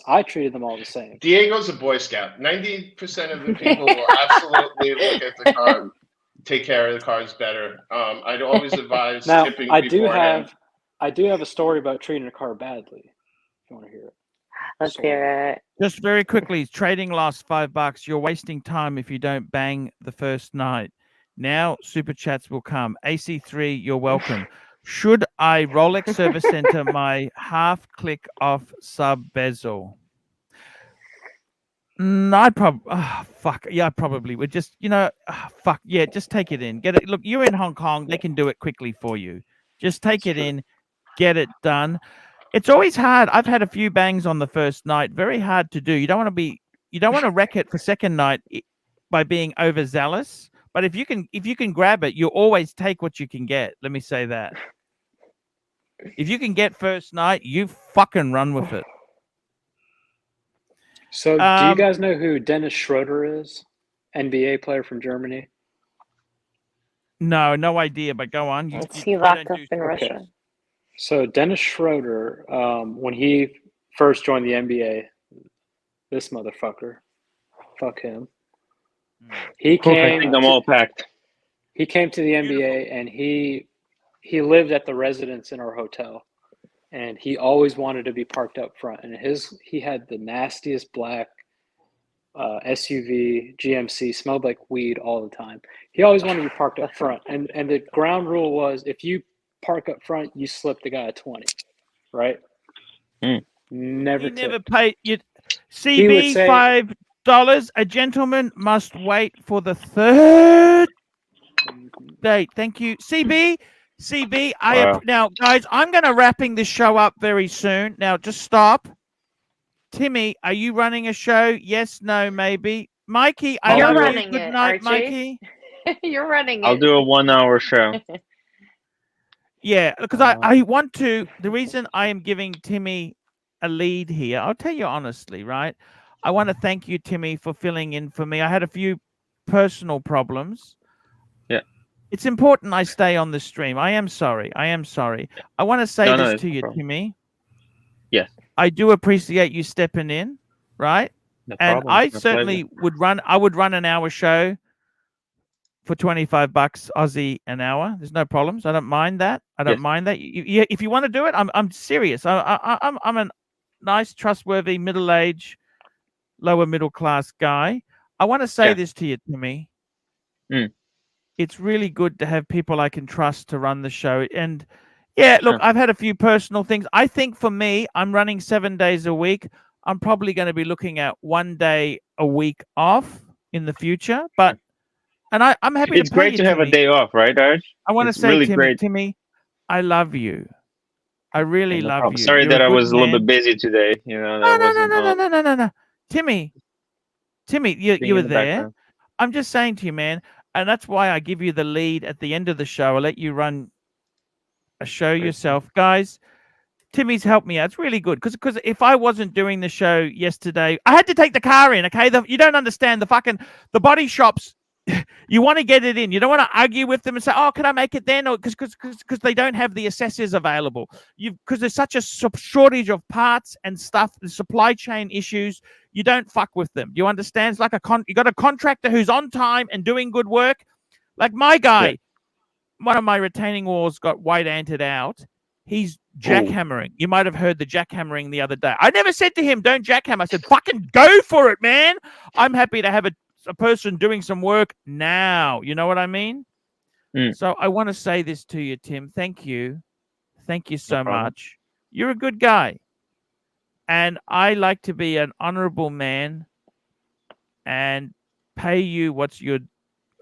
H: same.
A: Diego's a Boy Scout. 90% of the people will absolutely look at the car, take care of the cars better. I'd always advise
H: Now,
A: tipping
H: I do
A: beforehand.
H: have a story about treating a car badly. If you want to hear it.
V: Let's hear it.
B: Just very quickly, trading loss $5. You're wasting time if you don't bang the first night. Now super chats will come. AC3, you're welcome. Should I Rolex Service Center my half click off sub bezel? I'd probably, fuck, yeah, I probably would just, fuck, yeah, just take it in. Get it. Look, you're in Hong Kong. They can do it quickly for you. Just take it in, get it done. It's always hard. I've had a few bangs on the first night. Very hard to do. You don't want to wreck it for second night by being overzealous. But if you can grab it, you always take what you can get. Let me say that. If you can get first night, you fucking run with it.
H: So, do you guys know who Dennis Schroeder is? NBA player from Germany.
B: No idea. But go on.
V: He locked up in Russia.
H: So Dennis Schroeder, when he first joined the NBA, this motherfucker, fuck him. He came.
F: I think I'm all packed.
H: He came to the NBA and he lived at the residence in our hotel, and he always wanted to be parked up front. And he had the nastiest black SUV GMC, smelled like weed all the time. He always wanted to be parked up front, and the ground rule was if you park up front, you slip the guy a 20, right? Never
B: paid you. CB $5. A gentleman must wait for the third date. Thank you, CB. Now, guys, I'm going to wrapping this show up very soon. Now, just stop. Timmy, are you running a show? Yes, no, maybe. Mikey,
V: You're running
B: Good
V: it,
B: night,
V: Archie.
B: Mikey.
V: You're running it.
F: I'll do a 1 hour show.
B: Yeah, because I want to. The reason I am giving Timmy a lead here, I'll tell you honestly, right? I want to thank you, Timmy, for filling in for me. I had a few personal problems.
F: Yeah.
B: It's important I stay on the stream. I am sorry. I want to say this to you, Timmy.
F: Yes.
B: I do appreciate you stepping in, right?
F: No
B: and
F: problem.
B: I
F: My
B: certainly would run. I would run an hour show for $25 Aussie an hour. There's no problems. I don't mind that. Mind that. If you want to do it, I'm serious. I'm a nice, trustworthy, middle-aged, lower middle class guy. I want to say this to you, Timmy. It's really good to have people I can trust to run the show. And yeah, look, I've had a few personal things. I think for me, I'm running 7 days a week. I'm probably going to be looking at 1 day a week off in the future. But I'm happy.
F: It's great to have a day off, right, Arch?
B: I want to say,
F: really
B: Timmy, I love you. I really love you.
F: Sorry that I was a little bit busy today.
B: No. Timmy, you were there.
F: Background.
B: I'm just saying to you, man, and that's why I give you the lead at the end of the show. I'll let you run a show yourself, guys. Timmy's helped me out. It's really good because if I wasn't doing the show yesterday, I had to take the car in. Okay, you don't understand the body shops. You want to get it in. You don't want to argue with them and say, "Oh, can I make it then?" Or because they don't have the accessories available. Because there's such a shortage of parts and stuff, the supply chain issues. You don't fuck with them. You understand? It's like you got a contractor who's on time and doing good work. Like my guy, one of my retaining walls got white anted out. He's jackhammering. You might have heard the jackhammering the other day. I never said to him, "Don't jackhammer." I said, "Fucking go for it, man." I'm happy to have a person doing some work now. You know what I mean? So I want to say this to you, Tim. Thank you so much. You're a good guy, and I like to be an honorable man and pay you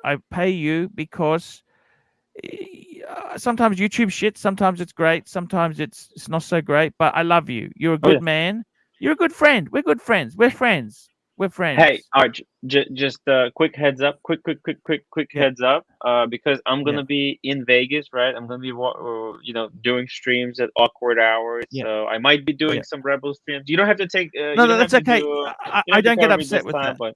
B: I pay you because sometimes YouTube shit, sometimes it's great, sometimes it's not so great, but I love you. You're a good man. You're a good friend. We're good friends. We're friends.
F: Hey, Arch, just quick heads up, quick heads up, because I'm gonna be in Vegas, right? I'm gonna be, doing streams at awkward hours, so I might be doing some Rebel streams. You don't have to take.
B: No, that's okay. I don't get upset with that.
F: But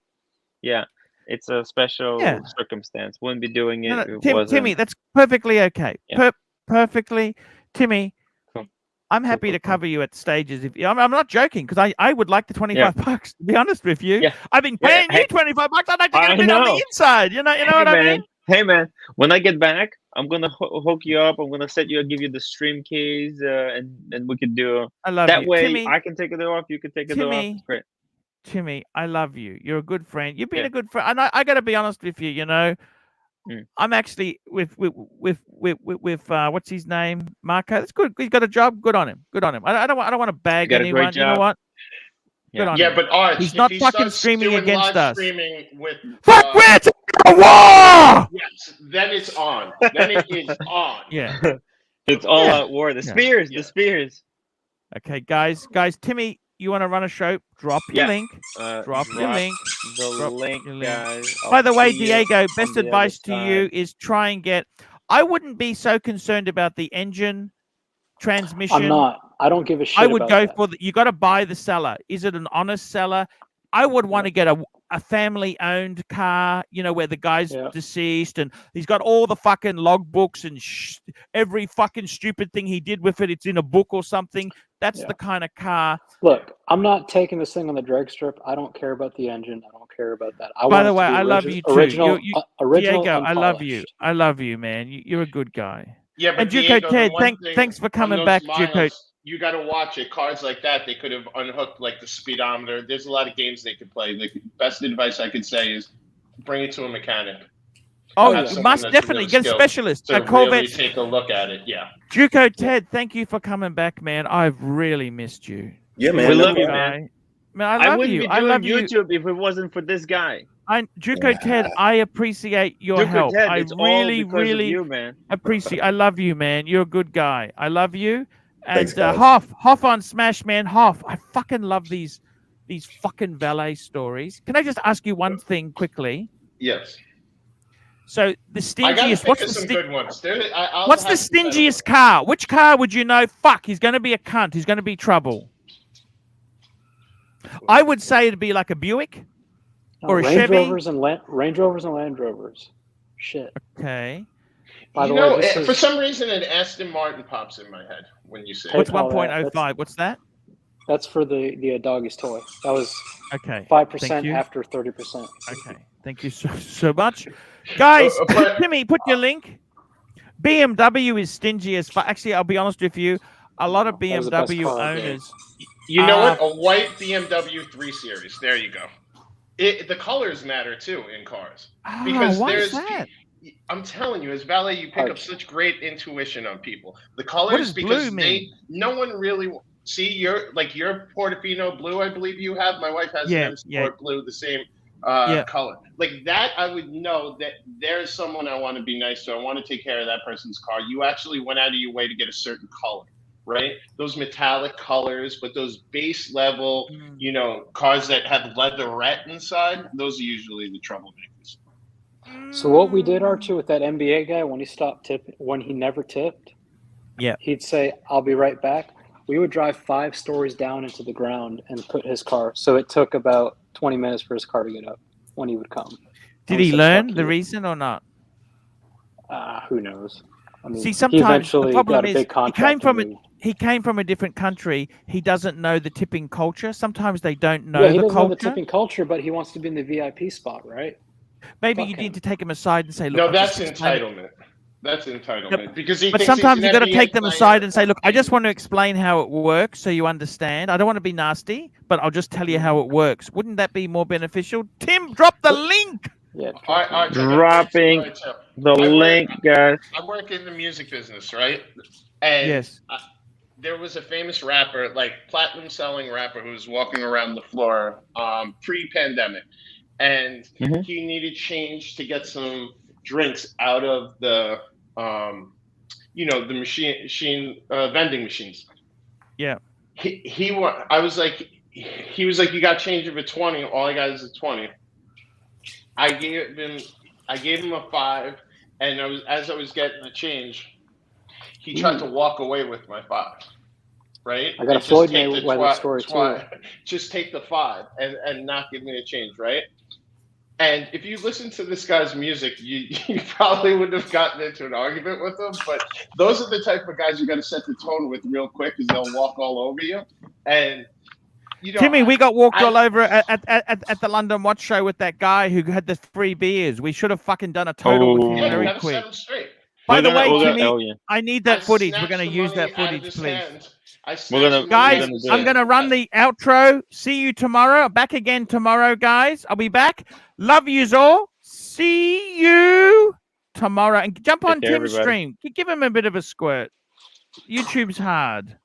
F: yeah, it's a special circumstance. Wouldn't be doing it.
B: Timmy, that's perfectly okay.
F: Yeah.
B: Perfectly, Timmy.
F: Cool.
B: I'm happy to cover you at stages. If I'm not joking, because I would like the $25. To be honest with you, I've been paying you $25. I'd like to get a bit on the inside. You know what I mean?
F: Hey man, when I get back, I'm gonna hook you up. I'm gonna give you the stream keys, and we could do.
B: I love
F: that
B: you.
F: way.
B: Timmy,
F: I can take it off. You can take it off. It's great.
B: Timmy, I love you. You're a good friend. You've been a good friend, and I got to be honest with you. I'm actually with what's his name, Marco. That's good. He's got a job. Good on him. Good on him. I don't want to bag
F: got a great
B: anyone. You know
F: job.
B: what? Good on him.
A: Yeah, but Arch,
B: He's
A: if
B: not
A: he
B: fucking
A: starts
B: streaming
A: doing
B: against
A: live
B: us.
A: streaming with
B: Fuck, we're a war.
A: yes, then it's on. Then it is on.
B: Yeah.
F: It's all
B: Yeah.
F: out war. The
B: Yeah.
F: spears. The spears.
B: Okay, guys, Timmy, you want to run a show? Drop your
F: Yeah.
B: link. Drop your link.
F: The
B: Drop
F: link,
B: your link.
F: guys.
B: By the way,
F: see you
B: Diego,
F: on
B: best
F: the other
B: advice to you
F: side.
B: is try and get. I wouldn't be so concerned about the engine transmission.
H: I'm not. I don't give a shit
B: I would
H: about
B: go
H: that.
B: for you got to buy the seller. Is it an honest seller? I would want to get a family-owned car, you know, where the guy's deceased and he's got all the fucking logbooks and every fucking stupid thing he did with it. It's in a book or something. That's the kind of car.
H: Look, I'm not taking this thing on the drag strip. I don't care about the engine. I don't care about that.
B: By the way, I love you too.
H: Original,
B: Diego, I love
H: unpolished.
B: you. I love you, man. You're a good guy.
A: Yeah, but
B: and Juco
A: Diego,
B: Ted,
A: the one thing
B: thanks for
A: on
B: coming
A: those
B: back,
A: Miles,
B: Juco.
A: You got to watch it. Cars like that, they could have unhooked like the speedometer. There's a lot of games they could play. Like, best advice I could say is bring it to a mechanic.
B: Oh,
A: Have
B: you
A: someone
B: must
A: that's
B: definitely
A: really
B: get a
A: skilled
B: specialist.
A: to
B: A Corvette.
A: really take a look at it. Yeah.
B: Juco Ted, thank you for coming back, man. I've really missed you.
F: Yeah, man. We love you, man.
B: Man, I love
F: wouldn't
B: you.
F: be
B: I
F: doing
B: love you.
F: YouTube if it wasn't for this guy.
B: Juco Ted, I appreciate your
F: Juco
B: help.
F: Ted,
B: I
F: it's all
B: really,
F: because of
B: really
F: you, man.
B: appreciate. I love you, man. You're a good guy. I love you. And
F: Thanks, guys.
B: Hoff on Smash, man. Hoff, I fucking love these fucking valet stories. Can I just ask you one thing quickly?
A: Yes.
B: So the stingiest.
A: Think of some good ones.
B: What's the stingiest car? Which car would you know? Fuck, he's going to be a cunt. He's going to be trouble. I would say it'd be like a Buick or a
H: Range
B: Chevy.
H: Range Rovers and Land Rovers. Shit.
B: Okay.
H: By the
A: You know,
H: way,
A: for some reason, an Aston Martin pops in my head when you say
B: What's
A: it.
B: 1.05? What's that?
H: That's for the doggy's toy. That was
B: okay.
H: 5% after 30%.
B: Okay. Thank you so much, guys. Timmy, put your link. BMW is stingy as fuck. Actually, I'll be honest with you. A lot of BMW owners.
A: You know what? A white BMW 3 Series. There you go. The colors matter too in cars because
B: why is that?
A: I'm telling you, as valet, you pick up such great intuition on people. The colors,
B: What does
A: because
B: blue mean?
A: no one really see your Portofino blue. I believe you have. My wife has an Sport blue, the same color. Like that, I would know that there's someone I want to be nice to. I want to take care of that person's car. You actually went out of your way to get a certain color, right? Those metallic colors, but those base level, cars that have leatherette inside, those are usually the troublemakers.
H: So what we did, Archie, with that NBA guy when he stopped tipping, when he never tipped, he'd say, "I'll be right back." We would drive 5 stories down into the ground and put his car. So it took about 20 minutes for his car to get up when he would come.
B: Did he learn the reason or not?
H: Who knows? I mean,
B: See,
H: he
B: sometimes
H: eventually
B: the problem
H: got a
B: is
H: big contract.
B: he came from a different country. He doesn't know the tipping culture. Sometimes they don't know
H: Yeah, he
B: the
H: doesn't know
B: culture.
H: the tipping culture, but he wants to be in the VIP spot, right?
B: Maybe you need to take him aside and say, "Look,
A: No,
B: I'm
A: that's
B: just explaining-"
A: entitlement. That's entitlement because he
B: But
A: thinks
B: sometimes
A: he's
B: you
A: an
B: got to
A: NBA
B: take them
A: player.
B: aside and say, "Look, I just want to explain how it works so you understand. I don't want to be nasty, but I'll just tell you how it works." Wouldn't that be more beneficial? Tim, drop the link.
H: Yeah.
F: Dropping the link, guys.
A: I work in the music business, right? And there was a famous rapper, like platinum selling rapper, who was walking around the floor pre-pandemic, and he needed change to get some drinks out of the the machine vending machines.
B: Yeah.
A: He was like, "You got change of a 20. All I got is a 20." I gave him a 5, and as I was getting the change, he tried to walk away with my 5. Right?
H: I got a Floyd Mayweather story too.
A: Just take the 5 and not give me a change, right? And if you listen to this guy's music, you probably wouldn't have gotten into an argument with him. But those are the type of guys you got to set the tone with real quick, because they'll walk all over you. And
B: Timmy, we got walked all over at the London Watch Show with that guy who had the 3 beers. We should have fucking done a total with him very quick. By the way, Timmy, I need that footage. We're going to use that footage, please. Guys, I'm going to run the outro. See you tomorrow. Back again tomorrow, guys. I'll be back. Love yous all. See you tomorrow. And jump on
F: Take care,
B: Tim's
F: everybody.
B: stream. Give him a bit of a squirt. YouTube's hard.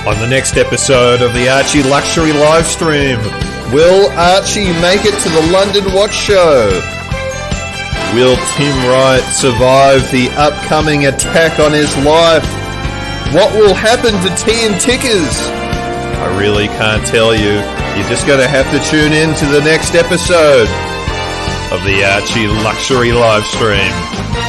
J: On the next episode of the Archie Luxury live stream, will Archie make it to the London Watch Show? Will Tim Wright survive the upcoming attack on his life? What will happen to tea and tickers? I really can't tell you. You're just going to have to tune in to the next episode of the Archie Luxury live stream.